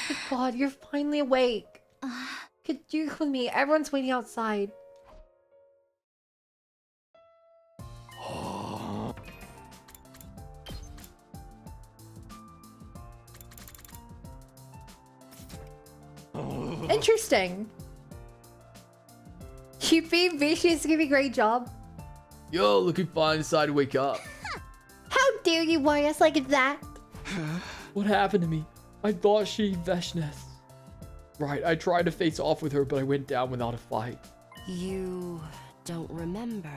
Good God, you're finally awake. Could you come with me? Everyone's waiting outside. Interesting. You beat Vicious, give a great job. Yo, looking fine, decided to wake up. How dare you worry us like that? What happened to me? I thought she Veshness. Right, I tried to face off with her, but I went down without a fight. You don't remember.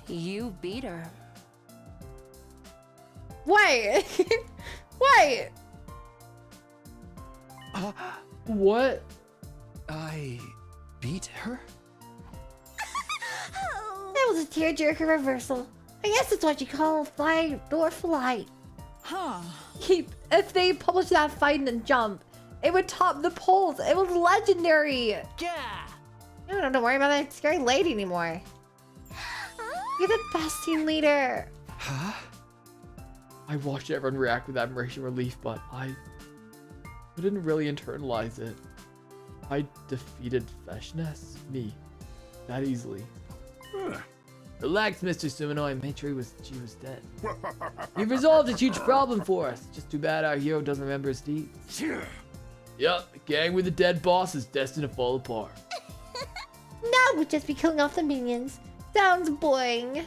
You beat her. Wait. Wait. What? I beat her? That was a tearjerker reversal. I guess that's what you call fly door flight. Huh. If they published that fight and jump, it would top the polls. It was legendary. Yeah. I don't have to worry about that scary lady anymore. You're the best team leader. Huh? I watched everyone react with admiration and relief, but I couldn't really internalize it. I defeated Veshness? Me. That easily. Relax, Mr. Sumino. I made sure she was dead. You've resolved a huge problem for us. Just too bad our hero doesn't remember his deeds. Yup, the gang with the dead boss is destined to fall apart. Now we'll just be killing off the minions. Sounds boring.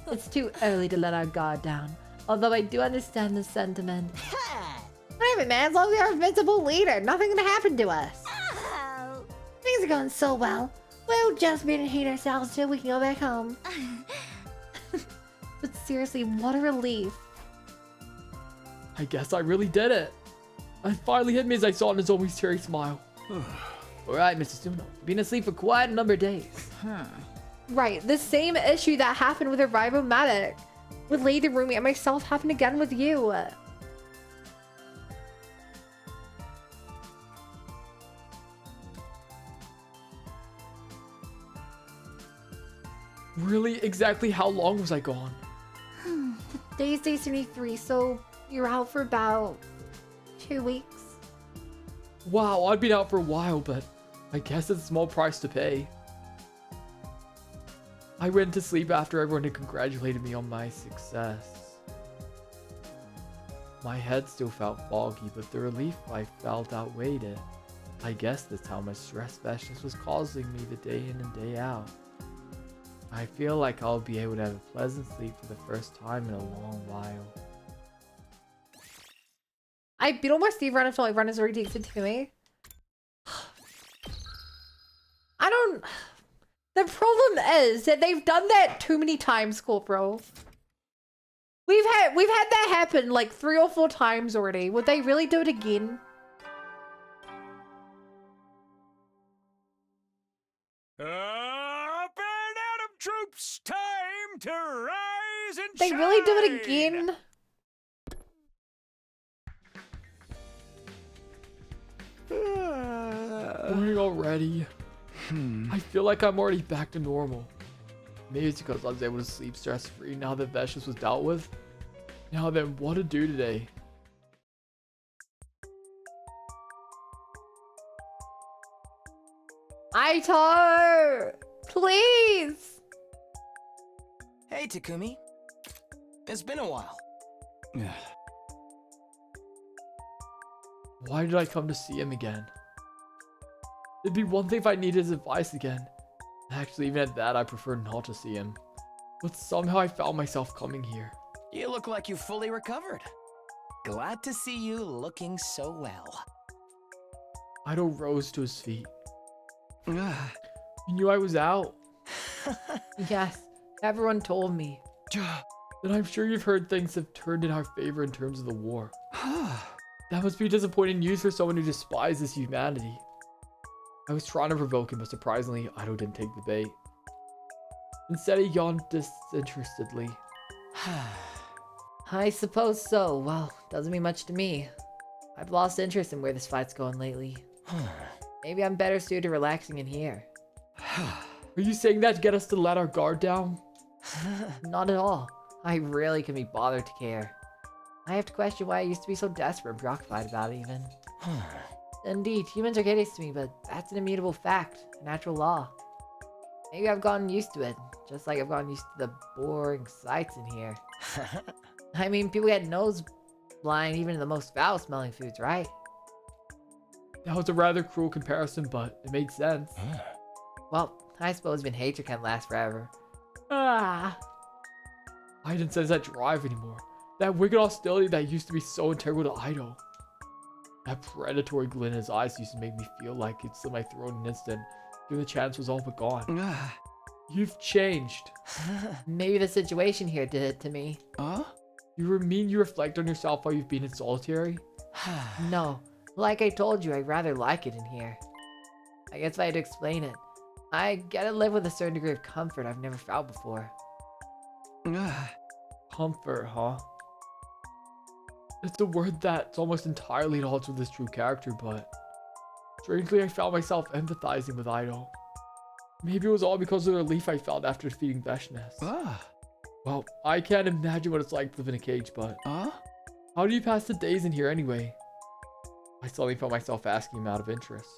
It's too early to let our guard down. Although I do understand the sentiment. Whatever, man. As long as we are a invincible leader, nothing's gonna happen to us. Things are going so well. We'll just be to hate ourselves till we can go back home. But seriously, what a relief. I guess I really did it. It finally hit me as I saw Nozomi's cherry smile. Alright, Mr. Sumino. You've been asleep for quite a number of days. Right, the same issue that happened with Arrivo-Matic, with Lady Rumi and myself happened again with you. Really? Exactly how long was I gone? Today's day 73, so you're out for about 2 weeks. Wow, I'd been out for a while, but I guess it's a small price to pay. I went to sleep after everyone had congratulated me on my success. My head still felt foggy, but the relief I felt outweighed it. I guess that's how much stress Veshness was causing me the day in and day out. I feel like I'll be able to have a pleasant sleep for the first time in a long while. I beat almost Steve Run until Run is already takes it to me. I don't... The problem is that they've done that too many times, Corporal. We've had that happen like 3 or 4 times already. Would they really do it again? Up and Adam troops, time to rise and They really do it again? Morning already. I feel like I'm already back to normal. Maybe it's because I was able to sleep stress-free now that Veshness was dealt with. Now then, what to do today? Aitor! Please! Hey, Takumi. It's been a while. Why did I come to see him again? It'd be one thing if I needed his advice again. Actually, even at that, I prefer not to see him. But somehow I found myself coming here. You look like you fully recovered. Glad to see you looking so well. Ido rose to his feet. You knew I was out. Yes, everyone told me. Then I'm sure you've heard things have turned in our favor in terms of the war. That must be disappointing news for someone who despises humanity. I was trying to provoke him, but surprisingly, Ido didn't take the bait. Instead, he yawned disinterestedly. I suppose so. Well, doesn't mean much to me. I've lost interest in where this fight's going lately. Maybe I'm better suited to relaxing in here. Are you saying that to get us to let our guard down? Not at all. I really can be bothered to care. I have to question why I used to be so desperate and preoccupied about it even. Indeed, humans are hideous to me, but that's an immutable fact, a natural law. Maybe I've gotten used to it, just like I've gotten used to the boring sights in here. I mean, people get nose blind even in the most foul-smelling foods, right? That was a rather cruel comparison, but it makes sense. Well, I suppose even hatred can't last forever. I didn't sense that drive anymore. That wicked hostility that used to be so integral to Ido. That predatory glint in his eyes used to make me feel like he'd slit my throat in an instant, given the chance was all but gone. You've changed. Maybe the situation here did it to me. You mean you reflect on yourself while you've been in solitary? No. Like I told you, I rather like it in here. I guess if I had to explain it, I get to live with a certain degree of comfort I've never felt before. Comfort, huh? It's a word that's almost entirely at odds with his true character, but strangely I found myself empathizing with Ido. Maybe it was all because of the relief I felt after defeating Veshness. Well, I can't imagine what it's like to live in a cage, but how do you pass the days in here anyway? I suddenly found myself asking him out of interest.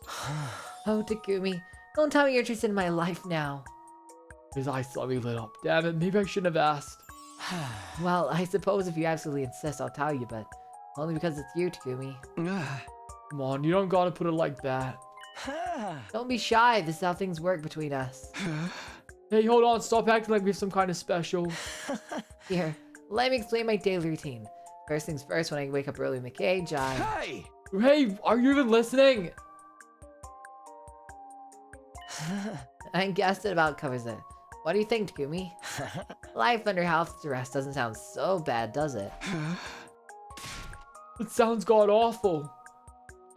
Oh, Takumi, don't tell me you're interested in my life now. His eyes suddenly lit up. Damn it, maybe I shouldn't have asked. Well, I suppose if you absolutely insist, I'll tell you, but only because it's you, Takumi. Come on, you don't gotta put it like that. Don't be shy, this is how things work between us. Hey, hold on, stop acting like we have some kind of special. Here, let me explain my daily routine. First things first, when I wake up early in the cage, Hey, are you even listening? I guess it about covers it. What do you think, Takumi? Life under house arrest doesn't sound so bad, does it? It sounds god-awful.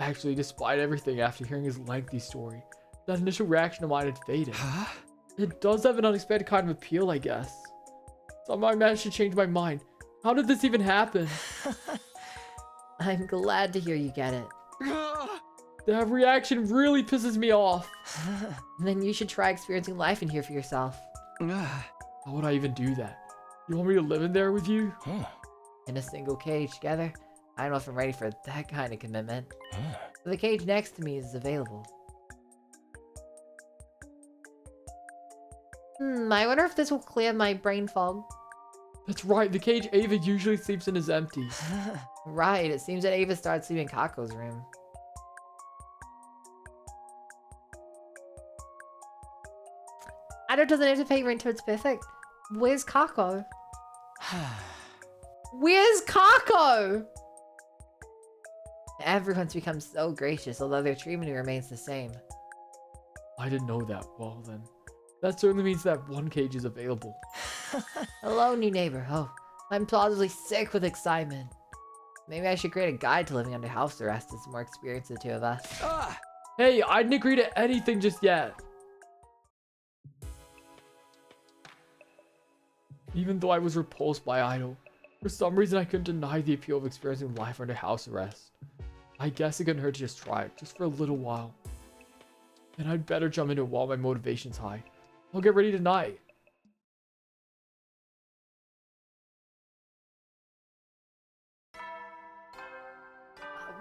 Actually, despite everything, after hearing his lengthy story, that initial reaction of mine had faded. It does have an unexpected kind of appeal, I guess. Somehow I managed to change my mind. How did this even happen? I'm glad to hear you get it. That reaction really pisses me off. Then you should try experiencing life in here for yourself. How would I even do that? You want me to live in there with you? In a single cage together? I don't know if I'm ready for that kind of commitment. The cage next to me is available. I wonder if this will clear my brain fog. That's right, the cage Ava usually sleeps in is empty. Right, it seems that Ava started sleeping in Kako's room. Ido doesn't have to pay rent till it's perfect. Where's Kako? Where's Kako? Everyone's become so gracious, although their treatment remains the same. I didn't know that. Well then, that certainly means that one cage is available. Hello, new neighbor. Oh, I'm plausibly sick with excitement. Maybe I should create a guide to living under house arrest. It's more experience than the two of us. Hey, I didn't agree to anything just yet. Even though I was repulsed by Ido, for some reason I couldn't deny the appeal of experiencing life under house arrest. I guess it couldn't hurt to just try it, just for a little while. And I'd better jump into it while my motivation's high. I'll get ready tonight.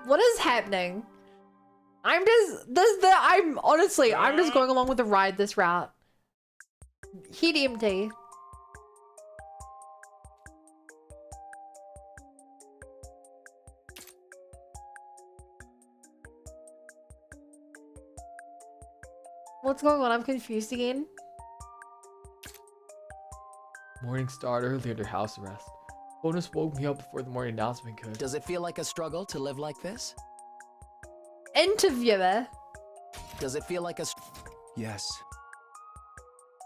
What is happening? I'm just going along with the ride this route. Heat empty. What's going on? I'm confused again. Morning started early under house arrest. Bonus woke me up before the morning announcement could. Does it feel like a struggle to live like this? Interviewer. Does it feel like a... Yes.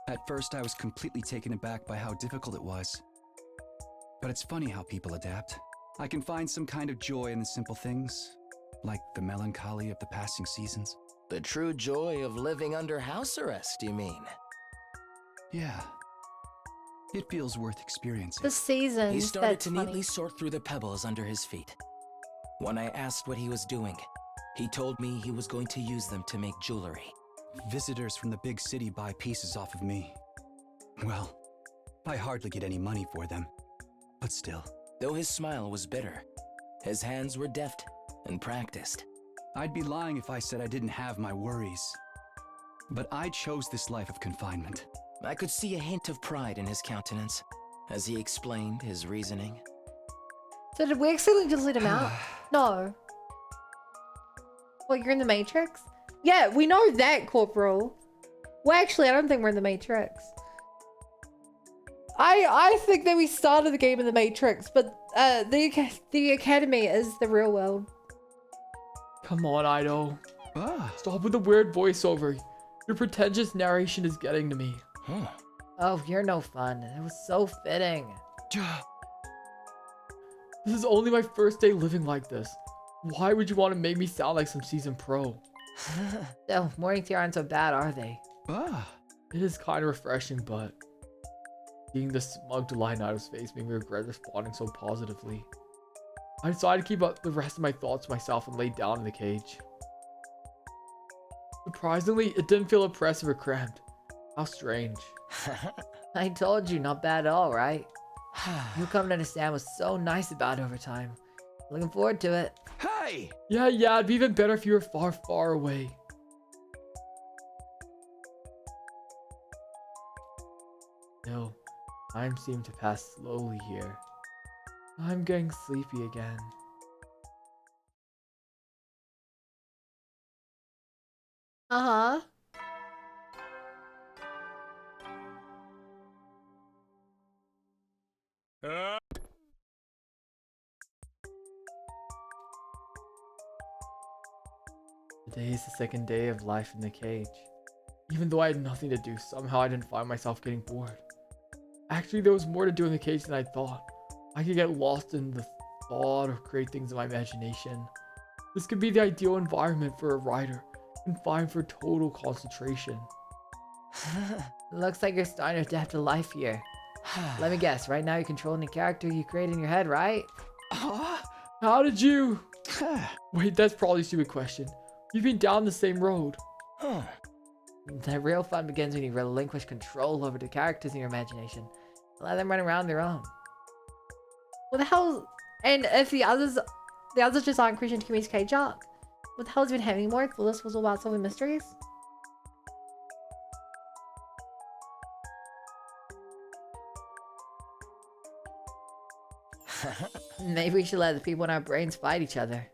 At first I was completely taken aback by how difficult it was. But it's funny how people adapt. I can find some kind of joy in the simple things, like the melancholy of the passing seasons. The true joy of living under house arrest, you mean? Yeah. It feels worth experiencing. The seasons. He started to neatly sort through the pebbles under his feet. When I asked what he was doing, he told me he was going to use them to make jewelry. Visitors from the big city buy pieces off of me. Well, I hardly get any money for them, but still. Though his smile was bitter, his hands were deft and practiced. I'd be lying if I said I didn't have my worries. But I chose this life of confinement. I could see a hint of pride in his countenance as he explained his reasoning. So did we accidentally just let him out? No. Well, you're in the Matrix? Yeah, we know that, Corporal. Well, actually, I don't think we're in the Matrix. I think that we started the game in the Matrix, but the Academy is the real world. Come on, Ido. Stop with the weird voiceover. Your pretentious narration is getting to me. Oh, you're no fun. It was so fitting. This is only my first day living like this. Why would you want to make me sound like some seasoned pro? No, mornings here aren't so bad, are they? It is kind of refreshing, but seeing the smug delight in Ido's face made me regret responding so positively. I decided to keep up the rest of my thoughts to myself and laid down in the cage. Surprisingly, it didn't feel oppressive or cramped. How strange. I told you, not bad at all, right? You come to understand what's so nice about overtime. Looking forward to it. Hey! Yeah, it'd be even better if you were far, far away. No, time seemed to pass slowly here. I'm getting sleepy again. Uh-huh. Today is the second day of life in the cage. Even though I had nothing to do, somehow I didn't find myself getting bored. Actually, there was more to do in the cage than I thought. I could get lost in the thought or create things in my imagination. This could be the ideal environment for a writer, confined for total concentration. Looks like you're starting to adapt to life here. Let me guess, right now you're controlling the character you created in your head, right? How did you... Wait, that's probably a stupid question. You've been down the same road. The real fun begins when you relinquish control over the characters in your imagination. Let them run around their own. What the hell? And if the others just aren't Christian Kimmy's cage arc, what the hell has been happening more? Well, this was all about solving mysteries. Maybe we should let the people in our brains fight each other.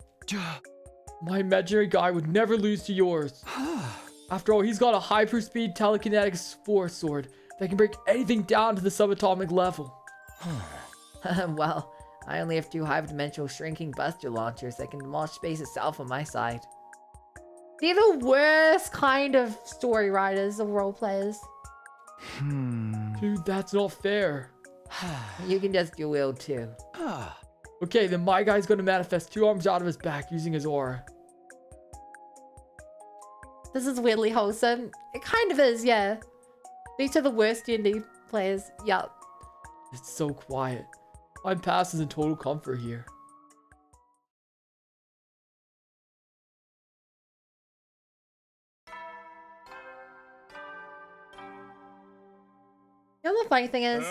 My imaginary guy would never lose to yours. After all, he's got a hyperspeed telekinetic force sword that can break anything down to the subatomic level. Well, I only have 2 hyperdimensional shrinking buster launchers that can demolish space itself on my side. They're the worst kind of story writers or role players. Dude, that's not fair. You can just do will too. Okay, then my guy's gonna manifest 2 arms out of his back using his aura. This is weirdly wholesome. It kind of is, yeah. These are the worst D&D players. Yup. It's so quiet. My past is in total comfort here. You know the funny thing is?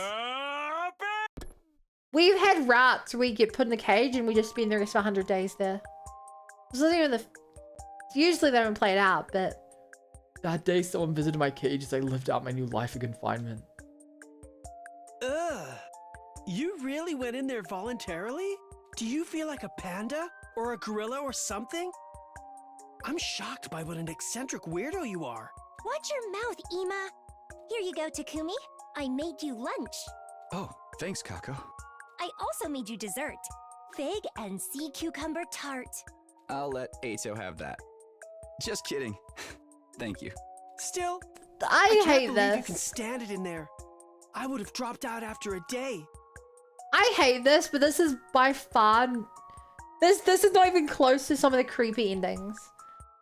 We've had routes where we get put in the cage and we just spend the rest of 100 days there. This isn't even the... Usually they don't play it out, but... That day, someone visited my cage as I lived out my new life of confinement. Ugh. You really went in there voluntarily? Do you feel like a panda? Or a gorilla or something? I'm shocked by what an eccentric weirdo you are. Watch your mouth, Ima. Here you go, Takumi. I made you lunch. Oh, thanks, Kako. I also made you dessert. Fig and sea cucumber tart. I'll let Ato have that. Just kidding. Thank you. Still, I can't hate believe this. You can stand it in there. I would have dropped out after a day. I hate this, but this is by far... This is not even close to some of the creepy endings.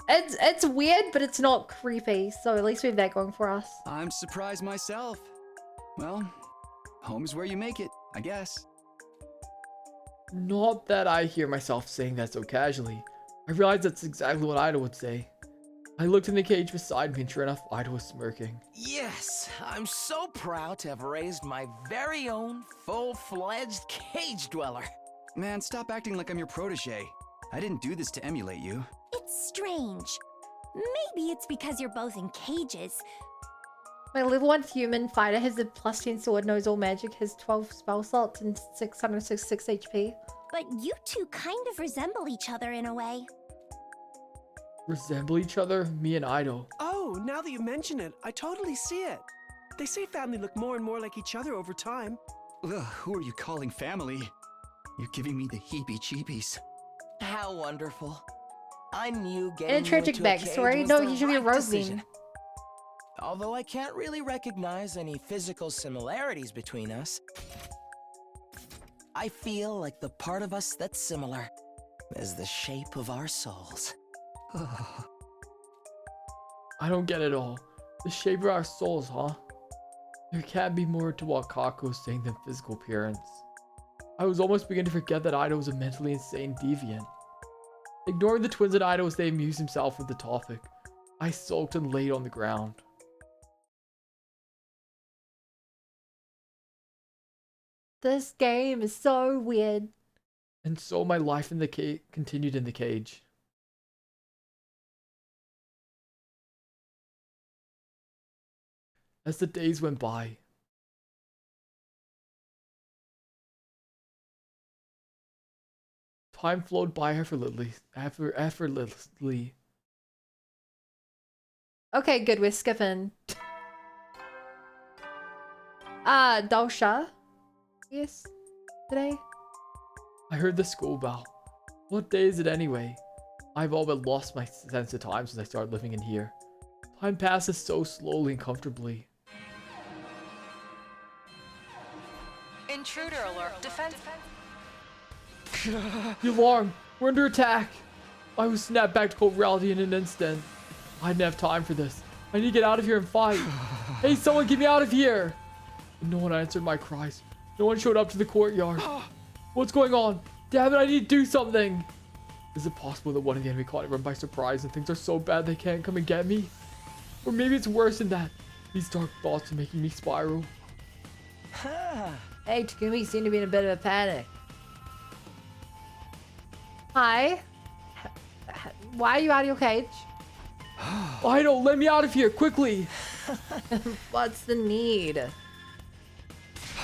It's weird, but it's not creepy, so at least we have that going for us. I'm surprised myself. Well, home is where you make it, I guess. Not that I hear myself saying that so casually. I realize that's exactly what Ida would say. I looked in the cage beside me and sure enough, Ida was smirking. Yes, I'm so proud to have raised my very own full-fledged cage dweller. Man, stop acting like I'm your protege. I didn't do this to emulate you. It's strange. Maybe it's because you're both in cages. My level 1 human fighter has a +10 sword, knows all magic, has 12 spell slots, and 666 HP. But you two kind of resemble each other in a way. Resemble each other? Me and Ido. Oh, now that you mention it, I totally see it. They say family look more and more like each other over time. Ugh, who are you calling family? You're giving me the heebie-jeebies. How wonderful. I knew And getting a tragic you into a cage backstory? was No, the he should be a right rogue decision. then. Although I can't really recognize any physical similarities between us, I feel like the part of us that's similar is the shape of our souls. I don't get it all. The shape of our souls, huh? There can't be more to what Kako was saying than physical appearance. I was almost beginning to forget that Ida was a mentally insane deviant. Ignoring the twins and Ida as they amused themselves with the topic, I sulked and laid on the ground. This game is so weird. And so my life in the cage continued in the cage. As the days went by, time flowed by effortlessly. Okay, good. We're skipping. Dosha. Yes. Today. I heard the school bell. What day is it anyway? I've all but lost my sense of time since I started living in here. Time passes so slowly and comfortably. Intruder alert. Defense. The alarm! We're under attack! I was snapped back to cold reality in an instant. I didn't have time for this. I need to get out of here and fight. Hey, someone get me out of here! And no one answered my cries. No one showed up to the courtyard. What's going on? Damn it, I need to do something! Is it possible that one of the enemy caught everyone by surprise and things are so bad they can't come and get me? Or maybe it's worse than that. These dark thoughts are making me spiral. Hey, Takumi seem to be in a bit of a panic. Hi. Why are you out of your cage? I don't, let me out of here, quickly! What's the need?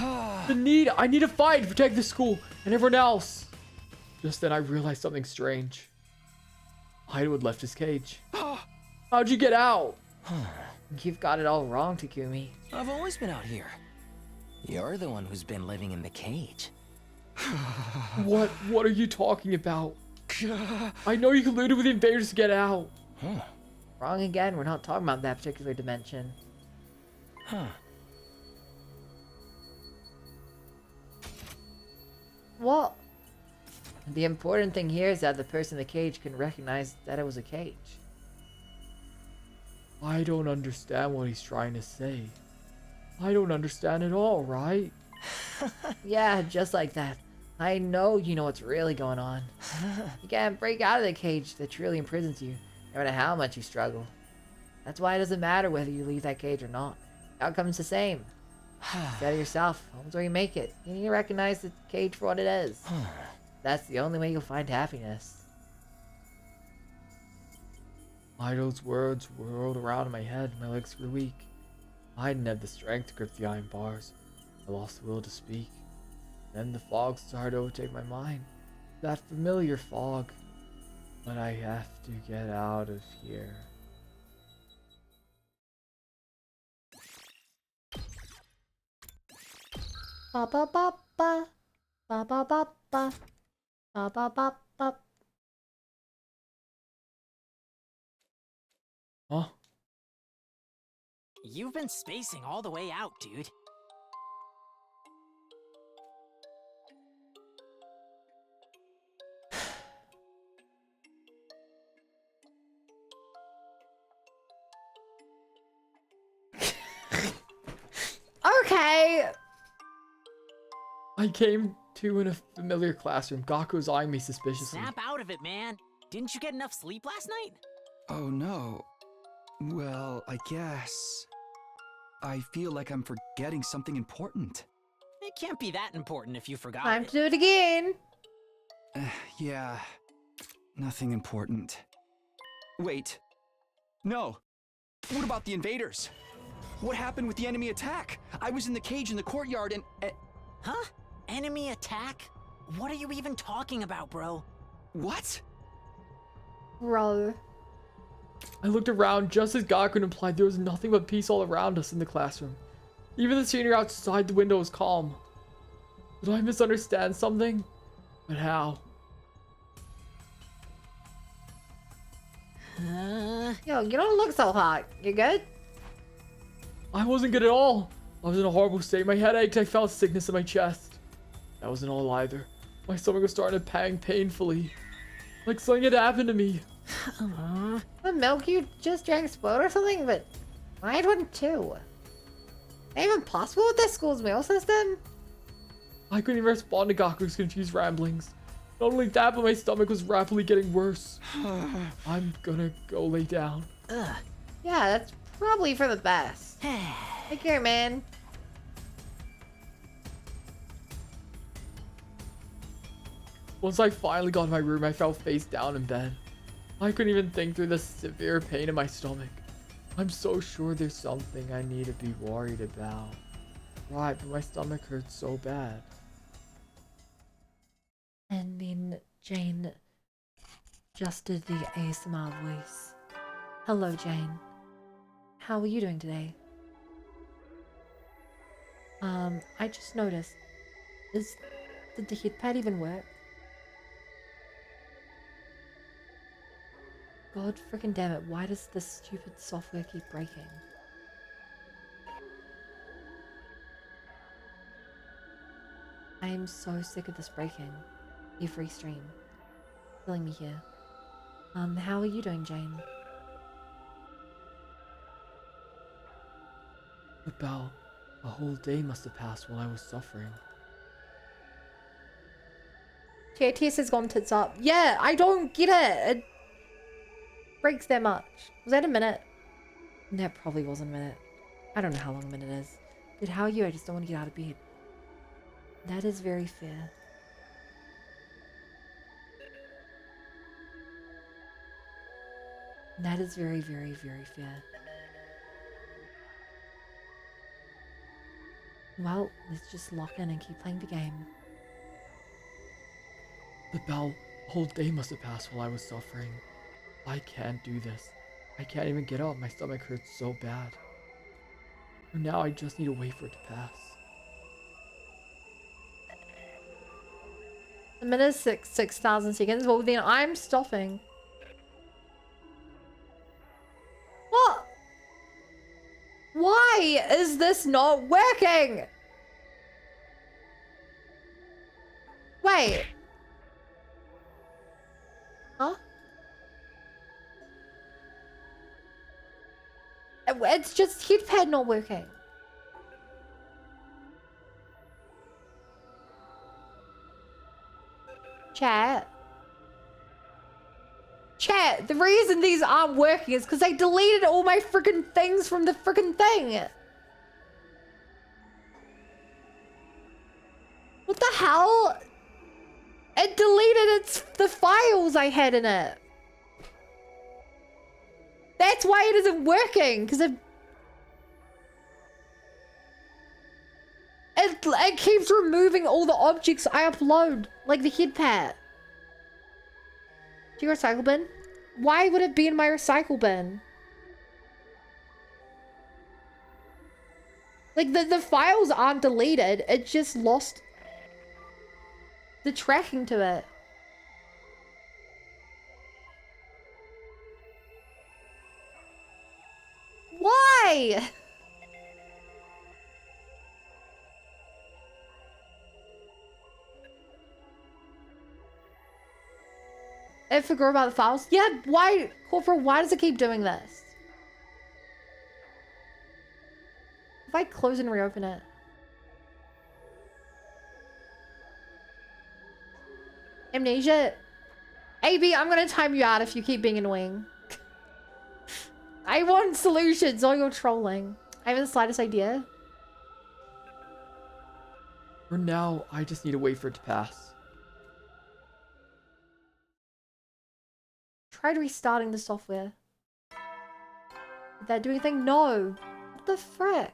I need to fight to protect the school and everyone else. Just then I realized something strange. Ida had left his cage. How'd you get out? You've got it all wrong, Takumi. I've always been out here. You're the one who's been living in the cage. What are you talking about? I know you colluded with the invaders to get out. Wrong again. We're not talking about that particular dimension. Well, the important thing here is that the person in the cage can recognize that it was a cage. I don't understand what he's trying to say. I don't understand at all, right? Yeah, just like that. I know you know what's really going on. You can't break out of the cage that truly imprisons you, no matter how much you struggle. That's why it doesn't matter whether you leave that cage or not. The outcome's the same. Say to yourself, home's where you make it. You need to recognize the cage for what it is. That's the only way you'll find happiness. Ido's words whirled around in my head. My legs grew weak. I didn't have the strength to grip the iron bars. I lost the will to speak. Then the fog started to overtake my mind. That familiar fog. But I have to get out of here. Ba ba ba ba. Ba ba ba ba. Ba ba ba ba. Huh? You've been spacing all the way out, dude. Okay. I came to in a familiar classroom. Gaku was eyeing me suspiciously. Snap out of it, man. Didn't you get enough sleep last night? Oh no. Well, I guess... I feel like I'm forgetting something important. It can't be that important if you forgot Time it. to do it again. Yeah. Nothing important. Wait. No. What about the invaders? What happened with the enemy attack? I was in the cage in the courtyard and... Huh? Enemy attack? What are you even talking about, bro? What? Bro. I looked around just as Gaku implied there was nothing but peace all around us in the classroom. Even the scenery outside the window was calm. Did I misunderstand something? But how? Yo, you don't look so hot. You good? I wasn't good at all. I was in a horrible state. My head ached. I felt sickness in my chest. That wasn't all either. My stomach was starting to pang painfully. Like something had happened to me. The milk you just drank explode or something? But I had one too. They even possible with this school's meal system? I couldn't even respond to Gaku's confused ramblings. Not only that, but my stomach was rapidly getting worse. I'm gonna go lay down. Ugh. Yeah, that's probably for the best. Take care, man. Once I finally got to my room, I fell face down in bed. I couldn't even think through the severe pain in my stomach. I'm so sure there's something I need to be worried about. Right, but my stomach hurts so bad. And then Jane adjusted the ASMR voice. Hello, Jane. How are you doing today? I just noticed. Did the hit pad even work? God freaking damn it, why does this stupid software keep breaking? I am so sick of this breaking. Every stream. Killing me here. How are you doing, Jane? About a whole day must have passed while I was suffering. TATS has gone tits up. Yeah, I don't get it. It breaks that much. Was that a minute? That probably wasn't a minute. I don't know how long a minute is. Good, how are you? I just don't want to get out of bed. That is very fair. That is very, very, very fair. Well, let's just lock in and keep playing the game. About a whole day must have passed while I was suffering. I can't do this. I can't even get up. My stomach hurts so bad. Now I just need to wait for it to pass. A minute is 6,000 seconds. Well, then I'm stopping. What? Why is this not working? Wait. Huh? It's just HitPad not working. Chat. Chat, the reason these aren't working is because I deleted all my freaking things from the freaking thing. What the hell? It deleted the files I had in it. That's why it isn't working, because it keeps removing all the objects I upload, like the head pad. Do you recycle bin? Why would it be in my recycle bin? Like the files aren't deleted, it just lost the tracking to it. Why? I forgot about the files. Yeah, why, Corporal, why does it keep doing this? If I close and reopen it. Amnesia. AB, I'm gonna time you out if you keep being annoying. I want solutions, or you're trolling. I haven't the slightest idea. For now, I just need to wait for it to pass. Tried restarting the software. Did that do anything? No. What the frick?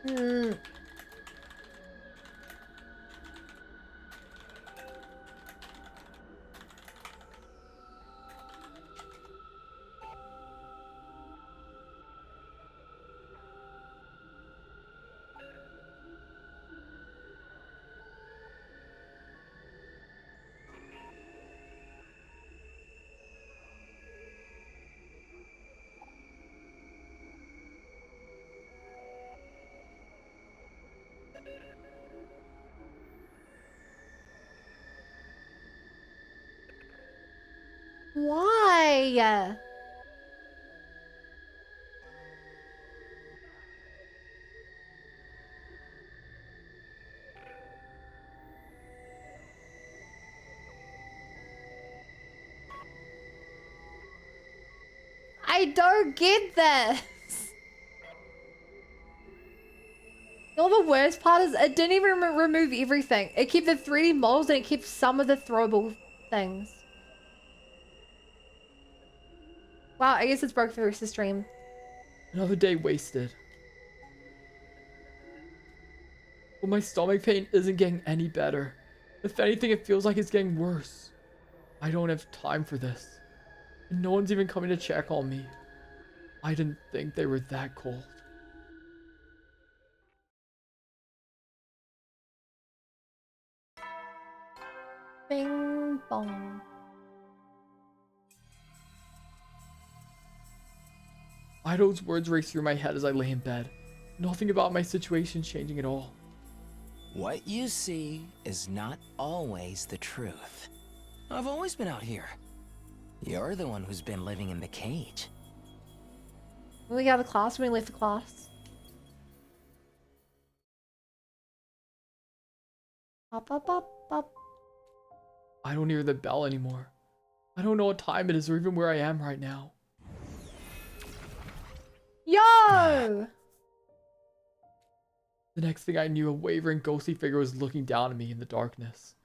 Hmm. Why? I don't get this. You know, the worst part is it didn't even remove everything. It kept the 3D models and it kept some of the throwable things. Wow, I guess it's broke for the rest of the stream. Another day wasted. But my stomach pain isn't getting any better. If anything, it feels like it's getting worse. I don't have time for this. And no one's even coming to check on me. I didn't think they were that cold. Bing bong. Ido's words race through my head as I lay in bed. Nothing about my situation changing at all. What you see is not always the truth. I've always been out here. You're the one who's been living in the cage. When we got out of the class, when we left the class. Up, up, up, up. I don't hear the bell anymore. I don't know what time it is or even where I am right now. Yo! The next thing I knew, a wavering ghostly figure was looking down at me in the darkness.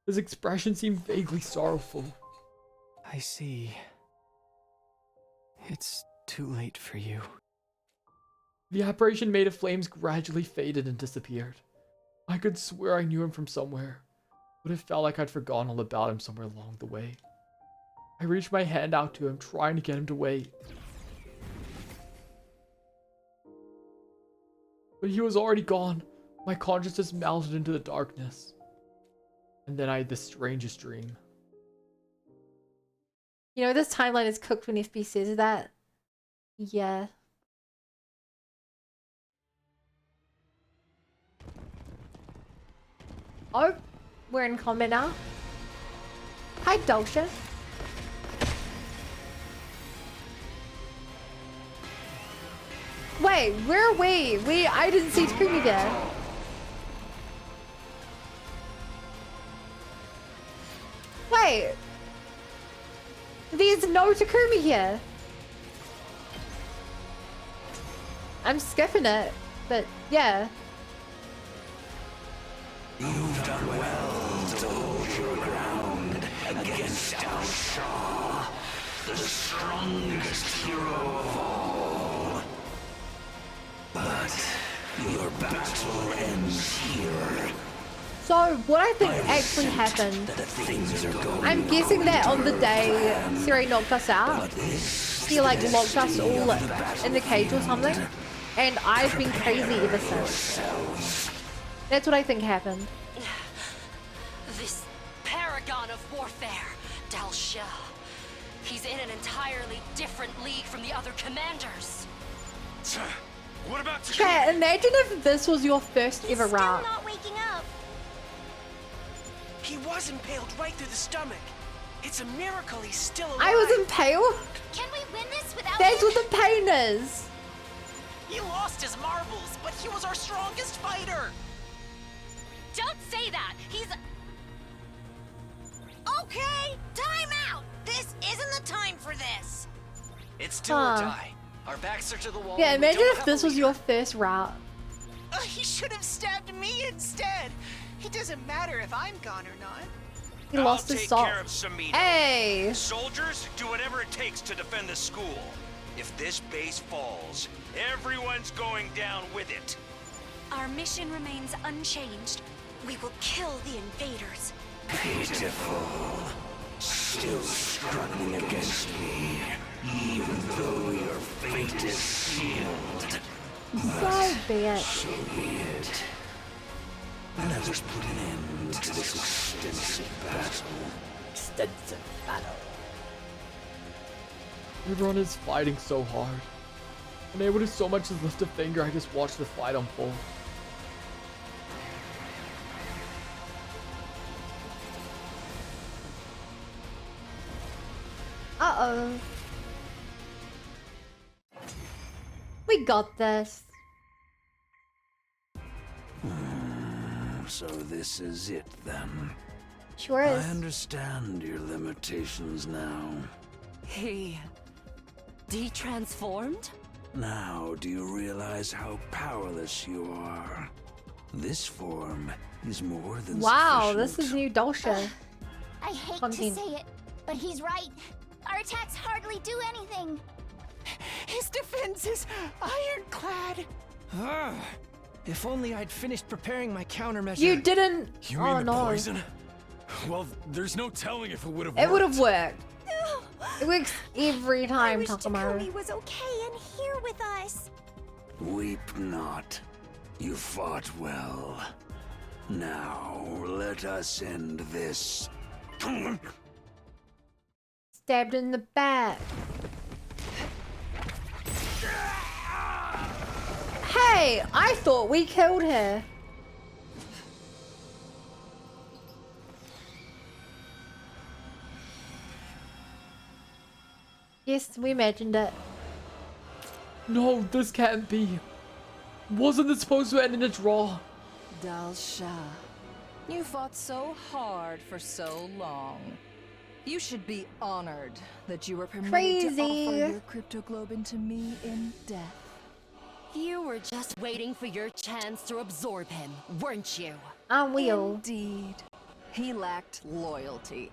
His expression seemed vaguely sorrowful. I see. It's too late for you. The apparition made of flames gradually faded and disappeared. I could swear I knew him from somewhere, but it felt like I'd forgotten all about him somewhere along the way. I reached my hand out to him, trying to get him to wait. But he was already gone. My consciousness melted into the darkness. And then I had the strangest dream. You know, this timeline is cooked when FB says that. Yeah. Oh, we're in combat now. Hi, Dulcia. Wait, where are we? I didn't see Takumi there. Wait. There's no Takumi here. I'm skipping it, but yeah. You've done well to hold your ground against Al Shah, the strongest hero of all. But your battle ends here. So, what I think actually happened, I'm guessing that on the day Siri knocked us out, he like locked us all in the cage or something, and I've been crazy ever since. That's what I think happened. This paragon of warfare, Dal Shah. He's in an entirely different league from the other commanders. What about Chat, imagine if this was your first ever route. Not waking up. He was impaled right through the stomach. It's a miracle he's still alive. I was impaled? Can we win this without That's what the pain is. He lost his marbles, but he was our strongest fighter. Don't say that. He's okay. Time out. This isn't the time for this. It's do or die. Our backs are to the wall. Yeah, and we imagine don't if have this a was leader. your first route. He should have stabbed me instead. It doesn't matter if I'm gone or not. He lost his salt. Hey! Soldiers, do whatever it takes to defend the school. If this base falls, everyone's going down with it. Our mission remains unchanged. We will kill the invaders. Pitiful. Still struggling against me, even though your fate is sealed. So bad. So be it. Let us put an end to this extensive battle. Everyone is fighting so hard. Unable to so much as lift a finger, I just watched the fight unfold. Uh-oh. We got this. So this is it then. Sure is. I understand your limitations now. He de-transformed? Now, do you realize how powerless you are? This form is more than Wow, sufficient. this is new Dulcia. I hate Content. to say it, but he's right. Our attacks hardly do anything. His defense is ironclad. If only I'd finished preparing my countermeasure. You didn't. You oh mean the no. poison? Well, there's no telling if it would have It would have worked. No. It works every time, I wish Takamaru. Takumi was okay and here with us. Weep not. You fought well. Now, let us end this. Stabbed in the back. Hey, I thought we killed her. Yes, we imagined it. No, this can't be. Wasn't this supposed to end in a draw? Dalsha, you fought so hard for so long. You should be honored that you were permitted to offer your cryptoglobin to me in death. You were just waiting for your chance to absorb him, weren't you? I will. Indeed. He lacked loyalty.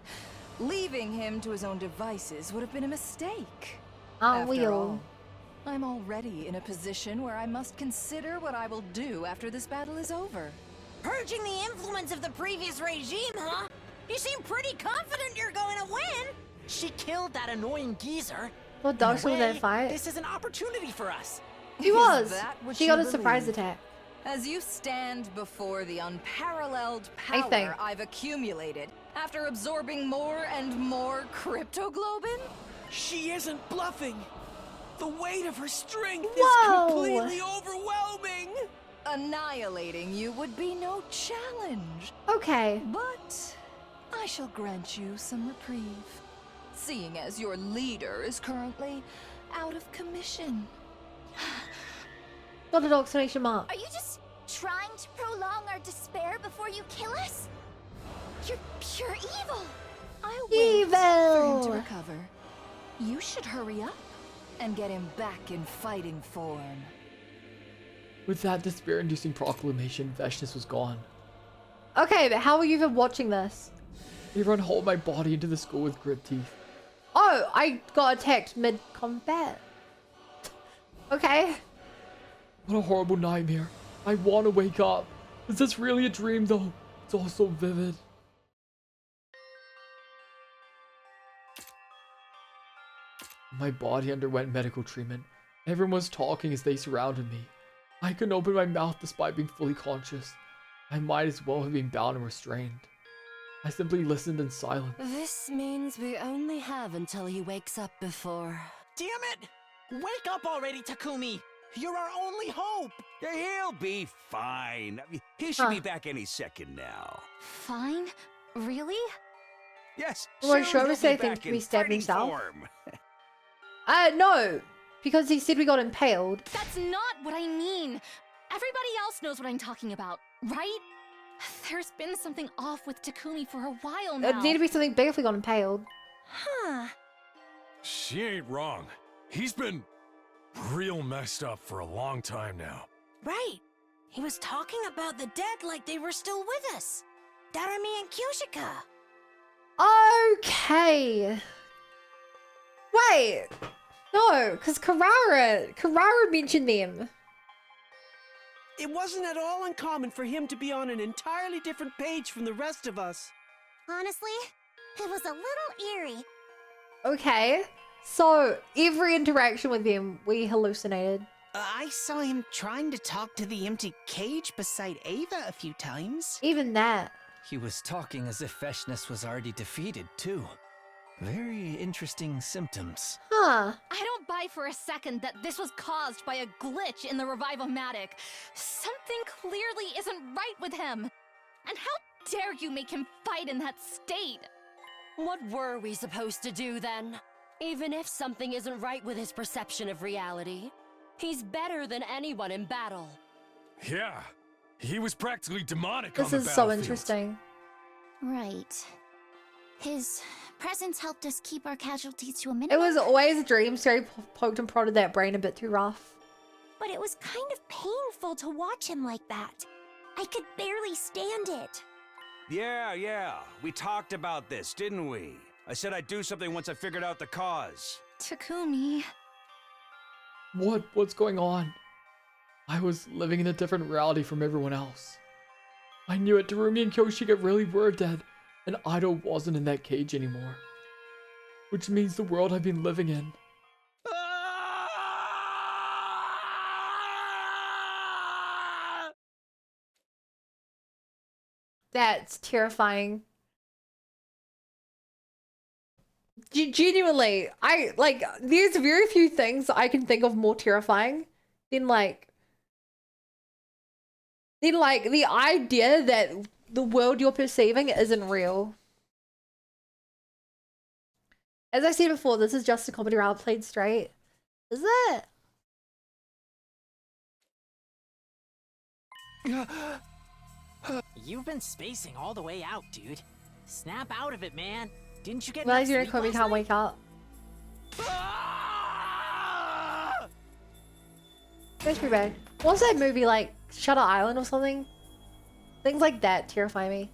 Leaving him to his own devices would have been a mistake. After all, I'm already in a position where I must consider what I will do after this battle is over. Purging the influence of the previous regime, huh? You seem pretty confident you're going to win. She killed that annoying geezer. Well, Dulcia was in that fight. This is an opportunity for us. She Is was. that what She you got a surprise believe? attack. As you stand before the unparalleled I think. power I've accumulated after absorbing more and more cryptoglobin? She isn't bluffing. The weight of her strength Whoa. is completely overwhelming. Annihilating you would be no challenge. Okay. But I shall grant you some reprieve, seeing as your leader is currently out of commission. Got an exclamation mark. Are you just trying to prolong our despair before you kill us? You're pure evil. I'll wait for him to Evil. recover. You should hurry up and get him back in fighting form. With that despair-inducing proclamation, Veshness was gone. Okay, but how are you even watching this? Everyone hauled my body into the school with grit teeth. Oh, I got attacked mid-combat. Okay. What a horrible nightmare. I want to wake up. Is this really a dream though? It's all so vivid. My body underwent medical treatment. Everyone was talking as they surrounded me. I couldn't open my mouth despite being fully conscious. I might as well have been bound and restrained. I simply listened in silence. This means we only have until he wakes up before. Damn it! Wake up already, Takumi! You're our only hope! He'll be fine. He should be back any second now. Fine? Really? Yes. Well, soon sure, he'll we say be think back we in stabbed fighting himself. form. No. Because he said we got impaled. That's not what I mean. Everybody else knows what I'm talking about, right? There's been something off with Takumi for a while now. It'd need to be something big if we got impaled. Huh. She ain't wrong. He's been real messed up for a long time now. Right. He was talking about the dead like they were still with us. Darami and Kyoshika. Okay. Wait. No, because Karara mentioned them. It wasn't at all uncommon for him to be on an entirely different page from the rest of us. Honestly, it was a little eerie. Okay. So, every interaction with them, we hallucinated. I saw him trying to talk to the empty cage beside Ava a few times. Even that. He was talking as if Veshness was already defeated, too. Very interesting symptoms. Huh. I don't buy for a second that this was caused by a glitch in the Revive-O-Matic. Something clearly isn't right with him. And how dare you make him fight in that state? What were we supposed to do then? Even if something isn't right with his perception of reality, he's better than anyone in battle. Yeah, he was practically demonic This on the is so battlefield. interesting. Right. His presence helped us keep our casualties to a It minimum. was always a dream. Sari poked and prodded that brain a bit too rough. But it was kind of painful to watch him like that. I could barely stand it. Yeah. We talked about this, didn't we? I said I'd do something once I figured out the cause. Takumi. What's going on? I was living in a different reality from everyone else. I knew it. Terumi and Kyoshika really were dead, and Ido wasn't in that cage anymore. Which means the world I've been living in. That's terrifying. Genuinely, there's very few things I can think of more terrifying than the idea that the world you're perceiving isn't real. As I said before, this is just a comedy route played straight. Is it? You've been spacing all the way out, dude. Snap out of it, man. Didn't you get Realize enough you're in sleep Kobe last can't night? wake up. That's pretty bad. What's that movie like? Shutter Island or something? Things like that terrify me.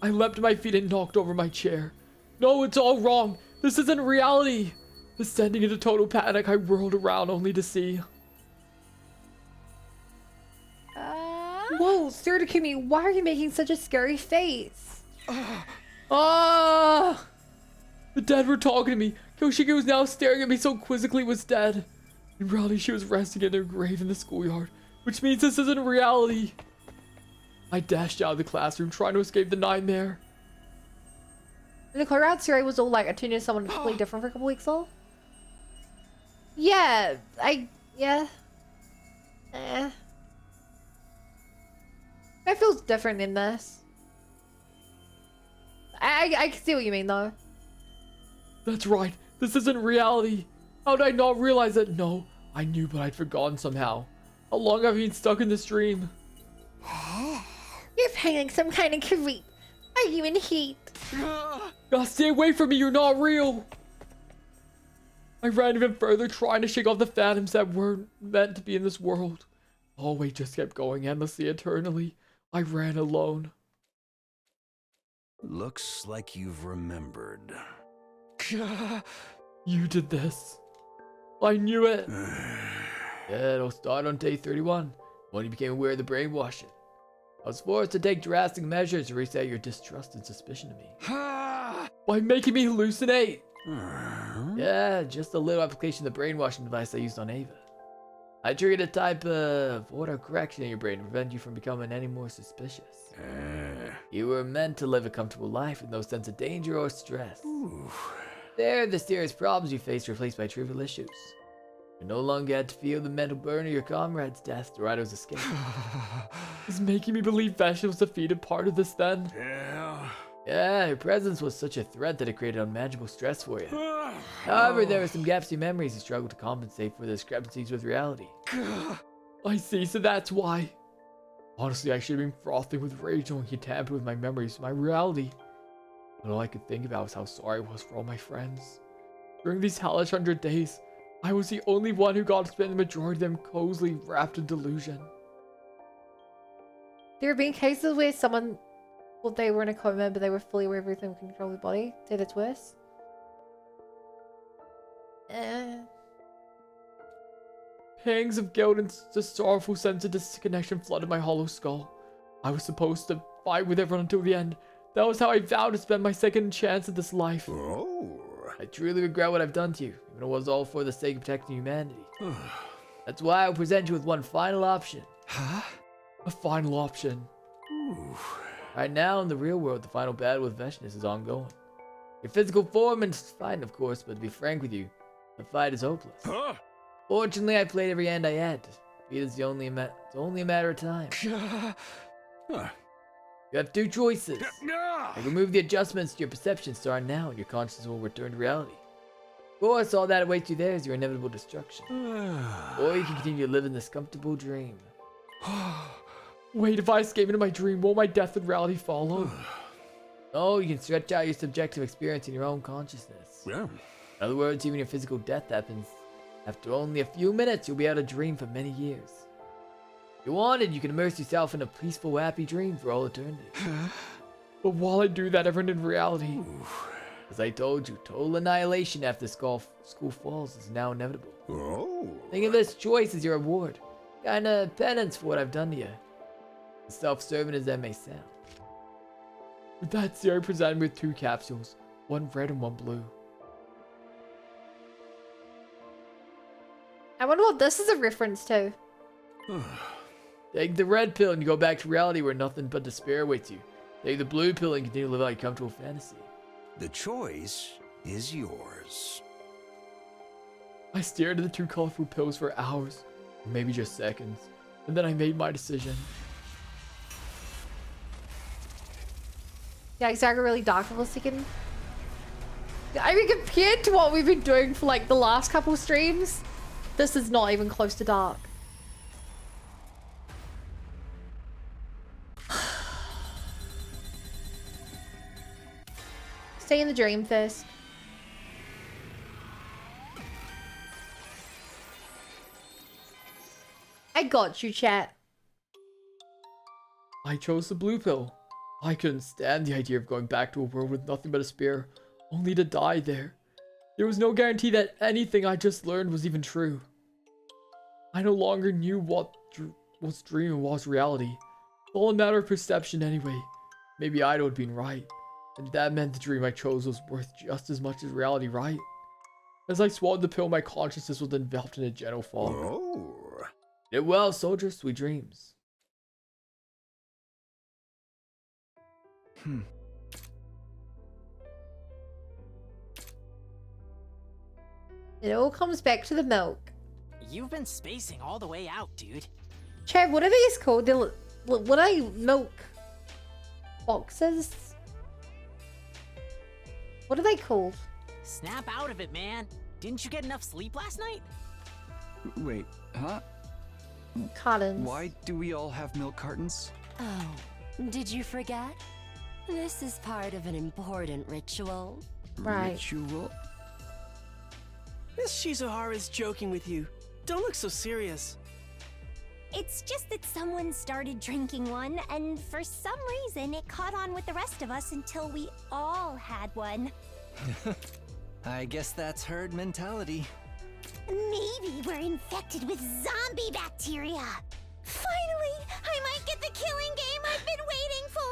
I leapt to my feet and knocked over my chair. No, it's all wrong. This isn't reality. Descending into total panic, I whirled around only to see. Whoa, Sir Takumi, why are you making such a scary face? Oh! The dead were talking to me. Kyoshika was now staring at me so quizzically was dead. In reality, she was resting in her grave in the schoolyard, which means this isn't reality. I dashed out of the classroom, trying to escape the nightmare. The Colorado series was all like, I turned into someone completely different for a couple weeks though. Yeah, yeah. It feels different than this. I can see what you mean though. That's right. This isn't reality. How did I not realize it? No, I knew, but I'd forgotten somehow. How long have I been stuck in this dream? You're playing some kind of creep. Are you in heat? God, stay away from me. You're not real. I ran even further, trying to shake off the phantoms that weren't meant to be in this world. Oh, wait, just kept going endlessly, eternally. I ran alone. Looks like you've remembered. You did this. I knew it. Yeah, it'll start on day 31, when you became aware of the brainwashing. I was forced to take drastic measures to reset your distrust and suspicion of me. By making me hallucinate. Yeah, just a little application of the brainwashing device I used on Ava. I triggered a type of auto-correction in your brain to prevent you from becoming any more suspicious. You were meant to live a comfortable life with no sense of danger or stress. There, the serious problems you faced were replaced by trivial issues. You no longer had to feel the mental burn of your comrade's death or Ido's escape. It's making me believe Vashti was defeated part of this then. Yeah, her presence was such a threat that it created unmanageable stress for you. However, there were some gaps in your memories you struggled to compensate for the discrepancies with reality. I see, so that's why. Honestly, I should have been frothing with rage knowing he tampered with my memories, my reality. But all I could think about was how sorry I was for all my friends. During these hellish 100 days, I was the only one who got to spend the majority of them cozily wrapped in delusion. There have been cases where someone thought they were in a coma, but they were fully aware of everything can control their body. Say that's worse. Pangs of guilt and a sorrowful sense of disconnection flooded my hollow skull. I was supposed to fight with everyone until the end. That was how I vowed to spend my second chance at this life. I truly regret what I've done to you, even though it was all for the sake of protecting humanity. That's why I'll present you with one final option. A final option. Right now, in the real world, the final battle with Veshness is ongoing. Your physical form is fine, of course, but to be frank with you, the fight is hopeless. Fortunately, I played every hand I had. Defeat is only a matter of time. You have two choices. I remove the adjustments to your perception starting now, and your consciousness will return to reality. Of course, all that awaits you there is your inevitable destruction. Or you can continue to live in this comfortable dream. Wait, if I escape into my dream, won't my death in reality follow? No, you can stretch out your subjective experience in your own consciousness. Yeah. In other words, even your physical death happens. After only a few minutes, you'll be able to dream for many years. If you wanted, you can immerse yourself in a peaceful, happy dream for all eternity. But while I do that, everyone in reality... As I told you, total annihilation after school falls is now inevitable. Oh. Think of this choice as your reward. Kinda penance for what I've done to you. As self-serving as that may sound. With that, Siri presented me with 2 capsules. One red and one blue. I wonder what this is a reference to. Take the red pill and you go back to reality where nothing but despair awaits you. Take the blue pill and continue to live out your comfortable fantasy. The choice is yours. I stared at the 2 colorful pills for hours, or maybe just seconds, and then I made my decision. Yeah, it got really dark for a second. I mean, compared to what we've been doing for like the last couple streams, this is not even close to dark. Stay in the dream first. I got you, chat. I chose the blue pill. I couldn't stand the idea of going back to a world with nothing but despair, only to die there. There was no guarantee that anything I just learned was even true. I no longer knew what was dream and what was reality. It's all a matter of perception anyway. Maybe I'd have been right. And that meant the dream I chose was worth just as much as reality, right? As I swallowed the pill, my consciousness was enveloped in a gentle fog. Oh. Get well, soldier. Sweet dreams. It all comes back to the milk. You've been spacing all the way out, dude. Chad, what are these called? What are milk boxes? What are they called? Snap out of it, man. Didn't you get enough sleep last night? Wait, huh? Cartons. Why do we all have milk cartons? Oh, did you forget? This is part of an important ritual. Right. Ritual? Miss Shizuhara's joking with you. Don't look so serious. It's just that someone started drinking one, and for some reason it caught on with the rest of us until we all had one. I guess that's herd mentality. Maybe we're infected with zombie bacteria. Finally, I might get the killing game I've been waiting for.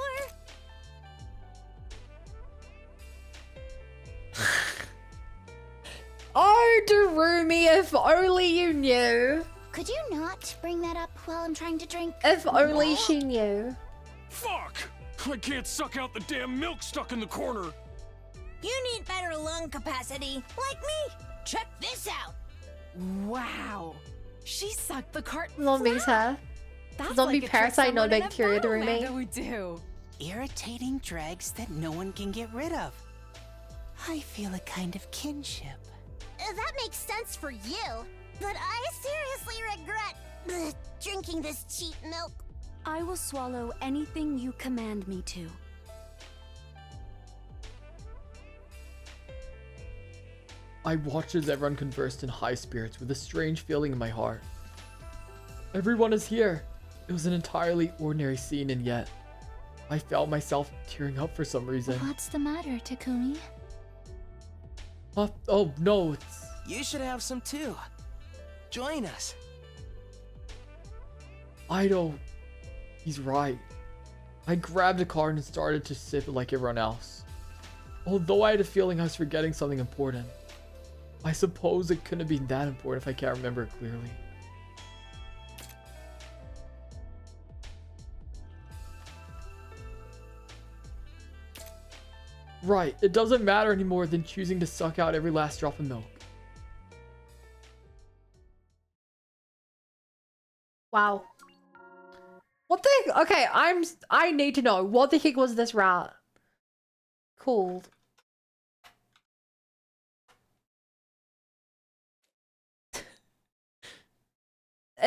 Oh, Darumi, if only you knew. Could you not bring that up while I'm trying to drink? If only she knew. Fuck! I can't suck out the damn milk stuck in the corner. You need better lung capacity, like me. Check this out. Wow. She sucked the carton Zombies, huh? That's Zombie like a trick parasite, someone not in a bacteria, battle Darumi. manga would do. Irritating dregs that no one can get rid of. I feel a kind of kinship. That makes sense for you, but I seriously regret drinking this cheap milk. I will swallow anything you command me to. I watched as everyone conversed in high spirits with a strange feeling in my heart. Everyone is here. It was an entirely ordinary scene, and yet I felt myself tearing up for some reason. What's the matter, Takumi? Oh no, it's... You should have some too. Join us. I don't... He's right. I grabbed a card and started to sip it like everyone else. Although I had a feeling I was forgetting something important. I suppose it couldn't have been that important if I can't remember it clearly. Right, it doesn't matter anymore than choosing to suck out every last drop of milk. Wow. What the? Okay, I need to know what the heck was this rat called?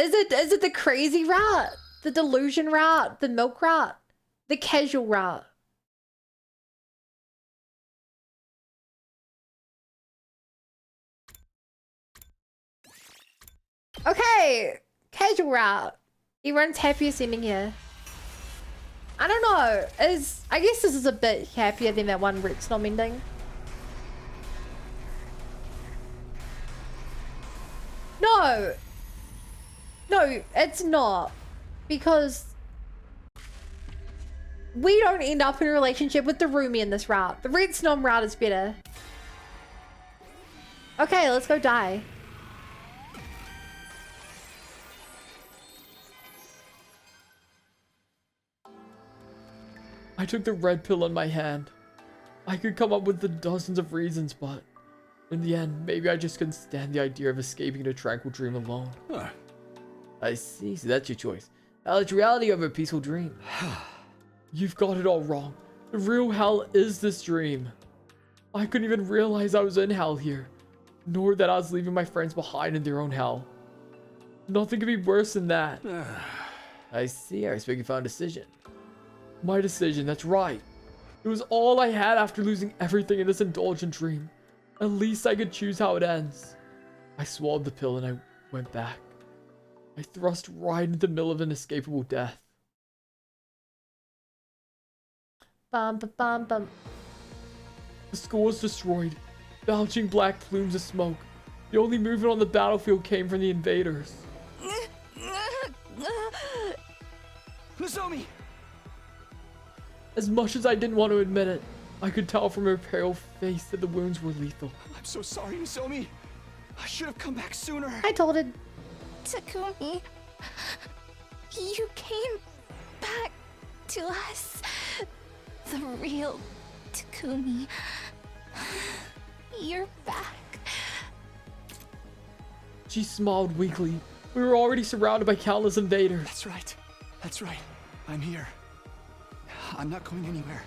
Is it the crazy route? The delusion route? The milk route? The casual route? Okay, casual route. Everyone's happiest ending here. I don't know. I guess this is a bit happier than that one Red Snom ending. No. No, it's not. Because we don't end up in a relationship with the roomie in this route. The Red Snom route is better. Okay, let's go die. I took the red pill in my hand. I could come up with the dozens of reasons, but in the end, maybe I just couldn't stand the idea of escaping a tranquil dream alone. Huh. I see, so that's your choice. It's reality over a peaceful dream. You've got it all wrong. The real hell is this dream. I couldn't even realize I was in hell here, nor that I was leaving my friends behind in their own hell. Nothing could be worse than that. I see, I respect your final decision. My decision, that's right. It was all I had after losing everything in this indulgent dream. At least I could choose how it ends. I swallowed the pill and I went back. I thrust right into the middle of an inescapable death. Bum, bum, bum, bum. The school was destroyed, belching black plumes of smoke. The only movement on the battlefield came from the invaders. Nozomi! As much as I didn't want to admit it, I could tell from her pale face that the wounds were lethal. I'm so sorry, Nozomi. I should have come back sooner. I told it. Takumi, you came back to us. The real Takumi. You're back. She smiled weakly. We were already surrounded by countless invaders. That's right. That's right. I'm here. I'm not going anywhere.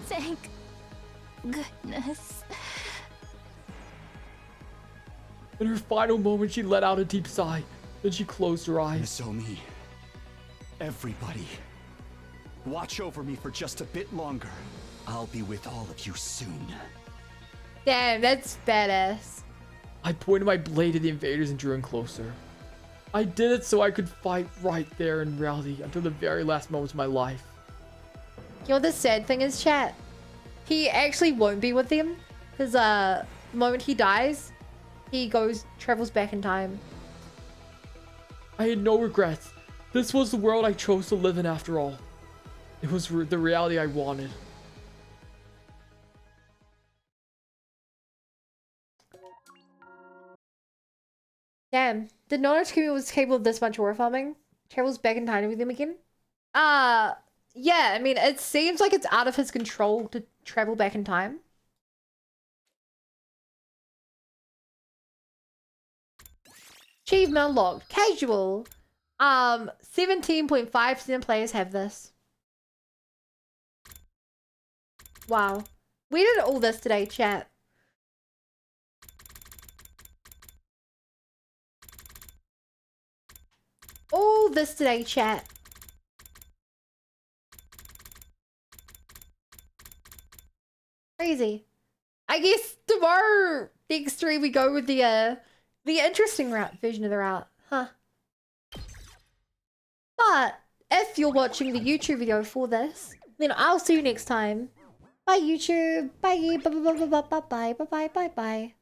Thank goodness. In her final moment, she let out a deep sigh. Then she closed her eyes. Nozomi, everybody, watch over me for just a bit longer. I'll be with all of you soon. Damn, that's badass. I pointed my blade at the invaders and drew in closer. I did it so I could fight right there in reality until the very last moments of my life. You know what the sad thing is, chat? He actually won't be with them. Because the moment he dies, he travels back in time. I had no regrets. This was the world I chose to live in after all. It was the reality I wanted. Damn. Did not know Takumi was capable of this much horror farming? Travels back in time with him again? Yeah, I mean, it seems like it's out of his control to travel back in time. Achievement unlocked. Casual. 17.5% of players have this. Wow. We did all this today, chat. All this today, chat. Crazy. I guess tomorrow, next stream, we go with the interesting version of the route, huh? But if you're watching the YouTube video for this, then I'll see you next time. Bye, YouTube. Bye. Bye. Bye. Bye. Bye. Bye. Bye. Bye.